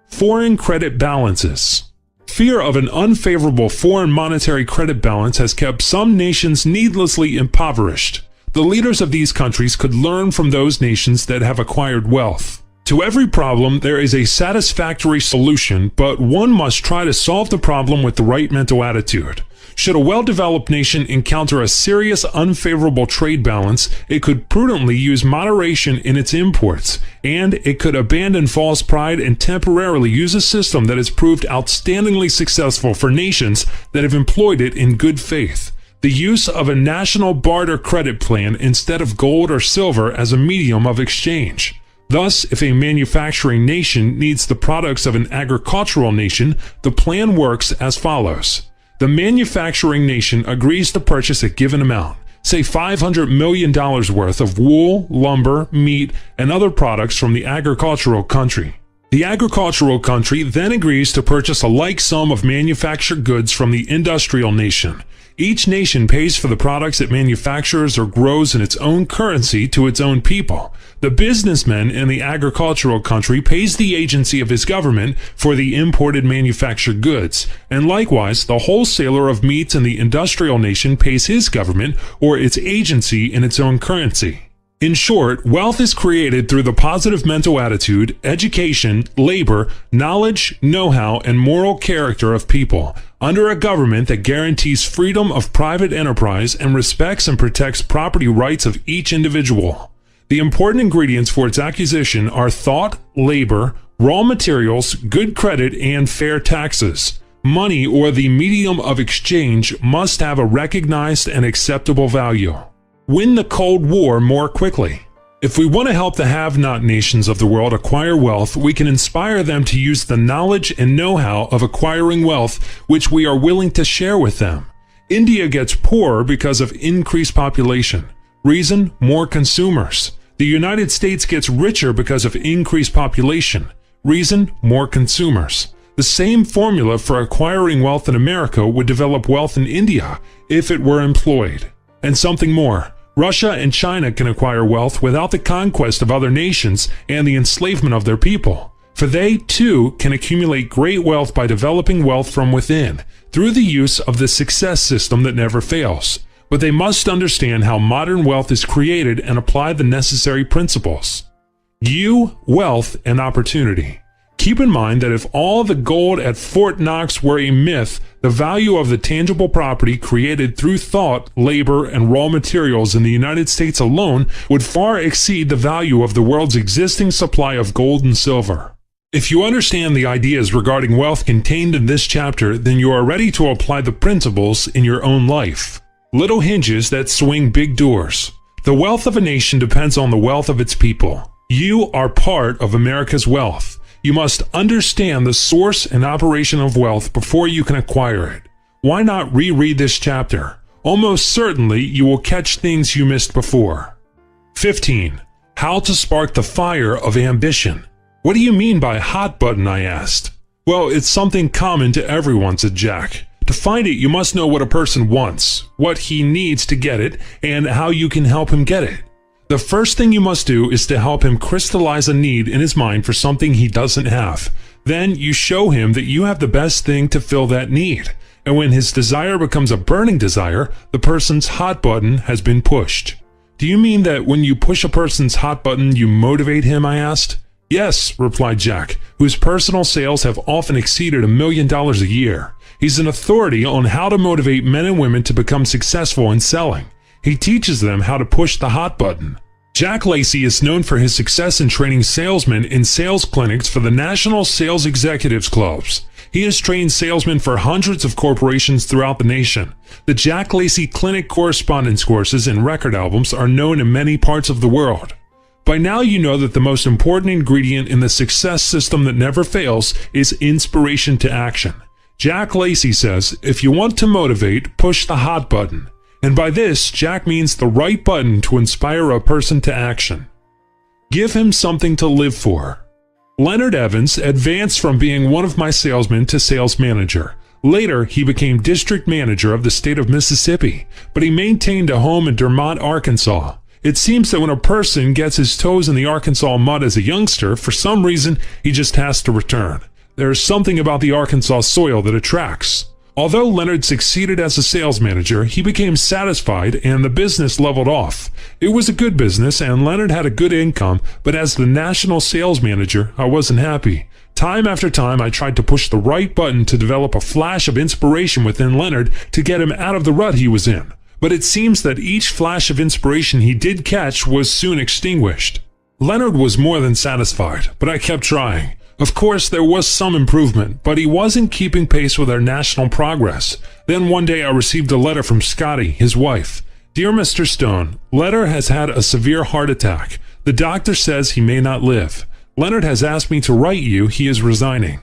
Foreign credit balances. Fear of an unfavorable foreign monetary credit balance has kept some nations needlessly impoverished. The leaders of these countries could learn from those nations that have acquired wealth. To every problem, there is a satisfactory solution, but one must try to solve the problem with the right mental attitude. Should a well-developed nation encounter a serious unfavorable trade balance, it could prudently use moderation in its imports, and it could abandon false pride and temporarily use a system that has proved outstandingly successful for nations that have employed it in good faith. The use of a national barter credit plan instead of gold or silver as a medium of exchange. Thus, if a manufacturing nation needs the products of an agricultural nation, the plan works as follows. The manufacturing nation agrees to purchase a given amount, say $500 million worth of wool, lumber, meat, and other products from the agricultural country. The agricultural country then agrees to purchase a like sum of manufactured goods from the industrial nation. Each nation pays for the products it manufactures or grows in its own currency to its own people. The businessman in the agricultural country pays the agency of his government for the imported manufactured goods, and likewise the wholesaler of meats in the industrial nation pays his government or its agency in its own currency. In short, wealth is created through the positive mental attitude, education, labor, knowledge, know-how, and moral character of people, under a government that guarantees freedom of private enterprise and respects and protects property rights of each individual. The important ingredients for its acquisition are thought, labor, raw materials, good credit, and fair taxes. Money, or the medium of exchange, must have a recognized and acceptable value. Win the Cold War more quickly. If we want to help the have-not nations of the world acquire wealth, we can inspire them to use the knowledge and know-how of acquiring wealth which we are willing to share with them. India gets poorer because of increased population. Reason: more consumers. The United States gets richer because of increased population. Reason: more consumers. The same formula for acquiring wealth in America would develop wealth in India if it were employed. And something more. Russia and China can acquire wealth without the conquest of other nations and the enslavement of their people. For they, too, can accumulate great wealth by developing wealth from within, through the use of the success system that never fails. But they must understand how modern wealth is created and apply the necessary principles. Wealth, and opportunity. Keep in mind that if all the gold at Fort Knox were a myth, the value of the tangible property created through thought, labor, and raw materials in the United States alone would far exceed the value of the world's existing supply of gold and silver. If you understand the ideas regarding wealth contained in this chapter, then you are ready to apply the principles in your own life. Little hinges that swing big doors. The wealth of a nation depends on the wealth of its people. You are part of America's wealth. You must understand the source and operation of wealth before you can acquire it. Why not reread this chapter? Almost certainly you will catch things you missed before. 15. How to spark the fire of ambition. What do you mean by hot button, I asked. Well, it's something common to everyone, said Jack. To find it, you must know what a person wants, what he needs to get it, and how you can help him get it. The first thing you must do is to help him crystallize a need in his mind for something he doesn't have. Then you show him that you have the best thing to fill that need. And when his desire becomes a burning desire, the person's hot button has been pushed. Do you mean that when you push a person's hot button, you motivate him? I asked. Yes, replied Jack, whose personal sales have often exceeded $1 million a year. He's an authority on how to motivate men and women to become successful in selling. He teaches them how to push the hot button. Jack Lacey is known for his success in training salesmen in sales clinics for the National Sales Executives Clubs. He has trained salesmen for hundreds of corporations throughout the nation. The Jack Lacey Clinic correspondence courses and record albums are known in many parts of the world. By now you know that the most important ingredient in the success system that never fails is inspiration to action. Jack Lacey says, if you want to motivate, push the hot button. And by this, Jack means the right button to inspire a person to action. Give him something to live for. Leonard Evans advanced from being one of my salesmen to sales manager. Later, he became district manager of the state of Mississippi, but he maintained a home in Dermot, Arkansas. It seems that when a person gets his toes in the Arkansas mud as a youngster, for some reason, he just has to return. There is something about the Arkansas soil that attracts. Although Leonard succeeded as a sales manager, he became satisfied and the business leveled off. It was a good business and Leonard had a good income, but as the national sales manager, I wasn't happy. Time after time, I tried to push the right button to develop a flash of inspiration within Leonard to get him out of the rut he was in. But it seems that each flash of inspiration he did catch was soon extinguished. Leonard was more than satisfied, but I kept trying. Of course, there was some improvement, but he wasn't keeping pace with our national progress. Then one day I received a letter from Scotty, his wife. Dear Mr. Stone, Leonard has had a severe heart attack. The doctor says he may not live. Leonard has asked me to write you he is resigning.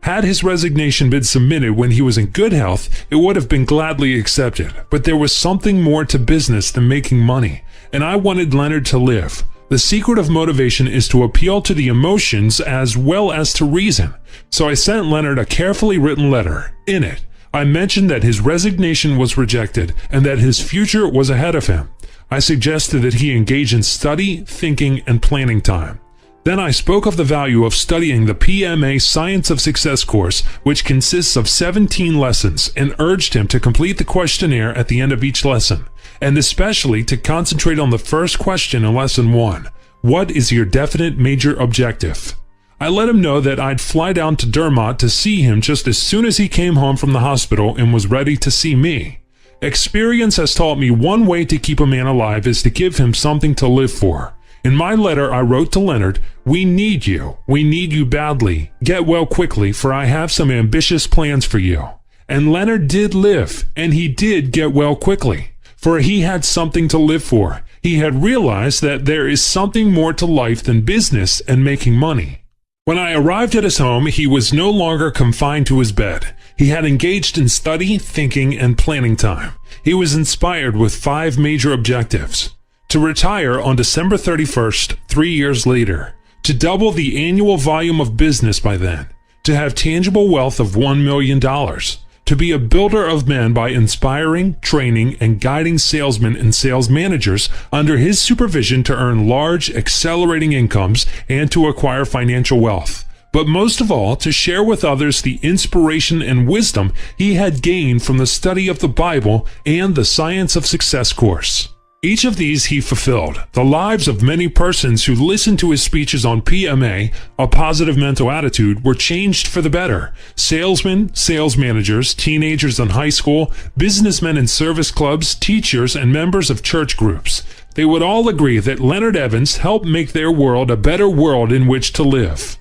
Had his resignation been submitted when he was in good health, it would have been gladly accepted. But there was something more to business than making money, and I wanted Leonard to live. The secret of motivation is to appeal to the emotions as well as to reason. So I sent Leonard a carefully written letter. In it, I mentioned that his resignation was rejected and that his future was ahead of him. I suggested that he engage in study, thinking, and planning time. Then I spoke of the value of studying the PMA Science of Success course, which consists of 17 lessons, and urged him to complete the questionnaire at the end of each lesson, and especially to concentrate on the first question in Lesson 1. What is your definite major objective? I let him know that I'd fly down to Dermot to see him just as soon as he came home from the hospital and was ready to see me. Experience has taught me one way to keep a man alive is to give him something to live for. In my letter, I wrote to Leonard, we need you. We need you badly. Get well quickly, for I have some ambitious plans for you. And Leonard did live, and he did get well quickly, for he had something to live for. He had realized that there is something more to life than business and making money. When I arrived at his home, he was no longer confined to his bed. He had engaged in study, thinking, and planning time. He was inspired with 5 major objectives. To retire on December 31st, 3 years later. To double the annual volume of business by then. To have tangible wealth of $1 million. To be a builder of men by inspiring, training, and guiding salesmen and sales managers under his supervision to earn large, accelerating incomes and to acquire financial wealth. But most of all, to share with others the inspiration and wisdom he had gained from the study of the Bible and the Science of Success course. Each of these he fulfilled. The lives of many persons who listened to his speeches on PMA, a positive mental attitude, were changed for the better. Salesmen, sales managers, teenagers in high school, businessmen in service clubs, teachers, and members of church groups. They would all agree that Leonard Evans helped make their world a better world in which to live.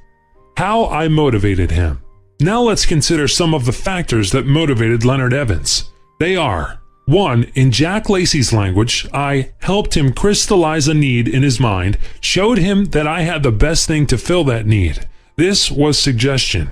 How I motivated him. Now let's consider some of the factors that motivated Leonard Evans. They are: 1. In Jack Lacey's language, I helped him crystallize a need in his mind, showed him that I had the best thing to fill that need. This was suggestion.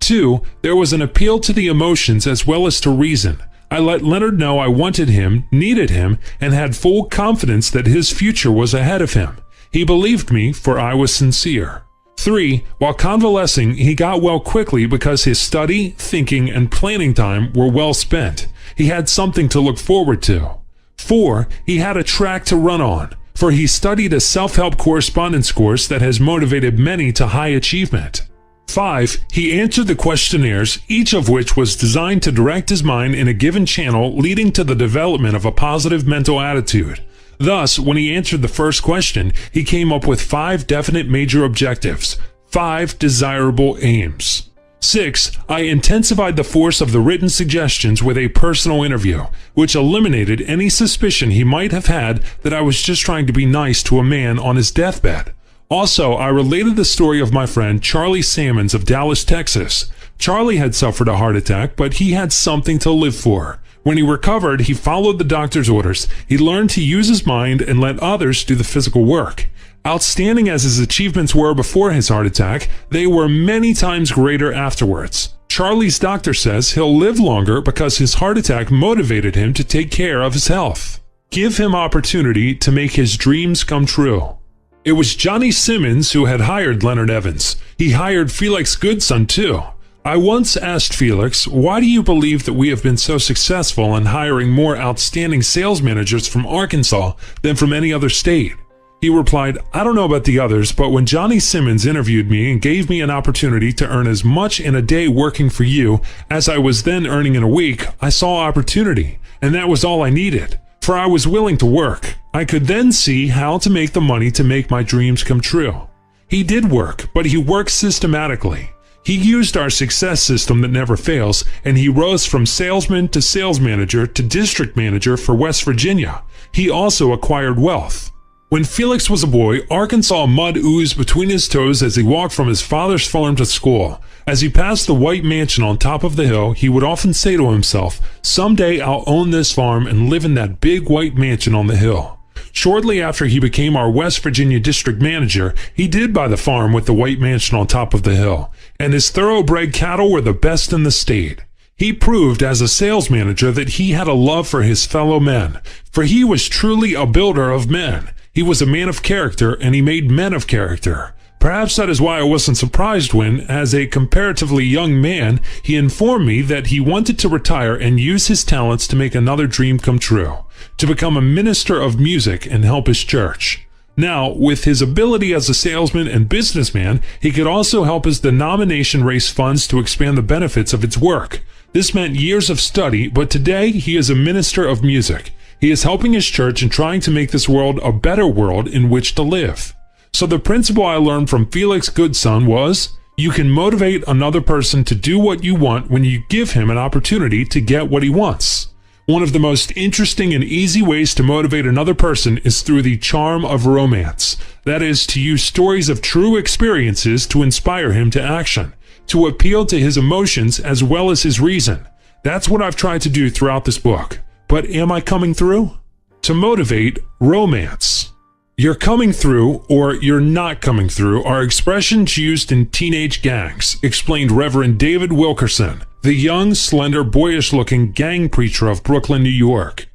2. There was an appeal to the emotions as well as to reason. I let Leonard know I wanted him, needed him, and had full confidence that his future was ahead of him. He believed me, for I was sincere. 3. While convalescing, he got well quickly because his study, thinking, and planning time were well spent. He had something to look forward to. 4. He had a track to run on, for he studied a self-help correspondence course that has motivated many to high achievement. 5. He answered the questionnaires, each of which was designed to direct his mind in a given channel, leading to the development of a positive mental attitude. Thus, when he answered the first question, he came up with 5 definite major objectives, 5 desirable aims. 6. I intensified the force of the written suggestions with a personal interview, which eliminated any suspicion he might have had that I was just trying to be nice to a man on his deathbed. Also, I related the story of my friend Charlie Sammons of Dallas, Texas. Charlie had suffered a heart attack, but he had something to live for. When he recovered, he followed the doctor's orders. He learned to use his mind and let others do the physical work. Outstanding as his achievements were before his heart attack, they were many times greater afterwards. Charlie's doctor says he'll live longer because his heart attack motivated him to take care of his health. Give him opportunity to make his dreams come true. It was Johnny Simmons who had hired Leonard Evans. He hired Felix Goodson too. I once asked Felix, why do you believe that we have been so successful in hiring more outstanding sales managers from Arkansas than from any other state? He replied, I don't know about the others, but when Johnny Simmons interviewed me and gave me an opportunity to earn as much in a day working for you as I was then earning in a week, I saw opportunity, and that was all I needed. For I was willing to work. I could then see how to make the money to make my dreams come true. He did work, but he worked systematically. He used our success system that never fails, and he rose from salesman to sales manager to district manager for West Virginia. He also acquired wealth. When Felix was a boy, Arkansas mud oozed between his toes as he walked from his father's farm to school. As he passed the white mansion on top of the hill, he would often say to himself, someday I'll own this farm and live in that big white mansion on the hill. Shortly after he became our West Virginia district manager, he did buy the farm with the white mansion on top of the hill, and his thoroughbred cattle were the best in the state. He proved as a sales manager that he had a love for his fellow men, for he was truly a builder of men. He was a man of character, and he made men of character. Perhaps that is why I wasn't surprised when, as a comparatively young man, he informed me that he wanted to retire and use his talents to make another dream come true, to become a minister of music and help his church. Now, with his ability as a salesman and businessman, he could also help his denomination raise funds to expand the benefits of its work. This meant years of study, but today he is a minister of music. He is helping his church and trying to make this world a better world in which to live. So the principle I learned from Felix Goodson was, you can motivate another person to do what you want when you give him an opportunity to get what he wants. One of the most interesting and easy ways to motivate another person is through the charm of romance. That is, to use stories of true experiences to inspire him to action, to appeal to his emotions as well as his reason. That's what I've tried to do throughout this book. But am I coming through? To motivate romance. You're coming through or you're not coming through are expressions used in teenage gangs, explained Reverend David Wilkerson, the young, slender, boyish-looking gang preacher of Brooklyn, New York.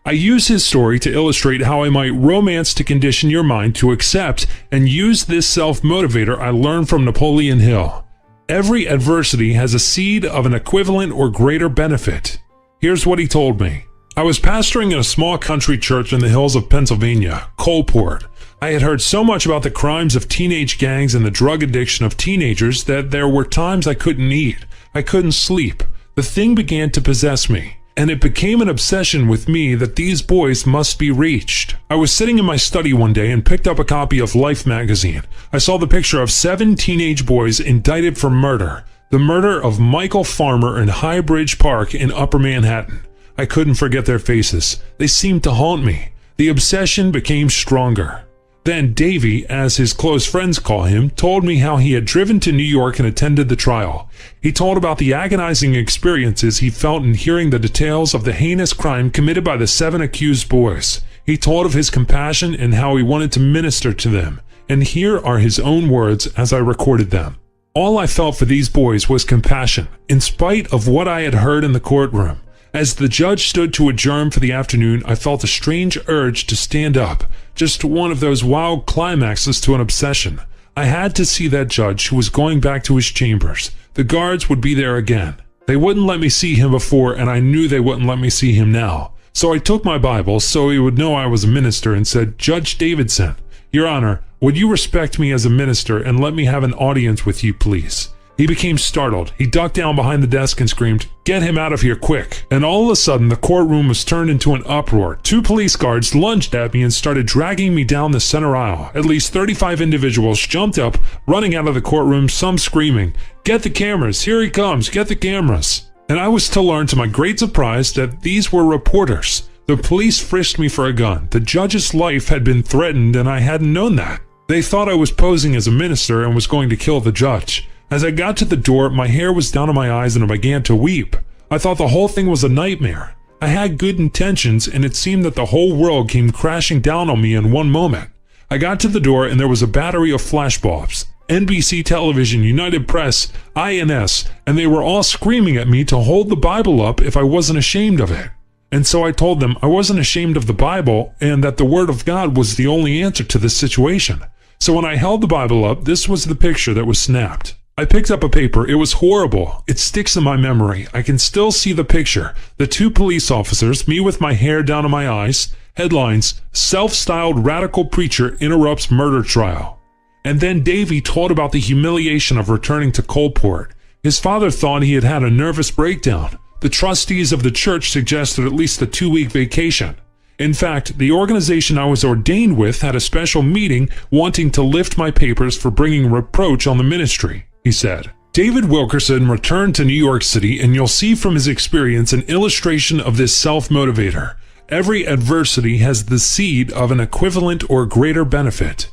I use his story to illustrate how I might romance to condition your mind to accept and use this self-motivator I learned from Napoleon Hill. Every adversity has a seed of an equivalent or greater benefit. Here's what he told me. I was pastoring in a small country church in the hills of Pennsylvania, Coalport. I had heard so much about the crimes of teenage gangs and the drug addiction of teenagers that there were times I couldn't eat. I couldn't sleep. The thing began to possess me, and it became an obsession with me that these boys must be reached. I was sitting in my study one day and picked up a copy of Life magazine. I saw the picture of 7 teenage boys indicted for murder. The murder of Michael Farmer in High Bridge Park in Upper Manhattan. I couldn't forget their faces. They seemed to haunt me. The obsession became stronger. Then Davy, as his close friends call him, told me how he had driven to New York and attended the trial. He told about the agonizing experiences he felt in hearing the details of the heinous crime committed by the 7 accused boys. He told of his compassion and how he wanted to minister to them. And here are his own words as I recorded them. All I felt for these boys was compassion, in spite of what I had heard in the courtroom. As the judge stood to adjourn for the afternoon, I felt a strange urge to stand up, just one of those wild climaxes to an obsession. I had to see that judge who was going back to his chambers. The guards would be there again. They wouldn't let me see him before, and I knew they wouldn't let me see him now. So I took my Bible so he would know I was a minister and said, Judge Davidson, Your Honor, would you respect me as a minister and let me have an audience with you, please? He became startled. He ducked down behind the desk and screamed, "Get him out of here, quick!" And all of a sudden, the courtroom was turned into an uproar. 2 police guards lunged at me and started dragging me down the center aisle. At least 35 individuals jumped up, running out of the courtroom, some screaming, "Get the cameras! Here he comes! Get the cameras!" And I was to learn to my great surprise that these were reporters. The police frisked me for a gun. The judge's life had been threatened and I hadn't known that. They thought I was posing as a minister and was going to kill the judge. As I got to the door, my hair was down to my eyes and I began to weep. I thought the whole thing was a nightmare. I had good intentions and it seemed that the whole world came crashing down on me in one moment. I got to the door and there was a battery of flashbulbs. NBC Television, United Press, INS, and they were all screaming at me to hold the Bible up if I wasn't ashamed of it. And so I told them I wasn't ashamed of the Bible and that the Word of God was the only answer to this situation. So when I held the Bible up, this was the picture that was snapped. I picked up a paper. It was horrible. It sticks in my memory. I can still see the picture. The 2 police officers, me with my hair down to my eyes, headlines, "Self-styled radical preacher interrupts murder trial." And then Davy told about the humiliation of returning to Coalport. His father thought he had had a nervous breakdown. The trustees of the church suggested at least a 2-week vacation. In fact, the organization I was ordained with had a special meeting wanting to lift my papers for bringing reproach on the ministry, he said. David Wilkerson returned to New York City, and you'll see from his experience an illustration of this self-motivator. Every adversity has the seed of an equivalent or greater benefit.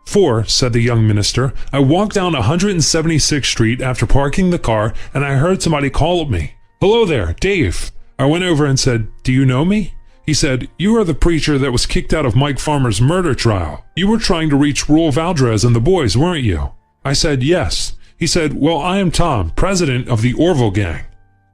"For," said the young minister, "I walked down 176th Street after parking the car, and I heard somebody call at me. 'Hello there, Dave.' I went over and said, 'Do you know me?' He said, 'You are the preacher that was kicked out of Mike Farmer's murder trial. You were trying to reach Rule Valdez and the boys, weren't you?' I said, 'Yes.' He said, 'Well, I am Tom, president of the Orville Gang.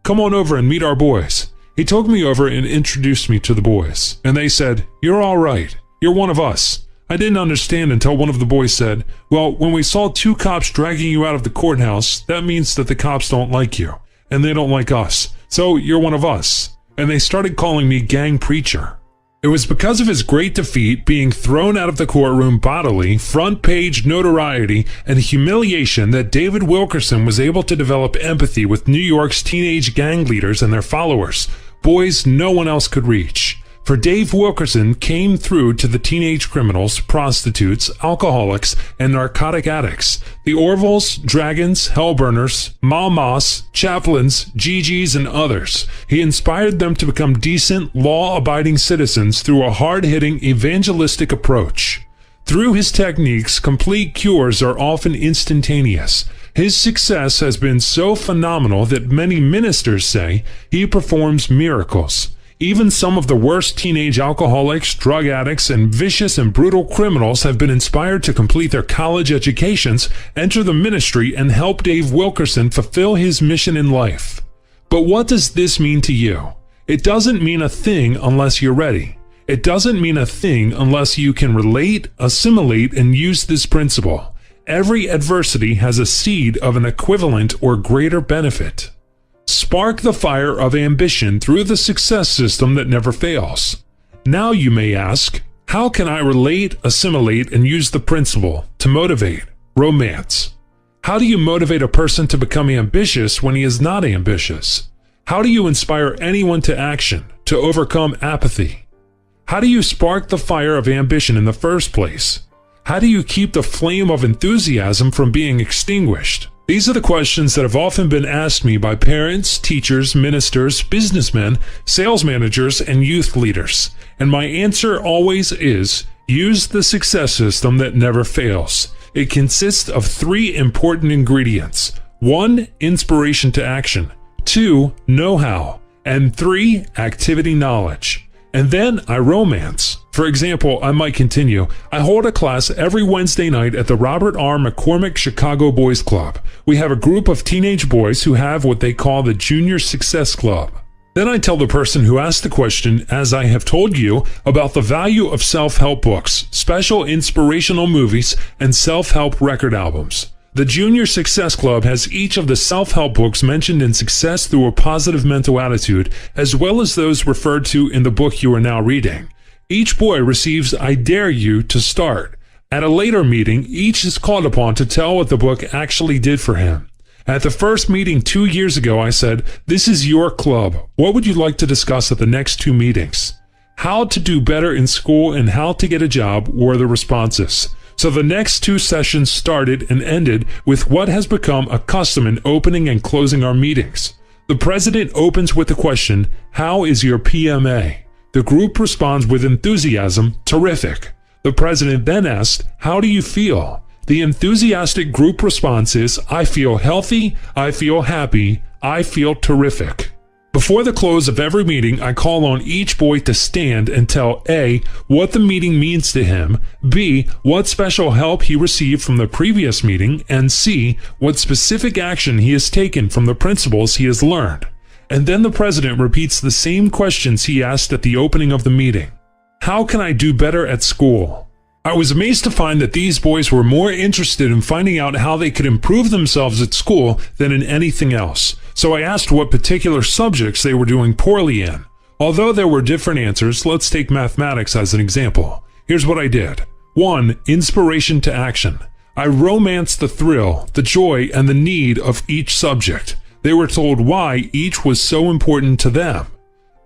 Come on over and meet our boys.' He took me over and introduced me to the boys. And they said, 'You're all right. You're one of us.' I didn't understand until one of the boys said, 'Well, when we saw 2 cops dragging you out of the courthouse, that means that the cops don't like you. And they don't like us. So you're one of us.' And they started calling me Gang Preacher. It was because of his great defeat, being thrown out of the courtroom bodily, front-page notoriety, and humiliation that David Wilkerson was able to develop empathy with New York's teenage gang leaders and their followers, boys no one else could reach. For Dave Wilkerson came through to the teenage criminals, prostitutes, alcoholics, and narcotic addicts, the Orvilles, Dragons, Hellburners, Mamas, Chaplains, Gigi's, and others. He inspired them to become decent, law-abiding citizens through a hard-hitting, evangelistic approach. Through his techniques, complete cures are often instantaneous. His success has been so phenomenal that many ministers say he performs miracles. Even some of the worst teenage alcoholics, drug addicts, and vicious and brutal criminals have been inspired to complete their college educations, enter the ministry, and help Dave Wilkerson fulfill his mission in life. But what does this mean to you? It doesn't mean a thing unless you're ready. It doesn't mean a thing unless you can relate, assimilate, and use this principle. Every adversity has a seed of an equivalent or greater benefit. Spark the fire of ambition through the success system that never fails. Now you may ask, how can I relate, assimilate, and use the principle to motivate? Romance. How do you motivate a person to become ambitious when he is not ambitious? How do you inspire anyone to action, to overcome apathy? How do you spark the fire of ambition in the first place? How do you keep the flame of enthusiasm from being extinguished? These are the questions that have often been asked me by parents, teachers, ministers, businessmen, sales managers, and youth leaders. And my answer always is, use the success system that never fails. It consists of 3 important ingredients. 1, inspiration to action. 2, know-how. And 3, activity knowledge. And then I romance. For example, I might continue. I hold a class every Wednesday night at the Robert R. McCormick Chicago Boys Club. We have a group of teenage boys who have what they call the Junior Success Club. Then I tell the person who asked the question, as I have told you, about the value of self-help books, special inspirational movies, and self-help record albums. The Junior Success Club has each of the self-help books mentioned in Success Through a Positive Mental Attitude, as well as those referred to in the book you are now reading. Each boy receives I Dare You to Start. At a later meeting, each is called upon to tell what the book actually did for him. At the first meeting 2 years ago, I said, "This is your club. What would you like to discuss at the next 2 meetings?" How to do better in school and how to get a job were the responses. So the next 2 sessions started and ended with what has become a custom in opening and closing our meetings. The president opens with the question, "How is your PMA?" The group responds with enthusiasm, "Terrific." The president then asks, "How do you feel?" The enthusiastic group response is, "I feel healthy, I feel happy, I feel terrific." Before the close of every meeting, I call on each boy to stand and tell A, what the meeting means to him, B, what special help he received from the previous meeting, and C, what specific action he has taken from the principles he has learned. And then the president repeats the same questions he asked at the opening of the meeting. How can I do better at school? I was amazed to find that these boys were more interested in finding out how they could improve themselves at school than in anything else. So I asked what particular subjects they were doing poorly in. Although there were different answers, let's take mathematics as an example. Here's what I did. 1. Inspiration to action. I romanced the thrill, the joy, and the need of each subject. They were told why each was so important to them.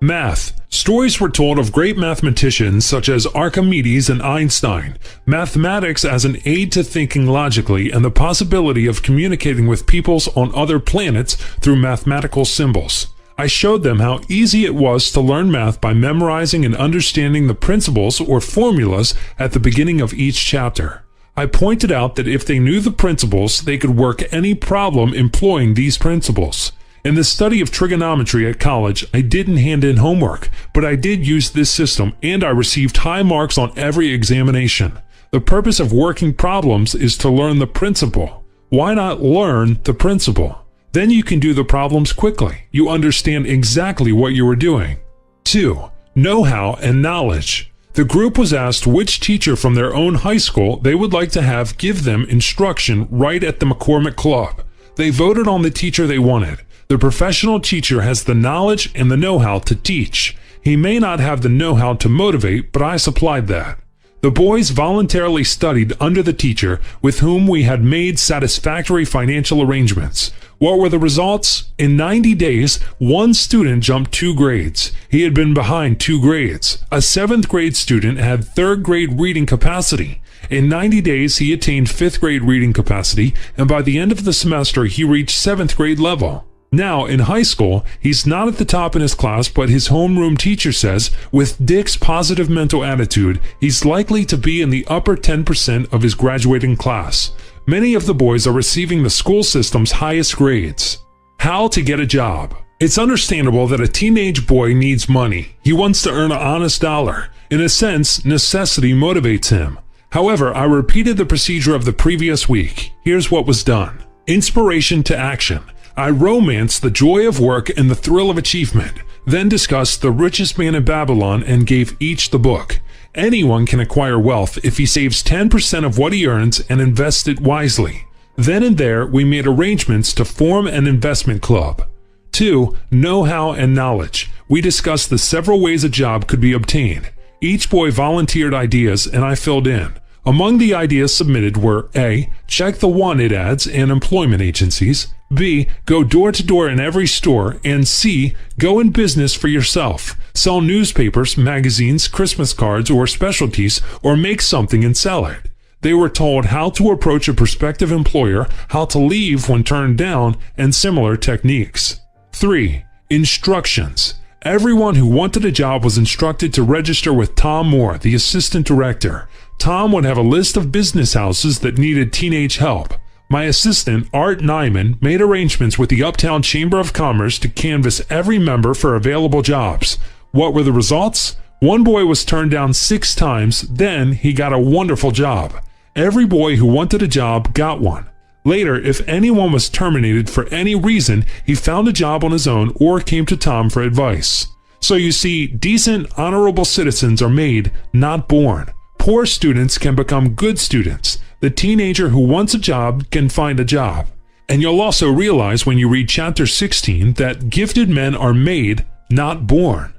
Math. Stories were told of great mathematicians such as Archimedes and Einstein. Mathematics as an aid to thinking logically and the possibility of communicating with peoples on other planets through mathematical symbols. I showed them how easy it was to learn math by memorizing and understanding the principles or formulas at the beginning of each chapter. I pointed out that if they knew the principles, they could work any problem employing these principles. In the study of trigonometry at college, I didn't hand in homework, but I did use this system and I received high marks on every examination. The purpose of working problems is to learn the principle. Why not learn the principle? Then you can do the problems quickly. You understand exactly what you were doing. 2. Know-how and knowledge. The group was asked which teacher from their own high school they would like to have give them instruction right at the McCormick Club. They voted on the teacher they wanted. The professional teacher has the knowledge and the know-how to teach. He may not have the know-how to motivate, but I supplied that. The boys voluntarily studied under the teacher with whom we had made satisfactory financial arrangements. What were the results? In 90 days, one student jumped 2 grades. He had been behind 2 grades. A 7th grade student had 3rd grade reading capacity. In 90 days, he attained 5th grade reading capacity, and by the end of the semester, he reached 7th grade level. Now, in high school, he's not at the top in his class, but his homeroom teacher says, with Dick's positive mental attitude, he's likely to be in the upper 10% of his graduating class. Many of the boys are receiving the school system's highest grades. How to get a job. It's understandable that a teenage boy needs money. He wants to earn an honest dollar. In a sense, necessity motivates him. However, I repeated the procedure of the previous week. Here's what was done. Inspiration to action. I romanced the joy of work and the thrill of achievement, then discussed The Richest Man in Babylon and gave each the book. Anyone can acquire wealth if he saves 10% of what he earns and invests it wisely. Then and there, we made arrangements to form an investment club. 2. Know-how and knowledge. We discussed the several ways a job could be obtained. Each boy volunteered ideas and I filled in. Among the ideas submitted were A. Check the wanted ads and employment agencies. B. Go door to door in every store. And C. Go in business for yourself. Sell newspapers, magazines, Christmas cards, or specialties, or make something and sell it. They were told how to approach a prospective employer, how to leave when turned down, and similar techniques. 3. Instructions. Everyone who wanted a job was instructed to register with Tom Moore, the assistant director. Tom would have a list of business houses that needed teenage help. My assistant, Art Nyman, made arrangements with the Uptown Chamber of Commerce to canvass every member for available jobs. What were the results? One boy was turned down 6 times, then he got a wonderful job. Every boy who wanted a job got one. Later, if anyone was terminated for any reason, he found a job on his own or came to Tom for advice. So you see, decent, honorable citizens are made, not born. Poor students can become good students. The teenager who wants a job can find a job. And you'll also realize when you read chapter 16 that gifted men are made, not born.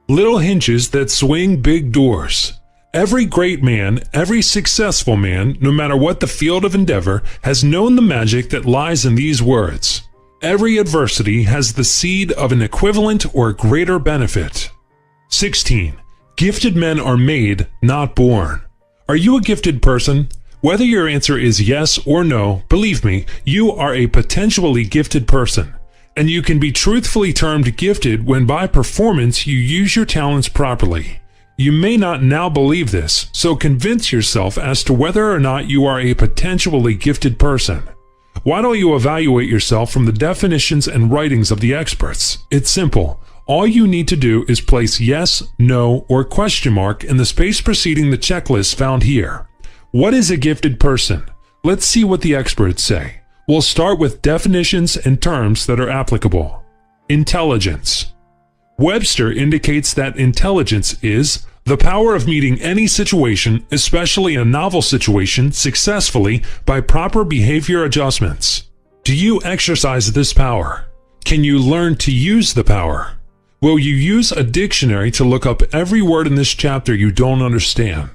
Little hinges that swing big doors. Every great man, every successful man, no matter what the field of endeavor, has known the magic that lies in these words. Every adversity has the seed of an equivalent or greater benefit. 16. Gifted men are made, not born. Are you a gifted person? Whether your answer is yes or no, believe me, you are a potentially gifted person. And you can be truthfully termed gifted when by performance you use your talents properly. You may not now believe this, so convince yourself as to whether or not you are a potentially gifted person. Why don't you evaluate yourself from the definitions and writings of the experts? It's simple. All you need to do is place yes, no, or question mark in the space preceding the checklist found here. What is a gifted person? Let's see what the experts say. We'll start with definitions and terms that are applicable. Intelligence. Webster indicates that intelligence is the power of meeting any situation, especially a novel situation, successfully by proper behavior adjustments. Do you exercise this power? Can you learn to use the power? Will you use a dictionary to look up every word in this chapter you don't understand?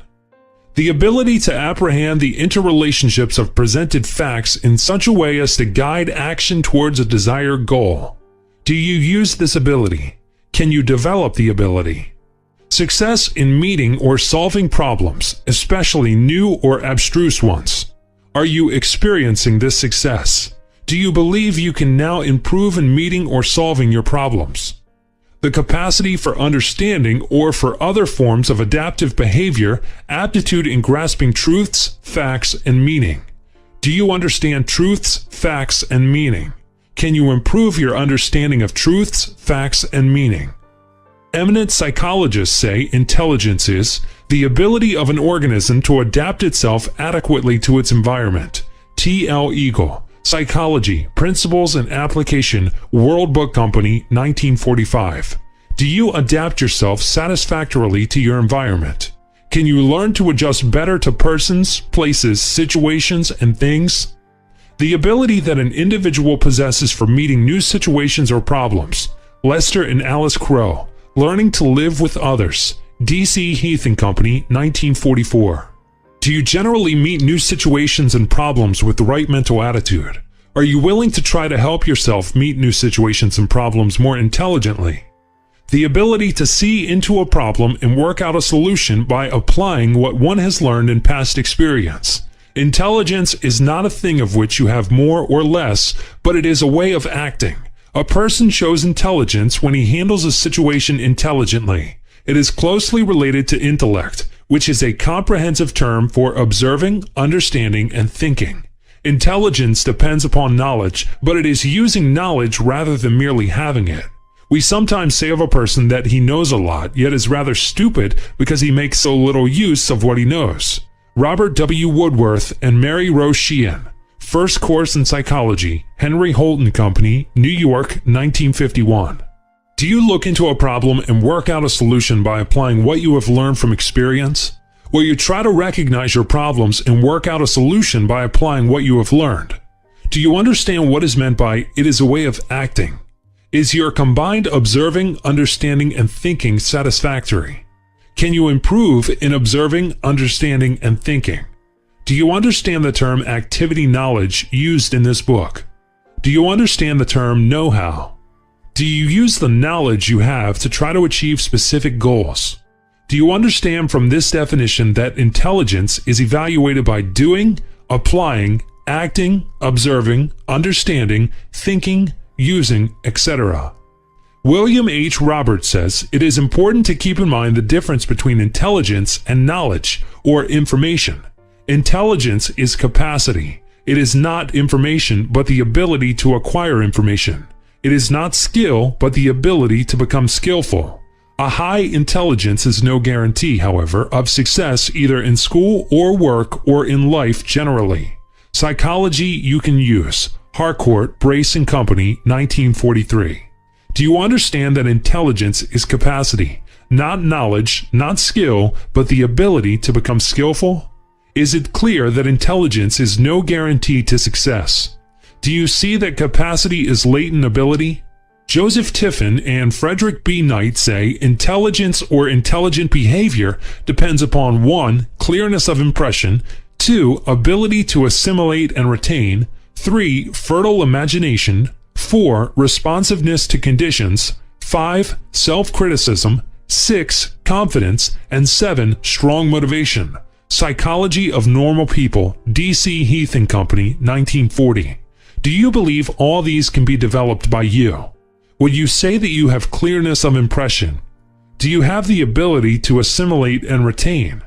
The ability to apprehend the interrelationships of presented facts in such a way as to guide action towards a desired goal. Do you use this ability? Can you develop the ability? Success in meeting or solving problems, especially new or abstruse ones. Are you experiencing this success? Do you believe you can now improve in meeting or solving your problems? The capacity for understanding or for other forms of adaptive behavior, aptitude in grasping truths, facts, and meaning. Do you understand truths, facts, and meaning? Can you improve your understanding of truths, facts, and meaning? Eminent psychologists say intelligence is the ability of an organism to adapt itself adequately to its environment. T.L. Eagle, Psychology, Principles and Application, World Book Company, 1945. Do you adapt yourself satisfactorily to your environment? Can you learn to adjust better to persons, places, situations, and things? The ability that an individual possesses for meeting new situations or problems. Lester and Alice Crowe, Learning to Live with Others. D.C. Heath & Company, 1944. Do you generally meet new situations and problems with the right mental attitude? Are you willing to try to help yourself meet new situations and problems more intelligently? The ability to see into a problem and work out a solution by applying what one has learned in past experience. Intelligence is not a thing of which you have more or less, but it is a way of acting. A person shows intelligence when he handles a situation intelligently. It is closely related to intellect, which is a comprehensive term for observing, understanding, and thinking. Intelligence depends upon knowledge, but it is using knowledge rather than merely having it. We sometimes say of a person that he knows a lot, yet is rather stupid because he makes so little use of what he knows. Robert W. Woodworth and Mary Rose Sheehan, First Course in Psychology, Henry Holt & Company, New York, 1951. Do you look into a problem and work out a solution by applying what you have learned from experience? Will you try to recognize your problems and work out a solution by applying what you have learned? Do you understand what is meant by it is a way of acting? Is your combined observing, understanding, and thinking satisfactory? Can you improve in observing, understanding, and thinking? Do you understand the term activity knowledge used in this book? Do you understand the term know-how? Do you use the knowledge you have to try to achieve specific goals? Do you understand from this definition that intelligence is evaluated by doing, applying, acting, observing, understanding, thinking, using, etc.? William H. Roberts says it is important to keep in mind the difference between intelligence and knowledge, or information. Intelligence is capacity. It is not information, but the ability to acquire information. It is not skill, but the ability to become skillful. A high intelligence is no guarantee, however, of success either in school or work or in life generally. Psychology you can use. Harcourt, Brace & Company, 1943. Do you understand that intelligence is capacity, not knowledge, not skill, but the ability to become skillful? Is it clear that intelligence is no guarantee to success? Do you see that capacity is latent ability? Joseph Tiffin and Frederick B. Knight say intelligence or intelligent behavior depends upon 1. Clearness of impression, 2. Ability to assimilate and retain, 3. Fertile imagination, 4. Responsiveness to conditions, 5. Self-criticism, 6. Confidence, and 7. Strong motivation. Psychology of Normal People, D.C. Heath & Company, 1940. Do you believe all these can be developed by you? Would you say that you have clearness of impression? Do you have the ability to assimilate and retain?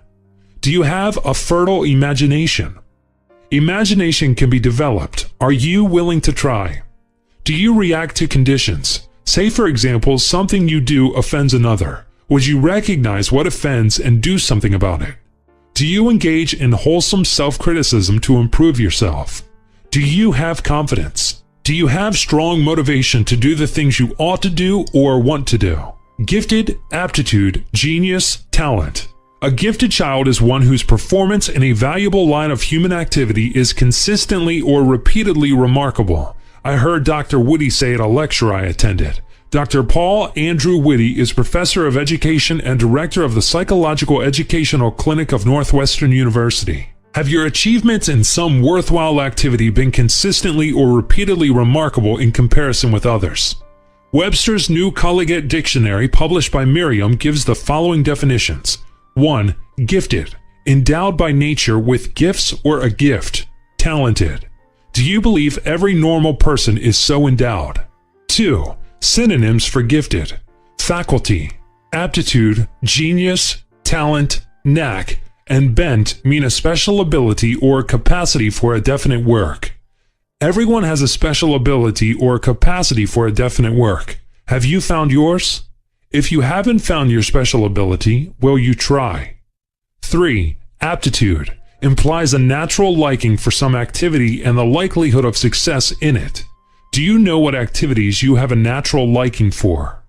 Do you have a fertile imagination? Imagination can be developed. Are you willing to try? Do you react to conditions? Say, for example, something you do offends another. Would you recognize what offends and do something about it? Do you engage in wholesome self-criticism to improve yourself? Do you have confidence? Do you have strong motivation to do the things you ought to do or want to do? Gifted, aptitude, genius, talent. A gifted child is one whose performance in a valuable line of human activity is consistently or repeatedly remarkable. I heard Dr. Woody say at a lecture I attended. Dr. Paul Andrew Whitty is Professor of Education and Director of the Psychological Educational Clinic of Northwestern University. Have your achievements in some worthwhile activity been consistently or repeatedly remarkable in comparison with others? Webster's New Collegiate Dictionary, published by Merriam, gives the following definitions. 1. Gifted, endowed by nature with gifts or a gift, talented. Do you believe every normal person is so endowed? 2. Synonyms for gifted: faculty, aptitude, genius, talent, knack, and bent mean a special ability or capacity for a definite work. Everyone has a special ability or capacity for a definite work. Have you found yours? If you haven't found your special ability, will you try? 3. Aptitude implies a natural liking for some activity and the likelihood of success in it. Do you know what activities you have a natural liking for?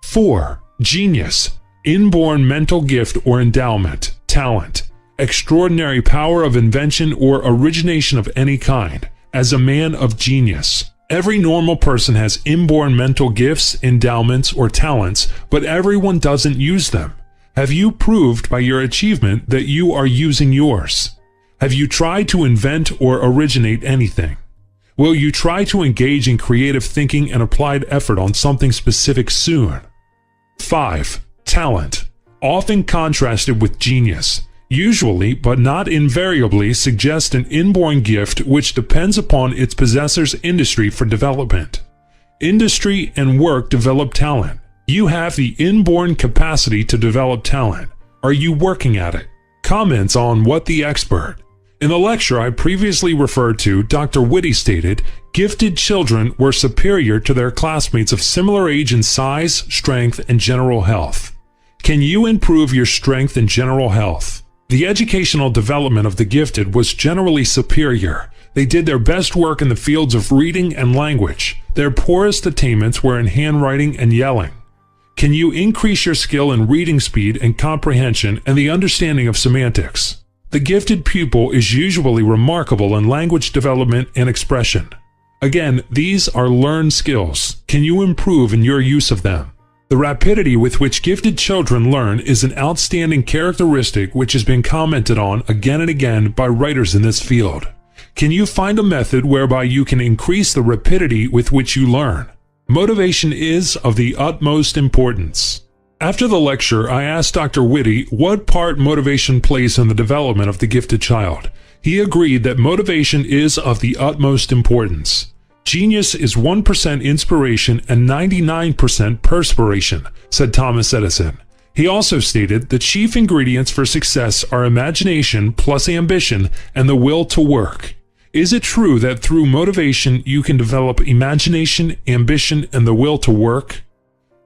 4. Genius, inborn mental gift or endowment, talent, extraordinary power of invention or origination of any kind, as a man of genius. Every normal person has inborn mental gifts, endowments, or talents, but everyone doesn't use them. Have you proved by your achievement that you are using yours? Have you tried to invent or originate anything? Will you try to engage in creative thinking and applied effort on something specific soon? 5. Talent, often contrasted with genius, usually but not invariably suggests an inborn gift which depends upon its possessor's industry for development. Industry and work develop talent. You have the inborn capacity to develop talent. Are you working at it? Comments on What the Expert. In the lecture I previously referred to, Dr. Whitty stated, gifted children were superior to their classmates of similar age in size, strength, and general health. Can you improve your strength and general health? The educational development of the gifted was generally superior. They did their best work in the fields of reading and language. Their poorest attainments were in handwriting and yelling. Can you increase your skill in reading speed and comprehension and the understanding of semantics? The gifted pupil is usually remarkable in language development and expression. Again, these are learned skills. Can you improve in your use of them? The rapidity with which gifted children learn is an outstanding characteristic which has been commented on again and again by writers in this field. Can you find a method whereby you can increase the rapidity with which you learn? Motivation is of the utmost importance. After the lecture, I asked Dr. Whitty what part motivation plays in the development of the gifted child. He agreed that motivation is of the utmost importance. Genius is 1% inspiration and 99% perspiration, said Thomas Edison. He also stated the chief ingredients for success are imagination plus ambition and the will to work. Is it true that through motivation you can develop imagination, ambition, and the will to work?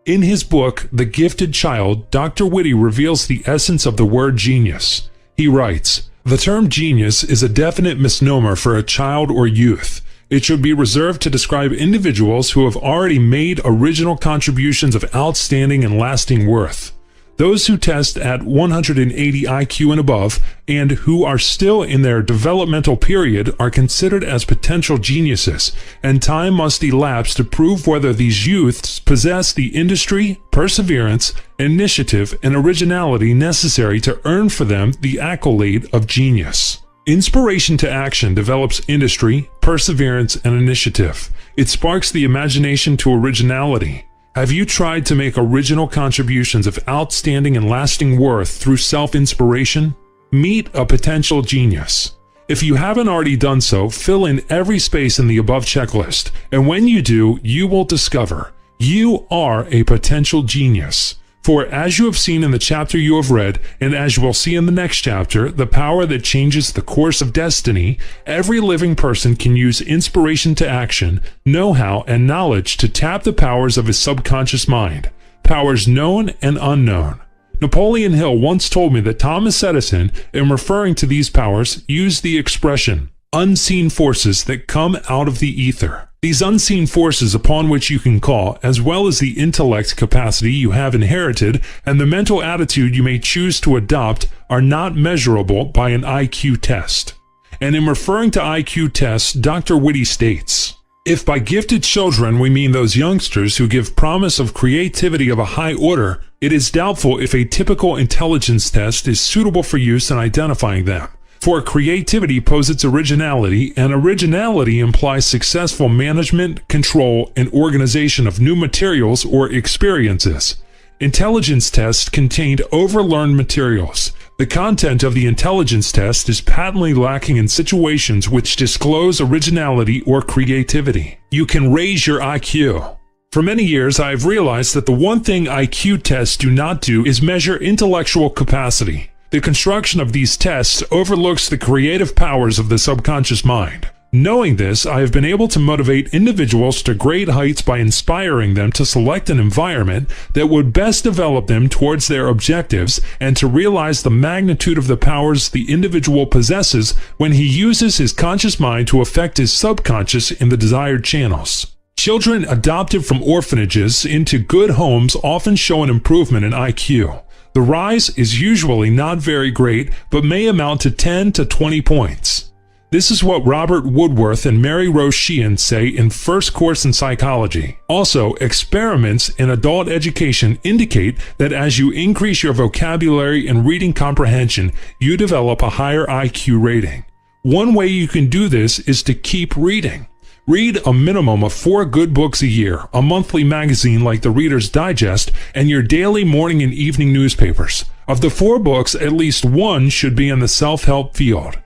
In his book, The Gifted Child, Dr. Whitty reveals the essence of the word genius. He writes, "The term genius is a definite misnomer for a child or youth. It should be reserved to describe individuals who have already made original contributions of outstanding and lasting worth. Those who test at 180 IQ and above, and who are still in their developmental period, are considered as potential geniuses, and time must elapse to prove whether these youths possess the industry, perseverance, initiative, and originality necessary to earn for them the accolade of genius. Inspiration to action develops industry, perseverance, and initiative. It sparks the imagination to originality. Have you tried to make original contributions of outstanding and lasting worth through self-inspiration? Meet a potential genius. If you haven't already done so, fill in every space in the above checklist, and when you do, you will discover you are a potential genius. For as you have seen in the chapter you have read, and as you will see in the next chapter, the power that changes the course of destiny, every living person can use inspiration to action, know-how, and knowledge to tap the powers of his subconscious mind, powers known and unknown. Napoleon Hill once told me that Thomas Edison, in referring to these powers, used the expression, unseen forces that come out of the ether. These unseen forces upon which you can call, as well as the intellect capacity you have inherited and the mental attitude you may choose to adopt, are not measurable by an IQ test. And in referring to IQ tests, Dr. Whitty states, if by gifted children we mean those youngsters who give promise of creativity of a high order, it is doubtful if a typical intelligence test is suitable for use in identifying them. For creativity posits originality, and originality implies successful management, control, and organization of new materials or experiences. Intelligence tests contained overlearned materials. The content of the intelligence test is patently lacking in situations which disclose originality or creativity. You can raise your IQ. For many years, I have realized that the one thing IQ tests do not do is measure intellectual capacity. The construction of these tests overlooks the creative powers of the subconscious mind. Knowing this, I have been able to motivate individuals to great heights by inspiring them to select an environment that would best develop them towards their objectives and to realize the magnitude of the powers the individual possesses when he uses his conscious mind to affect his subconscious in the desired channels. Children adopted from orphanages into good homes often show an improvement in IQ. The rise is usually not very great, but may amount to 10 to 20 points. This is what Robert Woodworth and Mary Rose Sheehan say in First Course in Psychology. Also, experiments in adult education indicate that as you increase your vocabulary and reading comprehension, you develop a higher IQ rating. One way you can do this is to keep reading. Read a minimum of 4 good books a year, a monthly magazine like the Reader's Digest, and your daily morning and evening newspapers. Of the 4 books, at least one should be in the self-help field.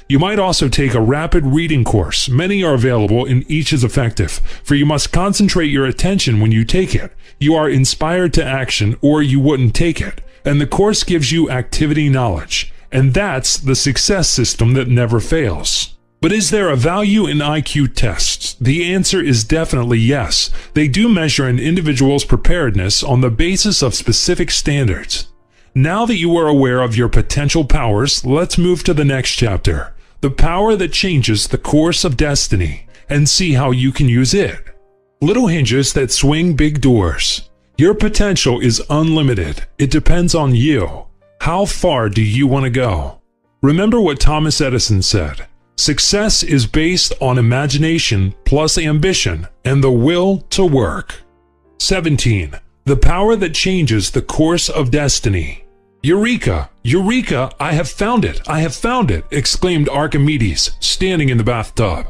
You might also take a rapid reading course. Many are available and each is effective, for you must concentrate your attention when you take it. You are inspired to action or you wouldn't take it, and the course gives you activity knowledge. And that's the success system that never fails. But is there a value in IQ tests? The answer is definitely yes. They do measure an individual's preparedness on the basis of specific standards. Now that you are aware of your potential powers, let's move to the next chapter, the power that changes the course of destiny, and see how you can use it. Little hinges that swing big doors. Your potential is unlimited. It depends on you. How far do you want to go? Remember what Thomas Edison said. Success is based on imagination plus ambition and the will to work. 17. The power that changes the course of destiny. Eureka! Eureka! I have found it! I have found it! Exclaimed Archimedes, standing in the bathtub.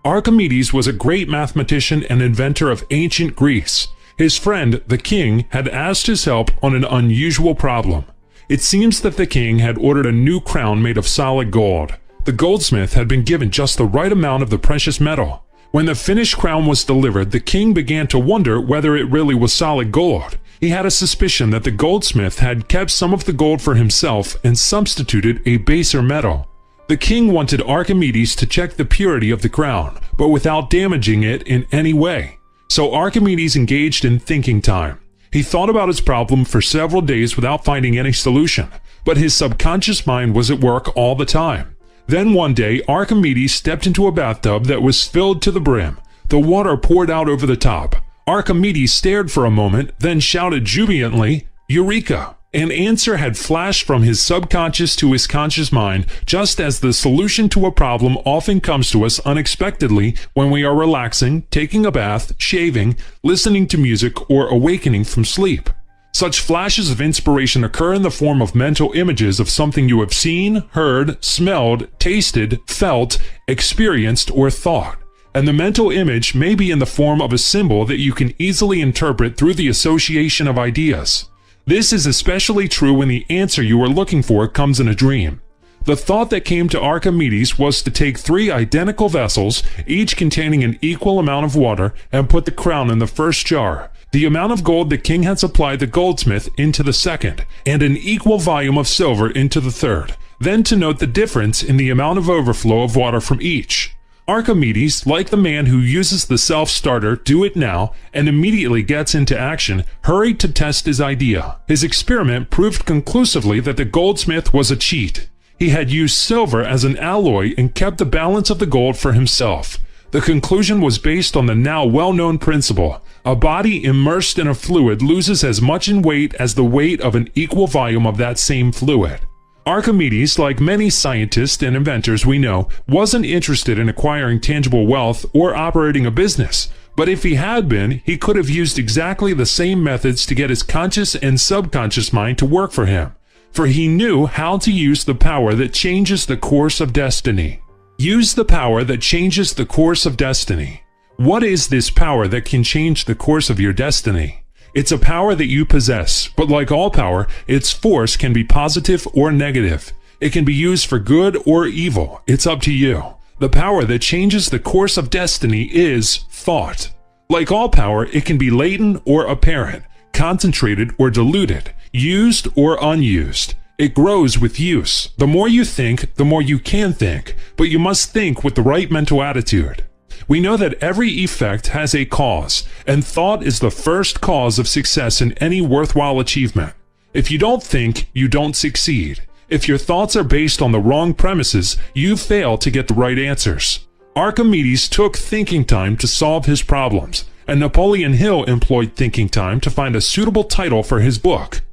Archimedes was a great mathematician and inventor of ancient Greece. His friend, the king, had asked his help on an unusual problem. It seems that the king had ordered a new crown made of solid gold. The goldsmith had been given just the right amount of the precious metal. When the finished crown was delivered, the king began to wonder whether it really was solid gold. He had a suspicion that the goldsmith had kept some of the gold for himself and substituted a baser metal. The king wanted Archimedes to check the purity of the crown, but without damaging it in any way. So Archimedes engaged in thinking time. He thought about his problem for several days without finding any solution, but his subconscious mind was at work all the time. Then one day, Archimedes stepped into a bathtub that was filled to the brim. The water poured out over the top. Archimedes stared for a moment, then shouted jubilantly, "Eureka!" An answer had flashed from his subconscious to his conscious mind, just as the solution to a problem often comes to us unexpectedly when we are relaxing, taking a bath, shaving, listening to music, or awakening from sleep. Such flashes of inspiration occur in the form of mental images of something you have seen, heard, smelled, tasted, felt, experienced, or thought. And the mental image may be in the form of a symbol that you can easily interpret through the association of ideas. This is especially true when the answer you are looking for comes in a dream. The thought that came to Archimedes was to take 3 identical vessels, each containing an equal amount of water, and put the crown in the first jar, the amount of gold the king had supplied the goldsmith into the second, and an equal volume of silver into the third, then to note the difference in the amount of overflow of water from each. Archimedes, like the man who uses the self-starter "do it now" and immediately gets into action, hurried to test his idea. His experiment proved conclusively that the goldsmith was a cheat. He had used silver as an alloy and kept the balance of the gold for himself. The conclusion was based on the now well-known principle: a body immersed in a fluid loses as much in weight as the weight of an equal volume of that same fluid. Archimedes, like many scientists and inventors we know, wasn't interested in acquiring tangible wealth or operating a business. But if he had been, he could have used exactly the same methods to get his conscious and subconscious mind to work for him. For he knew how to use the power that changes the course of destiny. Use the power that changes the course of destiny. What is this power that can change the course of your destiny? It's a power that you possess, but like all power, its force can be positive or negative. It can be used for good or evil. It's up to you. The power that changes the course of destiny is thought. Like all power, it can be latent or apparent, concentrated or diluted, used or unused. It grows with use. The more you think, the more you can think, but you must think with the right mental attitude. We know that every effect has a cause, and thought is the first cause of success in any worthwhile achievement. If you don't think, you don't succeed. If your thoughts are based on the wrong premises, you fail to get the right answers. Archimedes took thinking time to solve his problems, and Napoleon Hill employed thinking time to find a suitable title for his book.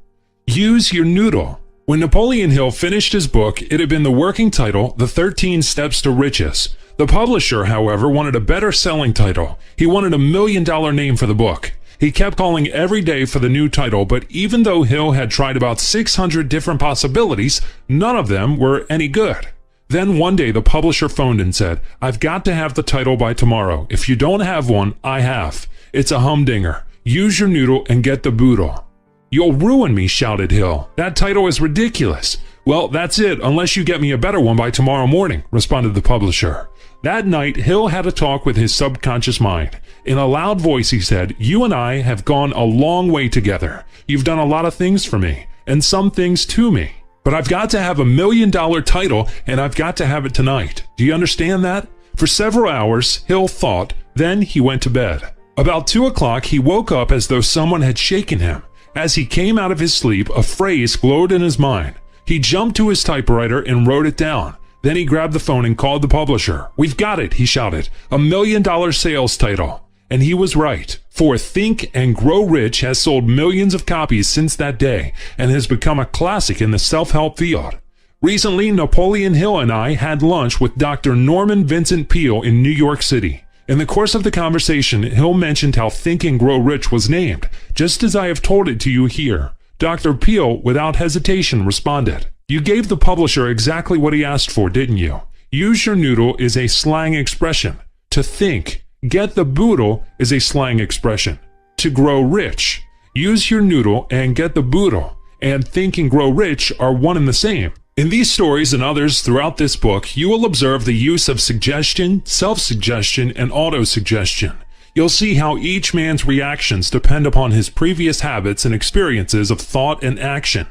Use your noodle. When Napoleon Hill finished his book, it had been the working title, The 13 Steps to Riches. The publisher, however, wanted a better selling title. He wanted $1 million name for the book. He kept calling every day for the new title, but even though Hill had tried about 600 different possibilities, none of them were any good. Then one day the publisher phoned and said, "I've got to have the title by tomorrow. If you don't have one, I have. It's a humdinger. Use your noodle and get the boodle." "You'll ruin me," shouted Hill. "That title is ridiculous." "Well, that's it, unless you get me a better one by tomorrow morning," responded the publisher. That night, Hill had a talk with his subconscious mind. In a loud voice, he said, "You and I have gone a long way together. You've done a lot of things for me, and some things to me. But I've got to have $1 million title, and I've got to have it tonight. Do you understand that?" For several hours, Hill thought. Then he went to bed. About 2 o'clock, he woke up as though someone had shaken him. As he came out of his sleep, a phrase glowed in his mind. He jumped to his typewriter and wrote it down. Then he grabbed the phone and called the publisher. "We've got it," he shouted. "$1 million sales title." And he was right, for Think and Grow Rich has sold millions of copies since that day and has become a classic in the self-help field. Recently, Napoleon Hill and I had lunch with Dr. Norman Vincent Peale in New York City. In the course of the conversation, Hill mentioned how Think and Grow Rich was named, just as I have told it to you here. Dr. Peale, without hesitation, responded, "You gave the publisher exactly what he asked for, didn't you? Use your noodle is a slang expression. To think, get the boodle is a slang expression. To grow rich, use your noodle and get the boodle, and think and grow rich are one and the same." In these stories and others throughout this book, you will observe the use of suggestion, self-suggestion, and auto-suggestion. You'll see how each man's reactions depend upon his previous habits and experiences of thought and action.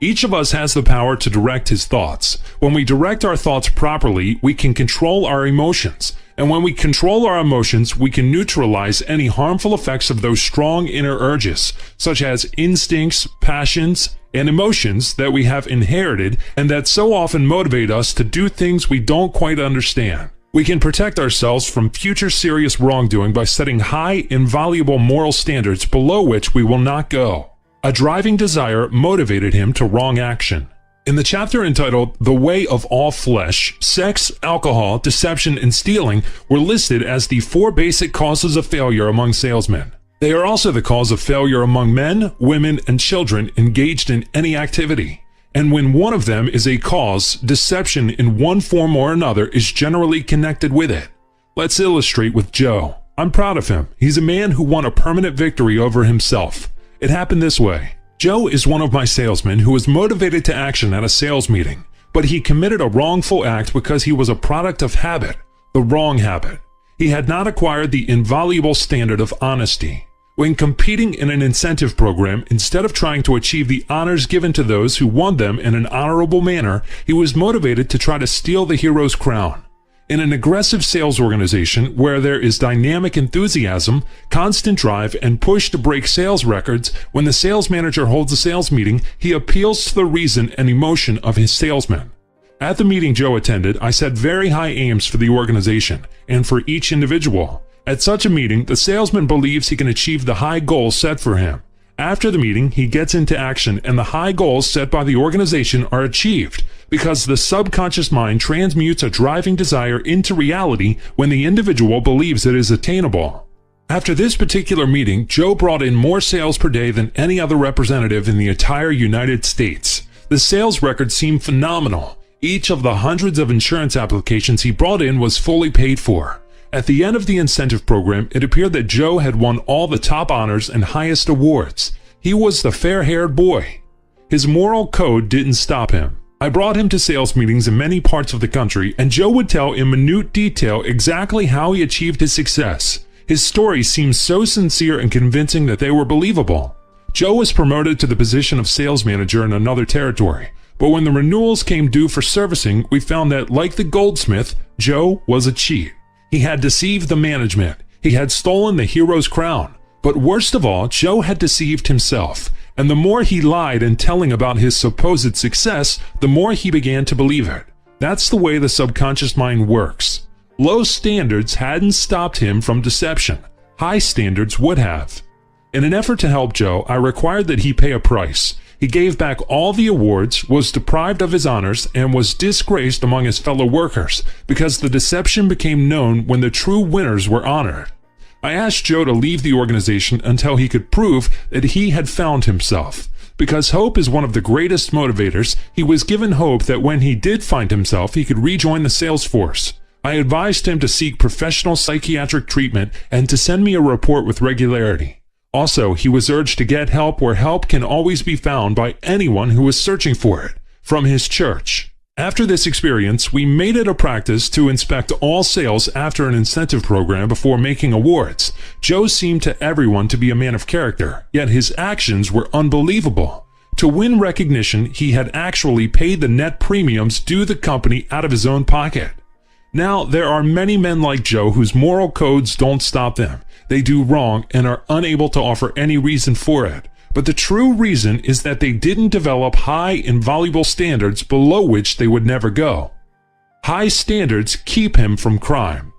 Each of us has the power to direct his thoughts. When we direct our thoughts properly, we can control our emotions. And when we control our emotions, we can neutralize any harmful effects of those strong inner urges, such as instincts, passions, and emotions that we have inherited and that so often motivate us to do things we don't quite understand. We can protect ourselves from future serious wrongdoing by setting high, invaluable moral standards below which we will not go. A driving desire motivated him to wrong action. In the chapter entitled The Way of All Flesh, sex, alcohol, deception, and stealing were listed as the 4 basic causes of failure among salesmen. They are also the cause of failure among men, women, and children engaged in any activity. And when one of them is a cause, deception in one form or another is generally connected with it. Let's illustrate with Joe. I'm proud of him. He's a man who won a permanent victory over himself. It happened this way. Joe is one of my salesmen who was motivated to action at a sales meeting, but he committed a wrongful act because he was a product of habit, the wrong habit. He had not acquired the invaluable standard of honesty. When competing in an incentive program, instead of trying to achieve the honors given to those who won them in an honorable manner, he was motivated to try to steal the hero's crown. In an aggressive sales organization where there is dynamic enthusiasm, constant drive, and push to break sales records, when the sales manager holds a sales meeting, he appeals to the reason and emotion of his salesmen. At the meeting Joe attended, I set very high aims for the organization and for each individual. At such a meeting, the salesman believes he can achieve the high goals set for him. After the meeting, he gets into action and the high goals set by the organization are achieved because the subconscious mind transmutes a driving desire into reality when the individual believes it is attainable. After this particular meeting, Joe brought in more sales per day than any other representative in the entire United States. The sales record seemed phenomenal. Each of the hundreds of insurance applications he brought in was fully paid for. At the end of the incentive program, it appeared that Joe had won all the top honors and highest awards. He was the fair-haired boy. His moral code didn't stop him. I brought him to sales meetings in many parts of the country, and Joe would tell in minute detail exactly how he achieved his success. His stories seemed so sincere and convincing that they were believable. Joe was promoted to the position of sales manager in another territory, but when the renewals came due for servicing, we found that, like the goldsmith, Joe was a cheat. He had deceived the management. He had stolen the hero's crown. But worst of all, Joe had deceived himself. And the more he lied in telling about his supposed success, the more he began to believe it. That's the way the subconscious mind works. Low standards hadn't stopped him from deception. High standards would have. In an effort to help Joe, I required that he pay a price. He gave back all the awards, was deprived of his honors, and was disgraced among his fellow workers because the deception became known when the true winners were honored. I asked Joe to leave the organization until he could prove that he had found himself. Because hope is one of the greatest motivators, he was given hope that when he did find himself, he could rejoin the sales force. I advised him to seek professional psychiatric treatment and to send me a report with regularity. Also, he was urged to get help where help can always be found by anyone who is searching for it, from his church. After this experience, we made it a practice to inspect all sales after an incentive program before making awards. Joe seemed to everyone to be a man of character, yet his actions were unbelievable. To win recognition, he had actually paid the net premiums due the company out of his own pocket. Now, there are many men like Joe whose moral codes don't stop them. They do wrong and are unable to offer any reason for it. But the true reason is that they didn't develop high and valuable standards below which they would never go. High standards keep him from crime.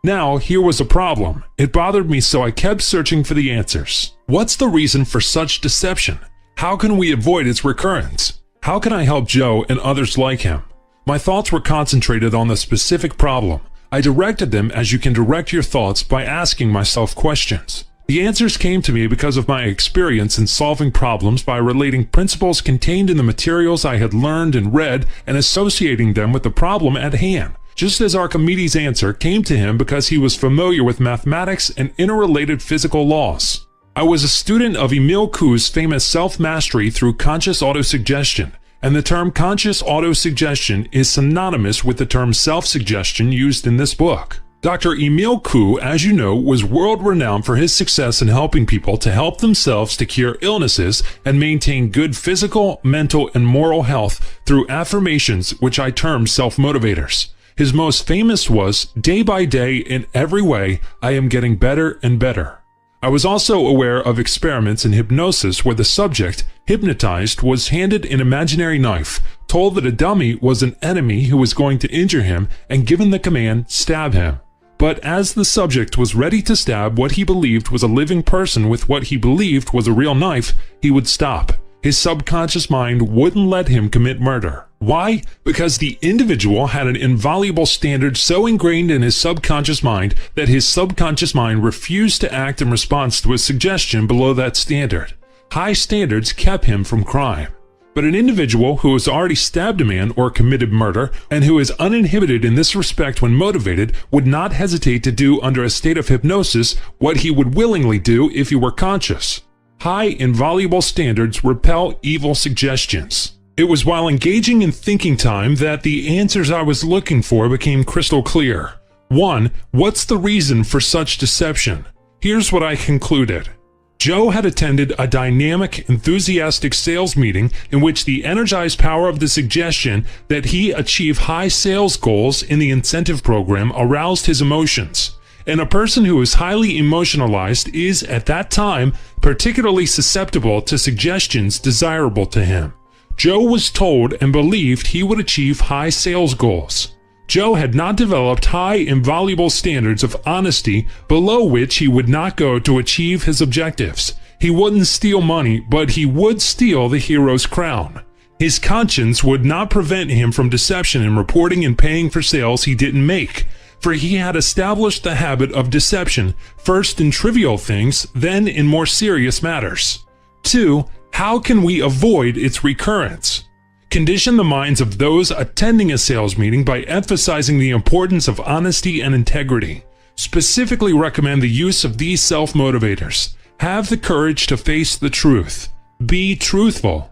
Now, here was a problem. It bothered me, so I kept searching for the answers. What's the reason for such deception? How can we avoid its recurrence? How can I help Joe and others like him? My thoughts were concentrated on the specific problem. I directed them as you can direct your thoughts by asking myself questions. The answers came to me because of my experience in solving problems by relating principles contained in the materials I had learned and read and associating them with the problem at hand. Just as Archimedes' answer came to him because he was familiar with mathematics and interrelated physical laws. I was a student of Emile Coué's famous self-mastery through conscious autosuggestion, and the term conscious autosuggestion is synonymous with the term self-suggestion used in this book. Dr. Emile Coué, as you know, was world-renowned for his success in helping people to help themselves to cure illnesses and maintain good physical, mental, and moral health through affirmations, which I term self-motivators. His most famous was, "Day by day, in every way, I am getting better and better." I was also aware of experiments in hypnosis where the subject, hypnotized, was handed an imaginary knife, told that a dummy was an enemy who was going to injure him, and given the command, "Stab him." But as the subject was ready to stab what he believed was a living person with what he believed was a real knife, he would stop. His subconscious mind wouldn't let him commit murder. Why? Because the individual had an inviolable standard so ingrained in his subconscious mind that his subconscious mind refused to act in response to a suggestion below that standard. High standards kept him from crime. But an individual who has already stabbed a man or committed murder, and who is uninhibited in this respect when motivated, would not hesitate to do under a state of hypnosis what he would willingly do if he were conscious. High inviolable standards repel evil suggestions. It was while engaging in thinking time that the answers I was looking for became crystal clear. 1. What's the reason for such deception? Here's what I concluded. Joe had attended a dynamic, enthusiastic sales meeting in which the energized power of the suggestion that he achieve high sales goals in the incentive program aroused his emotions. And a person who is highly emotionalized is, at that time, particularly susceptible to suggestions desirable to him. Joe was told and believed he would achieve high sales goals. Joe had not developed high inviolable standards of honesty below which he would not go to achieve his objectives. He wouldn't steal money, but he would steal the hero's crown. His conscience would not prevent him from deception in reporting and paying for sales he didn't make, for he had established the habit of deception, first in trivial things, then in more serious matters. 2. How can we avoid its recurrence? Condition the minds of those attending a sales meeting by emphasizing the importance of honesty and integrity. Specifically recommend the use of these self-motivators. Have the courage to face the truth. Be truthful.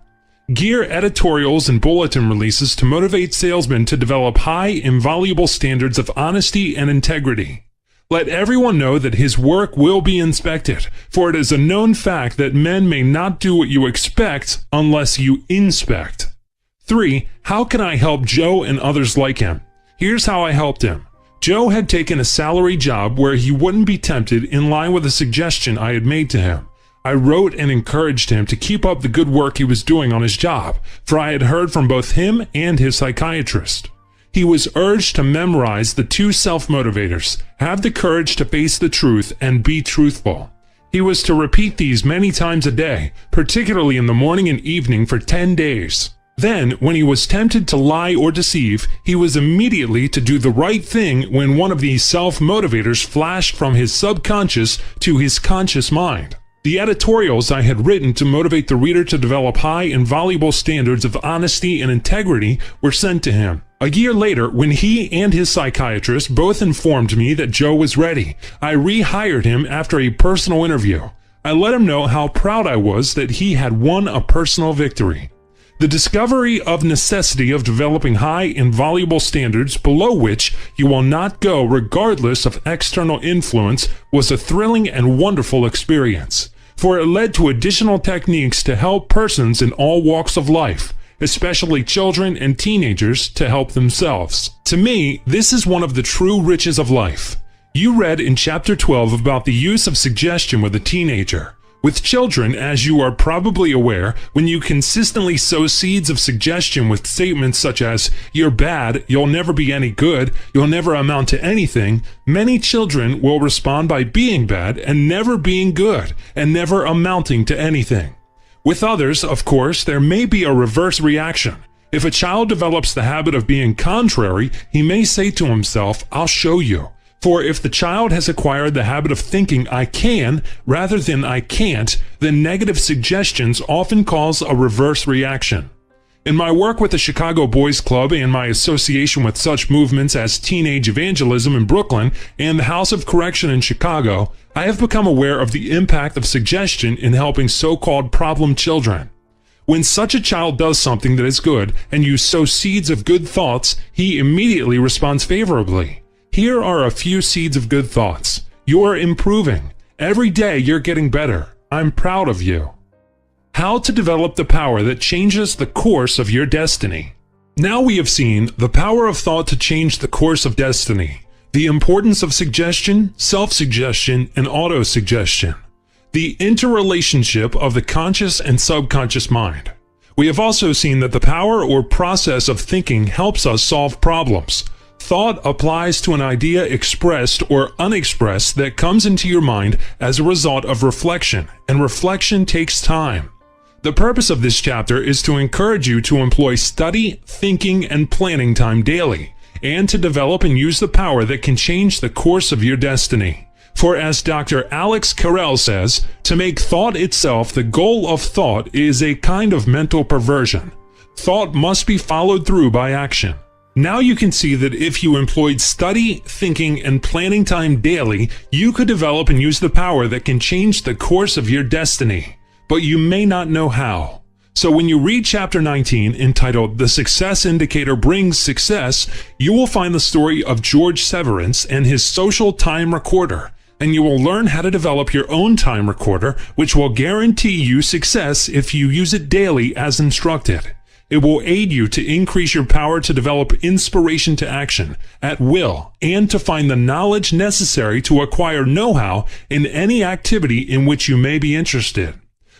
Gear editorials and bulletin releases to motivate salesmen to develop high, inviolable standards of honesty and integrity. Let everyone know that his work will be inspected, for it is a known fact that men may not do what you expect unless you inspect. 3. How can I help Joe and others like him? Here's how I helped him. Joe had taken a salary job where he wouldn't be tempted in line with a suggestion I had made to him. I wrote and encouraged him to keep up the good work he was doing on his job, for I had heard from both him and his psychiatrist. He was urged to memorize the 2 self-motivators, have the courage to face the truth, and be truthful. He was to repeat these many times a day, particularly in the morning and evening for 10 days. Then, when he was tempted to lie or deceive, he was immediately to do the right thing when one of these self-motivators flashed from his subconscious to his conscious mind. The editorials I had written to motivate the reader to develop high, inviolable standards of honesty and integrity were sent to him. A year later, when he and his psychiatrist both informed me that Joe was ready, I rehired him after a personal interview. I let him know how proud I was that he had won a personal victory. The discovery of necessity of developing high, inviolable standards below which you will not go regardless of external influence was a thrilling and wonderful experience, for it led to additional techniques to help persons in all walks of life, especially children and teenagers, to help themselves. To me, this is one of the true riches of life. You read in Chapter 12 about the use of suggestion with a teenager. With children, as you are probably aware, when you consistently sow seeds of suggestion with statements such as, "You're bad, you'll never be any good, you'll never amount to anything," many children will respond by being bad and never being good, and never amounting to anything. With others, of course, there may be a reverse reaction. If a child develops the habit of being contrary, he may say to himself, "I'll show you." For if the child has acquired the habit of thinking "I can" rather than "I can't," then negative suggestions often cause a reverse reaction. In my work with the Chicago Boys Club and my association with such movements as Teenage Evangelism in Brooklyn and the House of Correction in Chicago, I have become aware of the impact of suggestion in helping so-called problem children. When such a child does something that is good and you sow seeds of good thoughts, he immediately responds favorably. Here are a few seeds of good thoughts. You're improving. Every day you're getting better. I'm proud of you. How to develop the power that changes the course of your destiny. Now we have seen the power of thought to change the course of destiny, the importance of suggestion, self-suggestion, and auto-suggestion, the interrelationship of the conscious and subconscious mind. We have also seen that the power or process of thinking helps us solve problems. Thought applies to an idea expressed or unexpressed that comes into your mind as a result of reflection, and reflection takes time. The purpose of this chapter is to encourage you to employ study, thinking, and planning time daily, and to develop and use the power that can change the course of your destiny. For as Dr. Alex Carrel says, to make thought itself the goal of thought is a kind of mental perversion. Thought must be followed through by action. Now you can see that if you employed study, thinking, and planning time daily, you could develop and use the power that can change the course of your destiny. But you may not know how. So when you read chapter 19, entitled The Success Indicator Brings Success, you will find the story of George Severance and his social time recorder, and you will learn how to develop your own time recorder, which will guarantee you success if you use it daily as instructed. It will aid you to increase your power to develop inspiration to action at will and to find the knowledge necessary to acquire know-how in any activity in which you may be interested.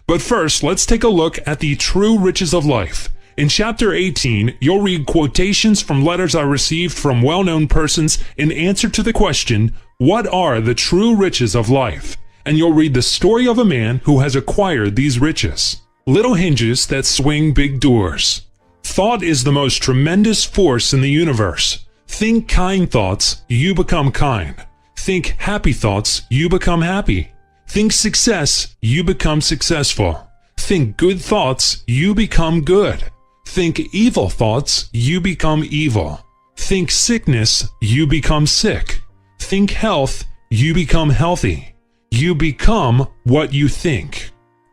But first, let's take a look at the true riches of life. In chapter 18, you'll read quotations from letters I received from well-known persons in answer to the question, what are the true riches of life? And you'll read the story of a man who has acquired these riches. Little hinges that swing big doors. Thought is the most tremendous force in the universe. Think kind thoughts, you become kind. Think happy thoughts, you become happy. Think success, you become successful. Think good thoughts, you become good. Think evil thoughts, you become evil. Think sickness, you become sick. Think health, you become healthy. You become what you think.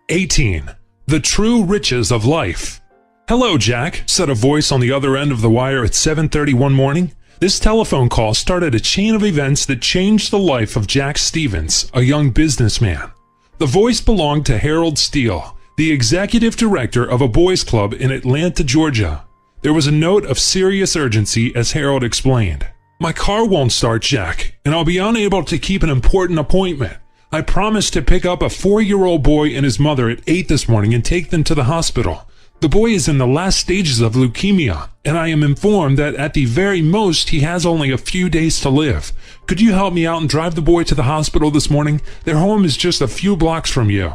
18. The true riches of life. "Hello, Jack," said a voice on the other end of the wire at 7:30 one morning. This telephone call started a chain of events that changed the life of Jack Stevens, a young businessman. The voice belonged to Harold Steele, the executive director of a boys' club in Atlanta, Georgia. There was a note of serious urgency as Harold explained. "My car won't start, Jack, and I'll be unable to keep an important appointment. I promised to pick up a 4-year-old boy and his mother at 8 this morning and take them to the hospital. The boy is in the last stages of leukemia, and I am informed that at the very most he has only a few days to live. Could you help me out and drive the boy to the hospital this morning? Their home is just a few blocks from you."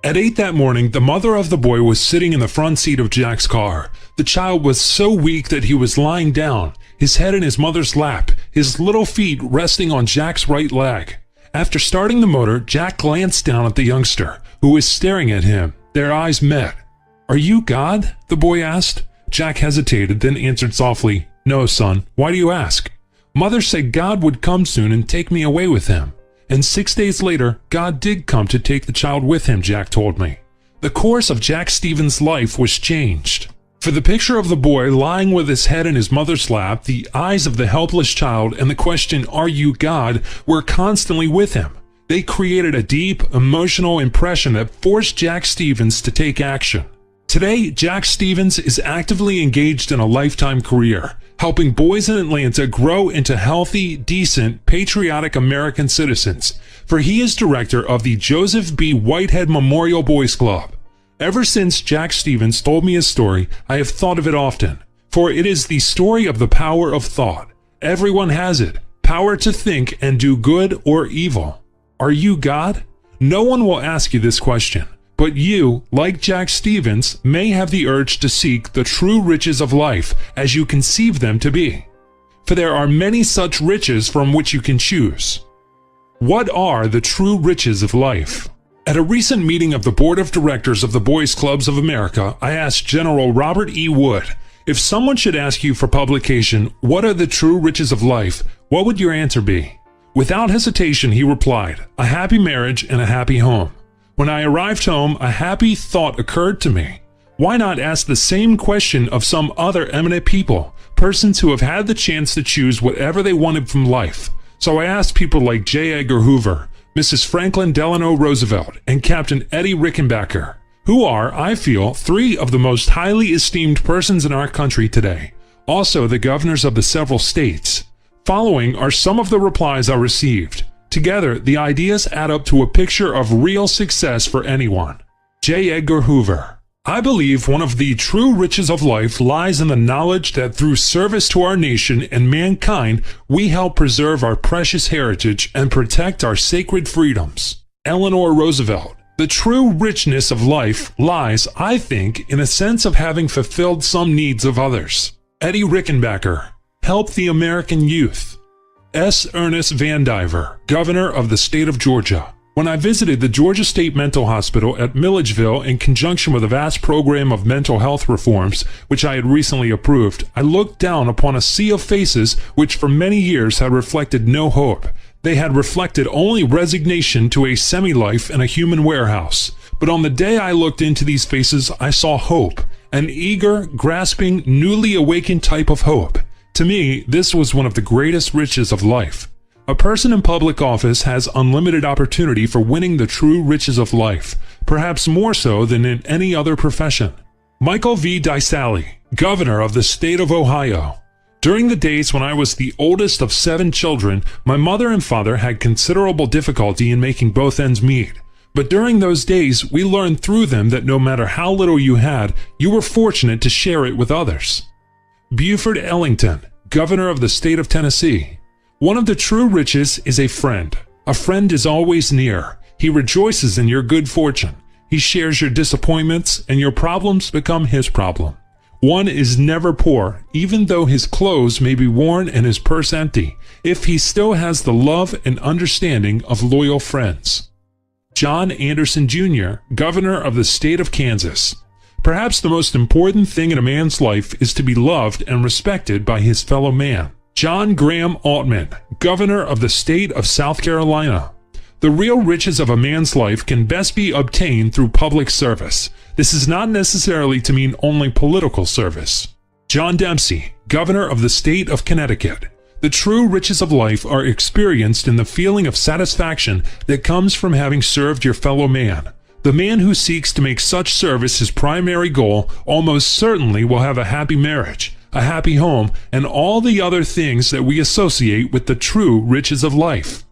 At 8 that morning, the mother of the boy was sitting in the front seat of Jack's car. The child was so weak that he was lying down, his head in his mother's lap, his little feet resting on Jack's right leg. After starting the motor, Jack glanced down at the youngster, who was staring at him. Their eyes met. "Are you God?" the boy asked. Jack hesitated, then answered softly, "No, son. Why do you ask?" "Mother said God would come soon and take me away with him. And 6 days later, God did come to take the child with him," Jack told me. The course of Jack Stevens' life was changed. For the picture of the boy lying with his head in his mother's lap, the eyes of the helpless child, and the question, "Are you God?" were constantly with him. They created a deep, emotional impression that forced Jack Stevens to take action. Today, Jack Stevens is actively engaged in a lifetime career, helping boys in Atlanta grow into healthy, decent, patriotic American citizens, for he is director of the Joseph B. Whitehead Memorial Boys Club. Ever since Jack Stevens told me his story, I have thought of it often, for it is the story of the power of thought. Everyone has it, power to think and do good or evil. Are you God? No one will ask you this question. But you, like Jack Stevens, may have the urge to seek the true riches of life as you conceive them to be. For there are many such riches from which you can choose. What are the true riches of life? At a recent meeting of the Board of Directors of the Boys Clubs of America, I asked General Robert E. Wood, if someone should ask you for publication, what are the true riches of life, what would your answer be? Without hesitation, he replied, a happy marriage and a happy home. When I arrived home, a happy thought occurred to me. Why not ask the same question of some other eminent people, persons who have had the chance to choose whatever they wanted from life? So I asked people like J. Edgar Hoover, Mrs. Franklin Delano Roosevelt, and Captain Eddie Rickenbacker, who are, I feel, 3 of the most highly esteemed persons in our country today, also the governors of the several states. Following are some of the replies I received. Together, the ideas add up to a picture of real success for anyone. J. Edgar Hoover. I believe one of the true riches of life lies in the knowledge that through service to our nation and mankind, we help preserve our precious heritage and protect our sacred freedoms. Eleanor Roosevelt. The true richness of life lies, I think, in a sense of having fulfilled some needs of others. Eddie Rickenbacker, Help the American Youth. S. Ernest Vandiver, Governor of the State of Georgia. When I visited the Georgia State Mental Hospital at Milledgeville in conjunction with a vast program of mental health reforms, which I had recently approved, I looked down upon a sea of faces which for many years had reflected no hope. They had reflected only resignation to a semi-life in a human warehouse. But on the day I looked into these faces, I saw hope, an eager, grasping, newly awakened type of hope. To me, this was one of the greatest riches of life. A person in public office has unlimited opportunity for winning the true riches of life, perhaps more so than in any other profession. Michael V. DiSalle, Governor of the State of Ohio. During the days when I was the oldest of 7 children, my mother and father had considerable difficulty in making both ends meet. But during those days, we learned through them that no matter how little you had, you were fortunate to share it with others. Buford Ellington, Governor of the State of Tennessee. One of the true riches is a friend. A friend is always near. He rejoices in your good fortune. He shares your disappointments, and your problems become his problem. One is never poor, even though his clothes may be worn and his purse empty, if he still has the love and understanding of loyal friends. John Anderson Jr., Governor of the State of Kansas. Perhaps the most important thing in a man's life is to be loved and respected by his fellow man. John Graham Altman, Governor of the State of South Carolina. The real riches of a man's life can best be obtained through public service. This is not necessarily to mean only political service. John Dempsey, Governor of the State of Connecticut. The true riches of life are experienced in the feeling of satisfaction that comes from having served your fellow man. The man who seeks to make such service his primary goal almost certainly will have a happy marriage, a happy home, and all the other things that we associate with the true riches of life.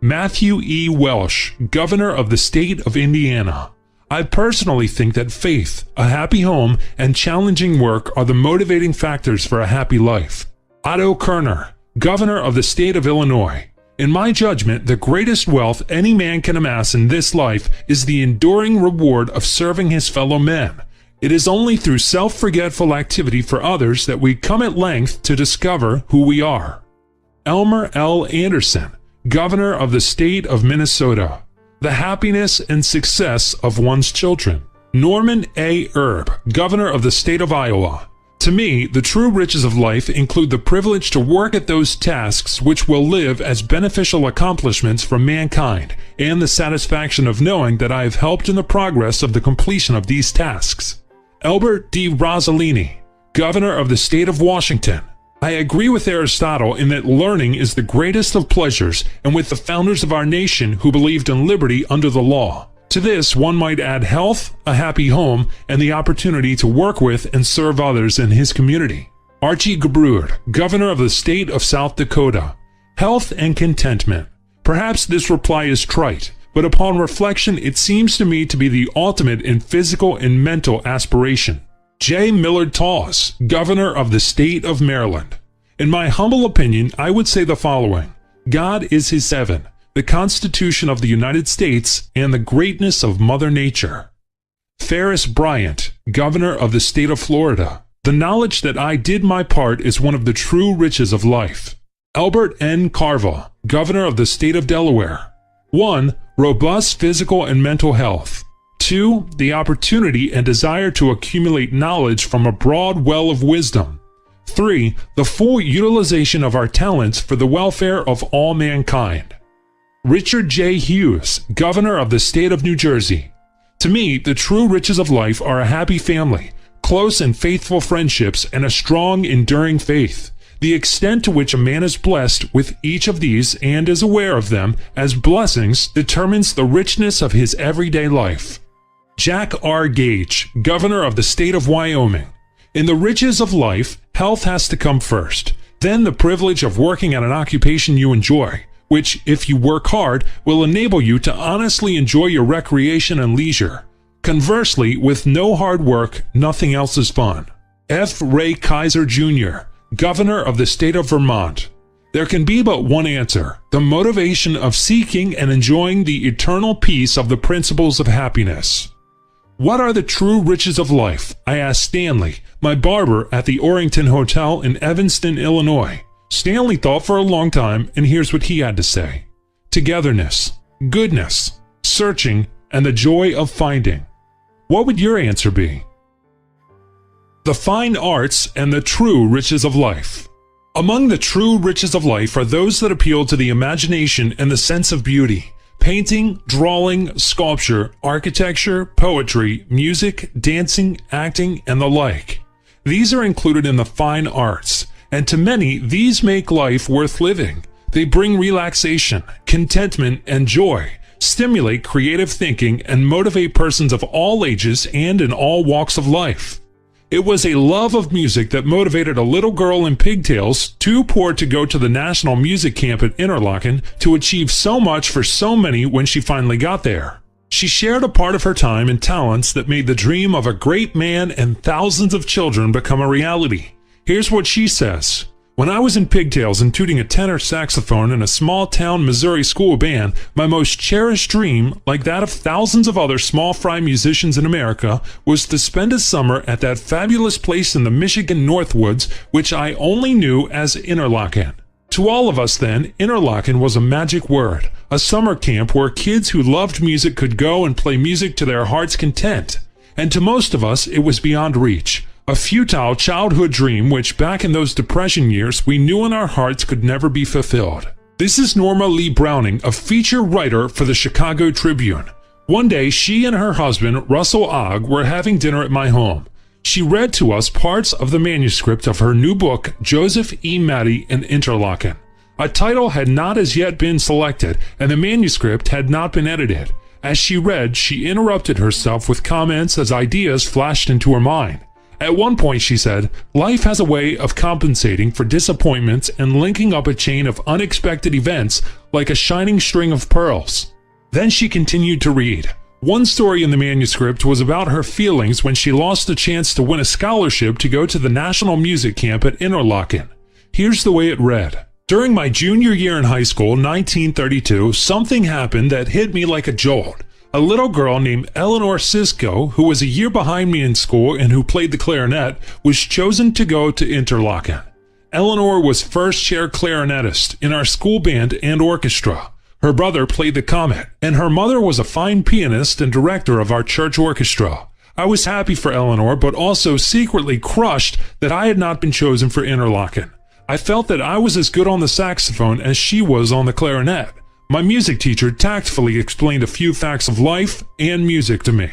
Matthew E. Welsh, Governor of the State of Indiana. I personally think that faith, a happy home, and challenging work are the motivating factors for a happy life. Otto Kerner, Governor of the State of Illinois. In my judgment, the greatest wealth any man can amass in this life is the enduring reward of serving his fellow men. It is only through self-forgetful activity for others that we come at length to discover who we are. Elmer L. Anderson, Governor of the State of Minnesota. The happiness and success of one's children. Norman A. Erb, Governor of the State of Iowa. To me, the true riches of life include the privilege to work at those tasks which will live as beneficial accomplishments for mankind, and the satisfaction of knowing that I have helped in the progress of the completion of these tasks. Albert D. Rossellini, Governor of the State of Washington. I agree with Aristotle in that learning is the greatest of pleasures, and with the founders of our nation who believed in liberty under the law. To this, one might add health, a happy home, and the opportunity to work with and serve others in his community. Archie Gebrude, Governor of the State of South Dakota. Health and contentment. Perhaps this reply is trite, but upon reflection it seems to me to be the ultimate in physical and mental aspiration. J. Millard Tawes, Governor of the State of Maryland. In my humble opinion, I would say the following. God is his heaven, the Constitution of the United States, and the greatness of Mother Nature. Ferris Bryant, Governor of the State of Florida. The knowledge that I did my part is one of the true riches of life. Albert N. Carville, Governor of the State of Delaware. 1. Robust physical and mental health. 2. The opportunity and desire to accumulate knowledge from a broad well of wisdom. 3. The full utilization of our talents for the welfare of all mankind. Richard J. Hughes, Governor of the State of New Jersey. To me, the true riches of life are a happy family, close and faithful friendships, and a strong, enduring faith. The extent to which a man is blessed with each of these and is aware of them as blessings determines the richness of his everyday life. Jack R. Gage, Governor of the State of Wyoming. In the riches of life, health has to come first, then the privilege of working at an occupation you enjoy, which, if you work hard, will enable you to honestly enjoy your recreation and leisure. Conversely, with no hard work, nothing else is fun. F. Ray Kaiser Jr., Governor of the State of Vermont. There can be but one answer: the motivation of seeking and enjoying the eternal peace of the principles of happiness. What are the true riches of life? I asked Stanley, my barber at the Orrington Hotel in Evanston, Illinois. Stanley thought for a long time, and here's what he had to say: togetherness, goodness, searching, and the joy of finding. What would your answer be? The fine arts and the true riches of life. Among the true riches of life are those that appeal to the imagination and the sense of beauty. Painting, drawing, sculpture, architecture, poetry, music, dancing, acting, and the like. These are included in the fine arts, and to many, these make life worth living. They bring relaxation, contentment, and joy, stimulate creative thinking, and motivate persons of all ages and in all walks of life. It was a love of music that motivated a little girl in pigtails, too poor to go to the National Music Camp at Interlaken, to achieve so much for so many when she finally got there. She shared a part of her time and talents that made the dream of a great man and thousands of children become a reality. Here's what she says: when I was in pigtails and tooting a tenor saxophone in a small-town Missouri school band, my most cherished dream, like that of thousands of other small fry musicians in America, was to spend a summer at that fabulous place in the Michigan Northwoods, which I only knew as Interlaken. To all of us then, Interlaken was a magic word, a summer camp where kids who loved music could go and play music to their heart's content. And to most of us, it was beyond reach. A futile childhood dream which back in those Depression years we knew in our hearts could never be fulfilled. This is Norma Lee Browning, a feature writer for the Chicago Tribune. One day she and her husband, Russell Ogg, were having dinner at my home. She read to us parts of the manuscript of her new book, Joseph E. Matty in Interlaken. A title had not as yet been selected, and the manuscript had not been edited. As she read, she interrupted herself with comments as ideas flashed into her mind. At one point she said, "Life has a way of compensating for disappointments and linking up a chain of unexpected events like a shining string of pearls." Then she continued to read. One story in the manuscript was about her feelings when she lost the chance to win a scholarship to go to the National Music Camp at Interlaken. Here's the way it read. During my junior year in high school, 1932, something happened that hit me like a jolt. A little girl named Eleanor Sisko, who was a year behind me in school and who played the clarinet, was chosen to go to Interlaken. Eleanor was first chair clarinetist in our school band and orchestra. Her brother played the Clement, and her mother was a fine pianist and director of our church orchestra. I was happy for Eleanor, but also secretly crushed that I had not been chosen for Interlaken. I felt that I was as good on the saxophone as she was on the clarinet. My music teacher tactfully explained a few facts of life and music to me.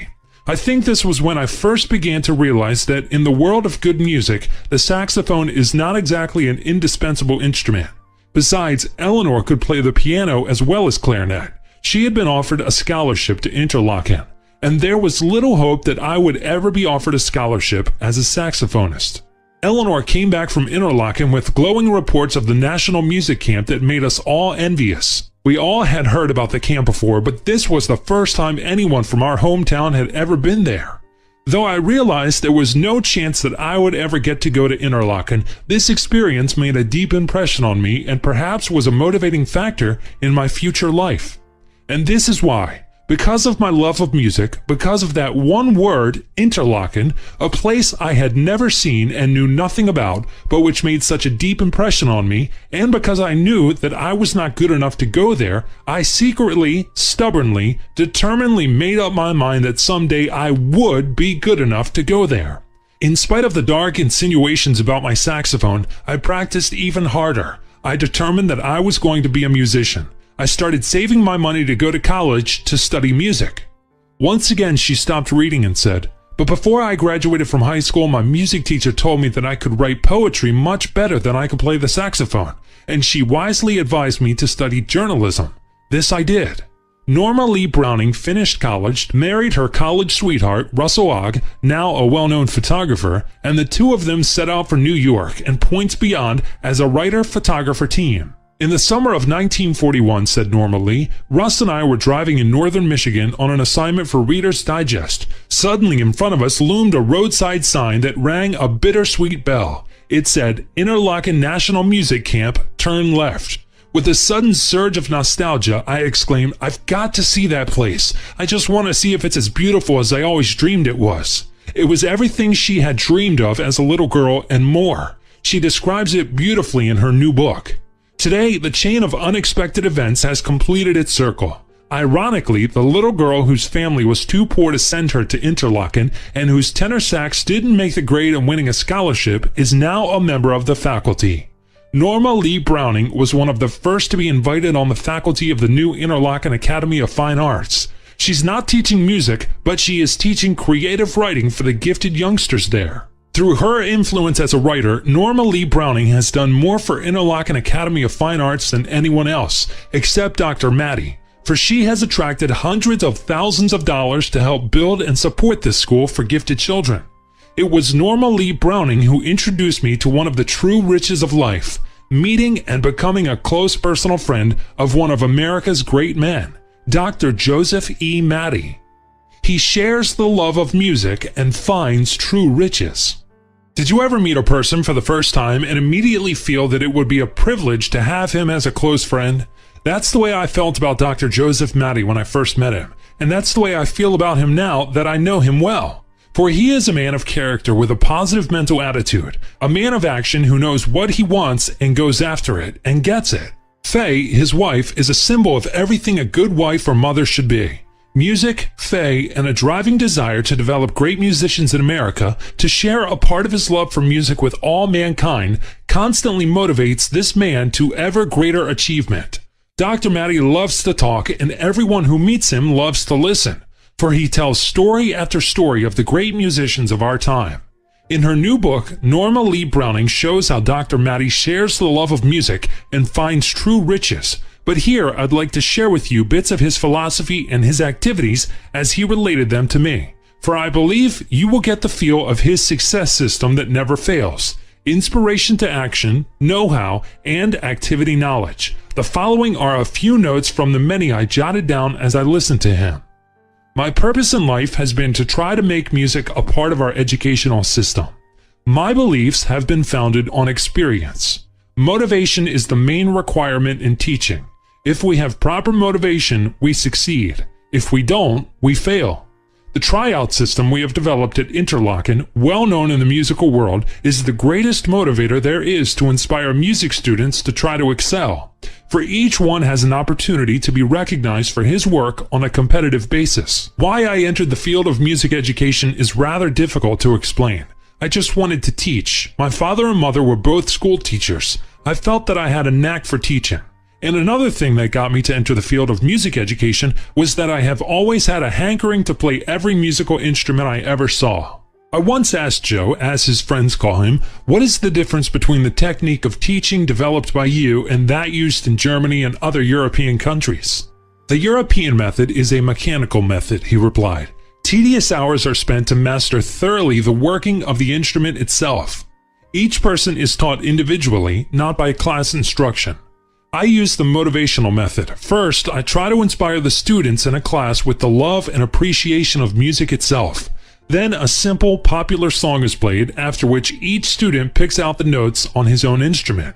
I think this was when I first began to realize that in the world of good music, the saxophone is not exactly an indispensable instrument. Besides, Eleanor could play the piano as well as clarinet. She had been offered a scholarship to Interlaken, and there was little hope that I would ever be offered a scholarship as a saxophonist. Eleanor came back from Interlaken with glowing reports of the National Music Camp that made us all envious. We all had heard about the camp before, but this was the first time anyone from our hometown had ever been there. Though I realized there was no chance that I would ever get to go to Interlaken, this experience made a deep impression on me and perhaps was a motivating factor in my future life. And this is why. Because of my love of music, because of that one word, Interlaken, a place I had never seen and knew nothing about, but which made such a deep impression on me, and because I knew that I was not good enough to go there, I secretly, stubbornly, determinedly made up my mind that someday I would be good enough to go there. In spite of the dark insinuations about my saxophone, I practiced even harder. I determined that I was going to be a musician. I started saving my money to go to college to study music. Once again, she stopped reading and said, "But before I graduated from high school, my music teacher told me that I could write poetry much better than I could play the saxophone, and she wisely advised me to study journalism. This I did." Norma Lee Browning finished college, married her college sweetheart, Russell Ogg, now a well-known photographer, and the two of them set out for New York and points beyond as a writer-photographer team. In the summer of 1941, said Norma Lee, Russ and I were driving in northern Michigan on an assignment for Reader's Digest. Suddenly in front of us loomed a roadside sign that rang a bittersweet bell. It said, Interlaken National Music Camp, turn left. With a sudden surge of nostalgia, I exclaimed, "I've got to see that place. I just want to see if it's as beautiful as I always dreamed it was." It was everything she had dreamed of as a little girl and more. She describes it beautifully in her new book. Today, the chain of unexpected events has completed its circle. Ironically, the little girl whose family was too poor to send her to Interlaken and whose tenor sax didn't make the grade in winning a scholarship is now a member of the faculty. Norma Lee Browning was one of the first to be invited on the faculty of the new Interlaken Academy of Fine Arts. She's not teaching music, but she is teaching creative writing for the gifted youngsters there. Through her influence as a writer, Norma Lee Browning has done more for Interlaken Academy of Fine Arts than anyone else, except Dr. Maddie, for she has attracted hundreds of thousands of dollars to help build and support this school for gifted children. It was Norma Lee Browning who introduced me to one of the true riches of life, meeting and becoming a close personal friend of one of America's great men, Dr. Joseph E. Maddie. He shares the love of music and finds true riches. Did you ever meet a person for the first time and immediately feel that it would be a privilege to have him as a close friend? That's the way I felt about Dr. Joseph Maddie when I first met him, and that's the way I feel about him now that I know him well. For he is a man of character with a positive mental attitude, a man of action who knows what he wants and goes after it and gets it. Faye, his wife, is a symbol of everything a good wife or mother should be. Music, Faye, and a driving desire to develop great musicians in America, to share a part of his love for music with all mankind, constantly motivates this man to ever greater achievement. Dr. Maddie loves to talk, and everyone who meets him loves to listen, for he tells story after story of the great musicians of our time. In her new book, Norma Lee Browning shows how Dr. Maddie shares the love of music and finds true riches. But here I'd like to share with you bits of his philosophy and his activities as he related them to me. For I believe you will get the feel of his success system that never fails. Inspiration to action, know-how, and activity knowledge. The following are a few notes from the many I jotted down as I listened to him. My purpose in life has been to try to make music a part of our educational system. My beliefs have been founded on experience. Motivation is the main requirement in teaching. If we have proper motivation, we succeed. If we don't, we fail. The tryout system we have developed at Interlaken, well known in the musical world, is the greatest motivator there is to inspire music students to try to excel. For each one has an opportunity to be recognized for his work on a competitive basis. Why I entered the field of music education is rather difficult to explain. I just wanted to teach. My father and mother were both school teachers. I felt that I had a knack for teaching. And another thing that got me to enter the field of music education was that I have always had a hankering to play every musical instrument I ever saw. I once asked Joe, as his friends call him, what is the difference between the technique of teaching developed by you and that used in Germany and other European countries? The European method is a mechanical method, he replied. Tedious hours are spent to master thoroughly the working of the instrument itself. Each person is taught individually, not by class instruction. I use the motivational method. First, I try to inspire the students in a class with the love and appreciation of music itself. Then a simple, popular song is played, after which each student picks out the notes on his own instrument.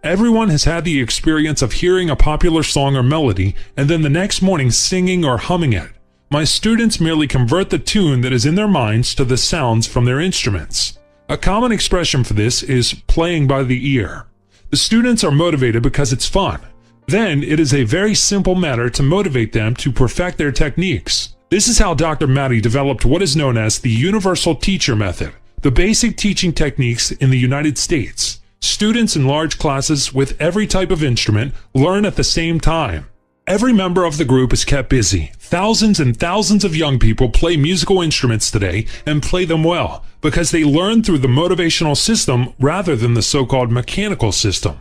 Everyone has had the experience of hearing a popular song or melody, and then the next morning singing or humming it. My students merely convert the tune that is in their minds to the sounds from their instruments. A common expression for this is playing by the ear. The students are motivated because it's fun. Then it is a very simple matter to motivate them to perfect their techniques. This is how Dr. Maddie developed what is known as the Universal Teacher Method, the basic teaching techniques in the United States. Students in large classes with every type of instrument learn at the same time. Every member of the group is kept busy. Thousands and thousands of young people play musical instruments today and play them well because they learn through the motivational system rather than the so-called mechanical system.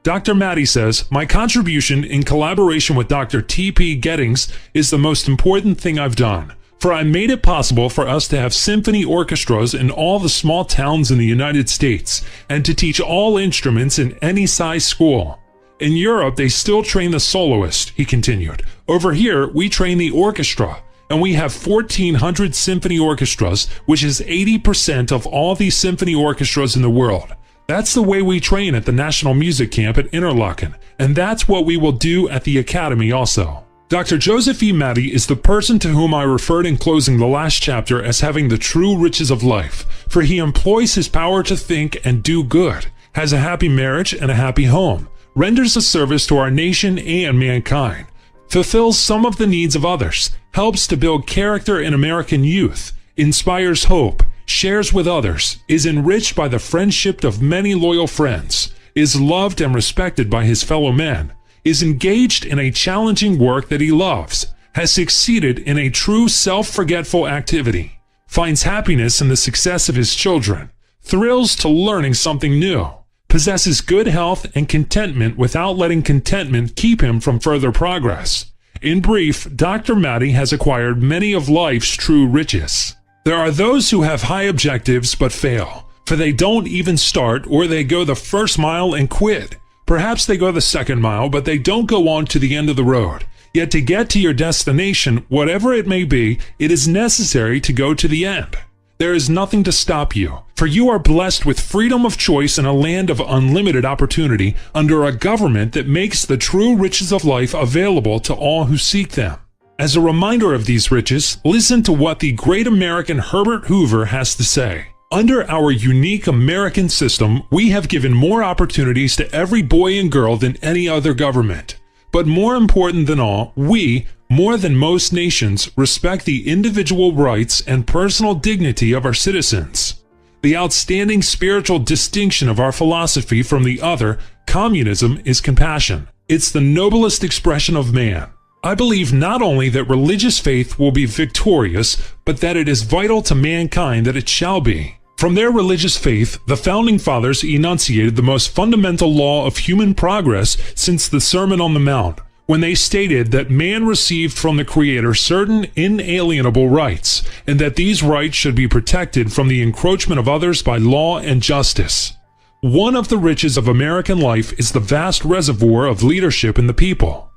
Dr. Maddie says, my contribution in collaboration with Dr. T.P. Gettings is the most important thing I've done, for I made it possible for us to have symphony orchestras in all the small towns in the United States and to teach all instruments in any size school. In Europe, they still train the soloist, he continued. Over here, we train the orchestra, and we have 1,400 symphony orchestras, which is 80% of all these symphony orchestras in the world. That's the way we train at the National Music Camp at Interlaken, and that's what we will do at the Academy also. Dr. Joseph E. Matty is the person to whom I referred in closing the last chapter as having the true riches of life, for he employs his power to think and do good, has a happy marriage and a happy home, renders a service to our nation and mankind, fulfills some of the needs of others, helps to build character in American youth, inspires hope, shares with others, is enriched by the friendship of many loyal friends, is loved and respected by his fellow men, is engaged in a challenging work that he loves, has succeeded in a true self-forgetful activity, finds happiness in the success of his children, thrills to learning something new, possesses good health and contentment without letting contentment keep him from further progress. In brief, Dr. Matty has acquired many of life's true riches. There are those who have high objectives but fail, for they don't even start, or they go the first mile and quit. Perhaps they go the second mile, but they don't go on to the end of the road. Yet to get to your destination, whatever it may be, it is necessary to go to the end. There is nothing to stop you, for you are blessed with freedom of choice in a land of unlimited opportunity under a government that makes the true riches of life available to all who seek them. As a reminder of these riches, listen to what the great American Herbert Hoover has to say. Under our unique American system, we have given more opportunities to every boy and girl than any other government. But more important than all, we, more than most nations, respect the individual rights and personal dignity of our citizens. The outstanding spiritual distinction of our philosophy from the other, communism, is compassion. It's the noblest expression of man. I believe not only that religious faith will be victorious, but that it is vital to mankind that it shall be. From their religious faith, the Founding Fathers enunciated the most fundamental law of human progress since the Sermon on the Mount, when they stated that man received from the Creator certain inalienable rights, and that these rights should be protected from the encroachment of others by law and justice. One of the riches of American life is the vast reservoir of leadership in the people.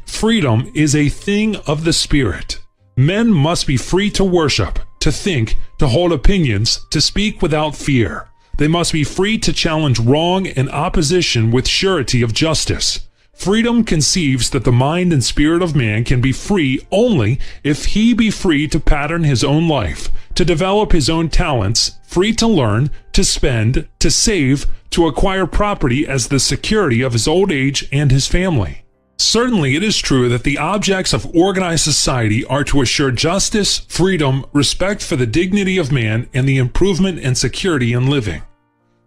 Freedom, is a thing of the spirit. Men must be free to worship, to think, to hold opinions, to speak without fear. They must be free to challenge wrong and opposition with surety of justice. Freedom conceives that the mind and spirit of man can be free only if he be free to pattern his own life, to develop his own talents, free to learn, to spend, to save, to acquire property as the security of his old age and his family. Certainly it is true that the objects of organized society are to assure justice, freedom, respect for the dignity of man, and the improvement and security in living.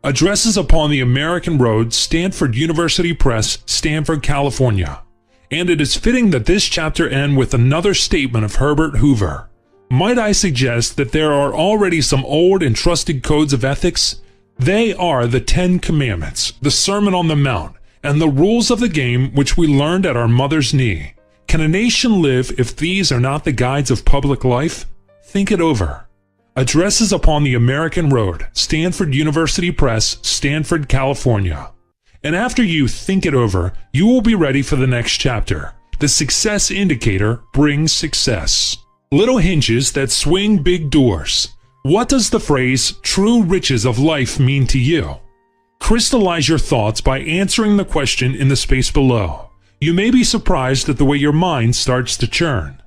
Addresses upon the American Road, Stanford University Press, Stanford, California. And it is fitting that this chapter end with another statement of Herbert Hoover. Might I suggest that there are already some old and trusted codes of ethics? They are the 10 Commandments, the Sermon on the Mount, and the rules of the game which we learned at our mother's knee. Can a nation live if these are not the guides of public life? Think it over. Addresses upon the American Road, Stanford University Press, Stanford, California. And after you think it over, you will be ready for the next chapter. The success indicator brings success. Little hinges that swing big doors. What does the phrase, true riches of life, mean to you? Crystallize your thoughts by answering the question in the space below. You may be surprised at the way your mind starts to churn.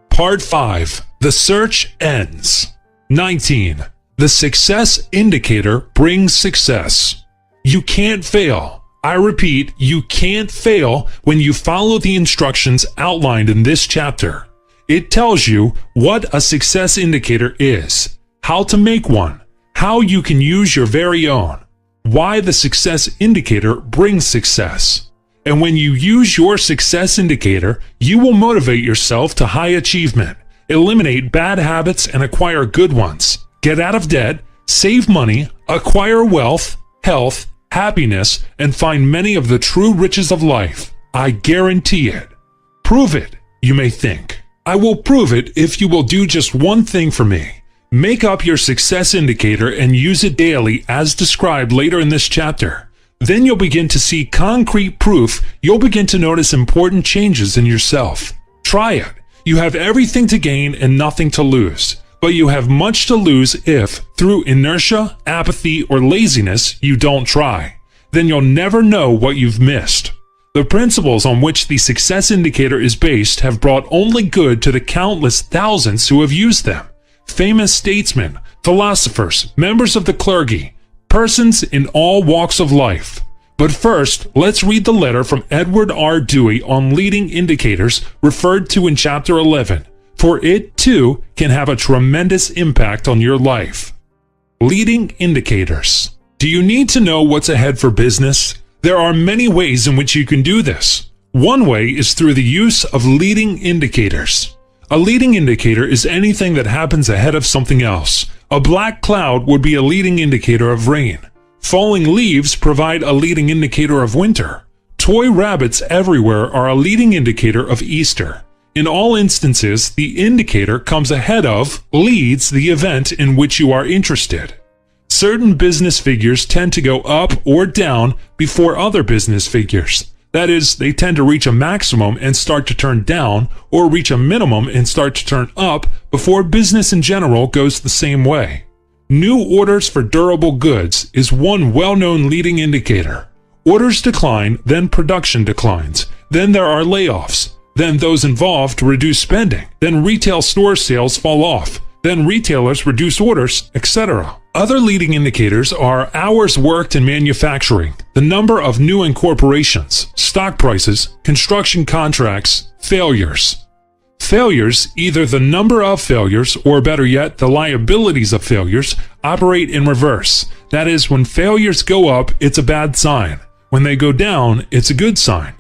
Part 5. The search ends. 19. The success indicator brings success. You can't fail. I repeat, you can't fail when you follow the instructions outlined in this chapter. It tells you what a success indicator is, how to make one, how you can use your very own, why the success indicator brings success. And when you use your success indicator, you will motivate yourself to high achievement, eliminate bad habits and acquire good ones, get out of debt, save money, acquire wealth, health, happiness, and find many of the true riches of life. I guarantee it. Prove it, you may think. I will prove it if you will do just one thing for me. Make up your success indicator and use it daily as described later in this chapter. Then you'll begin to see concrete proof. You'll begin to notice important changes in yourself. Try it. You have everything to gain and nothing to lose. but you have much to lose if, through inertia, apathy, or laziness, you don't try. Then you'll never know what you've missed. The principles on which the success indicator is based have brought only good to the countless thousands who have used them. Famous statesmen, philosophers, members of the clergy, persons in all walks of life. But first, let's read the letter from Edward R. Dewey on leading indicators referred to in Chapter 11, for it, too, can have a tremendous impact on your life. Leading indicators. Do you need to know what's ahead for business? There are many ways in which you can do this. One way is through the use of leading indicators. A leading indicator is anything that happens ahead of something else. A black cloud would be a leading indicator of rain. Falling leaves provide a leading indicator of winter. Toy rabbits everywhere are a leading indicator of Easter. In all instances, the indicator comes ahead of, leads the event in which you are interested. Certain business figures tend to go up or down before other business figures. That is, they tend to reach a maximum and start to turn down, or reach a minimum and start to turn up before business in general goes the same way. New orders for durable goods is one well-known leading indicator. Orders decline, then production declines. Then there are layoffs. Then those involved reduce spending. Then retail store sales fall off. Then retailers reduce orders, etc. Other leading indicators are hours worked in manufacturing, the number of new incorporations, stock prices, construction contracts, failures. Failures, either the number of failures or better yet, the liabilities of failures, operate in reverse. That is, when failures go up, it's a bad sign. When they go down, it's a good sign.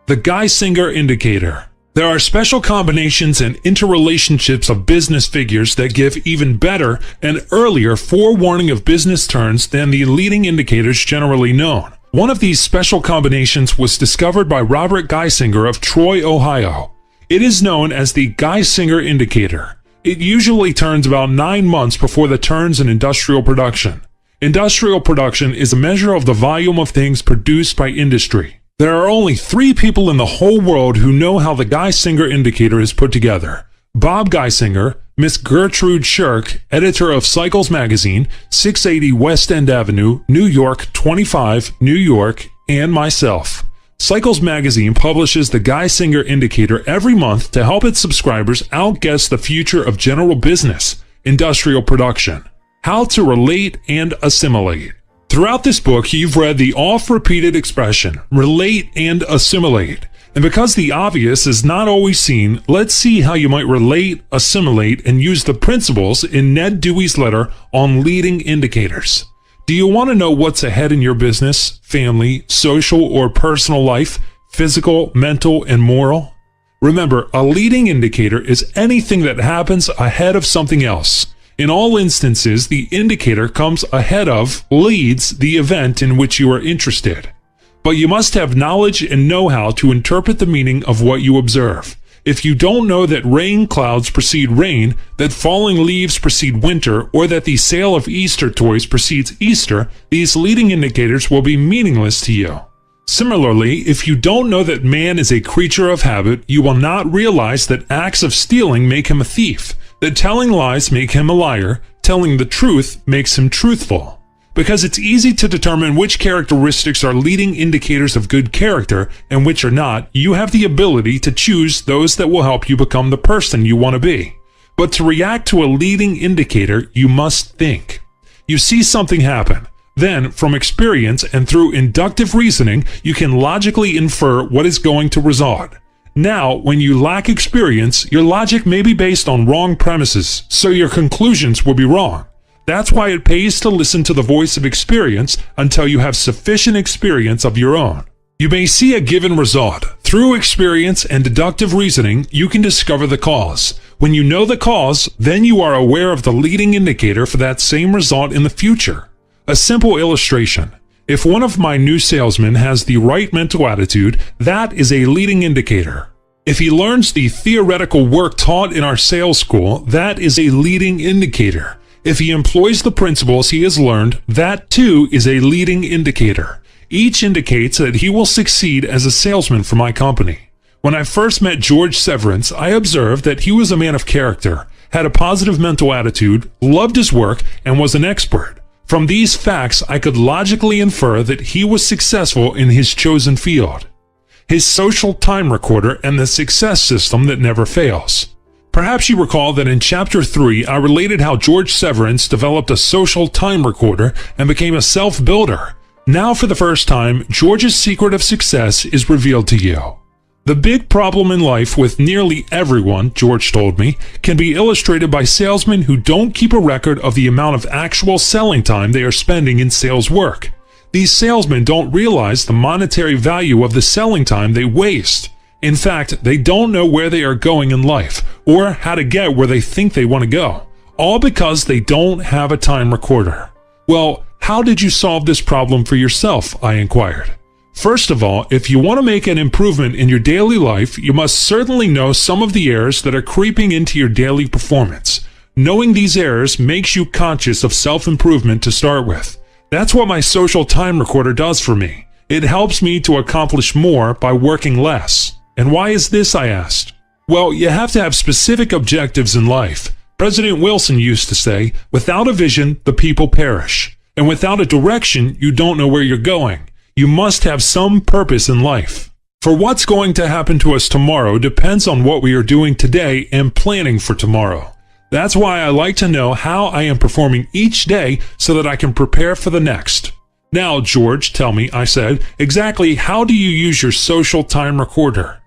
The Geisinger indicator. There are special combinations and interrelationships of business figures that give even better and earlier forewarning of business turns than the leading indicators generally known. One of these special combinations was discovered by Robert Geisinger of Troy, Ohio. It is known as the Geisinger indicator. It usually turns about 9 months before the turns in industrial production. Industrial production is a measure of the volume of things produced by industry. There are only 3 people in the whole world who know how the Geisinger indicator is put together. Bob Geisinger, Miss Gertrude Shirk, editor of Cycles Magazine, 680 West End Avenue, New York, 25, New York, and myself. Cycles Magazine publishes the Geisinger indicator every month to help its subscribers outguess the future of general business, industrial production, how to relate and assimilate. Throughout this book, you've read the oft-repeated expression, relate and assimilate. And because the obvious is not always seen, let's see how you might relate, assimilate, and use the principles in Ned Dewey's letter on leading indicators. Do you want to know what's ahead in your business, family, social, or personal life, physical, mental, and moral? Remember, a leading indicator is anything that happens ahead of something else. In all instances, the indicator comes ahead of, leads, the event in which you are interested. But you must have knowledge and know-how to interpret the meaning of what you observe. If you don't know that rain clouds precede rain, that falling leaves precede winter, or that the sale of Easter toys precedes Easter, these leading indicators will be meaningless to you. Similarly, if you don't know that man is a creature of habit, you will not realize that acts of stealing make him a thief, that telling lies make him a liar, telling the truth makes him truthful. Because it's easy to determine which characteristics are leading indicators of good character and which are not, you have the ability to choose those that will help you become the person you want to be. But to react to a leading indicator, you must think. You see something happen. Then, from experience and through inductive reasoning, you can logically infer what is going to result. Now, when you lack experience, your logic may be based on wrong premises, so your conclusions will be wrong. That's why it pays to listen to the voice of experience until you have sufficient experience of your own. You may see a given result. Through experience and deductive reasoning, you can discover the cause. When you know the cause, then you are aware of the leading indicator for that same result in the future. A simple illustration. If one of my new salesmen has the right mental attitude, that is a leading indicator. If he learns the theoretical work taught in our sales school, that is a leading indicator. If he employs the principles he has learned, that too is a leading indicator. Each indicates that he will succeed as a salesman for my company. When I first met George Severance, I observed that he was a man of character, had a positive mental attitude, loved his work, and was an expert. From these facts, I could logically infer that he was successful in his chosen field. His social time recorder and the success system that never fails. Perhaps you recall that in Chapter 3, I related how George Severance developed a social time recorder and became a self-builder. Now, for the first time, George's secret of success is revealed to you. The big problem in life with nearly everyone, George told me, can be illustrated by salesmen who don't keep a record of the amount of actual selling time they are spending in sales work. These salesmen don't realize the monetary value of the selling time they waste. In fact, they don't know where they are going in life or how to get where they think they want to go, all because they don't have a time recorder. Well, how did you solve this problem for yourself? I inquired. First of all, if you want to make an improvement in your daily life, you must certainly know some of the errors that are creeping into your daily performance. Knowing these errors makes you conscious of self-improvement to start with. That's what my social time recorder does for me. It helps me to accomplish more by working less. And why is this, I asked? Well, you have to have specific objectives in life. President Wilson used to say, without a vision, the people perish. And without a direction, you don't know where you're going. You must have some purpose in life. For what's going to happen to us tomorrow depends on what we are doing today and planning for tomorrow. That's why I like to know how I am performing each day so that I can prepare for the next. Now, George, tell me, I said, exactly how do you use your social time recorder?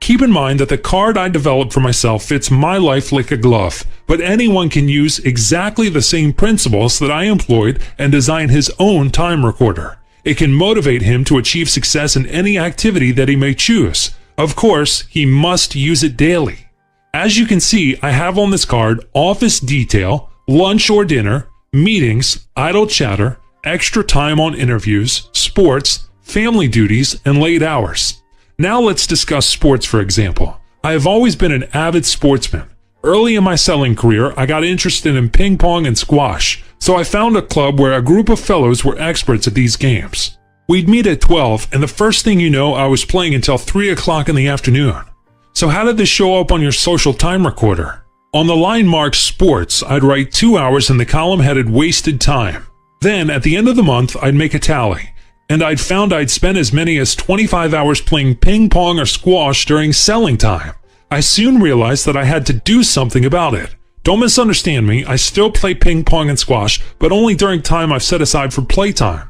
Keep in mind that the card I developed for myself fits my life like a glove, but anyone can use exactly the same principles that I employed and design his own time recorder. It can motivate him to achieve success in any activity that he may choose. Of course, he must use it daily. As you can see, I have on this card office detail, lunch or dinner, meetings, idle chatter, extra time on interviews, sports, family duties, and late hours. Now let's discuss sports, for example. I have always been an avid sportsman. Early in my selling career, I got interested in ping pong and squash, so I found a club where a group of fellows were experts at these games. We'd meet at 12, and the first thing you know, I was playing until 3 o'clock in the afternoon. So how did this show up on your social time recorder? On the line marked sports, I'd write 2 hours in the column headed wasted time. Then, at the end of the month, I'd make a tally. And I'd found I'd spent as many as 25 hours playing ping pong or squash during selling time. I soon realized that I had to do something about it. Don't misunderstand me, I still play ping pong and squash, but only during time I've set aside for playtime.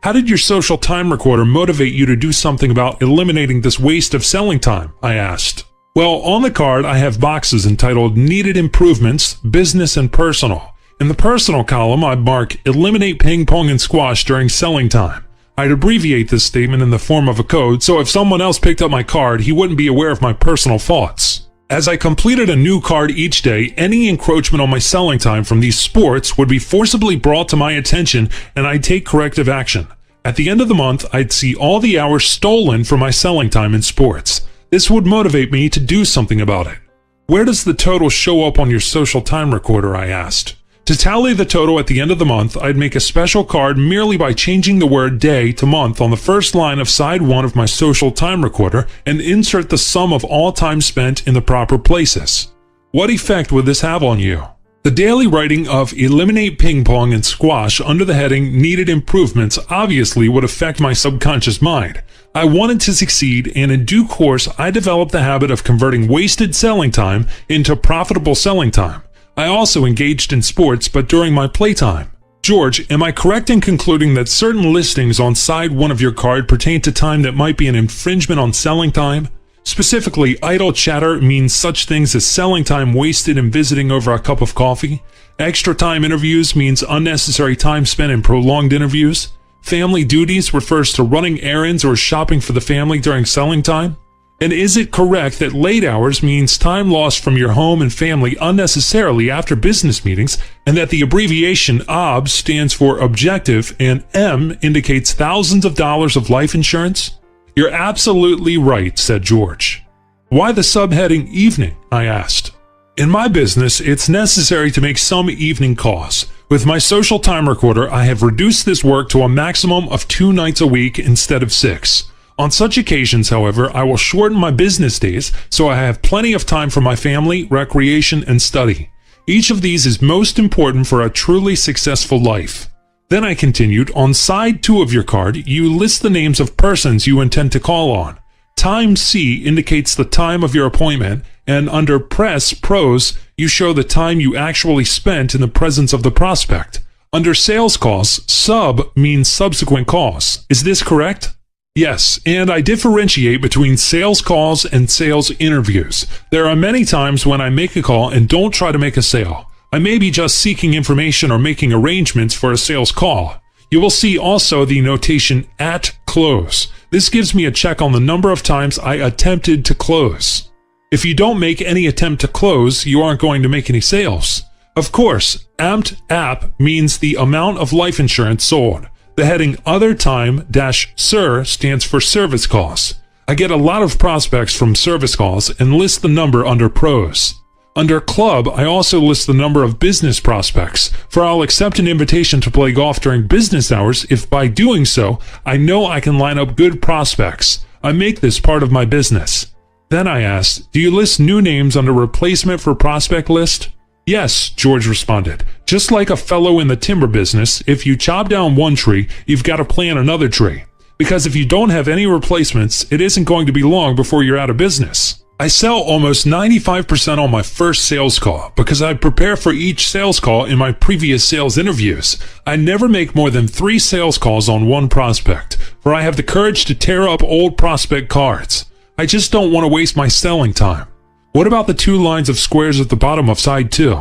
How did your social time recorder motivate you to do something about eliminating this waste of selling time? I asked. Well, on the card I have boxes entitled Needed Improvements, Business and Personal. In the personal column I'd mark Eliminate ping pong and squash during selling time. I'd abbreviate this statement in the form of a code, so if someone else picked up my card, he wouldn't be aware of my personal thoughts. As I completed a new card each day, any encroachment on my selling time from these sports would be forcibly brought to my attention, and I'd take corrective action. At the end of the month, I'd see all the hours stolen from my selling time in sports. This would motivate me to do something about it. Where does the total show up on your social time recorder? I asked. To tally the total at the end of the month, I'd make a special card merely by changing the word day to month on the first line of side 1 of my social time recorder and insert the sum of all time spent in the proper places. What effect would this have on you? The daily writing of Eliminate ping pong and squash under the heading Needed Improvements obviously would affect my subconscious mind. I wanted to succeed, and in due course I developed the habit of converting wasted selling time into profitable selling time. I also engaged in sports, but during my playtime. George, am I correct in concluding that certain listings on side 1 of your card pertain to time that might be an infringement on selling time? Specifically, idle chatter means such things as selling time wasted in visiting over a cup of coffee. Extra time interviews means unnecessary time spent in prolonged interviews. Family duties refers to running errands or shopping for the family during selling time. And is it correct that late hours means time lost from your home and family unnecessarily after business meetings, and that the abbreviation OBS stands for objective and M indicates thousands of dollars of life insurance? You're absolutely right, said George. Why the subheading evening? I asked. In my business, it's necessary to make some evening calls. With my social time recorder, I have reduced this work to a maximum of 2 nights a week instead of 6. On such occasions, however, I will shorten my business days so I have plenty of time for my family, recreation, and study. Each of these is most important for a truly successful life. Then I continued, on side 2 of your card, you list the names of persons you intend to call on. Time C indicates the time of your appointment, and under prose, you show the time you actually spent in the presence of the prospect. Under sales calls, sub means subsequent calls. Is this correct? Yes, and I differentiate between sales calls and sales interviews. There are many times when I make a call and don't try to make a sale. I may be just seeking information or making arrangements for a sales call. You will see also the notation at close. This gives me a check on the number of times I attempted to close. If you don't make any attempt to close, you aren't going to make any sales. Of course, app means the amount of life insurance sold. The heading Other Time-Sir stands for service calls. I get a lot of prospects from service calls and list the number under prose. Under club, I also list the number of business prospects, for I'll accept an invitation to play golf during business hours if by doing so, I know I can line up good prospects. I make this part of my business. Then I asked, do you list new names under replacement for prospect list? Yes, George responded. Just like a fellow in the timber business, if you chop down one tree, you've got to plant another tree. Because if you don't have any replacements, it isn't going to be long before you're out of business. I sell almost 95% on my first sales call because I prepare for each sales call in my previous sales interviews. I never make more than 3 sales calls on one prospect, for I have the courage to tear up old prospect cards. I just don't want to waste my selling time. What about the 2 lines of squares at the bottom of side 2?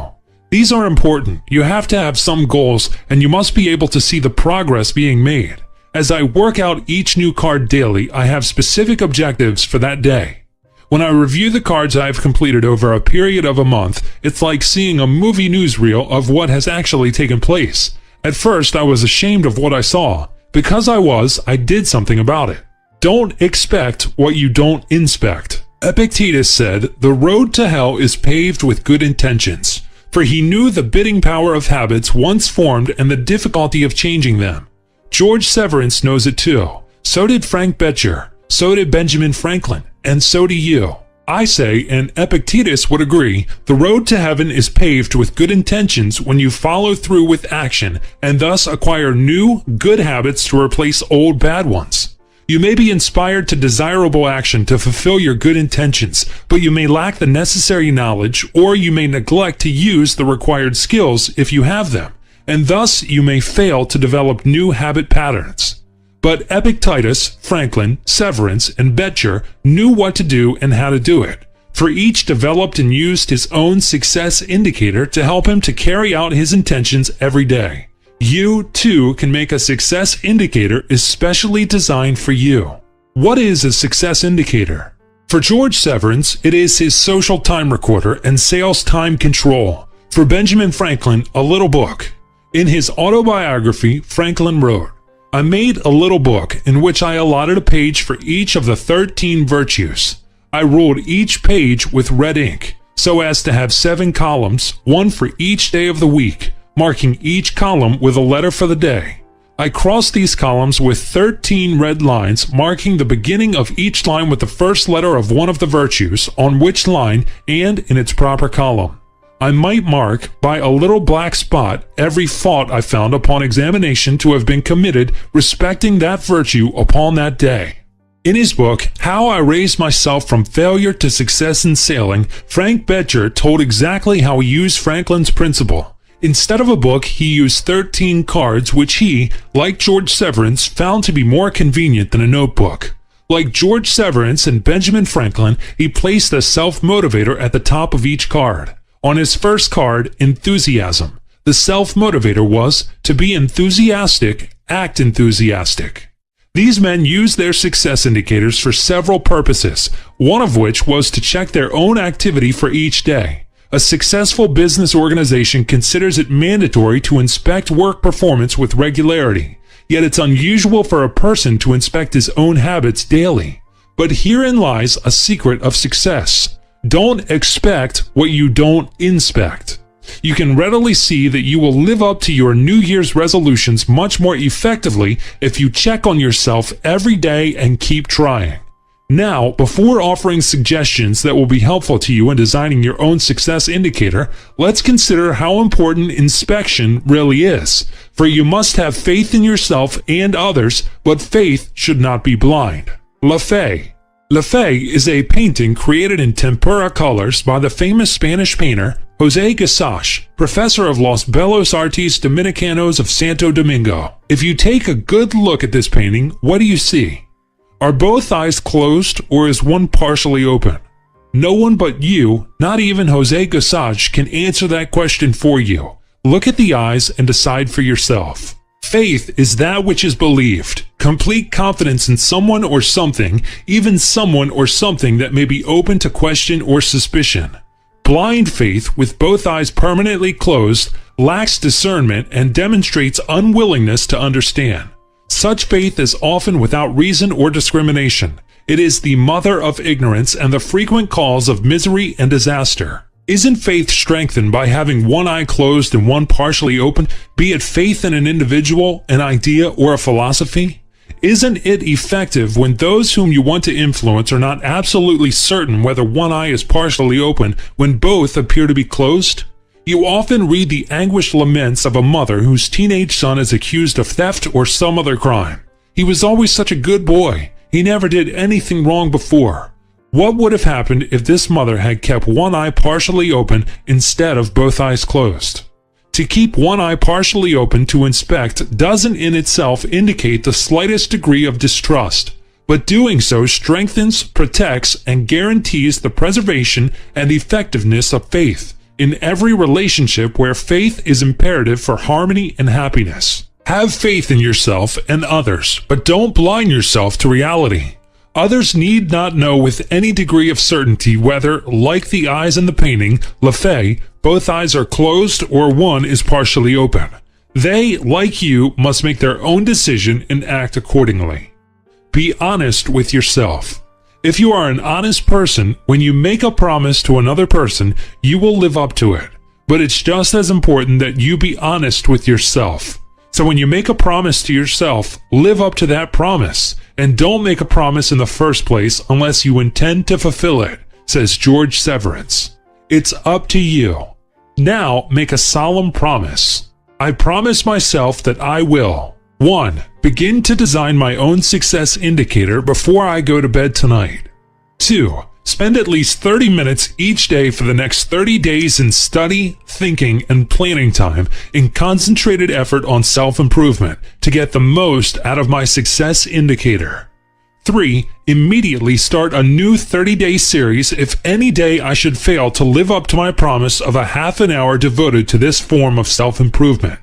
These are important. You have to have some goals, and you must be able to see the progress being made. As I work out each new card daily, I have specific objectives for that day. When I review the cards I've completed over a period of a month, it's like seeing a movie newsreel of what has actually taken place. At first, I was ashamed of what I saw. Because I did something about it. Don't expect what you don't inspect. Epictetus said, "The road to hell is paved with good intentions," for he knew the bidding power of habits once formed and the difficulty of changing them. George Severance knows it too. So did Frank Bettger. So did Benjamin Franklin. And so do you. I say, and Epictetus would agree, the road to heaven is paved with good intentions when you follow through with action and thus acquire new, good habits to replace old bad ones. You may be inspired to desirable action to fulfill your good intentions, but you may lack the necessary knowledge, or you may neglect to use the required skills if you have them, and thus you may fail to develop new habit patterns. But Epictetus, Franklin, Severance, and Bettger knew what to do and how to do it, for each developed and used his own success indicator to help him to carry out his intentions every day. You, too, can make a success indicator especially designed for you. What is a success indicator? For George Severance, it is his social time recorder and sales time control. For Benjamin Franklin, a little book. In his autobiography, Franklin wrote, "I made a little book in which I allotted a page for each of the 13 virtues. I ruled each page with red ink, so as to have 7 columns, one for each day of the week, marking each column with a letter for the day. I crossed these columns with 13 red lines, marking the beginning of each line with the first letter of one of the virtues, on which line and in its proper column. I might mark by a little black spot every fault I found upon examination to have been committed respecting that virtue upon that day." In his book, How I Raised Myself from Failure to Success in Sailing, Frank Bettger told exactly how he used Franklin's principle. Instead of a book, he used 13 cards, which he, like George Severance, found to be more convenient than a notebook. Like George Severance and Benjamin Franklin, he placed a self-motivator at the top of each card. On his first card, Enthusiasm, the self-motivator was, to be enthusiastic, act enthusiastic. These men used their success indicators for several purposes, one of which was to check their own activity for each day. A successful business organization considers it mandatory to inspect work performance with regularity, yet it's unusual for a person to inspect his own habits daily. But herein lies a secret of success. Don't expect what you don't inspect. You can readily see that you will live up to your New Year's resolutions much more effectively if you check on yourself every day and keep trying. Now, before offering suggestions that will be helpful to you in designing your own success indicator, let's consider how important inspection really is. For you must have faith in yourself and others, but faith should not be blind. La Fe. La Fe is a painting created in tempera colors by the famous Spanish painter José Gassache, professor of Los Bellos Artes Dominicanos of Santo Domingo. If you take a good look at this painting, what do you see? Are both eyes closed, or is one partially open? No one but you, not even José Gassache, can answer that question for you. Look at the eyes and decide for yourself. Faith is that which is believed, complete confidence in someone or something, even someone or something that may be open to question or suspicion. Blind faith, with both eyes permanently closed, lacks discernment and demonstrates unwillingness to understand. Such faith is often without reason or discrimination. It is the mother of ignorance and the frequent cause of misery and disaster. Isn't faith strengthened by having one eye closed and one partially open, be it faith in an individual, an idea, or a philosophy? Isn't it effective when those whom you want to influence are not absolutely certain whether one eye is partially open when both appear to be closed? You often read the anguished laments of a mother whose teenage son is accused of theft or some other crime. He was always such a good boy. He never did anything wrong before. What would have happened if this mother had kept one eye partially open instead of both eyes closed? To keep one eye partially open to inspect doesn't in itself indicate the slightest degree of distrust, but doing so strengthens, protects, and guarantees the preservation and effectiveness of faith in every relationship where faith is imperative for harmony and happiness. Have faith in yourself and others, but don't blind yourself to reality. Others need not know with any degree of certainty whether, like the eyes in the painting, La Fe, both eyes are closed or one is partially open. They, like you, must make their own decision and act accordingly. Be honest with yourself. If you are an honest person, when you make a promise to another person, you will live up to it. But it's just as important that you be honest with yourself. So when you make a promise to yourself, live up to that promise. And don't make a promise in the first place unless you intend to fulfill it, says George Severance. It's up to you. Now make a solemn promise. I promise myself that I will 1. Begin to design my own success indicator before I go to bed tonight. 2. Spend at least 30 minutes each day for the next 30 days in study, thinking, and planning time in concentrated effort on self-improvement to get the most out of my success indicator. 3. Immediately start a new 30-day series if any day I should fail to live up to my promise of a half an hour devoted to this form of self-improvement.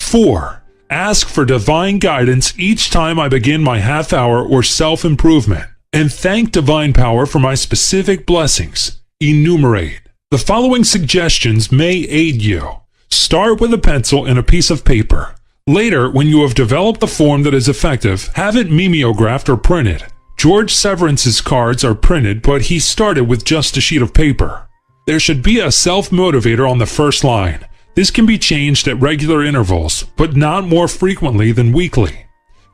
4. Ask for divine guidance each time I begin my half hour or self-improvement, and thank divine power for my specific blessings. Enumerate. The following suggestions may aid you. Start with a pencil and a piece of paper. Later, when you have developed the form that is effective, have it mimeographed or printed. George Severance's cards are printed, but he started with just a sheet of paper. There should be a self-motivator on the first line. This can be changed at regular intervals, but not more frequently than weekly.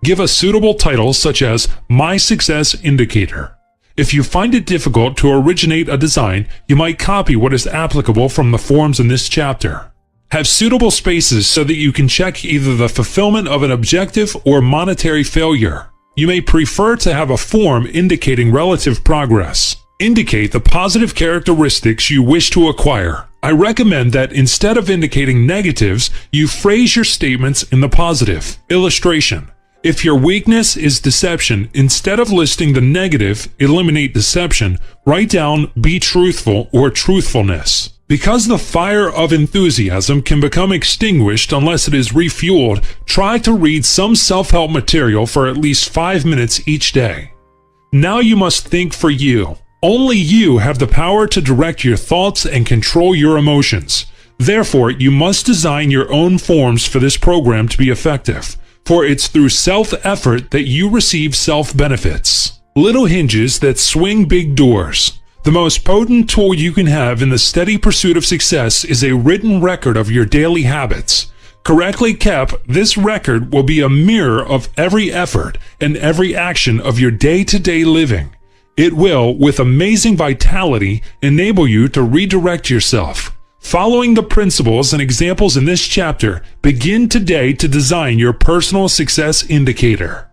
Give a suitable title such as My Success Indicator. If you find it difficult to originate a design, you might copy what is applicable from the forms in this chapter. Have suitable spaces so that you can check either the fulfillment of an objective or monetary failure. You may prefer to have a form indicating relative progress. Indicate the positive characteristics you wish to acquire. I recommend that instead of indicating negatives, you phrase your statements in the positive. Illustration. If your weakness is deception, instead of listing the negative, eliminate deception, write down be truthful or truthfulness. Because the fire of enthusiasm can become extinguished unless it is refueled, try to read some self-help material for at least 5 minutes each day. Now you must think for you. Only you have the power to direct your thoughts and control your emotions. Therefore, you must design your own forms for this program to be effective, for it's through self-effort that you receive self-benefits. Little hinges that swing big doors. The most potent tool you can have in the steady pursuit of success is a written record of your daily habits. Correctly kept, this record will be a mirror of every effort and every action of your day-to-day living. It will, with amazing vitality, enable you to redirect yourself. Following the principles and examples in this chapter, begin today to design your personal success indicator.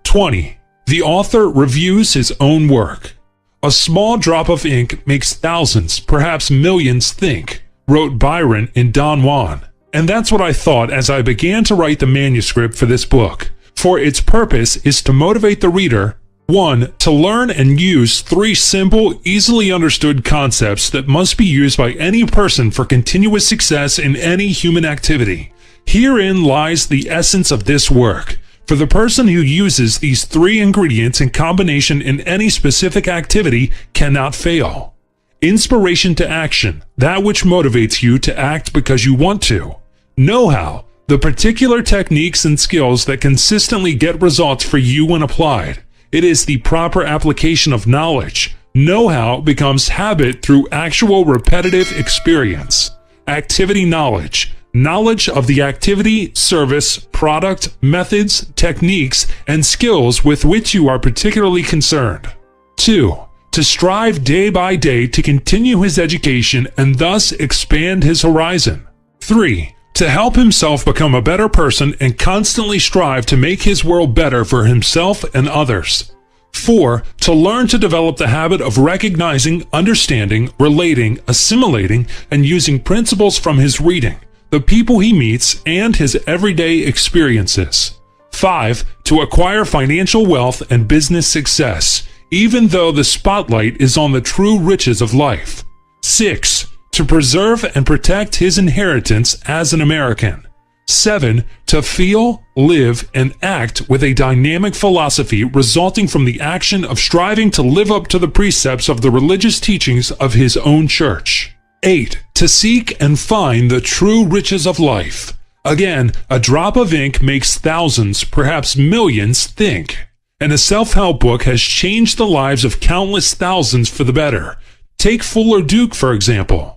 20. The author reviews his own work. A small drop of ink makes thousands, perhaps millions think, wrote Byron in Don Juan. And that's what I thought as I began to write the manuscript for this book. For its purpose is to motivate the reader, 1. To learn and use 3 simple, easily understood concepts that must be used by any person for continuous success in any human activity. Herein lies the essence of this work. For the person who uses these 3 ingredients in combination in any specific activity cannot fail. Inspiration to action, that which motivates you to act because you want to. Know-how, the particular techniques and skills that consistently get results for you when applied. It is the proper application of knowledge. Know-how becomes habit through actual repetitive experience. Activity knowledge. Knowledge of the activity, service, product, methods, techniques, and skills with which you are particularly concerned. 2. To strive day by day to continue his education and thus expand his horizon. 3. To help himself become a better person and constantly strive to make his world better for himself and others. 4. To learn to develop the habit of recognizing, understanding, relating, assimilating, and using principles from his reading, the people he meets, and his everyday experiences. 5. To acquire financial wealth and business success, even though the spotlight is on the true riches of life. 6. To preserve and protect his inheritance as an American. 7. To feel, live, and act with a dynamic philosophy resulting from the action of striving to live up to the precepts of the religious teachings of his own church. 8. To seek and find the true riches of life. Again, a drop of ink makes thousands, perhaps millions, think. And a self-help book has changed the lives of countless thousands for the better. Take Fuller Duke, for example.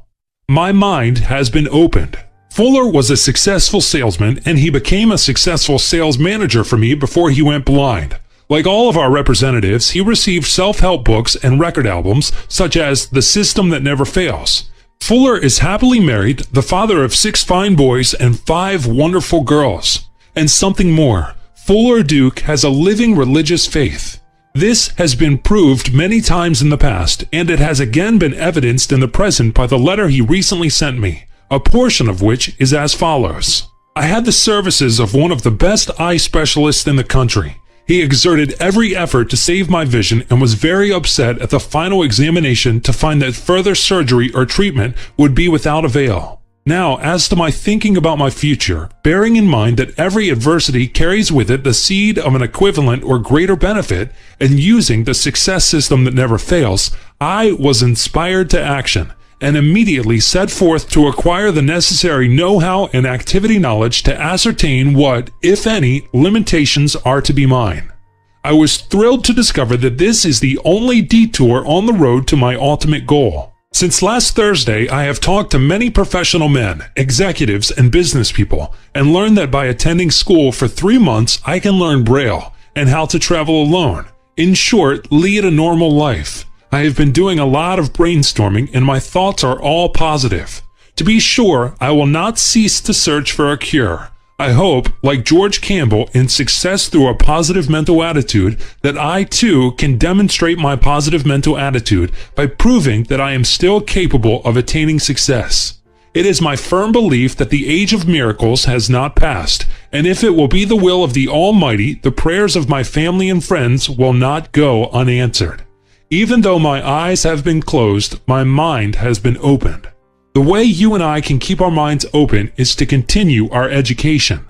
My mind has been opened. Fuller was a successful salesman, and he became a successful sales manager for me before he went blind. Like all of our representatives, he received self-help books and record albums, such as The System That Never Fails. Fuller is happily married, the father of 6 fine boys and 5 wonderful girls. And something more, Fuller Duke has a living religious faith. This has been proved many times in the past, and it has again been evidenced in the present by the letter he recently sent me, a portion of which is as follows. I had the services of one of the best eye specialists in the country. He exerted every effort to save my vision and was very upset at the final examination to find that further surgery or treatment would be without avail. Now, as to my thinking about my future, bearing in mind that every adversity carries with it the seed of an equivalent or greater benefit, and using the success system that never fails, I was inspired to action, and immediately set forth to acquire the necessary know-how and activity knowledge to ascertain what, if any, limitations are to be mine. I was thrilled to discover that this is the only detour on the road to my ultimate goal. Since last Thursday, I have talked to many professional men, executives, and business people, and learned that by attending school for 3 months, I can learn Braille and how to travel alone. In short, lead a normal life. I have been doing a lot of brainstorming, and my thoughts are all positive. To be sure, I will not cease to search for a cure. I hope, like George Campbell in Success Through a Positive Mental Attitude, that I too can demonstrate my positive mental attitude by proving that I am still capable of attaining success. It is my firm belief that the age of miracles has not passed, and if it will be the will of the Almighty, the prayers of my family and friends will not go unanswered. Even though my eyes have been closed, my mind has been opened. The way you and I can keep our minds open is to continue our education.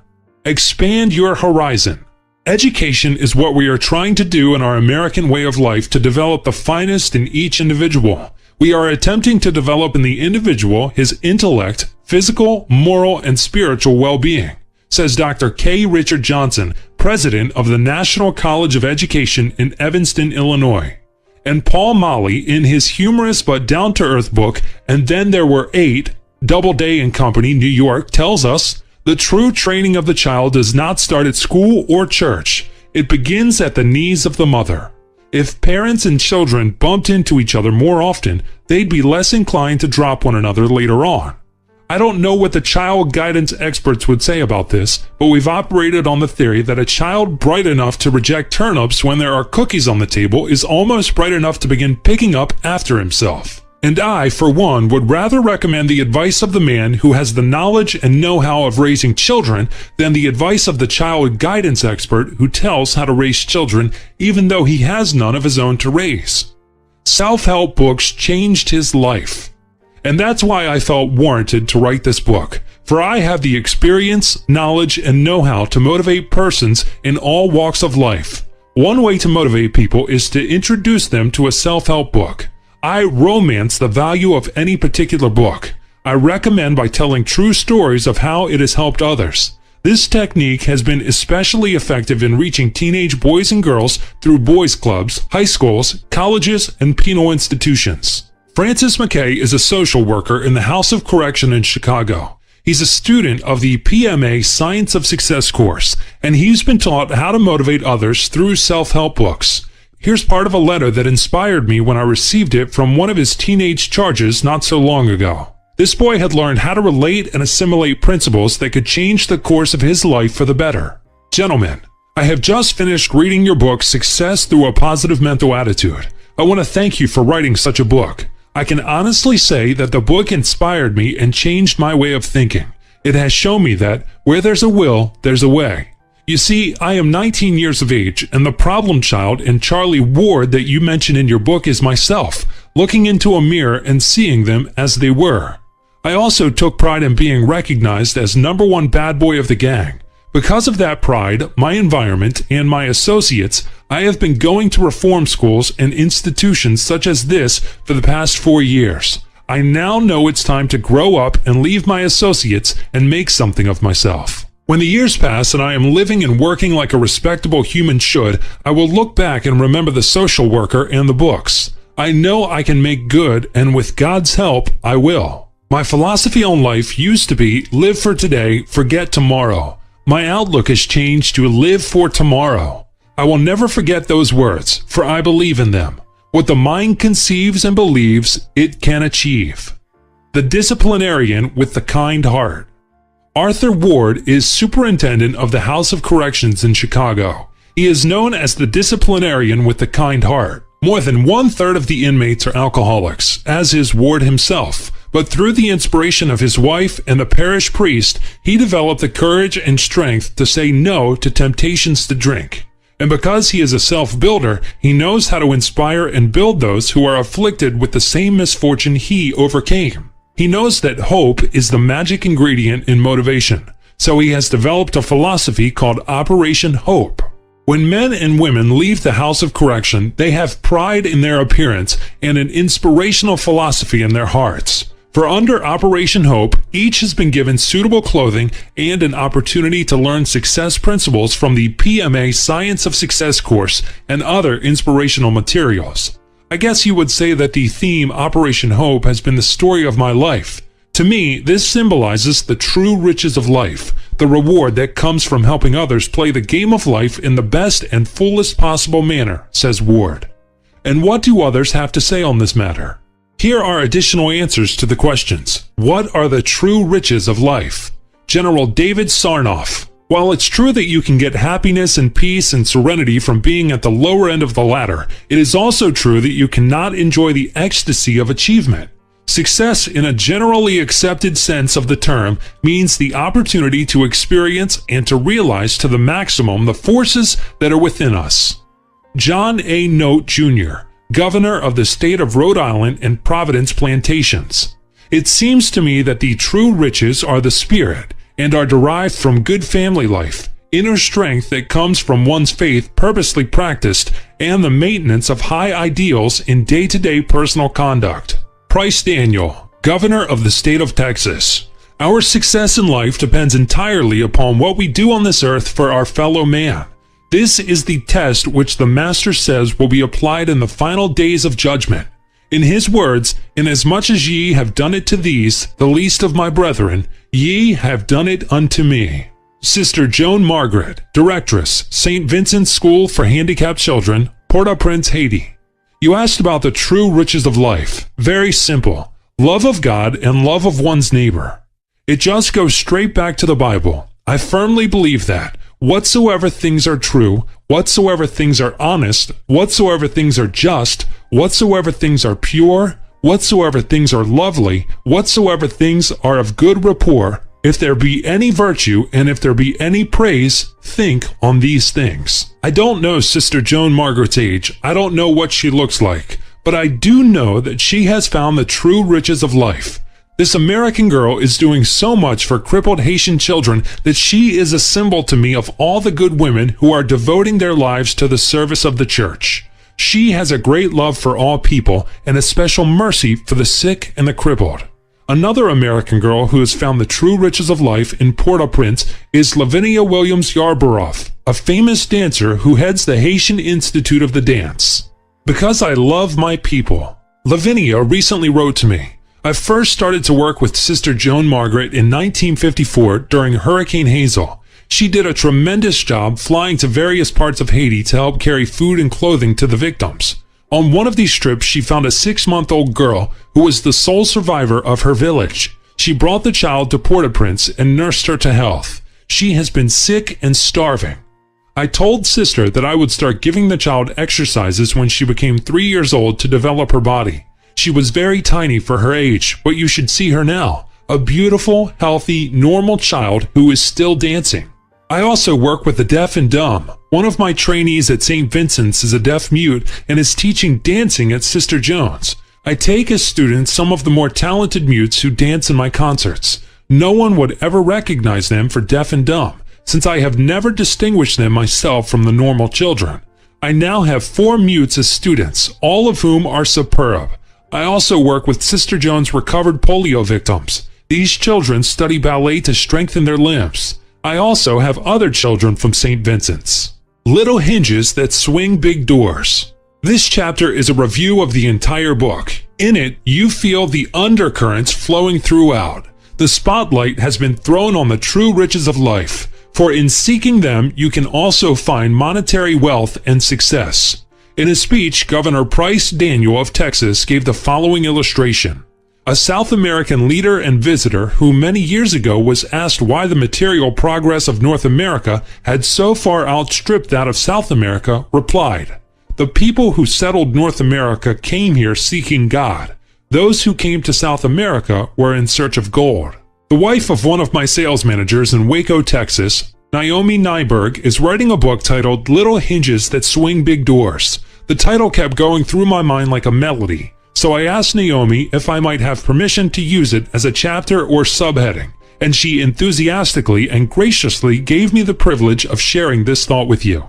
Expand your horizon. Education is what we are trying to do in our American way of life to develop the finest in each individual. We are attempting to develop in the individual his intellect, physical, moral, and spiritual well-being, says Dr. K. Richard Johnson, president of the National College of Education in Evanston, Illinois. And Paul Molly, in his humorous but down-to-earth book, And Then There Were 8, Doubleday and Company, New York, tells us, the true training of the child does not start at school or church. It begins at the knees of the mother. If parents and children bumped into each other more often, they'd be less inclined to drop one another later on. I don't know what the child guidance experts would say about this, but we've operated on the theory that a child bright enough to reject turnips when there are cookies on the table is almost bright enough to begin picking up after himself. And I, for one, would rather recommend the advice of the man who has the knowledge and know-how of raising children than the advice of the child guidance expert who tells how to raise children even though he has none of his own to raise. Self-help books changed his life. And that's why I felt warranted to write this book, for I have the experience, knowledge, and know-how to motivate persons in all walks of life. One way to motivate people is to introduce them to a self-help book. I romance the value of any particular book. I recommend by telling true stories of how it has helped others. This technique has been especially effective in reaching teenage boys and girls through boys' clubs, high schools, colleges, and penal institutions. Francis McKay is a social worker in the House of Correction in Chicago. He's a student of the PMA Science of Success course, and he's been taught how to motivate others through self-help books. Here's part of a letter that inspired me when I received it from one of his teenage charges not so long ago. This boy had learned how to relate and assimilate principles that could change the course of his life for the better. Gentlemen, I have just finished reading your book, Success Through a Positive Mental Attitude. I want to thank you for writing such a book. I can honestly say that the book inspired me and changed my way of thinking. It has shown me that where there's a will, there's a way. You see, I am 19 years of age, and the problem child and Charlie Ward that you mention in your book is myself, looking into a mirror and seeing them as they were. I also took pride in being recognized as #1 bad boy of the gang. Because of that pride, my environment, and my associates, I have been going to reform schools and institutions such as this for the past 4 years. I now know it's time to grow up and leave my associates and make something of myself. When the years pass and I am living and working like a respectable human should, I will look back and remember the social worker and the books. I know I can make good, and with God's help, I will. My philosophy on life used to be live for today, forget tomorrow. My outlook has changed to live for tomorrow. I will never forget those words, for I believe in them. What the mind conceives and believes, it can achieve. The disciplinarian with the kind heart. Arthur Ward is superintendent of the House of Corrections in Chicago. He is known as the disciplinarian with the kind heart. More than 1/3 of the inmates are alcoholics, as is Ward himself. But through the inspiration of his wife and the parish priest, he developed the courage and strength to say no to temptations to drink. And because he is a self-builder, he knows how to inspire and build those who are afflicted with the same misfortune he overcame. He knows that hope is the magic ingredient in motivation, so he has developed a philosophy called Operation Hope. When men and women leave the House of Correction, they have pride in their appearance and an inspirational philosophy in their hearts. For under Operation Hope, each has been given suitable clothing and an opportunity to learn success principles from the PMA Science of Success course and other inspirational materials. I guess you would say that the theme Operation Hope has been the story of my life. To me, this symbolizes the true riches of life, the reward that comes from helping others play the game of life in the best and fullest possible manner, says Ward. And what do others have to say on this matter? Here are additional answers to the questions. What are the true riches of life? General David Sarnoff. While it's true that you can get happiness and peace and serenity from being at the lower end of the ladder, it is also true that you cannot enjoy the ecstasy of achievement. Success, in a generally accepted sense of the term, means the opportunity to experience and to realize to the maximum the forces that are within us. John A. Note, Jr., Governor of the state of Rhode Island and Providence Plantations. It seems to me that the true riches are the spirit and are derived from good family life, inner strength that comes from one's faith purposely practiced, and the maintenance of high ideals in day-to-day personal conduct. Price Daniel, Governor of the state of Texas. Our success in life depends entirely upon what we do on this earth for our fellow man. This is the test which the Master says will be applied in the final days of judgment. In his words, "Inasmuch as ye have done it to these, the least of my brethren, ye have done it unto me." Sister Joan Margaret, Directress, St. Vincent's School for Handicapped Children, Port-au-Prince, Haiti. You asked about the true riches of life. Very simple. Love of God and love of one's neighbor. It just goes straight back to the Bible. I firmly believe that whatsoever things are true, whatsoever things are honest, whatsoever things are just, whatsoever things are pure, whatsoever things are lovely, whatsoever things are of good rapport, if there be any virtue and if there be any praise, think on these things. I don't know Sister Joan Margaret's age. I don't know what she looks like, but I do know that she has found the true riches of life. This American girl is doing so much for crippled Haitian children that she is a symbol to me of all the good women who are devoting their lives to the service of the church. She has a great love for all people and a special mercy for the sick and the crippled. Another American girl who has found the true riches of life in Port-au-Prince is Lavinia Williams Yarborough, a famous dancer who heads the Haitian Institute of the Dance. Because I love my people. Lavinia recently wrote to me, I first started to work with Sister Joan Margaret in 1954 during Hurricane Hazel. She did a tremendous job flying to various parts of Haiti to help carry food and clothing to the victims. On one of these trips, she found a 6-month-old girl who was the sole survivor of her village. She brought the child to Port-au-Prince and nursed her to health. She has been sick and starving. I told Sister that I would start giving the child exercises when she became 3 years old to develop her body. She was very tiny for her age, but you should see her now. A beautiful, healthy, normal child who is still dancing. I also work with the deaf and dumb. One of my trainees at St. Vincent's is a deaf-mute and is teaching dancing at Sister Joan's. I take as students some of the more talented mutes who dance in my concerts. No one would ever recognize them for deaf and dumb, since I have never distinguished them myself from the normal children. I now have 4 mutes as students, all of whom are superb. I also work with Sister Joan's recovered polio victims. These children study ballet to strengthen their limbs. I also have other children from St. Vincent's. Little Hinges That Swing Big Doors. This chapter is a review of the entire book. In it, you feel the undercurrents flowing throughout. The spotlight has been thrown on the true riches of life, for in seeking them, you can also find monetary wealth and success. In a speech, Governor Price Daniel of Texas gave the following illustration. A South American leader and visitor who many years ago was asked why the material progress of North America had so far outstripped that of South America replied, "The people who settled North America came here seeking God. Those who came to South America were in search of gold." The wife of one of my sales managers in Waco, Texas, Naomi Nyberg, is writing a book titled Little Hinges That Swing Big Doors. The title kept going through my mind like a melody. So I asked Naomi if I might have permission to use it as a chapter or subheading, and she enthusiastically and graciously gave me the privilege of sharing this thought with you.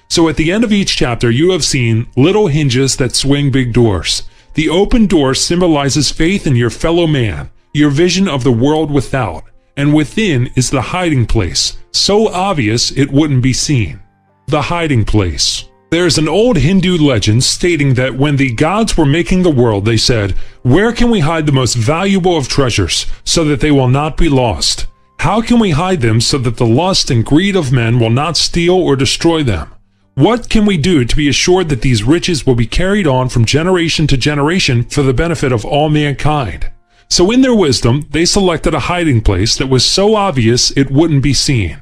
So at the end of each chapter, you have seen little hinges that swing big doors. The open door symbolizes faith in your fellow man, your vision of the world without, and within is the hiding place, so obvious it wouldn't be seen. The hiding place. There's an old Hindu legend stating that when the gods were making the world, they said, "Where can we hide the most valuable of treasures so that they will not be lost? How can we hide them so that the lust and greed of men will not steal or destroy them? What can we do to be assured that these riches will be carried on from generation to generation for the benefit of all mankind?" So in their wisdom, they selected a hiding place that was so obvious it wouldn't be seen.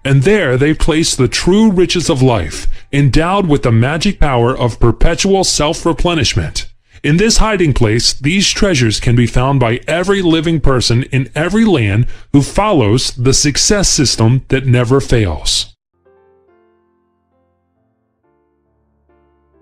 And there they placed the true riches of life, endowed with the magic power of perpetual self-replenishment. In this hiding place, these treasures can be found by every living person in every land who follows the success system that never fails.